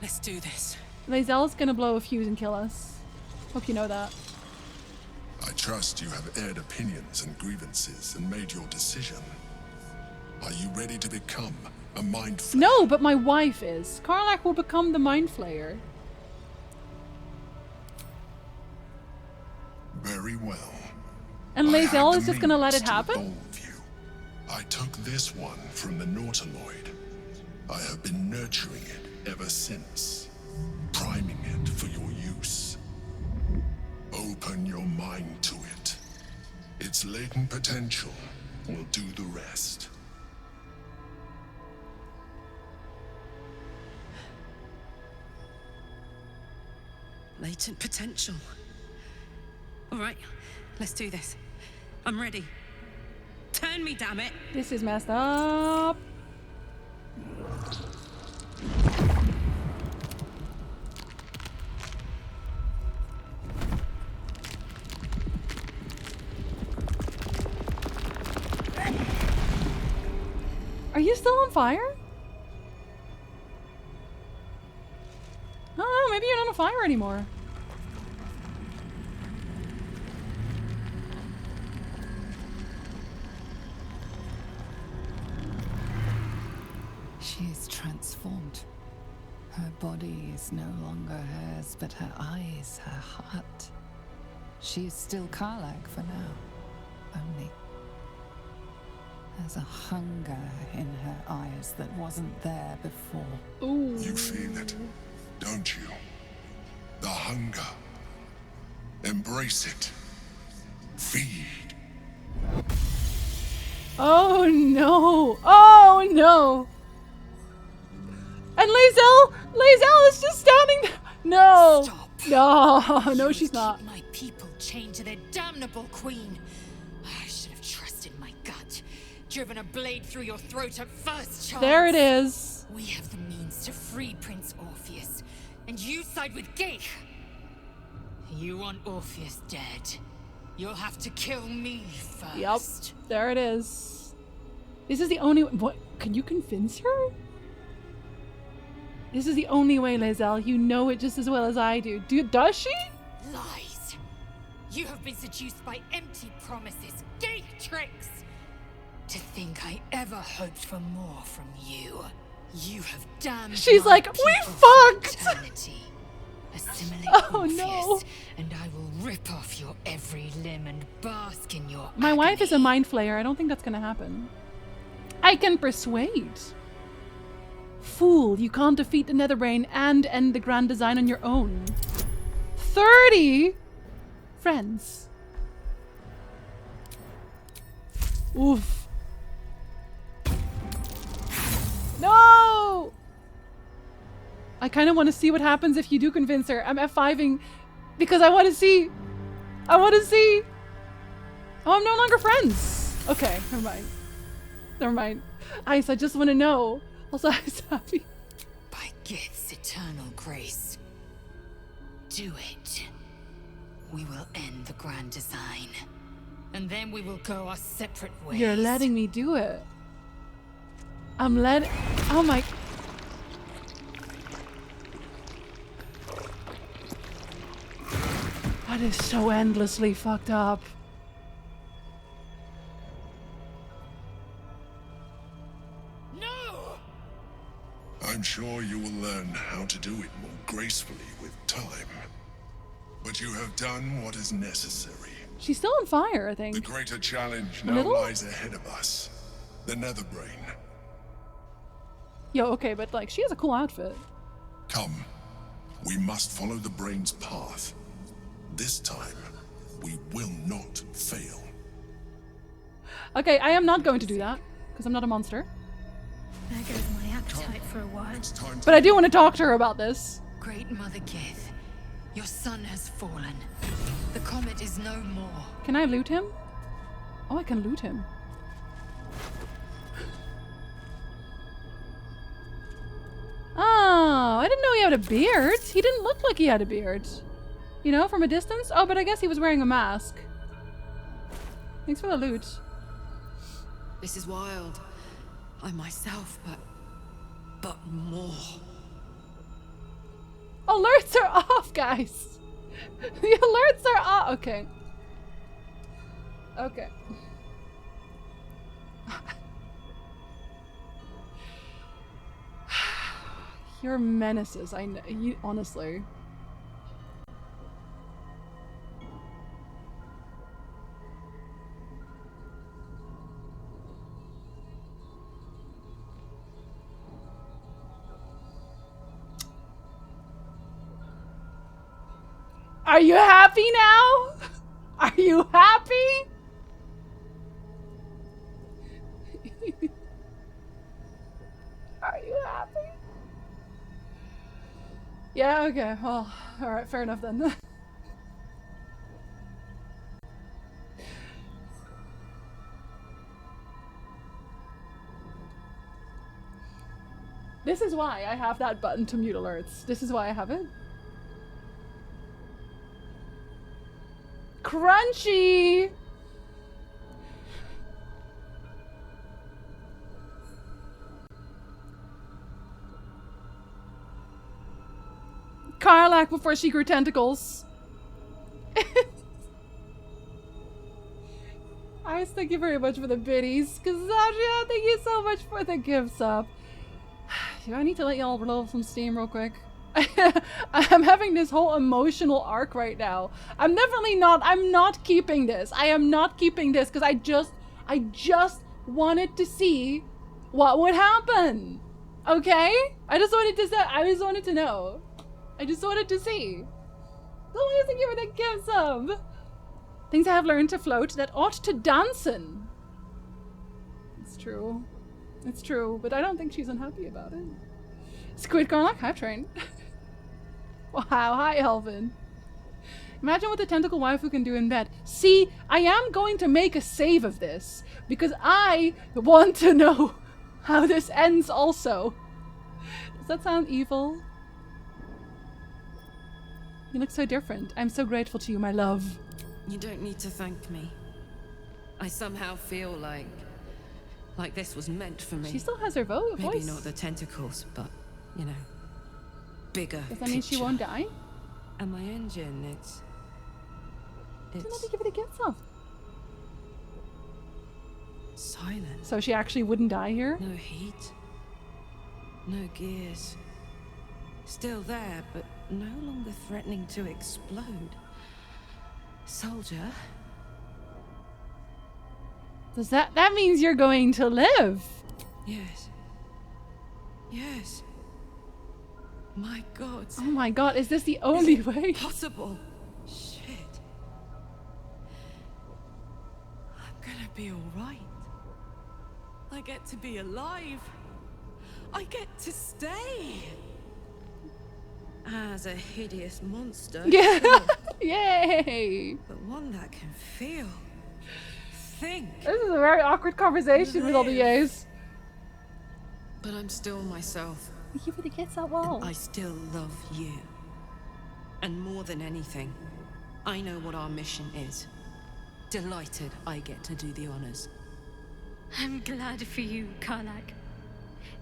Let's do this. Lae'zel's gonna blow a fuse and kill us. Hope you know that. I trust you have aired opinions and grievances and made your decision. Are you ready to become a mind flayer? No, but my wife is. Karlach will become the mind flayer. Very well. And Lae'zel is just gonna let it happen? I took this one from the Nautiloid. I have been nurturing it ever since, priming it for your use. Open your mind to it. Its latent potential will do the rest. Latent potential. All right, let's do this. I'm ready. Turn me, damn it. This is messed up. Are you still on fire? Oh, maybe you're not on fire anymore. She is transformed. Her body is no longer hers, but her eyes, her heart. She is still Karlach for now. Only there's a hunger in her eyes that wasn't there before. Ooh. You feel it, don't you? The hunger. Embrace it. Feed. Oh no! Oh no! And Lae'zel is just standing there. No! Stop. No, no, You she's would not. keep my people chained to their damnable queen. I should have trusted my gut. Driven a blade through your throat at first chance. There it is. We have the means to free Prince Orpheus, and you side with Geich. You want Orpheus dead. You'll have to kill me first. Yep, there it is. This is the only. What? Can you convince her? This is the only way, Lae'zel. You know it just as well as I do. Does she? Lies. You have been seduced by empty promises, Geich tricks. To think I ever hoped for more from you. You have damned. She's my like, we fucked. eternity. Assimilate Oh Orpheus, no! and I will rip off your every limb and bask in your My wife is a mind flayer. I don't think that's gonna happen. I can persuade. Fool, you can't defeat the Netherbrain and end the Grand Design on your own. 30 friends. Oof. No! I kind of want to see what happens if you do convince her. I'm F5ing because I want to see. I want to see. Oh, I'm no longer friends. Okay, never mind. Never mind. Ice, I just want to know. Also, Ice happy. By Gith's eternal grace. Do it. We will end the Grand Design. And then we will go our separate ways. You're letting me do it. I'm letting. Oh my. That is so endlessly fucked up. No! I'm sure you will learn how to do it more gracefully with time. But you have done what is necessary. She's still on fire, I think. The greater challenge A now little? lies ahead of us. The Netherbrain. Yo, okay, but like, she has a cool outfit. Come. We must follow the brain's path. This time, we will not fail. Okay, I am not going to do that, because I'm not a monster. There goes my appetite for a while. But I do want to talk to her about this. Great Mother Gith, your son has fallen. The comet is no more. Can I loot him? Oh, I can loot him. Oh, I didn't know he had a beard. He didn't look like he had a beard. You know, from a distance? Oh, but I guess he was wearing a mask. Thanks for the loot. This is wild. I myself, but more. Alerts are off, guys. The alerts are off. Okay. Okay. You're menaces. I know. You, honestly. Are you happy now? Are you happy? Are you happy? Yeah, okay. Well, alright, fair enough then. This is why I have that button to mute alerts. This is why I have it. Crunchy! Karlach before she grew tentacles. Ice, thank you very much for the biddies. Kazaja, thank you so much for the gift sub. Do I need to let y'all blow some steam real quick? I'm having this whole emotional arc right now. I'm not keeping this. I am not keeping this because I just wanted to see what would happen. Okay? I just wanted to know. I just wanted to see. Don't listen, give me the gift sub. Things I have learned to float that ought to dance'n. It's true. It's true, but I don't think she's unhappy about it. Squid Garlic Hype Train. Wow, hi Elvin. Imagine what the tentacle waifu can do in bed. See, I am going to make a save of this because I want to know how this ends also. Does that sound evil? You look so different. I'm so grateful to you, my love. You don't need to thank me. I somehow feel like this was meant for me. She still has her voice. Maybe not the tentacles, but, you know, bigger Does that mean she won't die? And my engine, it's... Let me give it a guess off. silent. So she actually wouldn't die here? No heat. No gears. Still there, but no longer threatening to explode. Soldier. Does that means you're going to live? Yes. Yes. My God. Oh my God, is this the only way? Possible. Shit. I'm gonna be alright. I get to be alive. I get to stay. As a hideous monster. Yeah. Sure. Yay. But one that can feel. Think. This is a very awkward conversation with all the yays. But I'm still myself. You really get that well. And I still love you. And more than anything, I know what our mission is. Delighted I get to do the honors. I'm glad for you, Karlak.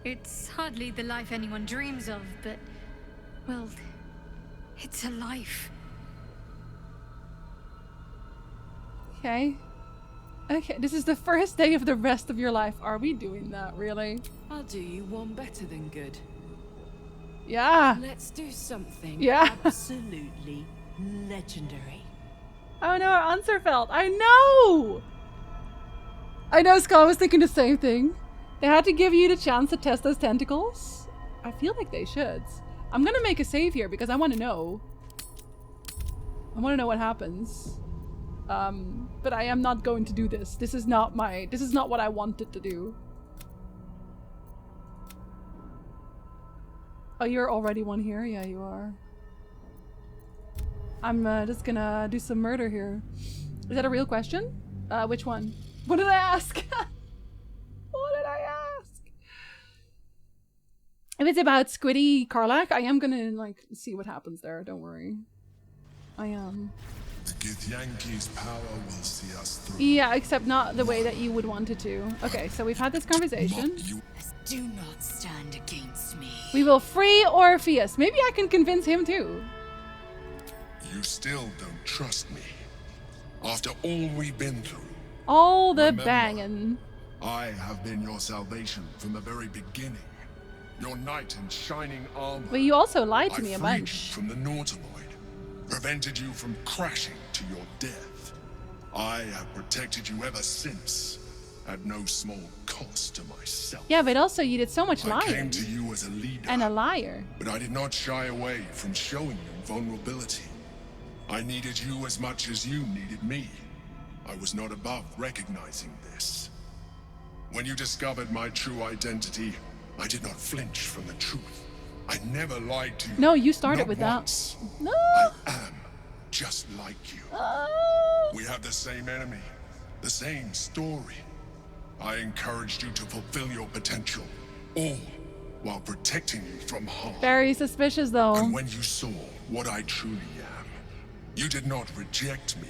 It's hardly the life anyone dreams of, but... well, it's a life. Okay. Okay, this is the first day of the rest of your life. Are we doing that, really? I'll do you one better than good. Yeah. Let's do something absolutely legendary. Oh no, Unserfeld. I know! I know, Scott was thinking the same thing. They had to give you the chance to test those tentacles. I feel like they should. I'm gonna make a save here because I want to know. I want to know what happens. But I am not going to do this. This is not what I wanted to do. Oh, you're already one here? Yeah, you are. I'm just gonna do some murder here. Is that a real question? Which one? What did I ask? What did I ask? If it's about Squiddy Karlak, I am gonna like see what happens there. Don't worry. I am. The Githyanki's power will see us through. Yeah, except not the way that you would want it to. Okay, so we've had this conversation. Do not stand against me. We will free Orpheus. Maybe I can convince him too. You still don't trust me. After all we've been through. All the Remember, banging. I have been your salvation from the very beginning. Your knight in shining armor. But you also lied to me a I freed bunch. you from the Nautiloid, prevented you from crashing to your death. I have protected you ever since, at no small cost to myself. Yeah, but also you did so much I lying. came to you as a leader. And a liar. But I did not shy away from showing you vulnerability. I needed you as much as you needed me. I was not above recognizing this. When you discovered my true identity, I did not flinch from the truth. I never lied to you. No, you started not with once. that. No. I am just like you. Oh. We have the same enemy, the same story. I encouraged you to fulfill your potential, all while protecting you from harm. Very suspicious though. And when you saw what I truly am, you did not reject me.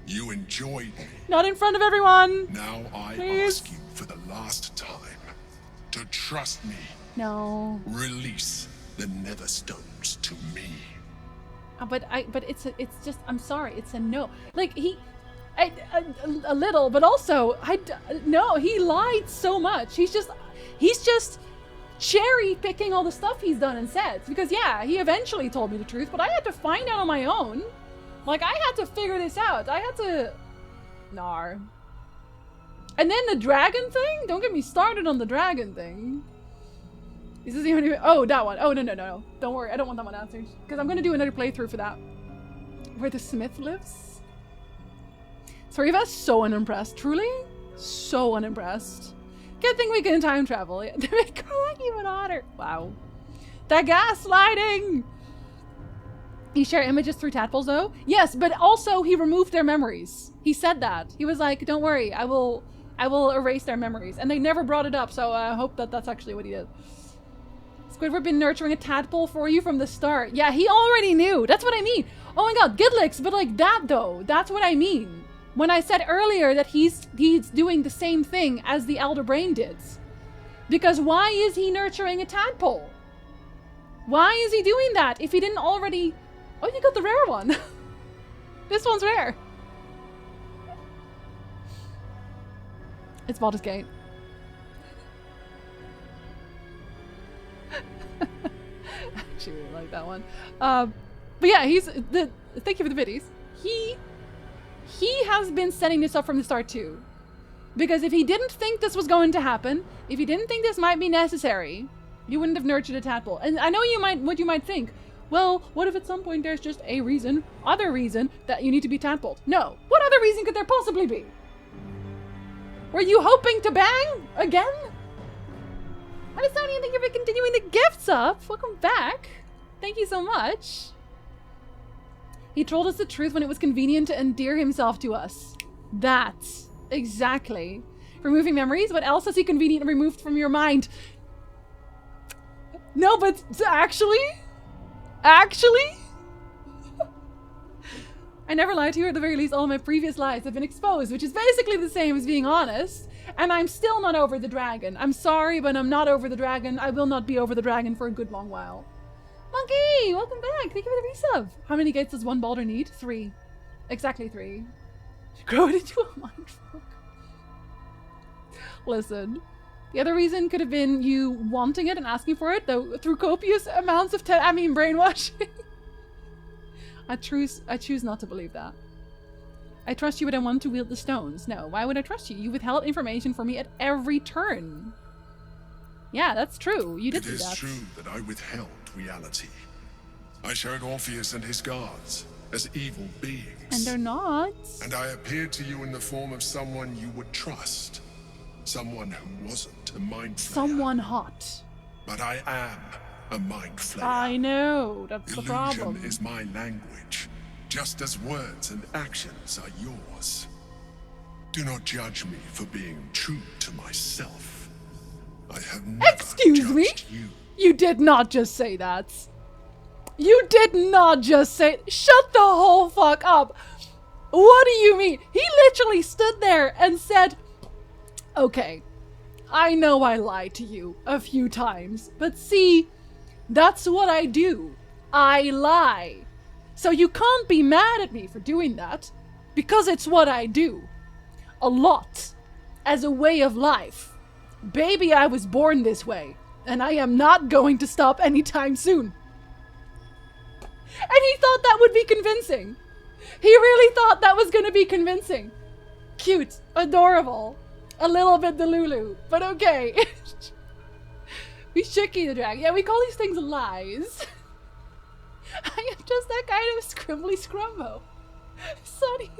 You enjoyed me. Not in front of everyone. Now I Please. ask you for the last time to trust me. No. Release the Netherstones to me. But it's just, I'm sorry, it's a no. Like a little, but also no, he lied so much. He's just cherry picking all the stuff he's done and said. Because yeah, he eventually told me the truth, but I had to find out on my own. Like I had to figure this out. I had to, nar. And then the dragon thing? Don't get me started on the dragon thing. Is this the only way? Oh, that one. Oh, no. Don't worry. I don't want that one answered. Because I'm going to do another playthrough for that. Where the smith lives? Three of us so unimpressed. Truly? So unimpressed. Good thing we can time travel. They make Karlach even hotter. Wow. That gaslighting! He shared images through tadpoles though? Yes, but also he removed their memories. He said that. He was like, don't worry, I will erase their memories. And they never brought it up, so I hope that that's actually what he did. Squidward been nurturing a tadpole for you from the start. Yeah, he already knew. That's what I mean. Oh my god, Gidlix, but like that though. That's what I mean. When I said earlier that he's doing the same thing as the Elder Brain did. Because why is he nurturing a tadpole? Why is he doing that if he didn't already... Oh, you got the rare one. This one's rare. It's Baldur's Gate. Actually really like that one. But yeah, thank you for the biddies. He has been setting this up from the start too. Because if he didn't think this was going to happen, if he didn't think this might be necessary, you wouldn't have nurtured a tadpole. And I know what you might think. Well, what if at some point there's just a other reason that you need to be tadpoled? No. What other reason could there possibly be? Were you hoping to bang again? I just don't even think you're continuing the gifts up. Welcome back. Thank you so much. He told us the truth when it was convenient to endear himself to us. That's exactly. Removing memories? What else has he conveniently removed from your mind? No, but actually? Actually? I never lied to you, or at the very least all of my previous lies have been exposed, which is basically the same as being honest. And I'm still not over the dragon. I'm sorry, but I'm not over the dragon. I will not be over the dragon for a good long while. Monkey, welcome back. Thank you for the resub. How many gates does one Baldur need? 3. Exactly 3. Grow it into a mindfuck. Listen. The other reason could have been you wanting it and asking for it, though through copious amounts of brainwashing. I choose not to believe that. I trust you, but I want to wield the stones. No, why would I trust you? You withheld information from me at every turn. Yeah, that's true. You did do that. It is true that I withheld reality. I showed Orpheus and his guards as evil beings. And they're not. And I appeared to you in the form of someone you would trust. Someone who wasn't a mind flayer. Someone hot. But I am a mind flayer. I know, that's the problem. Illusion is my language, just as words and actions are yours. Do not judge me for being true to myself. I have never judged you. You did not just say that. You did not just say... Shut the whole fuck up. What do you mean? He literally stood there and said, okay, I know I lied to you a few times, but see, that's what I do. I lie. So you can't be mad at me for doing that, because it's what I do. A lot. As a way of life. Baby, I was born this way, and I am not going to stop anytime soon. And he thought that would be convincing. He really thought that was going to be convincing. Cute, adorable, a little bit Delulu, but okay. We Shiki the dragon. Yeah, we call these things lies. I am just that kind of scribbly scrumbo. Sonny.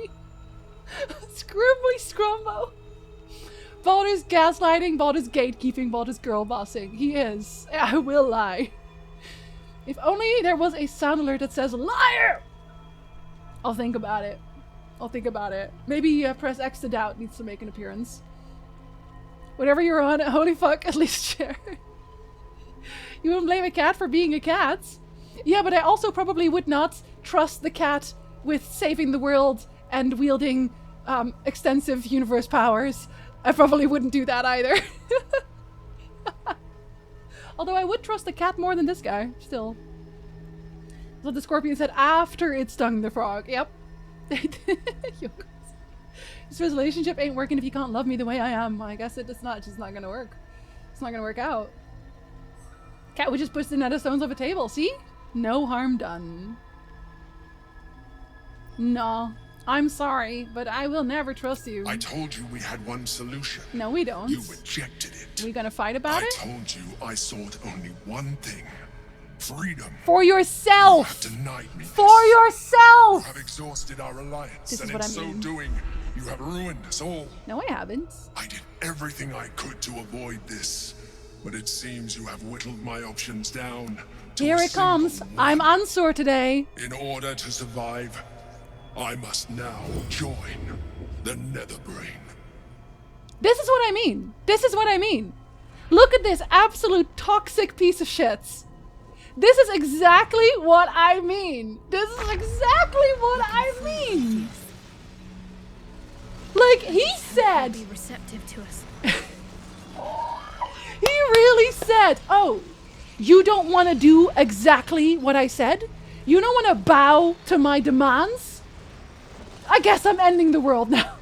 Scribbly scrumbo. Baldur's gaslighting, Baldur's gatekeeping, Baldur's girl bossing. He is. I will lie. If only there was a sound alert that says liar! I'll think about it. I'll think about it. Maybe press X to doubt needs to make an appearance. Whatever you're on, holy fuck, at least share. You wouldn't blame a cat for being a cat. Yeah, but I also probably would not trust the cat with saving the world and wielding extensive universe powers. I probably wouldn't do that either. Although I would trust the cat more than this guy, still. That's what the scorpion said after it stung the frog. Yep. This relationship ain't working if you can't love me the way I am. I guess it's just not gonna work. It's not gonna work out. Cat would just push the net of stones off a table. See? No harm done. No. I'm sorry, but I will never trust you. I told you we had one solution. No, we don't. You rejected it. We gonna fight about it? I told you I sought only one thing. Freedom. For yourself! You have denied me For yourself! You have exhausted our alliance, This and is in what I so mean. doing, You have ruined us all. No, I haven't. I did everything I could to avoid this, but it seems you have whittled my options down. Here it comes. I'm unsure today. In order to survive, I must now join the Netherbrain. This is what I mean. This is what I mean. Look at this absolute toxic piece of shit. This is exactly what I mean. This is exactly what I mean. Like, he said... Be receptive to us. He really said, oh, you don't want to do exactly what I said? You don't want to bow to my demands? I guess I'm ending the world now.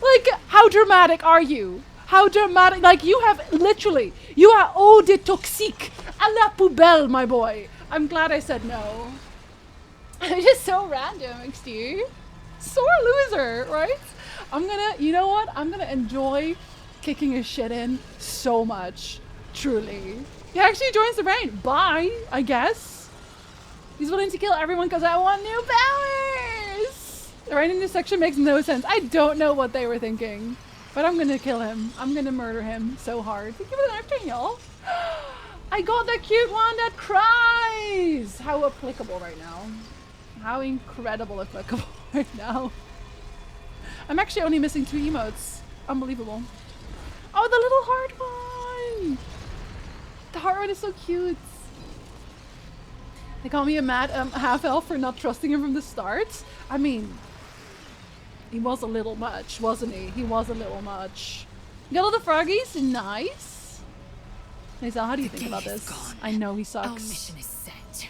Like, how dramatic are you? How dramatic? Like, you have literally, you are eau de toxique à la poubelle, my boy. I'm glad I said no. It's just so random, excuse. Sore loser, right? I'm gonna, you know what? I'm gonna enjoy kicking his shit in so much. Truly. He actually joins the brain. Bye, I guess. He's willing to kill everyone because I want new powers. The right intersection makes no sense. I don't know what they were thinking. But I'm gonna kill him. I'm gonna murder him so hard. Thank you for the acting, y'all. I got the cute one that cries. How applicable right now. How incredible applicable right now. I'm actually only missing 2 emotes. Unbelievable. Oh, the little heart one. The heart one is so cute. They call me a mad half-elf for not trusting him from the start. I mean, he was a little much, wasn't he? He was a little much. Got all the froggies? Nice. Lisa, how do you think about this? I know he sucks. Our mission is set.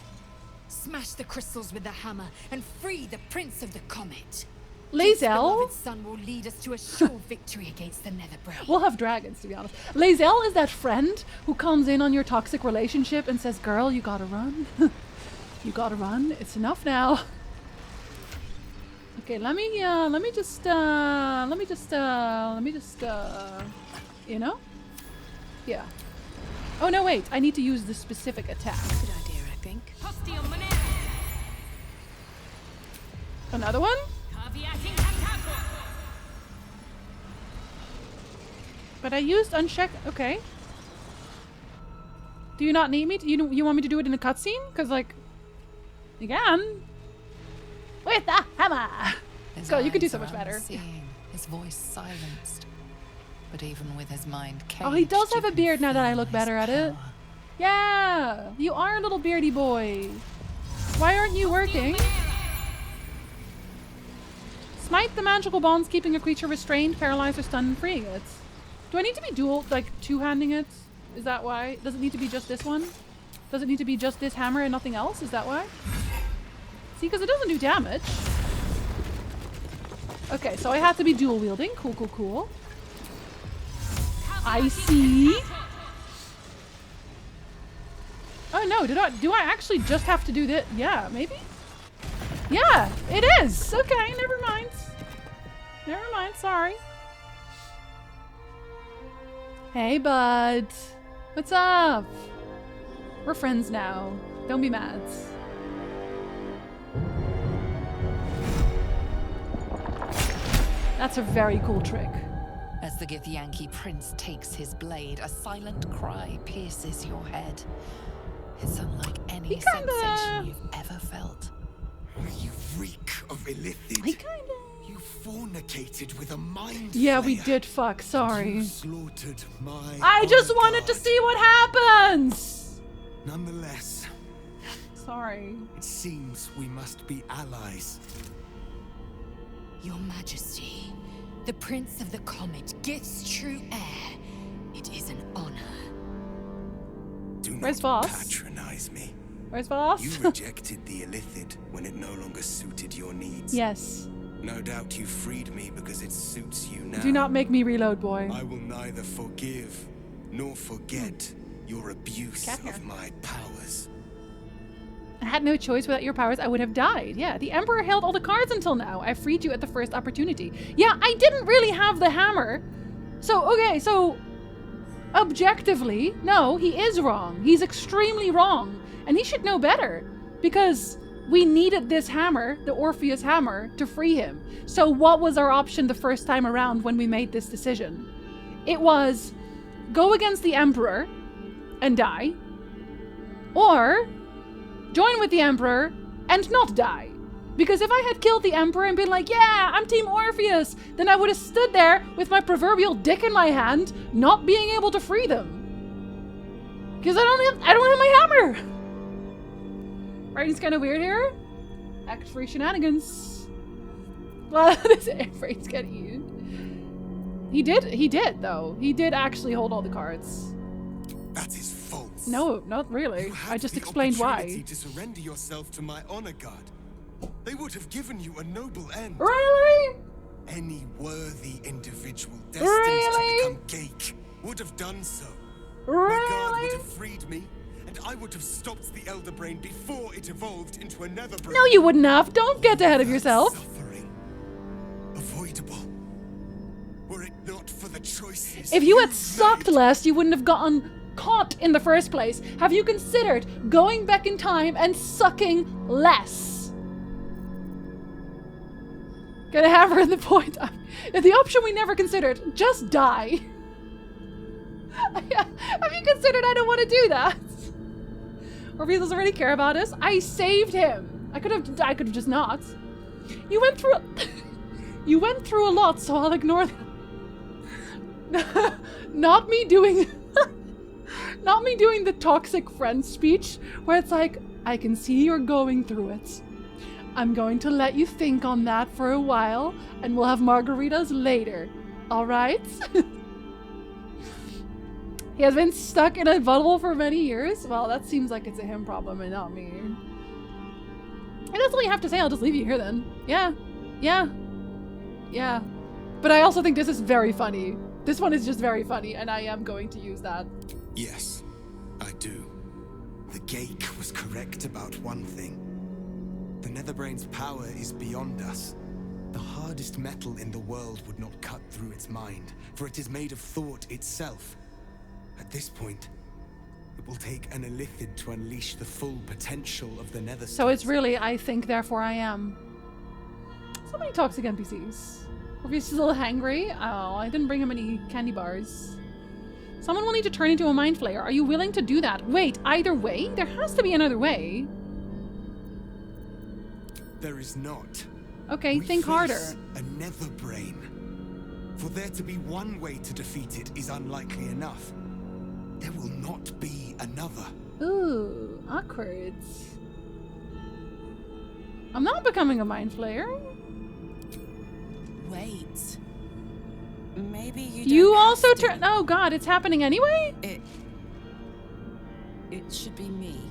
Smash the crystals with the hammer and free the Prince of the Comet. His Lae'zel? beloved son will lead us to a sure victory against the Netherbrain. We'll have dragons, to be honest. Lae'zel is that friend who comes in on your toxic relationship and says, girl, you gotta run. You gotta run. It's enough now. Okay, let me just, you know? Yeah. Oh, no, wait. I need to use the specific attack. Good idea, I think. Another one? But I used uncheck. Okay. Do you not need me? You want me to do it in a cutscene? Because, like, you can. With the hammer. So you could do so much better. His voice silenced. But even with his mind caged, oh, he does have a beard now that I look better at it. Yeah, you are a little beardy boy. Why aren't you working? Smite the magical bonds, keeping a creature restrained, paralyzed, or stunned, and freeing it. Do I need to be two-handing it? Is that why? Does it need to be just this one? Does it need to be just this hammer and nothing else? Is that why? See, because it doesn't do damage. Okay, so I have to be dual wielding. Cool, cool, cool. I see. Oh no, do I actually just have to do this? Yeah, maybe? Yeah, it is. Okay, never mind. Never mind, sorry. Hey, bud. What's up? We're friends now. Don't be mad. That's a very cool trick. As the Githyanki prince takes his blade, a silent cry pierces your head. It's unlike any sensation you've ever felt. You reek of illithid. You fornicated with a mind Yeah, we flayer. did fuck, sorry. You slaughtered my I just honor wanted to guard. see what happens! Nonetheless, Sorry. it seems we must be allies. Your Majesty, the Prince of the Comet, Gith's true heir. It is an honor. Do Where's not Voss? patronize me. Where's Voss? You rejected the illithid when it no longer suited your needs. Yes. No doubt you freed me because it suits you now. Do not make me reload, boy. I will neither forgive nor forget your abuse of my powers. I had no choice without your powers. I would have died. Yeah, the Emperor held all the cards until now. I freed you at the first opportunity. Yeah, I didn't really have the hammer. So, okay, so objectively, no, he is wrong. He's extremely wrong. And he should know better. Because We needed this hammer, the Orpheus hammer, to free him. So what was our option the first time around when we made this decision? It was go against the Emperor and die, or join with the Emperor and not die. Because if I had killed the Emperor and been like, yeah, I'm Team Orpheus, then I would have stood there with my proverbial dick in my hand, not being able to free them. Because I don't have my hammer. Writing's kind of weird here. Act 3 shenanigans. Well, this airframe's getting you. He did though. He did actually hold all the cards. That is false. No, not really. I just explained why. To surrender yourself to my honor guard. They would have given you a noble end. Really? Any worthy individual destined to become Geik would have done so. Really? My guard would have freed me, and I would have stopped the Elder Brain before it evolved into a Nether Brain. No, you wouldn't have. Don't get ahead of yourself. Suffering. Avoidable. Were it not for the choices If you had sucked less, you wouldn't have gotten caught in the first place. Have you considered going back in time and sucking less? Gonna hammer in the point. The option we never considered. Just die. Have you considered I don't want to do that? Orpheus doesn't really care about us. I saved him. I could have just not. You went through a lot, so I'll ignore that. Not me doing the toxic friend speech where it's like, I can see you're going through it. I'm going to let you think on that for a while, and we'll have margaritas later. All right? He has been stuck in a bubble for many years. Well, that seems like it's a him problem and not me. And that's all you have to say. I'll just leave you here then. Yeah. Yeah. Yeah. But I also think this is very funny. This one is just very funny, and I am going to use that. Yes, I do. The Geik was correct about one thing. The Netherbrain's power is beyond us. The hardest metal in the world would not cut through its mind, for it is made of thought itself. At this point, it will take an illithid to unleash the full potential of the Nether. So it's really, I think, therefore I am. So many toxic NPCs. Orpheus is a little hangry. Oh, I didn't bring him any candy bars. Someone will need to turn into a mind flayer. Are you willing to do that? Wait, either way? There has to be another way. There is not. Okay, We think face harder. A Nether Brain. For there to be one way to defeat it is unlikely enough. There will not be another. Ooh, awkward. I'm not becoming a mind flayer. Wait. Maybe You also turn. Oh god, it's happening anyway? It should be me.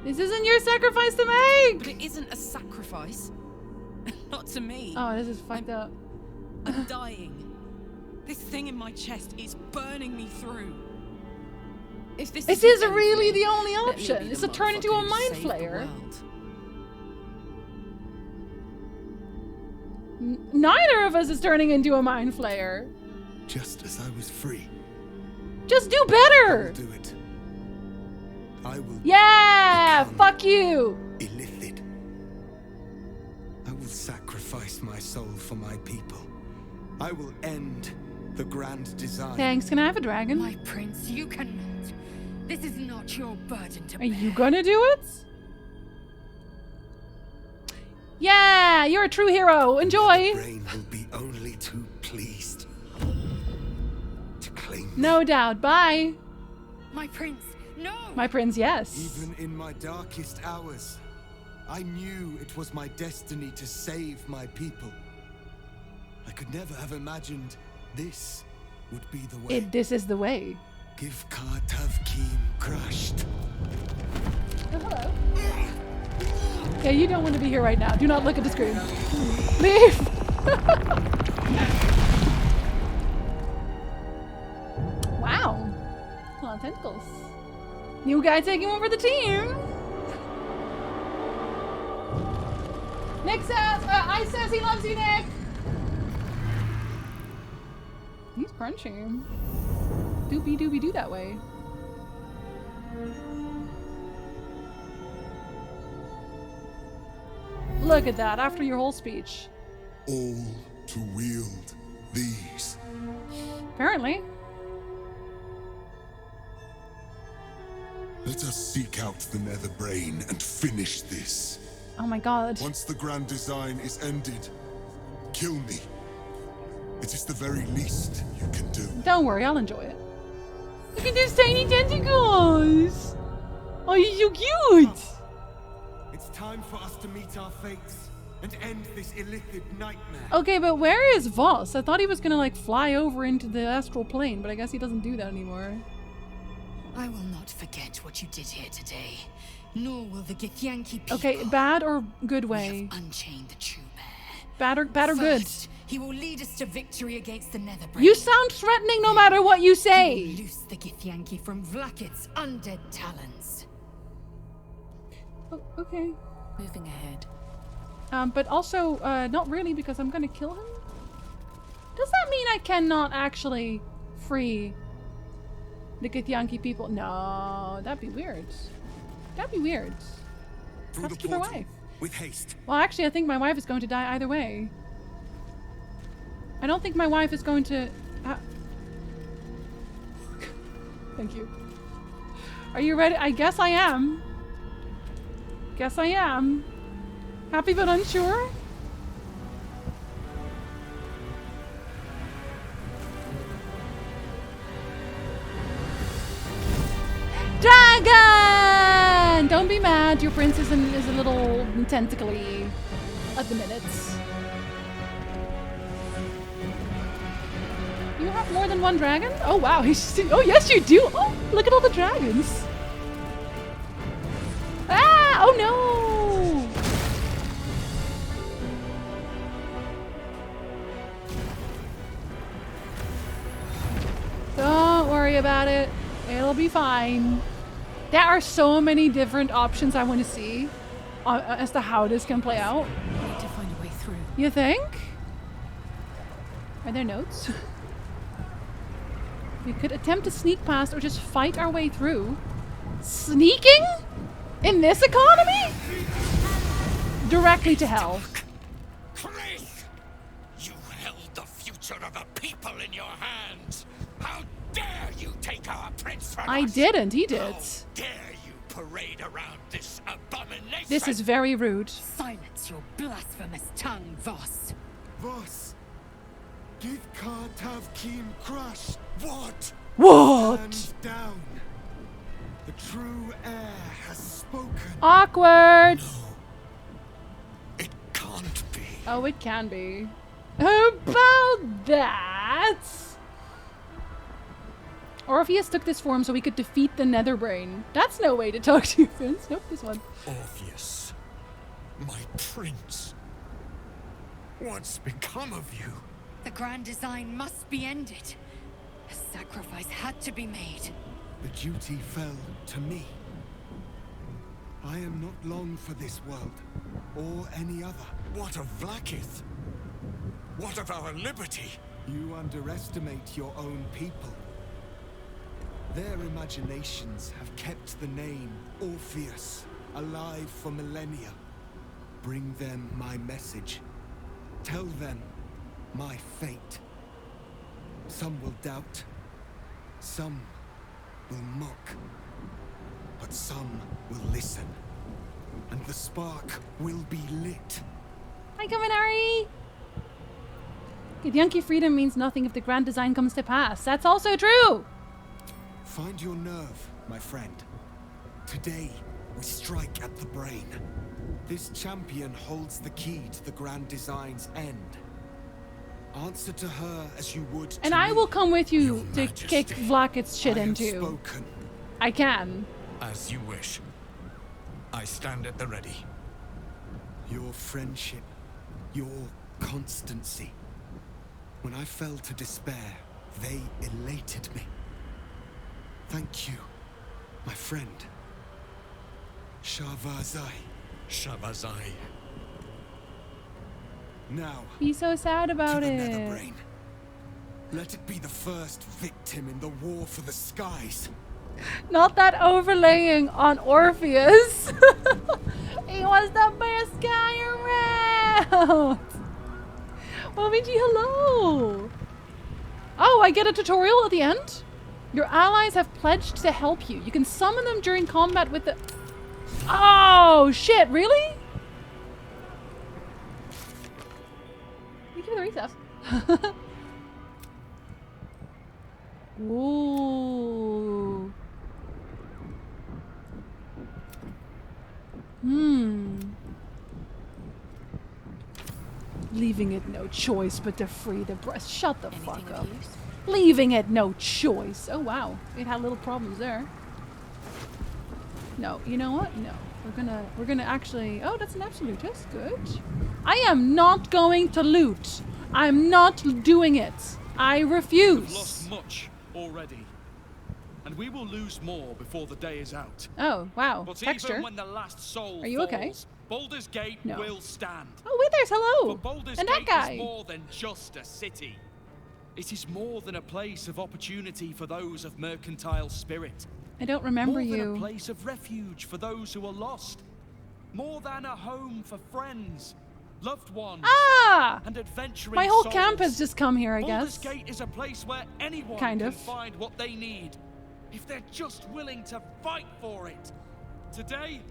This isn't your sacrifice to make! But it isn't a sacrifice. Not to me. Oh, this is fucked up. I'm dying. This thing in my chest is burning me through. If this Is isn't really anything, the only let me option, be is the to turn into motherfucker a who mind saved the flayer. world. Neither of us is turning into a mind flayer. Just as I was free. Just do better! Do it. I will. Yeah! Fuck you! Illithid. I will sacrifice my soul for my people. I will end the grand design. Thanks, can I have a dragon? My prince, you cannot. This is not your burden to Are you gonna do it? Yeah! You're a true hero! Enjoy! Brain will be only too pleased to claim. No doubt. Bye! My prince, no! My prince, yes. Even in my darkest hours, I knew it was my destiny to save my people. I could never have imagined this would be the way. This is the way. Give Kartavkim crushed. Oh, hello. Yeah, you don't want to be here right now. Do not look at the screen. Leave! Wow. A lot of tentacles. New guy taking over the team. Nick says, I says he loves you, Nick. He's crunchy. Doopy doopy do that way. Look at that, after your whole speech. All to wield these. Apparently. Let us seek out the Nether Brain and finish this. Oh my god. Once the grand design is ended, kill me. It is the very least you can do. Don't worry, I'll enjoy it. Look at those tiny tentacles! Oh, you're so cute! It's time for us to meet our fates and end this illithid nightmare. Okay, but where is Voss? I thought he was gonna like fly over into the astral plane, but I guess he doesn't do that anymore. I will not forget what you did here today, nor will the Githyanki people. Okay, bad or good way? Unchain the true bear. Bad or good? He will lead us to victory against the Netherbrain. You sound threatening no matter what you say. He will loose the Githyanki from Vlakit's undead talons. Oh, okay. Moving ahead. But also, not really, because I'm gonna kill him? Does that mean I cannot actually free the Githyanki people? No, that'd be weird. That'd be weird. Have to keep my wife. With haste. Well, actually, I think my wife is going to die either way. I don't think my wife is going to... Thank you. Are you ready? I guess I am. Guess I am. Happy but unsure? Dragon! Don't be mad. Your prince is a little tentacly at the minute. You have more than one dragon? Oh wow, oh yes you do! Oh, look at all the dragons! Ah! Oh no! Don't worry about it. It'll be fine. There are so many different options I want to see as to how this can play out. I need to find a way through. You think? Are there notes? We could attempt to sneak past or just fight our way through. Sneaking? In this economy? Directly to hell. Chris! You held the future of a people in your hands. How dare you take our prince from I us? didn't, he did. How dare you parade around this abomination? This is very rude. Silence your blasphemous tongue, Voss. Voss. Give Kartav Kim crush. What? What? Hands down. The true heir has spoken. Awkward. No. It can't be. Oh, it can be. How about that? Orpheus took this form so he could defeat the Netherbrain. That's no way to talk to your friends. Nope, this one. Orpheus, my prince. What's become of you? The grand design must be ended. A sacrifice had to be made. The duty fell to me. I am not long for this world, or any other. What of Vlakith? What of our liberty? You underestimate your own people. Their imaginations have kept the name Orpheus alive for millennia. Bring them my message. Tell them my fate. Some will doubt. Some will mock. But some will listen. And the spark will be lit. Hi, Kaminari! Githyanki freedom means nothing if the grand design comes to pass. That's also true! Find your nerve, my friend. Today, we strike at the brain. This champion holds the key to the grand design's end. Answer to her as you would to And I me. will come with you Your to Majesty. kick Vlakith's shit I have into. spoken. I can. As you wish. I stand at the ready. Your friendship, your constancy. When I fell to despair, they elated me. Thank you, my friend. Shavazai. Shavazai. Now, He's so sad about to the it. Netherbrain. Let it be the first victim in the war for the skies. Not that overlaying on Orpheus. Hey, was the best guy around! Momiji, hello! Oh, I get a tutorial at the end? Your allies have pledged to help you. You can summon them during combat with the... Oh, shit, really? You give me the recess. Ooh. Leaving it no choice but to free the breast. Shut the fuck up. Leaving it no choice. Oh wow, it had little problems there. No, you know what? No, we're gonna actually. Oh, that's an absolute. That's good. I am not going to loot. I'm not doing it. I refuse. We've lost much already, and we will lose more before the day is out. Oh wow, but texture. Even when the last soul Are you falls, okay? Baldur's Gate will stand. Oh, Withers, hello. For Baldur's and that Gate guy. is more than just a city. It is more than a place of opportunity for those of mercantile spirit. I don't remember more you. Than a place of refuge for those who are lost. More than a home for friends, loved ones, and adventuring My whole souls. camp has just come here, I Baldur's guess. Gate is a place where anyone Kind can of. find what they need, if they're just willing to fight for it. Today,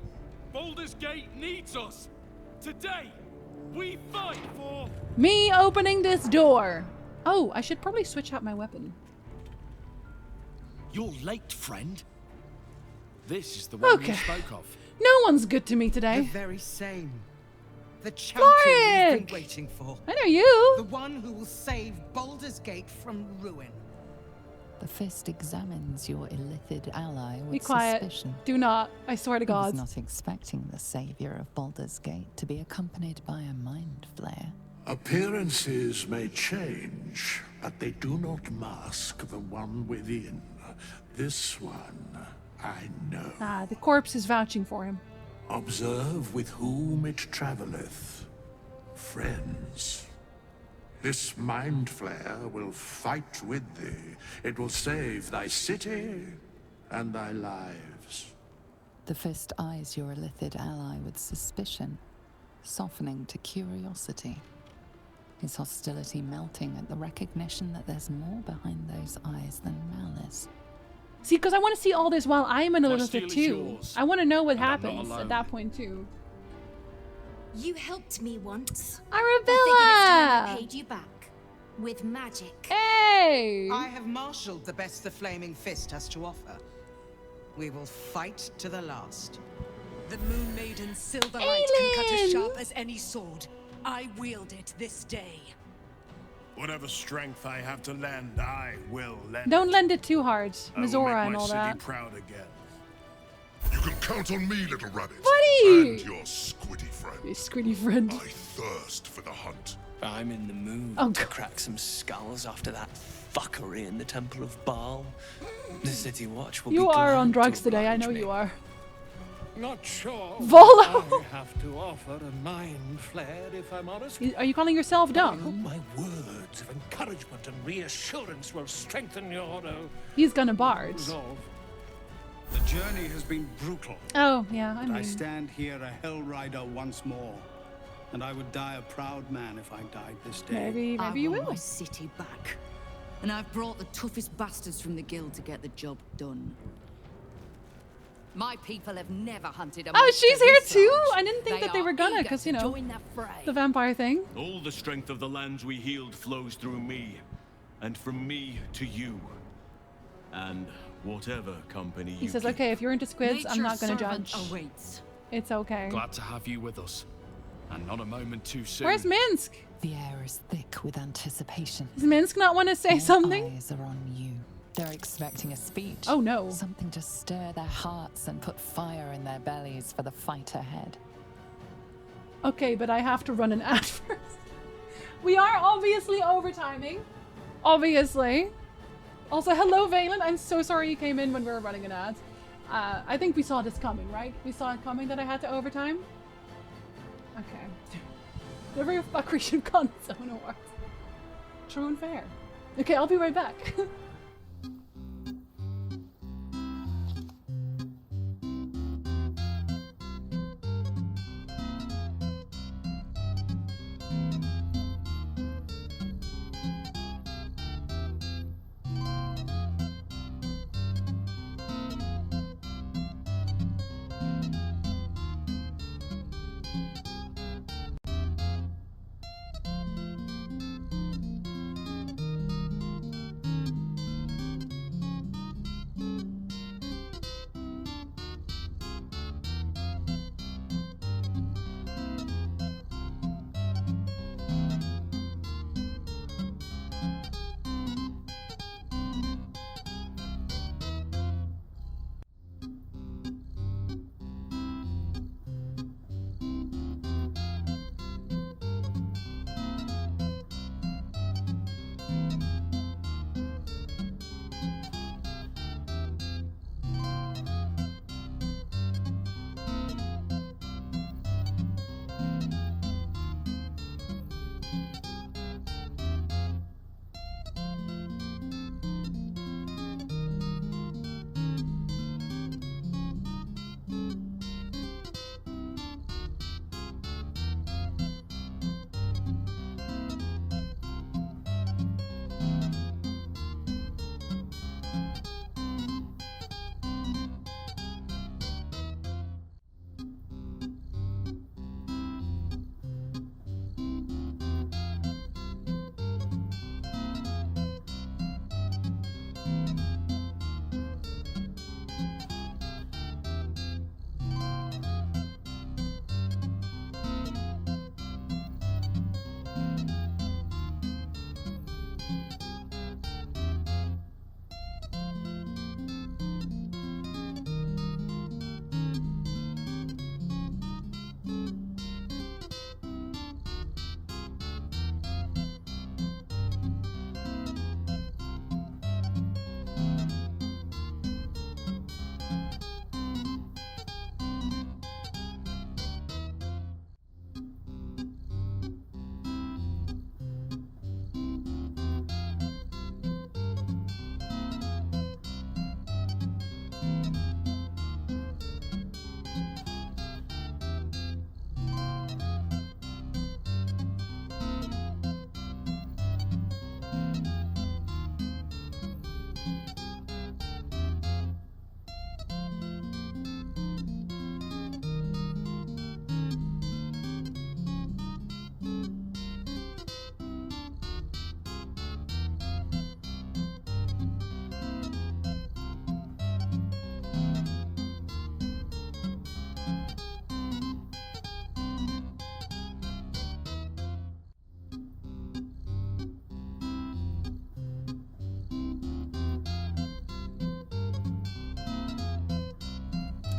Baldur's Gate needs us. Today, we fight for... Me opening this door. Oh, I should probably switch out my weapon. You're late, friend. This is the one you spoke of. No one's good to me today. The very same. The champion we've been waiting for. I know you. The one who will save Baldur's Gate from ruin. The Fist examines your illithid ally with Be quiet. suspicion. Do not. I swear to He was God. not expecting the savior of Baldur's Gate to be accompanied by a mind flare. Appearances may change, but they do not mask the one within. This one, I know. Ah, the corpse is vouching for him. Observe with whom it travelleth. Friends. This mind flare will fight with thee. It will save thy city and thy lives. The Fist eyes your illithid ally with suspicion, softening to curiosity. His hostility melting at the recognition that there's more behind those eyes than malice. See, because I want to see all this while I'm an My illithid steel is too. yours, I want to know what and I'm not happens alone. at that point too. You helped me once. Arabella! I figured it's time I paid you back. With magic. Hey! I have marshaled the best the Flaming Fist has to offer. We will fight to the last. The Moon Maiden's silver light can cut as sharp as any sword. I wield it this day. Whatever strength I have to lend, I will lend. Don't lend it too hard. I will Mizora make and my all city that. proud again. You can count on me, little rabbit. Buddy! And your squiddy friend. Your squiddy friend. I thirst for the hunt. I'm in the mood Oh, to God. crack some skulls after that fuckery in the Temple of Baal. The City Watch will be You are on glad drugs to today, I oblige know me. you are. Not sure Volo! what I have to offer a mind flare, if I'm honest. Are you calling yourself But I hope dumb? my words of encouragement and reassurance will strengthen your He's gonna bard. resolve. The journey has been brutal. Oh, yeah, I But I mean. stand here a Hell Rider once more. And I would die a proud man if I died this day. Maybe you I want will. my city back. And I've brought the toughest bastards from the guild to get the job done. My people have never hunted a Oh, monster she's here this too? large. I didn't think that they are were gonna, eager because, you to know, join that fray. the vampire thing. All the strength of the lands we healed flows through me, and from me to you. And whatever company you He says, keep. okay, if you're into squids, I'm not gonna servant judge. awaits. It's okay. Glad to have you with us. And not a moment too soon. Where's Minsk? The air is thick with anticipation. Does Minsk not want to say All something? eyes are on you. They're expecting a speech. Oh no. Something to stir their hearts and put fire in their bellies for the fight ahead. Okay, but I have to run an ad first. We are obviously overtiming. Obviously. Also, hello, Valen. I'm so sorry you came in when we were running an ad. I think we saw this coming, right? We saw it coming that I had to overtime? Okay. Every fuckery should con its own award. True and fair. Okay, I'll be right back.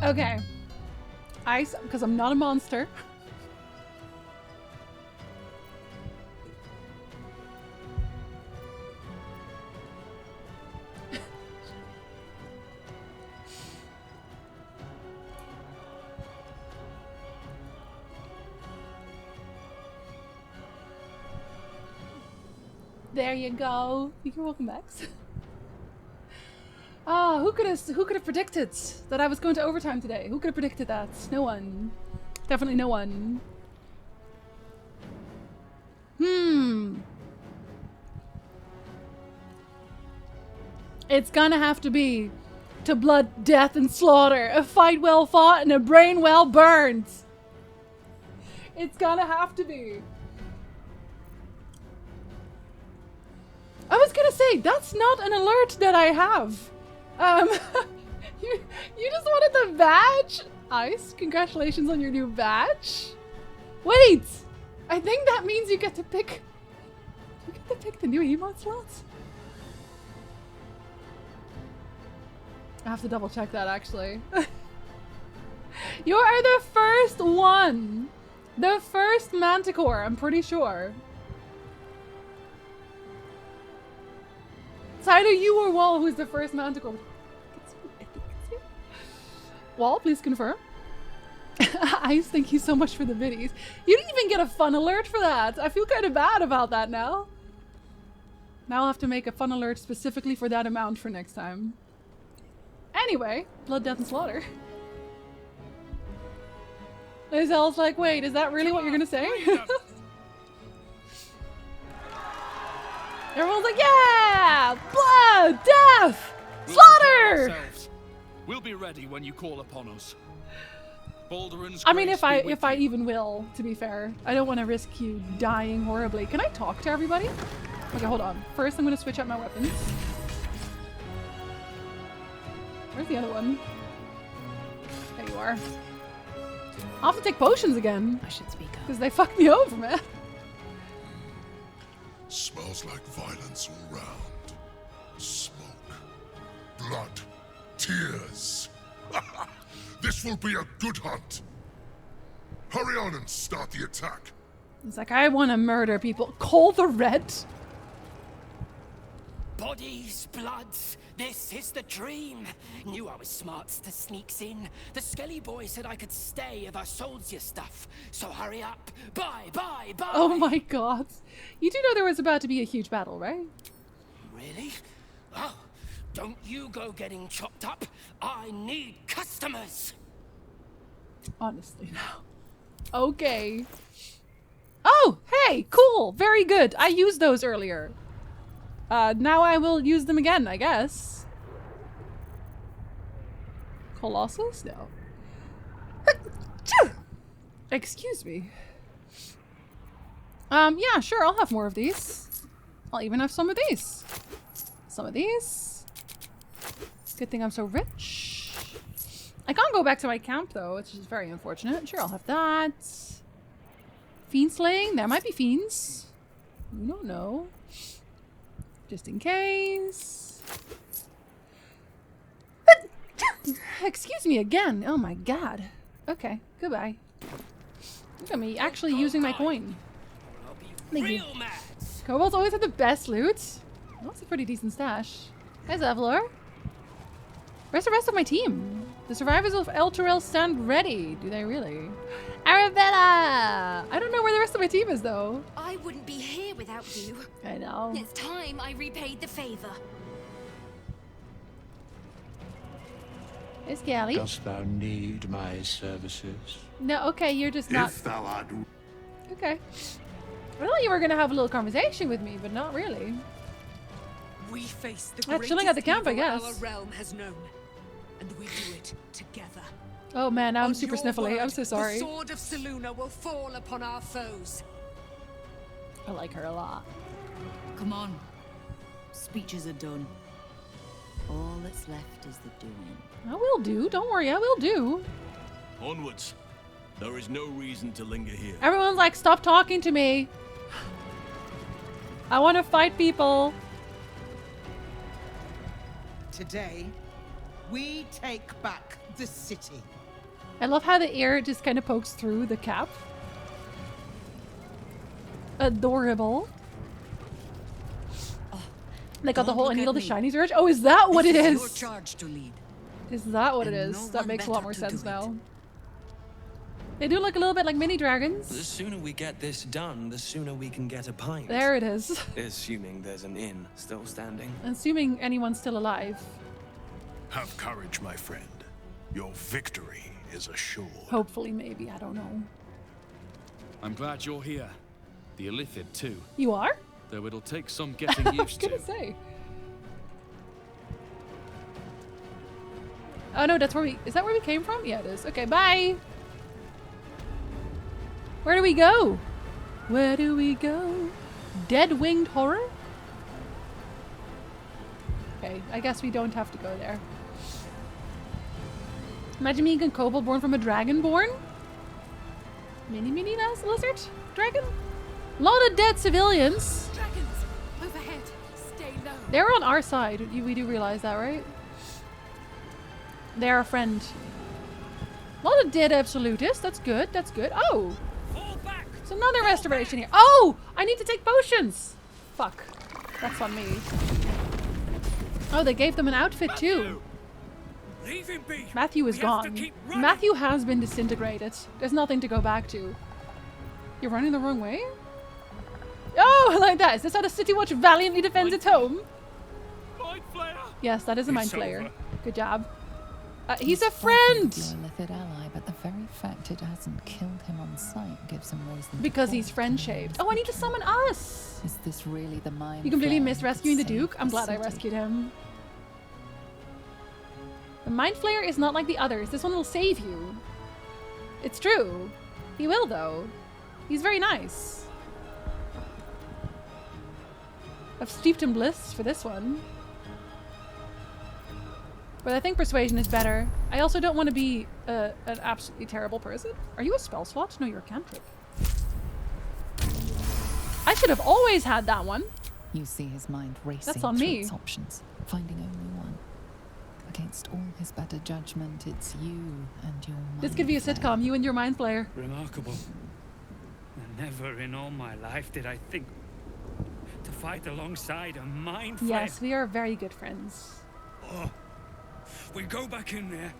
Okay. Ice, because I'm not a monster. There you go. You're welcome back. Ah, who could have predicted that I was going to overtime today? Who could have predicted that? No one. Definitely no one. It's gonna have to be to blood, death, and slaughter. A fight well fought and a brain well burned. It's gonna have to be. I was gonna say, that's not an alert that I have. You just wanted the badge? Ice, congratulations on your new badge. Wait! I think that means you get to pick... You get to pick the new emote slots? I have to double check that, actually. You are the first one! The first Manticore, I'm pretty sure. It's either you or Wall who's the first Manticore. Wall, please confirm. Ice, thank you so much for the biddies. You didn't even get a fun alert for that. I feel kind of bad about that now. Now I'll have to make a fun alert specifically for that amount for next time. Anyway, blood, death, and slaughter. Lizelle's like, wait, is that really what you're gonna say? Everyone's like, yeah! Blood! Death! Slaughter! We'll be ready when you call upon us. Balduran's I mean, if I even will, to be fair. I don't want to risk you dying horribly. Can I talk to everybody? Okay, hold on. First, I'm going to switch out my weapons. Where's the other one? There you are. I'll have to take potions again. I should speak up. Because they fucked me over, man. Smells like violence all round. Smoke. Blood. Tears. This will be a good hunt. Hurry on and start the attack. It's like, I want to murder people. Call the Red? Bodies, bloods, this is the dream. Knew I was smart to sneaks in. The skelly boy said I could stay if I sold you stuff. So hurry up. Bye, bye, bye. Oh my god. You do know there was about to be a huge battle, right? Really? Oh, don't you go getting chopped up. I need customers. Honestly, no. Okay. Oh, hey, cool. Very good. I used those earlier. Now I will use them again, I guess. Colossus? No. Excuse me. Yeah, sure, I'll have more of these. I'll even have some of these. Some of these. Good thing I'm so rich. I can't go back to my camp, though, which is very unfortunate. Sure, I'll have that. Fiend slaying? There might be fiends. We don't know. Just in case. Excuse me again. Oh my god. Okay, goodbye. Look at me actually using my coin. Thank you. Kobolds always have the best loot. That's a pretty decent stash. Hi, Zevlor. Where's the rest of my team? The survivors of El Turel stand ready. Do they really? Arabella! I don't know where the rest of my team is, though. I wouldn't be here without you. I know. It's time I repaid the favor. Hey, Scally. Dost thou need my services? No, okay, you're just not... If thou art... Okay. I thought you were going to have a little conversation with me, but not really. We face the greatest chilling at the camp, I guess. Our realm has known, and we do it together. Oh man, now I'm On super your sniffly. word, I'm so sorry. The sword of Selûne will fall upon our foes. I like her a lot. Come on. Speeches are done. All that's left is the doing. I will do. Don't worry, I will do. Onwards. There is no reason to linger here. Everyone's like, stop talking to me. I want to fight people. Today, we take back the city. I love how the air just kind of pokes through the cap. Adorable. They got the whole I need all the shinies urge. Oh, is that what it is? Your charge to lead. Is that what it And is? no That one makes a lot better more to sense do it. now. They do look a little bit like mini The dragons. sooner we get this done, the sooner we can get a pint. There it is. Assuming there's an inn still standing. Assuming anyone's still alive. Have courage, my friend. Your victory is assured. Hopefully, maybe. I don't know. I'm glad you're here. The Illithid too. You are? Though it'll take some getting I was used to. gonna say. Oh no, that's where we... Is that where we came from? Yeah, it is. Okay, bye! Where do we go? Where do we go? Dead Winged Horror? Okay, I guess we don't have to go there. Imagine being a kobold born from a dragonborn? Mini lizard? Dragon? A lot of dead civilians. Dragons! Overhead! Stay low! They're on our side. We do realize that, right? They're a friend. A lot of dead absolutists. That's good. That's good. Oh! It's another restoration here. Oh! I need to take potions! Fuck. That's on me. Oh, they gave them an outfit too. Leave him be. Matthew is We have to gone. keep running. Matthew has been disintegrated. There's nothing to go back to. You're running the wrong way? Oh, I like that. Is this how the City Watch valiantly defends its home? Mind Flayer. Yes, that is a mind It's flayer. over. Good job. He's a friend! Your Lithid ally, but the very fact it hasn't killed him on sight gives him reason. Because he's friend-shaped. Oh, I need to summon us! Is this really the mind? You completely flayer missed that rescuing the saved Duke. I'm glad I city? rescued him. The Mind Flayer is not like the others. This one will save you. It's true. He will, though. He's very nice. I've steeped in bliss for this one. But I think Persuasion is better. I also don't want to be an absolutely terrible person. Are you a spell slot? No, you're a cantrip. I should have always had that one. You see his mind racing That's on through me. its options, finding only one. Against all his better judgment, it's you and your mind. This could be a flayer. sitcom, you and your Mind Flayer. Remarkable. Never in all my life did I think to fight alongside a mind flayer. Yes, we are very good friends. Oh. We go back in there,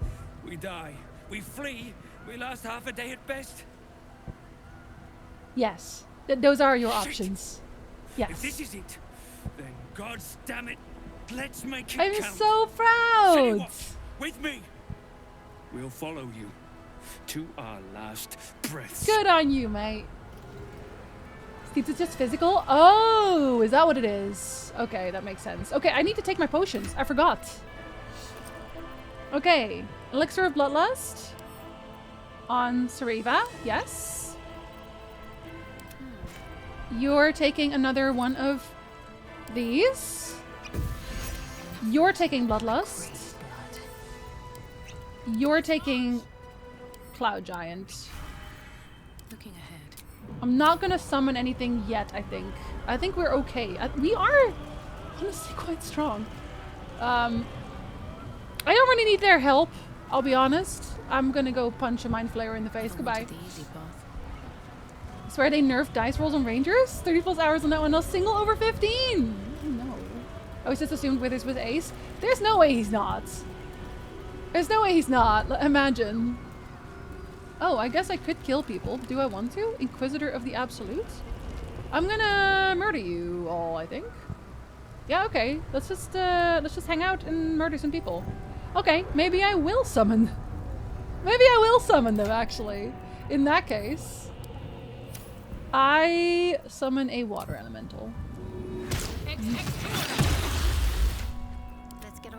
we die. We flee, we last half a day at best. Yes, those are your Shit. options. If Yes. this is it, then God's damn it, let's make it I'm count. so City proud! Watch, with me. We'll follow you to our last breaths. Good on you, mate. Steve's just physical? Oh, is that what it is? Okay, that makes sense. Okay, I need to take my potions. I forgot. Okay, Elixir of Bloodlust on Sareva, yes. You're taking another one of these. You're taking Bloodlust. You're taking Cloud Giant. Looking ahead. I'm not gonna summon anything yet, I think. I think we're okay. We are honestly quite strong. I don't really need their help, I'll be honest. I'm gonna go punch a Mind Flayer in the face. Goodbye. The easy path. I swear they nerfed dice rolls on Rangers? 30 plus hours on that one, no single over 15! No. I was just assumed Withers was ace. There's no way he's not. There's no way he's not. Imagine. Oh, I guess I could kill people. Do I want to? Inquisitor of the Absolute? I'm gonna murder you all, I think. Yeah, okay. Let's just hang out and murder some people. Okay, maybe I will summon. Maybe I will summon them, actually. In that case, I summon a water elemental.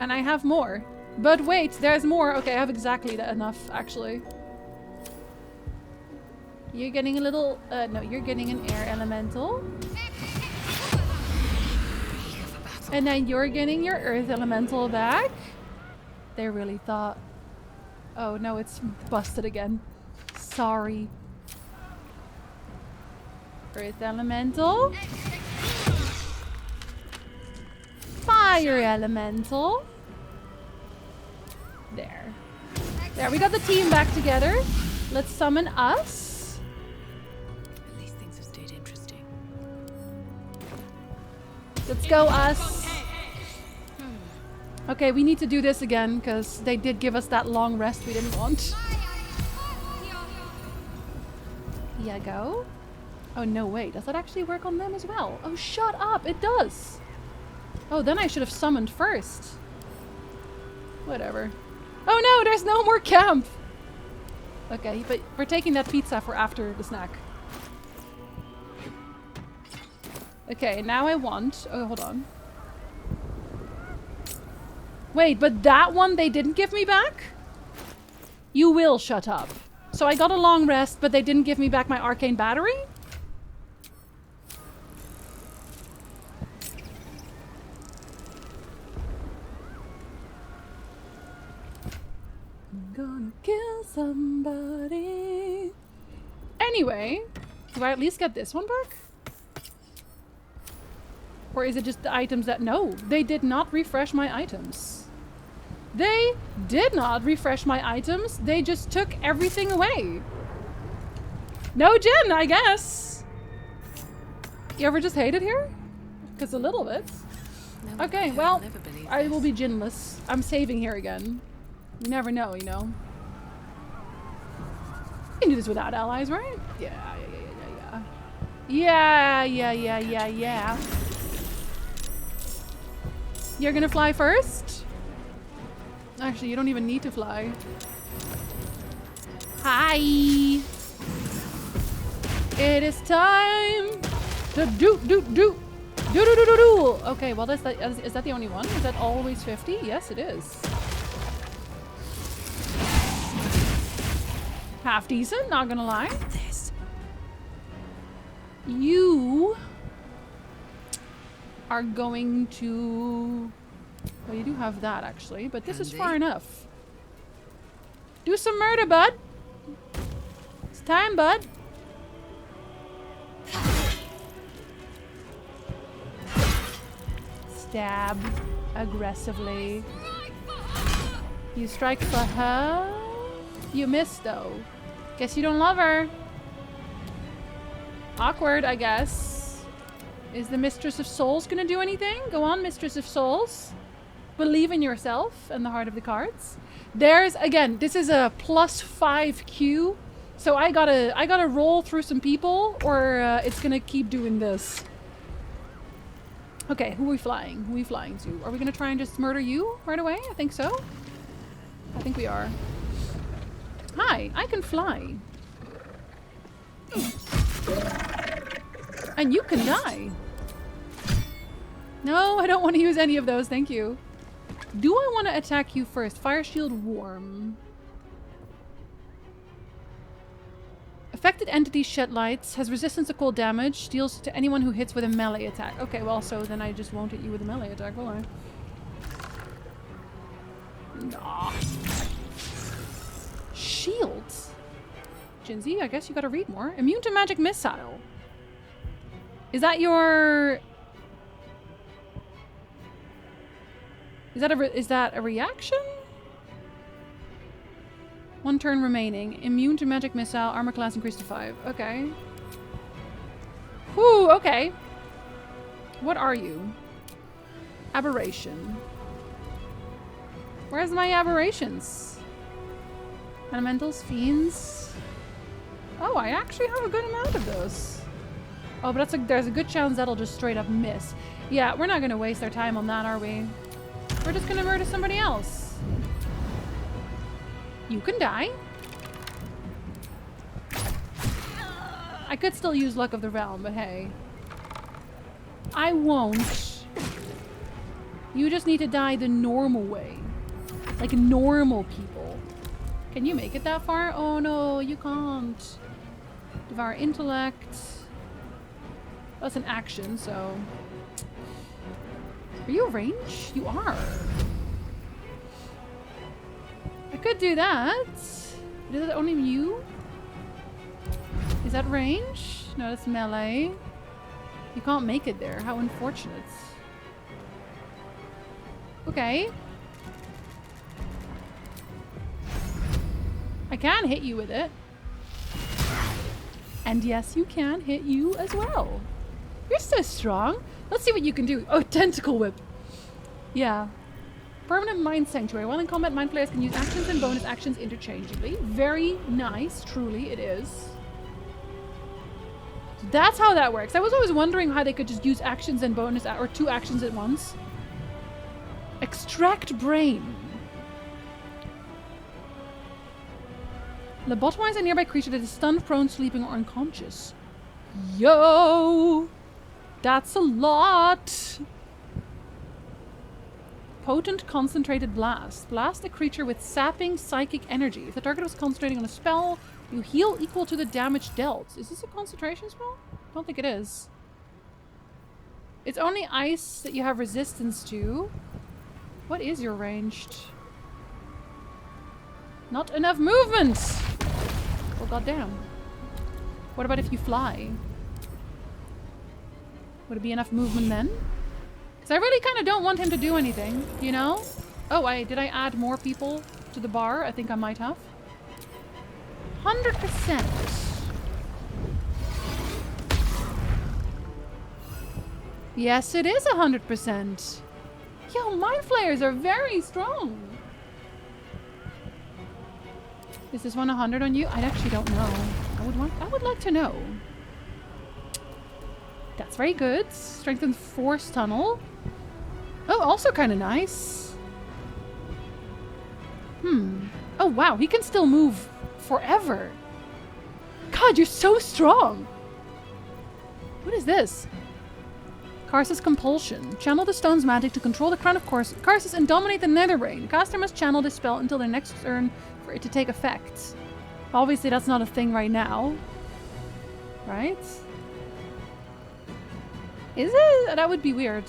And I have more. But wait, there's more. Okay, I have exactly enough, actually. You're getting a little... no, you're getting an air elemental. And then you're getting your earth elemental back. They really thought... Oh, no, it's busted again. Sorry. Earth elemental. Fire elemental. There. There, we got the team back together. Let's summon us. At least things have stayed interesting. Let's go, us. Okay, we need to do this again, because they did give us that long rest we didn't want. Yeah, go. Oh, no, wait. Does that actually work on them as well? Oh, shut up. It does. Oh, then I should have summoned first. Whatever. Oh, no, there's no more camp. Okay, but we're taking that pizza for after the snack. Okay, now I want... Oh, hold on. Wait, but that one they didn't give me back? You will shut up. So I got a long rest, but they didn't give me back my arcane battery? I'm gonna kill somebody. Anyway, do I at least get this one back? Or is it just the items that... No, they did not refresh my items. They did not refresh my items. They just took everything away. No gin, I guess. You ever just hate it here? Because a little bit. No, okay, well, I will be ginless. I'm saving here again. You never know, you know. You can do this without allies, right? Yeah. Yeah. You're gonna fly first? Actually, you don't even need to fly. Hi! It is time to do. Okay, well, is that the only one? Is that always 50? Yes, it is. Half decent, not gonna lie. You are going to... Well, you do have that, actually, but this is far enough. Do some murder, bud. It's time, bud. Stab aggressively. You strike for her. You missed, though. Guess you don't love her. Awkward, I guess. Is the Mistress of Souls gonna do anything? Go on, Mistress of Souls. Believe in yourself and the heart of the cards. There's, again, this is a +5 Q. So I gotta roll through some people, or it's gonna keep doing this. Okay, who are we flying? Who are we flying to? Are we gonna try and just murder you right away? I think so. I think we are. Hi, I can fly. And you can die. No, I don't want to use any of those, thank you. Do I want to attack you first? Fire shield warm. Affected entities shed lights, has resistance to cold damage, deals to anyone who hits with a melee attack. Okay, well, so then I just won't hit you with a melee attack, will I? Nah. Shields. Jinzi, I guess you gotta read more. Immune to magic missile. Is that your... Is that a reaction? 1 turn remaining. Immune to magic missile. Armor class increased to 5. Okay. Whew, okay. What are you? Aberration. Where's my aberrations? Elementals, fiends. Oh, I actually have a good amount of those. Oh, but there's a good chance that'll just straight up miss. Yeah, we're not gonna waste our time on that, are we? We're just gonna murder somebody else. You can die. I could still use Luck of the Realm, but hey. I won't. You just need to die the normal way. Like normal people. Can you make it that far? Oh no, you can't. Devour intellect. That's an action, so... Are you range? You are. I could do that. Is that only you? Is that range? No, that's melee. You can't make it there. How unfortunate. I can hit you with it. And yes, you can hit you as well. You're so strong. Let's see what you can do. Oh, tentacle whip. Yeah. Permanent Mind Sanctuary. While in combat, mind players can use actions and bonus actions interchangeably. Very nice. Truly, it is. So that's how that works. I was always wondering how they could just use actions and bonus or 2 actions at once. Extract brain. Lobotomize a nearby creature that is stunned, prone, sleeping, or unconscious. Yo! That's a lot! Potent Concentrated Blast. Blast a creature with sapping psychic energy. If the target was concentrating on a spell, you heal equal to the damage dealt. Is this a concentration spell? I don't think it is. It's only ice that you have resistance to. What is your ranged? Not enough movement! Oh, goddamn. What about if you fly? Would it be enough movement then? Because I really kind of don't want him to do anything, you know? Oh, did I add more people to the bar? I think I might have. 100%. Yes, it is 100%. Yo, mind flayers are very strong. Is this one 100 on you? I actually don't know. I would like to know. That's very good. Strengthened Force Tunnel. Oh, also kind of nice. Oh, wow. He can still move forever. God, you're so strong. What is this? Karsus Compulsion. Channel the stone's magic to control the crown of Karsus and dominate the Netherbrain. Caster must channel this spell until their next turn for it to take effect. Obviously, that's not a thing right now. Right? Is it? That would be weird.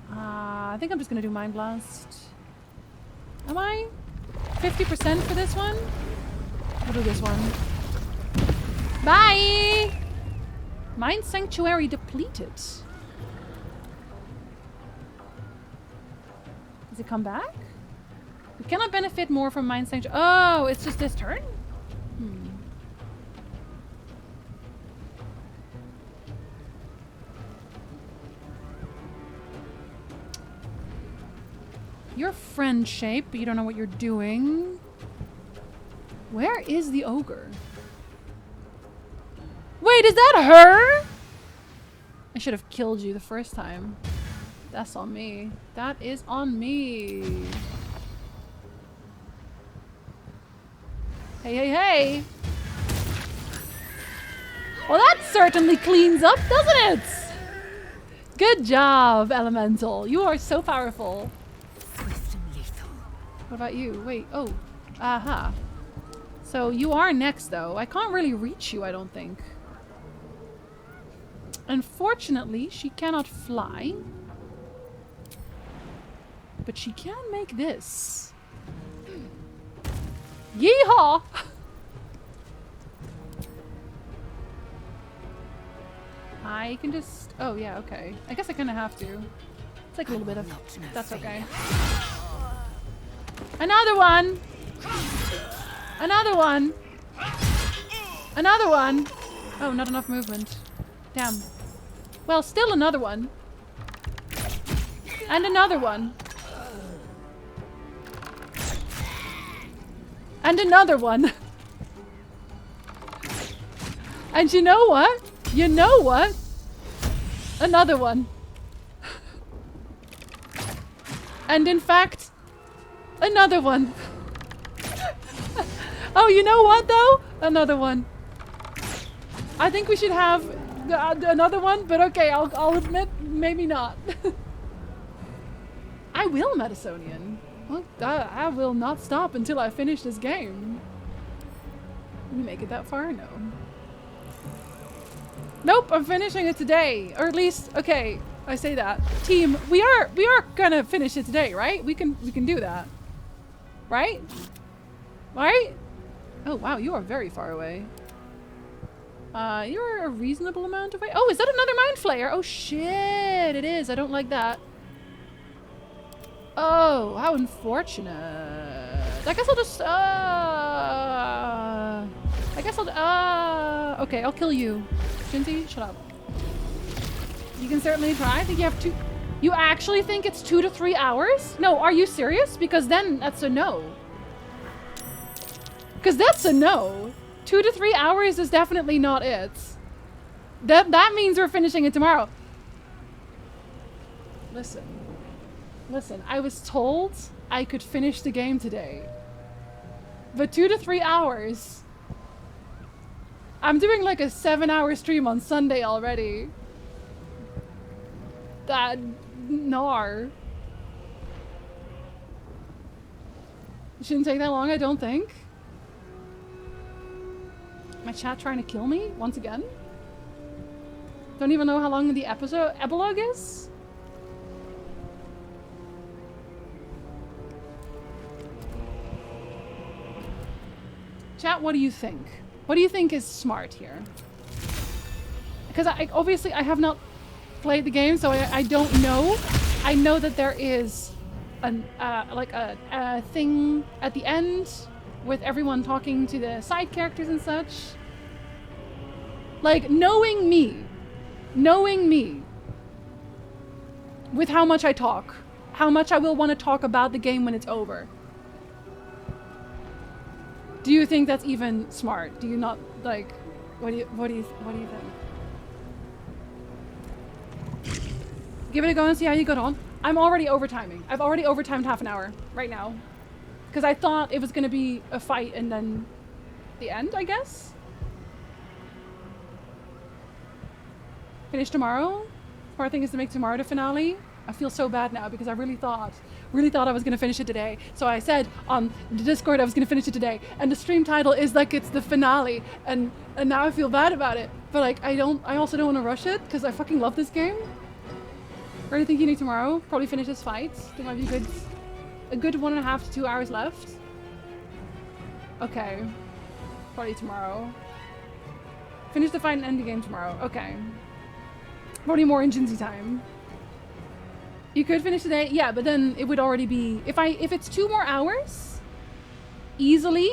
I think I'm just gonna do Mind Blast. Am I? 50% for this one? We'll do this one. Bye! Mind Sanctuary depleted. Does it come back? We cannot benefit more from Mind Sanctuary. Oh, it's just this turn? You're friend shape, but you don't know what you're doing. Where is the ogre? Wait, is that her? I should have killed you the first time. That's on me. That is on me. Hey, hey, hey. Well, that certainly cleans up, doesn't it? Good job, Elemental. You are so powerful. What about you? Wait, oh. Aha. So you are next, though. I can't really reach you, I don't think. Unfortunately, she cannot fly. But she can make this. Yeehaw! I can just... Oh, yeah, okay. I guess I kind of have to. It's like a little bit of... That's okay. Another one! Another one! Another one! Oh, not enough movement. Damn. Well, still another one. And another one. And another one. And you know what? You know what? Another one. And in fact, another one. Oh, you know what though? Another one. I think we should have another one, but okay, I'll admit, maybe not. I will, Madisonian. Well, I will not stop until I finish this game. Did we make it that far? No. Nope, I'm finishing it today. Or at least, okay, I say that. Team, we are gonna finish it today, right? We can do that. Right? Right? Oh wow, you are very far away. You're a reasonable amount away. Oh, is that another Mind Flayer? Oh shit, it is. I don't like that. Oh, how unfortunate. I guess I'll just, okay, I'll kill you. Shinzi, shut up. You can certainly try. I think you have two. You actually think it's 2 to 3 hours? No, are you serious? Because then that's a no. Because that's a no. 2 to 3 hours is definitely not it. That means we're finishing it tomorrow. Listen, I was told I could finish the game today. But 2 to 3 hours. I'm doing like a 7-hour stream on Sunday already. That nar. It shouldn't take that long, I don't think. My chat trying to kill me once again? Don't even know how long the epilogue is? Chat, what do you think? What do you think is smart here? Because obviously I have not played the game, so I don't know. I know that there is like a thing at the end with everyone talking to the side characters and such. Like, knowing me, with how much I talk, how much I will want to talk about the game when it's over. Do you think that's even smart? Do you not, like, what do you think? Give it a go and see how you get on. I'm already overtiming. I've already overtimed half an hour right now. Because I thought it was going to be a fight and then the end, I guess? Finish tomorrow? Our thing is to make tomorrow the finale. I feel so bad now because I really thought I was going to finish it today. So I said on the Discord I was going to finish it today. And the stream title is like it's the finale. And now I feel bad about it. But like I also don't want to rush it because I fucking love this game. What do you think you need tomorrow? Probably finish this fight. There might be a good 1.5 to 2 hours left. Okay. Probably tomorrow. Finish the fight and end the game tomorrow. Okay. Probably more in Jinzi time. You could finish today, yeah, but then it would already be if it's 2 more hours easily,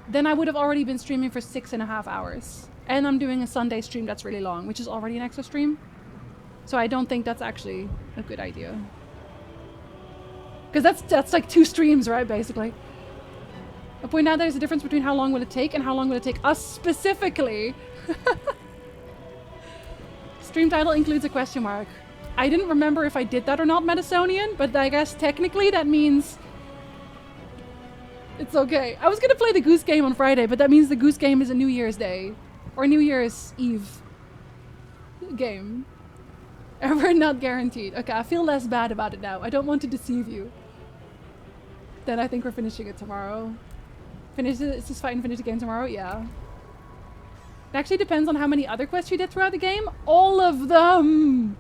then I would have already been streaming for 6.5 hours. And I'm doing a Sunday stream that's really long, which is already an extra stream. So I don't think that's actually a good idea. Because that's like 2 streams, right, basically. I'll point out there's a difference between how long will it take and how long will it take us specifically. Stream title includes a question mark. I didn't remember if I did that or not, Medisonian, but I guess technically that means it's okay. I was gonna play the Goose Game on Friday, but that means the Goose Game is a New Year's Day or New Year's Eve game. And we're not guaranteed. Okay, I feel less bad about it now. I don't want to deceive you. Then I think we're finishing it tomorrow. Finish this fight and finish the game tomorrow? Yeah. It actually depends on how many other quests you did throughout the game. All of them!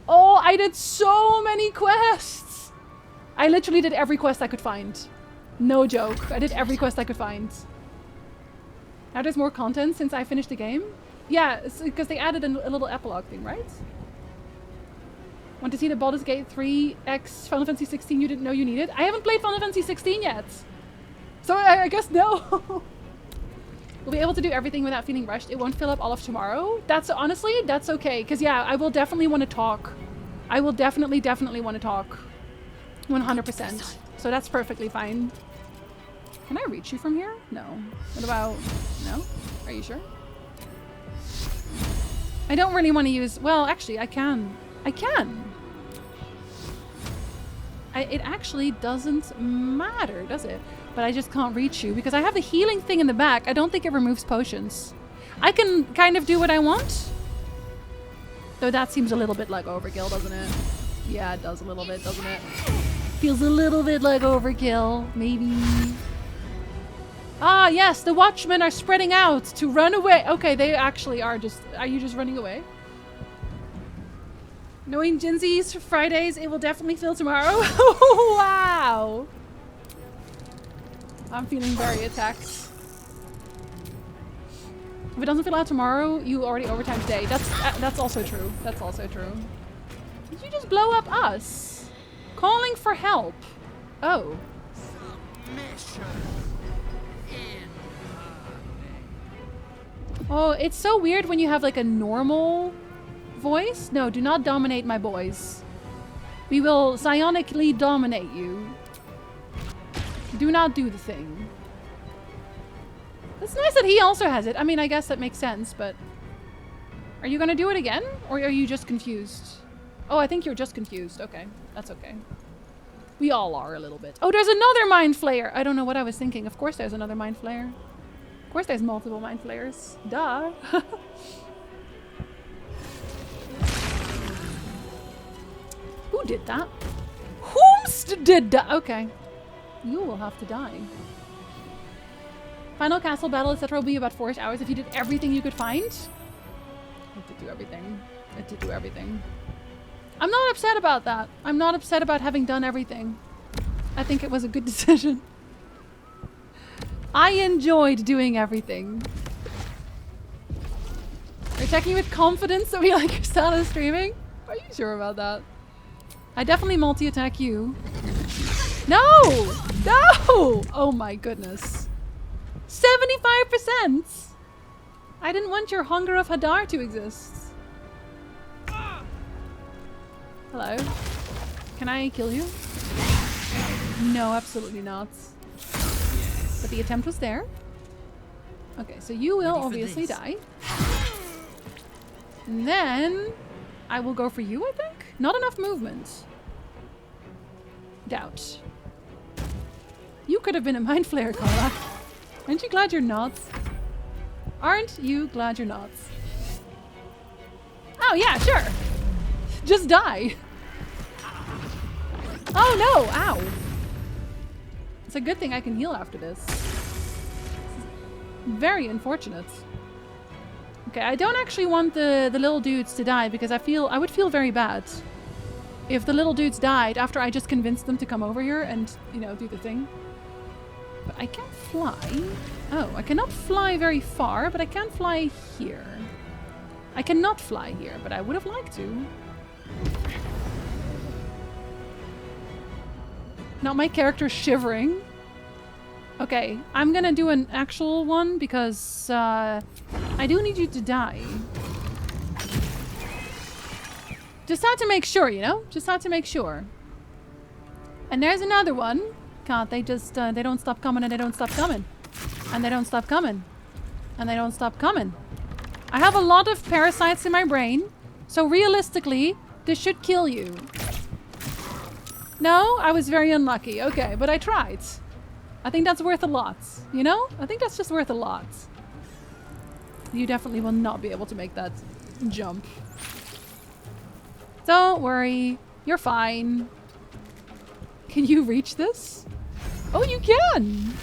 Oh, I did so many quests! I literally did every quest I could find. No joke. I did every quest I could find. Now there's more content since I finished the game. Yeah, because they added a little epilogue thing, right? Want to see the Baldur's Gate 3x Final Fantasy 16 you didn't know you needed? I haven't played Final Fantasy 16 yet. So I guess no. We'll be able to do everything without feeling rushed. It won't fill up all of tomorrow. That's honestly, that's okay. Because yeah, I will definitely want to talk. I will definitely want to talk. 100%. So that's perfectly fine. Can I reach you from here? No. What about... No? Are you sure? I don't really want to use... Well, actually, I can. I can. It actually doesn't matter, does it? But I just can't reach you because I have the healing thing in the back. I don't think it removes potions. I can kind of do what I want. Though that seems a little bit like overkill, doesn't it? Yeah, it does a little bit, doesn't it? Feels a little bit like overkill, maybe. Ah, yes, the Watchmen are spreading out to run away. Okay, they actually are just... Are you just running away? Knowing Jinzi's Fridays, it will definitely fill tomorrow. Wow! I'm feeling very attacked. If it doesn't fill out tomorrow, you already overtime today. That's also true. That's also true. Did you just blow up us? Calling for help. Oh. Oh, it's so weird when you have like a normal voice. No, do not dominate my boys. We will psionically dominate you. Do not do the thing. It's nice that he also has it. I mean, I guess that makes sense, but... Are you gonna do it again? Or are you just confused? Oh, I think you're just confused. Okay, that's okay. We all are a little bit. Oh, there's another Mind Flayer! I don't know what I was thinking. Of course there's another Mind Flayer. Of course there's multiple Mind Flayers. Duh. Who did that? Whomst did that? Okay. You will have to die. Final castle battle, etc. will be about 4 hours if you did everything you could find. I did do everything. I did do everything. I'm not upset about that. I'm not upset about having done everything. I think it was a good decision. I enjoyed doing everything. Are you checking with confidence that we like your style of streaming? Are you sure about that? I definitely multi-attack you. No! No! Oh my goodness. 75%! I didn't want your Hunger of Hadar to exist. Hello? Can I kill you? No, absolutely not. But the attempt was there. Okay, so you will obviously die. And then I will go for you, I think? Not enough movement. Doubt. You could have been a Mind Flayer, Carla. Aren't you glad you're not? Aren't you glad you're not? Oh yeah, sure. Just die. Oh no, ow. It's a good thing I can heal after this. Very unfortunate. Okay, I don't actually want the little dudes to die because I would feel very bad if the little dudes died after I just convinced them to come over here and, you know, do the thing. But I can't fly. Oh, I cannot fly very far, but I can fly here. I cannot fly here, but I would have liked to. Not my character shivering. Okay, I'm gonna do an actual one because I do need you to die. Just had to make sure, you know? Just had to make sure. And there's another one. God, they just, they don't stop coming and they don't stop coming. And they don't stop coming. And they don't stop coming. I have a lot of parasites in my brain. So realistically, this should kill you. No, I was very unlucky. Okay, but I tried. I think that's worth a lot. You know? I think that's just worth a lot. You definitely will not be able to make that jump. Don't worry. You're fine. Can you reach this? Oh, you can!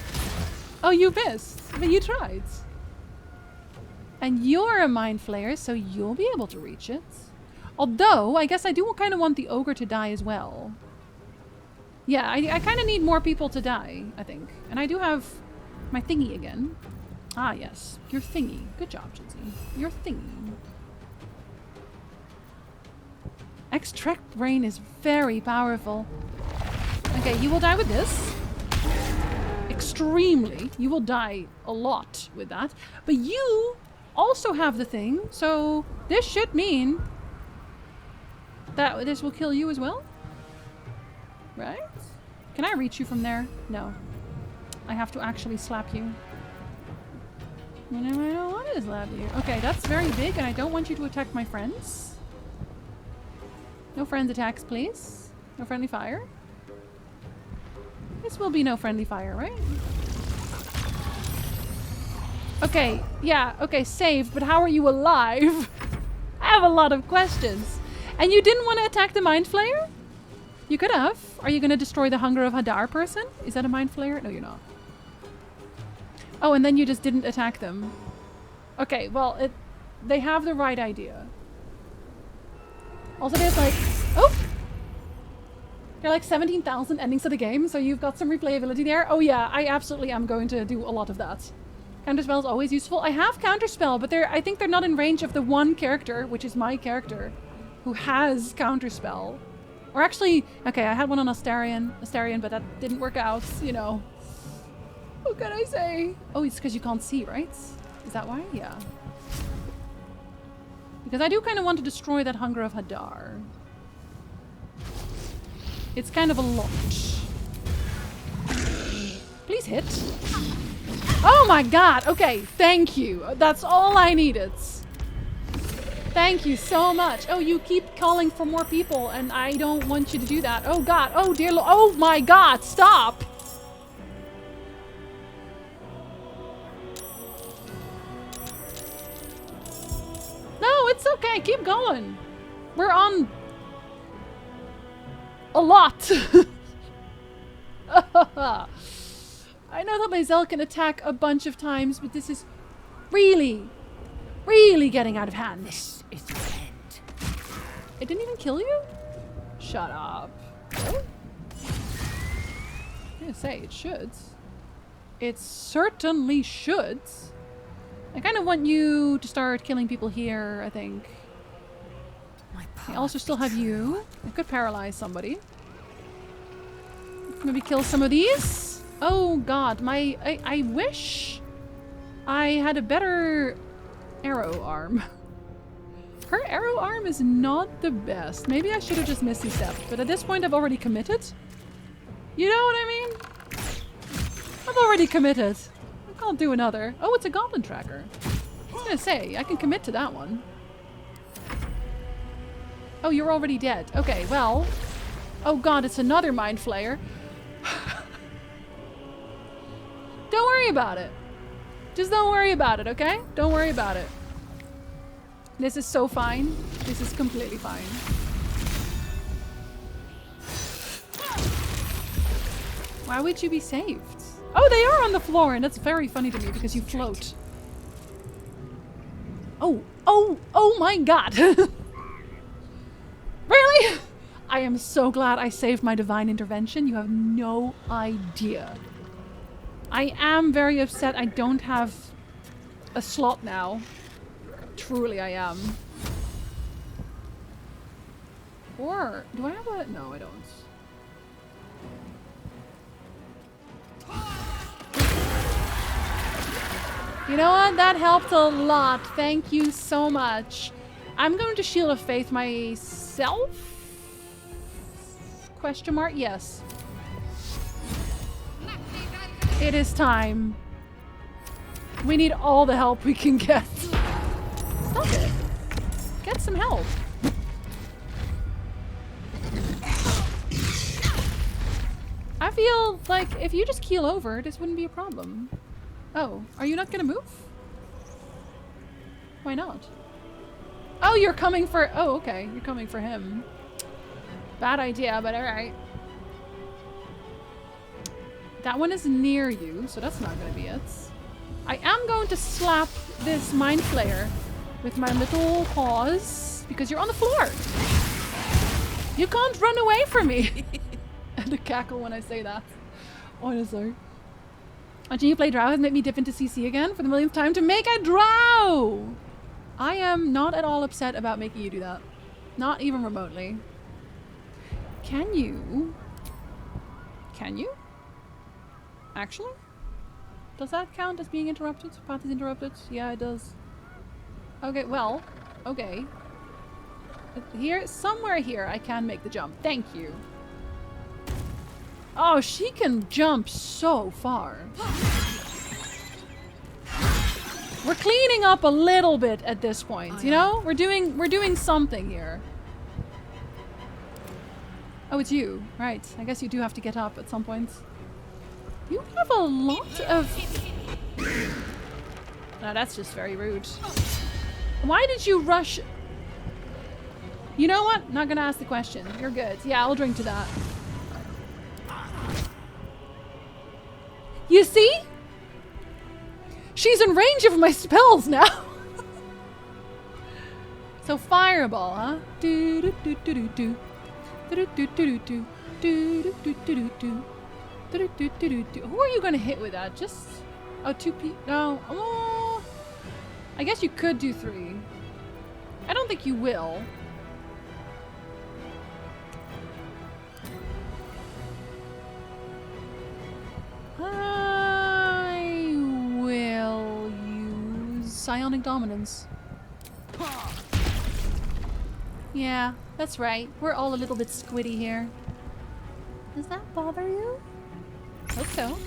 Oh, you missed. But you tried. And you're a Mind Flayer, so you'll be able to reach it. Although, I guess I do kind of want the ogre to die as well. Yeah, I kind of need more people to die, I think. And I do have my thingy again. Ah, yes. Your thingy. Good job, Jitsi. Your thingy. Extract brain is very powerful. Okay, you will die with this. Extremely. You will die a lot with that. But you also have the thing, so this should mean that this will kill you as well. Right? Can I reach you from there? No. I have to actually slap you. I don't want to slap you. Okay, that's very big, and I don't want you to attack my friends. No friends attacks, please. No friendly fire. This will be no friendly fire, right? Okay, yeah, okay, save, but how are you alive? I have a lot of questions. And you didn't want to attack the Mind Flayer? You could have. Are you going to destroy the Hunger of Hadar person? Is that a Mind Flayer? No, you're not. Oh, and then you just didn't attack them. Okay, well, they have the right idea. Also, there's like... Oh! There are like 17,000 endings to the game, so you've got some replayability there. Oh yeah, I absolutely am going to do a lot of that. Counterspell is always useful. I have Counterspell, but I think they're not in range of the one character, which is my character, who has Counterspell. Or actually, okay, I had one on Astarion, but that didn't work out, you know. What can I say? Oh, it's because you can't see, right? Is that why? Yeah. Because I do kind of want to destroy that Hunger of Hadar. It's kind of a lot. Please hit. Oh my god! Okay, thank you. That's all I needed. Thank you so much. Oh, you keep calling for more people, and I don't want you to do that. Oh god. Oh dear Lord. Oh my god, stop! No, it's okay. Keep going. We're on a lot. I know that my Zell can attack a bunch of times, but this is really, really getting out of hand. This is your end. It didn't even kill you? Shut up. Really? I'm gonna say it should. It certainly should. I kind of want you to start killing people here, I think. I also still have you. I could paralyze somebody. Maybe kill some of these. Oh god, I wish I had a better arrow arm. Her arrow arm is not the best. Maybe I should have just Misty Stepped, but at this point I've already committed. You know what I mean? I've already committed. I can't do another. Oh, it's a goblin tracker. I was gonna say, I can commit to that one. Oh, you're already dead. Okay, well. Oh god, it's another Mind Flayer. Don't worry about it. Just don't worry about it, okay? Don't worry about it. This is so fine. This is completely fine. Why would you be saved? Oh, they are on the floor, and that's very funny to me because you float. Oh my god. Really? I am so glad I saved my divine intervention. You have no idea. I am very upset I don't have a slot now. Truly I am. Or, do I have a... No, I don't. You know what? That helped a lot. Thank you so much. I'm going to Shield of Faith myself? Question mark? Yes. It is time. We need all the help we can get. Stop it. Get some help. I feel like if you just keel over, this wouldn't be a problem. Oh, are you not gonna move? Why not? Oh, you're coming for... Oh, okay. You're coming for him. Bad idea, but alright. That one is near you, so that's not gonna be it. I am going to slap this Mind Flayer with my little paws because you're on the floor. You can't run away from me. And the cackle when I say that. Honestly. Watching you play Drow has made me dip into CC again for the millionth time to make a Drow! I am not at all upset about making you do that. Not even remotely. Can you? Can you? Actually? Does that count as being interrupted? Path is interrupted? Yeah, it does. Okay, well, okay. Here, somewhere here, I can make the jump. Thank you. Oh, she can jump so far. We're cleaning up a little bit at this point, you know? We're doing something here. Oh, it's you. Right. I guess you do have to get up at some point. You have a lot of... No, that's just very rude. Why did you rush... You know what? Not gonna ask the question. You're good. Yeah, I'll drink to that. You see? She's in range of my spells now. So fireball, huh? Do do do do do do. Do do do do do. Do do do do do. Do do do do. Who are you gonna hit with that? Just two people? No. Oh, I guess you could do 3. I don't think you will. psionic dominance. Yeah, that's right. We're all a little bit squiddy here. Does that bother you? Hope so.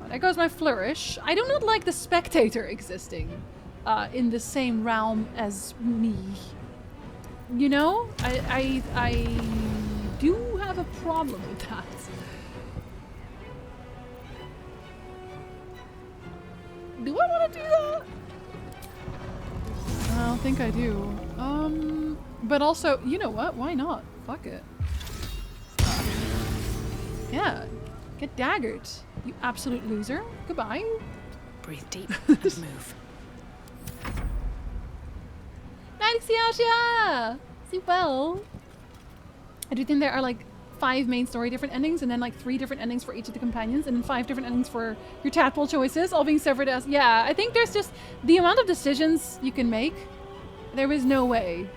Oh, there goes my flourish. I do not like the spectator existing in the same realm as me. You know? I do have a problem with that. Do I want to do that? I don't think I do. But also, you know what? Why not? Fuck it. Yeah. Get daggered, you absolute loser. Goodbye. Breathe deep and move. Night, Xiaxia! See well. I do think there are like 5 main story different endings and then like 3 different endings for each of the companions and then 5 different endings for your tadpole choices, all being severed as... Yeah, I think there's just the amount of decisions you can make. There is no way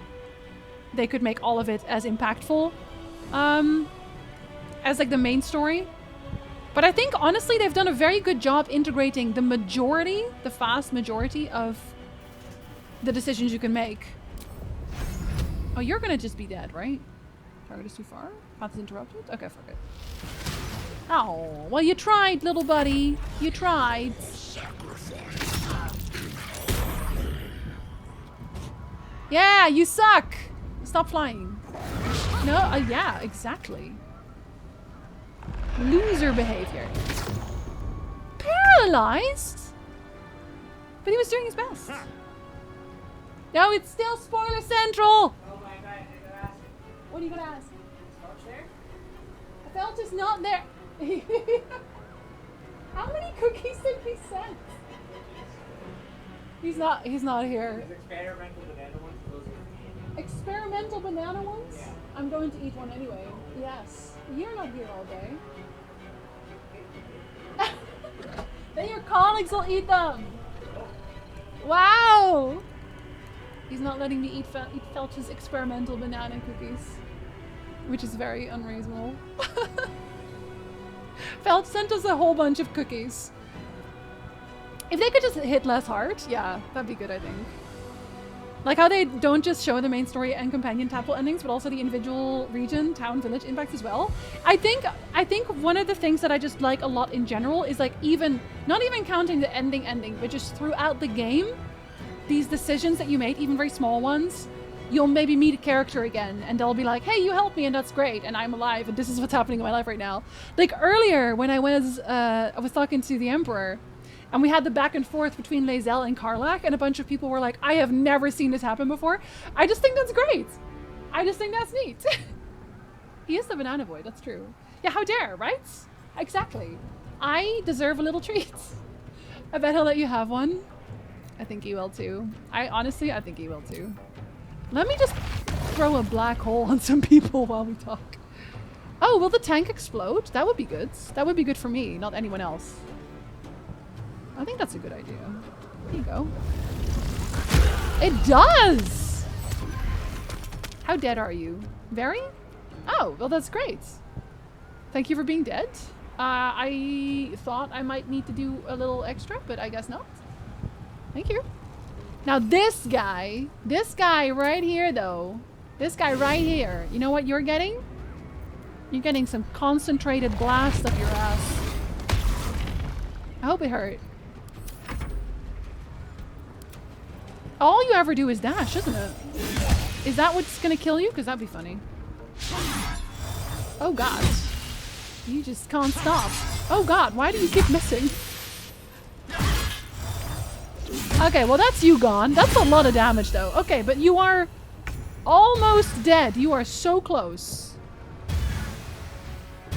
they could make all of it as impactful as like the main story. But I think honestly they've done a very good job integrating the majority, the vast majority of the decisions you can make. Oh, you're gonna just be dead, right? Target is too far? Path is interrupted? Okay, fuck it. Oh, well you tried, little buddy. You tried. Yeah, you suck! Stop flying. No, yeah, exactly. Loser behavior. Paralyzed? But he was doing his best. No, it's still spoiler central! What are you gonna ask? I felt it's not there. How many cookies did he send? He's not here. Experimental banana ones, those are Experimental banana ones? Yeah. I'm going to eat one anyway. Yes. You're not here all day. Then your colleagues will eat them. Wow! He's not letting me eat Felch's experimental banana cookies. Which is very unreasonable. Felch sent us a whole bunch of cookies. If they could just hit less hard, yeah, that'd be good, I think. Like how they don't just show the main story and companion tadpole endings, but also the individual region, town, village impacts as well. I think one of the things that I just like a lot in general is like not even counting the ending, but just throughout the game, these decisions that you made, even very small ones, you'll maybe meet a character again and they'll be like, hey, you helped me and that's great and I'm alive and this is what's happening in my life right now. Like earlier when I was talking to the Emperor and we had the back and forth between Lae'zel and Karlach and a bunch of people were like, I have never seen this happen before. I just think that's great. I just think that's neat. He is the banana boy, that's true. Yeah, how dare, right? Exactly. I deserve a little treat. I bet he'll let you have one. I think he will too. I think he will too. Let me just throw a black hole on some people while we talk. Oh, will the tank explode? That would be good. That would be good for me, not anyone else. I think that's a good idea. Here you go. It does! How dead are you? Very? Oh, well that's great. Thank you for being dead. I thought I might need to do a little extra, but I guess not. Thank you. Now this guy right here though, this guy right here, you know what you're getting? You're getting some concentrated blast up your ass. I hope it hurt. All you ever do is dash, isn't it? Is that what's gonna kill you? Because that'd be funny. Oh god. You just can't stop. Oh god, why do you keep missing? Okay, well that's you gone. That's a lot of damage though. Okay, but you are almost dead. You are so close.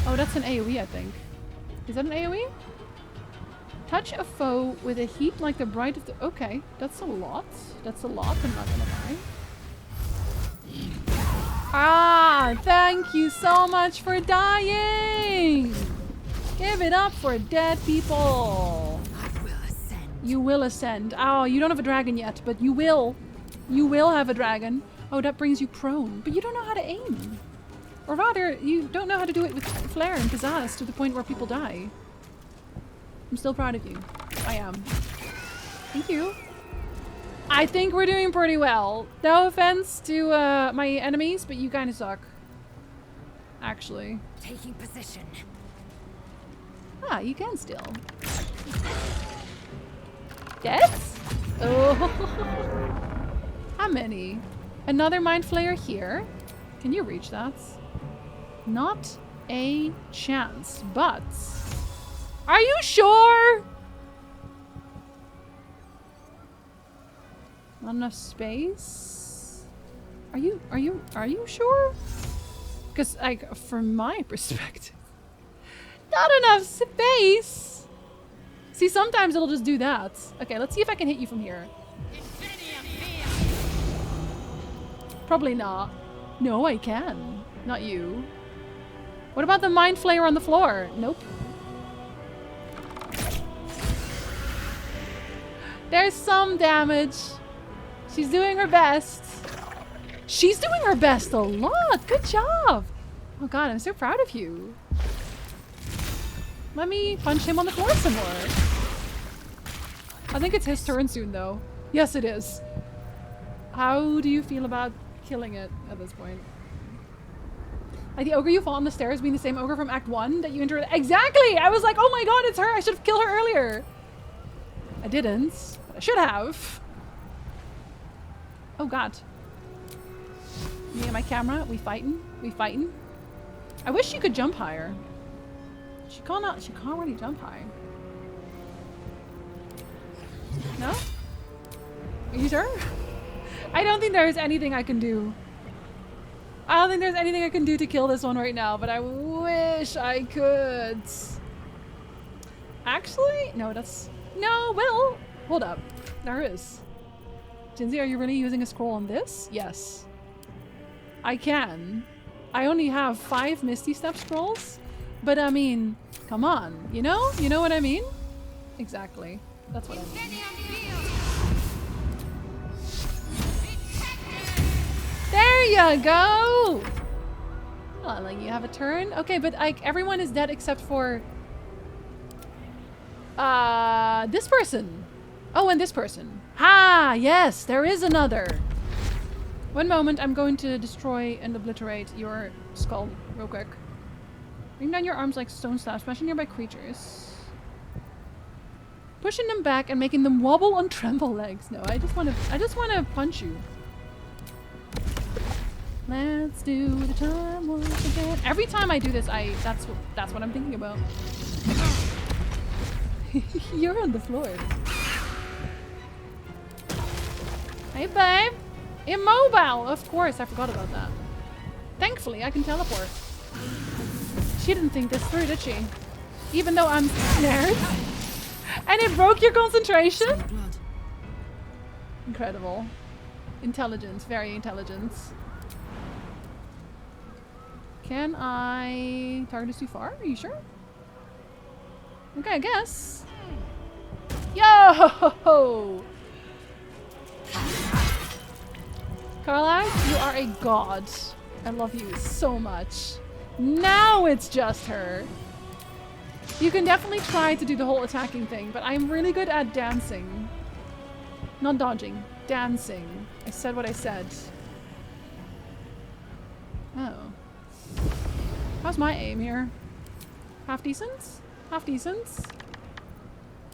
Oh, that's an AoE, I think. Is that an AoE? Touch a foe with a heat like the bright of the... Okay, that's a lot. That's a lot, I'm not gonna lie. Ah, thank you so much for dying! Give it up for dead people! You will ascend. Oh, you don't have a dragon yet, but you will. You will have a dragon. Oh, that brings you prone. But you don't know how to aim. Or rather, you don't know how to do it with flair and pizzazz to the point where people die. I'm still proud of you. I am. Thank you. I think we're doing pretty well. No offense to my enemies, but you kind of suck. Actually. Taking position. Ah, you can still. Dead? Oh. How many? Another Mind Flayer here. Can you reach that? Not a chance, but... Are you sure? Not enough space? Are you sure? Because, like, from my perspective, not enough space. See, sometimes it'll just do that. Okay, let's see if I can hit you from here. Probably not. No, I can. Not you. What about the Mind Flayer on the floor? Nope. There's some damage. She's doing her best. She's doing her best a lot. Good job. Oh god, I'm so proud of you. Let me punch him on the floor some more. I think it's his turn soon though. Yes, it is. How do you feel about killing it at this point? Like the ogre you fought on the stairs being the same ogre from Act 1 that you entered. Exactly! I was like, oh my god, it's her. I should have killed her earlier. I didn't. But I should have. Oh god. Me and my camera, we fighting? We fighting? I wish she could jump higher. She can't really jump high. No? Are you sure? I don't think there's anything I can do. I don't think there's anything I can do to kill this one right now, but I wish I could. Actually, no, that's... No, well, hold up. There is. Jinsey, are you really using a scroll on this? Yes. I can. I only have 5 Misty Step scrolls, but I mean, come on, you know? You know what I mean? Exactly. That's what I mean. There you go! I'll let you have a turn. Okay, but like everyone is dead except for this person. Oh, and this person. Ha! Yes, there is another. One moment, I'm going to destroy and obliterate your skull real quick. Bring down your arms like stone slabs, smashing nearby creatures. Pushing them back and making them wobble on tremble legs. No, I just want to punch you. Let's do the time once again. Every time I do this, that's what I'm thinking about. You're on the floor. Hey babe! Immobile! Of course, I forgot about that. Thankfully, I can teleport. She didn't think this through, did she? Even though I'm snared. And it broke your concentration? Incredible. Intelligence, very intelligence. Can I target us too far? Are you sure? Okay, I guess. Yo! Carla, you are a god. I love you so much. Now it's just her. You can definitely try to do the whole attacking thing, but I'm really good at dancing. Not dodging, dancing. I said what I said. Oh. How's my aim here? Half decent? Half decent?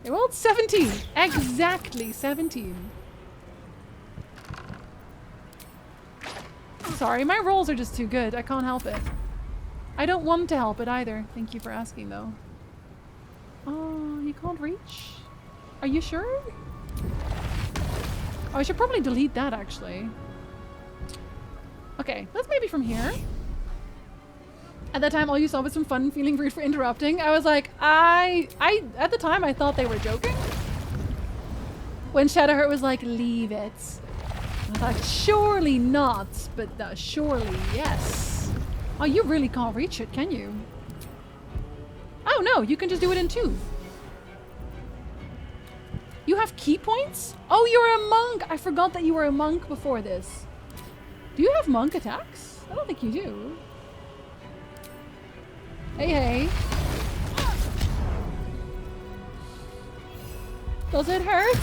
Okay, well, it's 17. Exactly 17. Sorry, my rolls are just too good. I can't help it. I don't want to help it either. Thank you for asking, though. Oh, you can't reach? Are you sure? Oh, I should probably delete that, actually. Okay, let's maybe from here. At that time, all you saw was some fun, feeling rude for interrupting. I was like, at the time, I thought they were joking. When Shadowheart was like, leave it. I was like, surely not, but surely yes. Oh, you really can't reach it, can you? Oh no, you can just do it in 2. You have key points? Oh, you're a monk! I forgot that you were a monk before this. Do you have monk attacks? I don't think you do. Hey, hey. Does it hurt?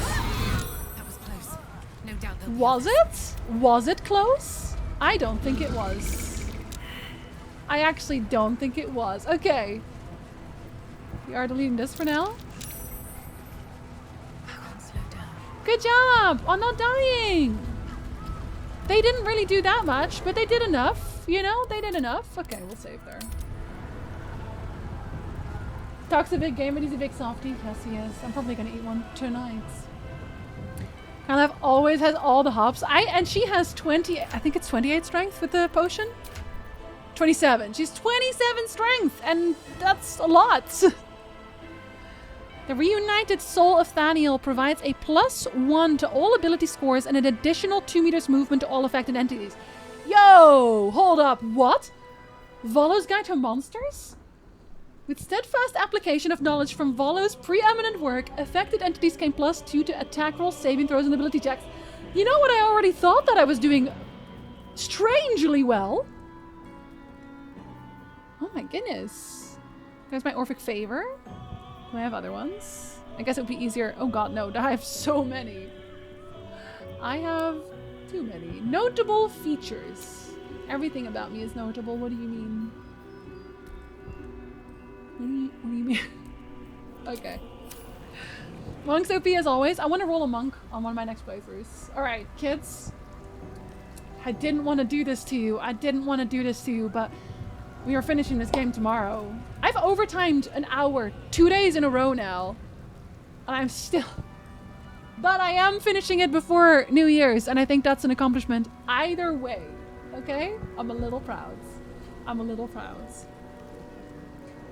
That was close. Was it? Was it close? I don't think it was. I actually don't think it was. Okay. We are deleting this for now. Good job on not dying. They didn't really do that much, but they did enough. You know, they did enough. Okay, we'll save there. Talks a big game, but he's a big softie. Yes, he is. I'm probably gonna eat one tonight. Carlef always has all the hops. And she has 20, I think it's 28 strength with the potion. 27. She's 27 strength, and that's a lot. The reunited soul of Thaniel provides a +1 to all ability scores and an additional 2 meters movement to all affected entities. Yo! Hold up, what? Volo's Guide to Monsters? With steadfast application of knowledge from Volo's preeminent work, affected entities gain +2 to attack rolls, saving throws, and ability checks. You know what? I already thought that I was doing strangely well. Oh my goodness. There's my Orphic Favor. Do I have other ones? I guess it would be easier. Oh god, no. I have so many. I have too many. Notable features. Everything about me is notable. What do you mean? What do you mean? Okay. Monk's OP as always. I want to roll a monk on one of my next playthroughs. Alright, kids. I didn't want to do this to you. I didn't want to do this to you, but we are finishing this game tomorrow. I've overtimed an hour 2 days in a row now. And I'm still... But I am finishing it before New Year's, and I think that's an accomplishment either way. Okay? I'm a little proud. I'm a little proud.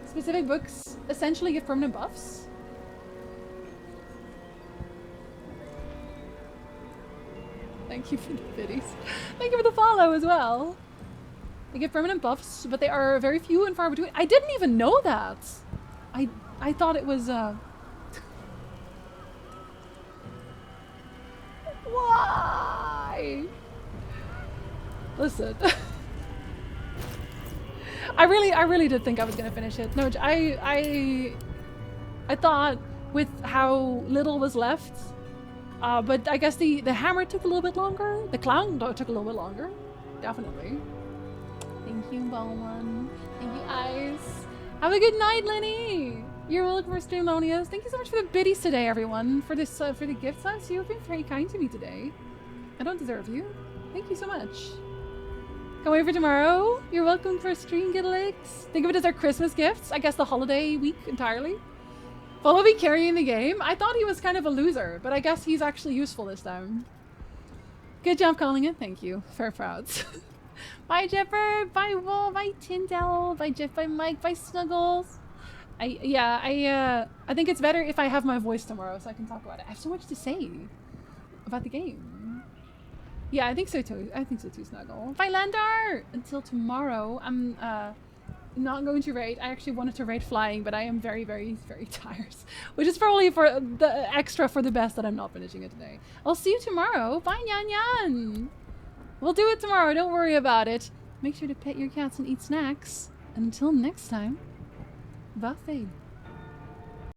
Specific books essentially give permanent buffs. Thank you for the biddies. Thank you for the follow as well. They give permanent buffs, but they are very few and far between. I didn't even know that. I thought it was Why? Listen. I really did think I was gonna finish it. No, I thought with how little was left, but I guess the hammer took a little bit longer. The clown took a little bit longer, definitely. Thank you, Bowman. Thank you, Ice. Have a good night, Lenny. You're welcome for Streamlonias. Thank you so much for the biddies today, everyone. For this, for the gift sets. You've been very kind to me today. I don't deserve you. Thank you so much. Can't wait for tomorrow. You're welcome for stream Giddlex. Think of it as our Christmas gifts. I guess the holiday week entirely. Follow me carrying the game. I thought he was kind of a loser, but I guess he's actually useful this time. Good job calling it. Thank you. Fair prouds. Bye, Jeffer. Bye, Wool. Bye, Tyndall. Bye, Jeff. Bye, Mike. Bye, Snuggles. I think it's better if I have my voice tomorrow so I can talk about it. I have so much to say about the game. Yeah, I think so too. I think so too, Snuggle. Bye, Landar! Until tomorrow, I'm not going to raid. I actually wanted to raid flying, but I am very, very, very tired. Which is probably for the extra for the best that I'm not finishing it today. I'll see you tomorrow. Bye, Nyan Yan! We'll do it tomorrow. Don't worry about it. Make sure to pet your cats and eat snacks. And until next time, Buffet.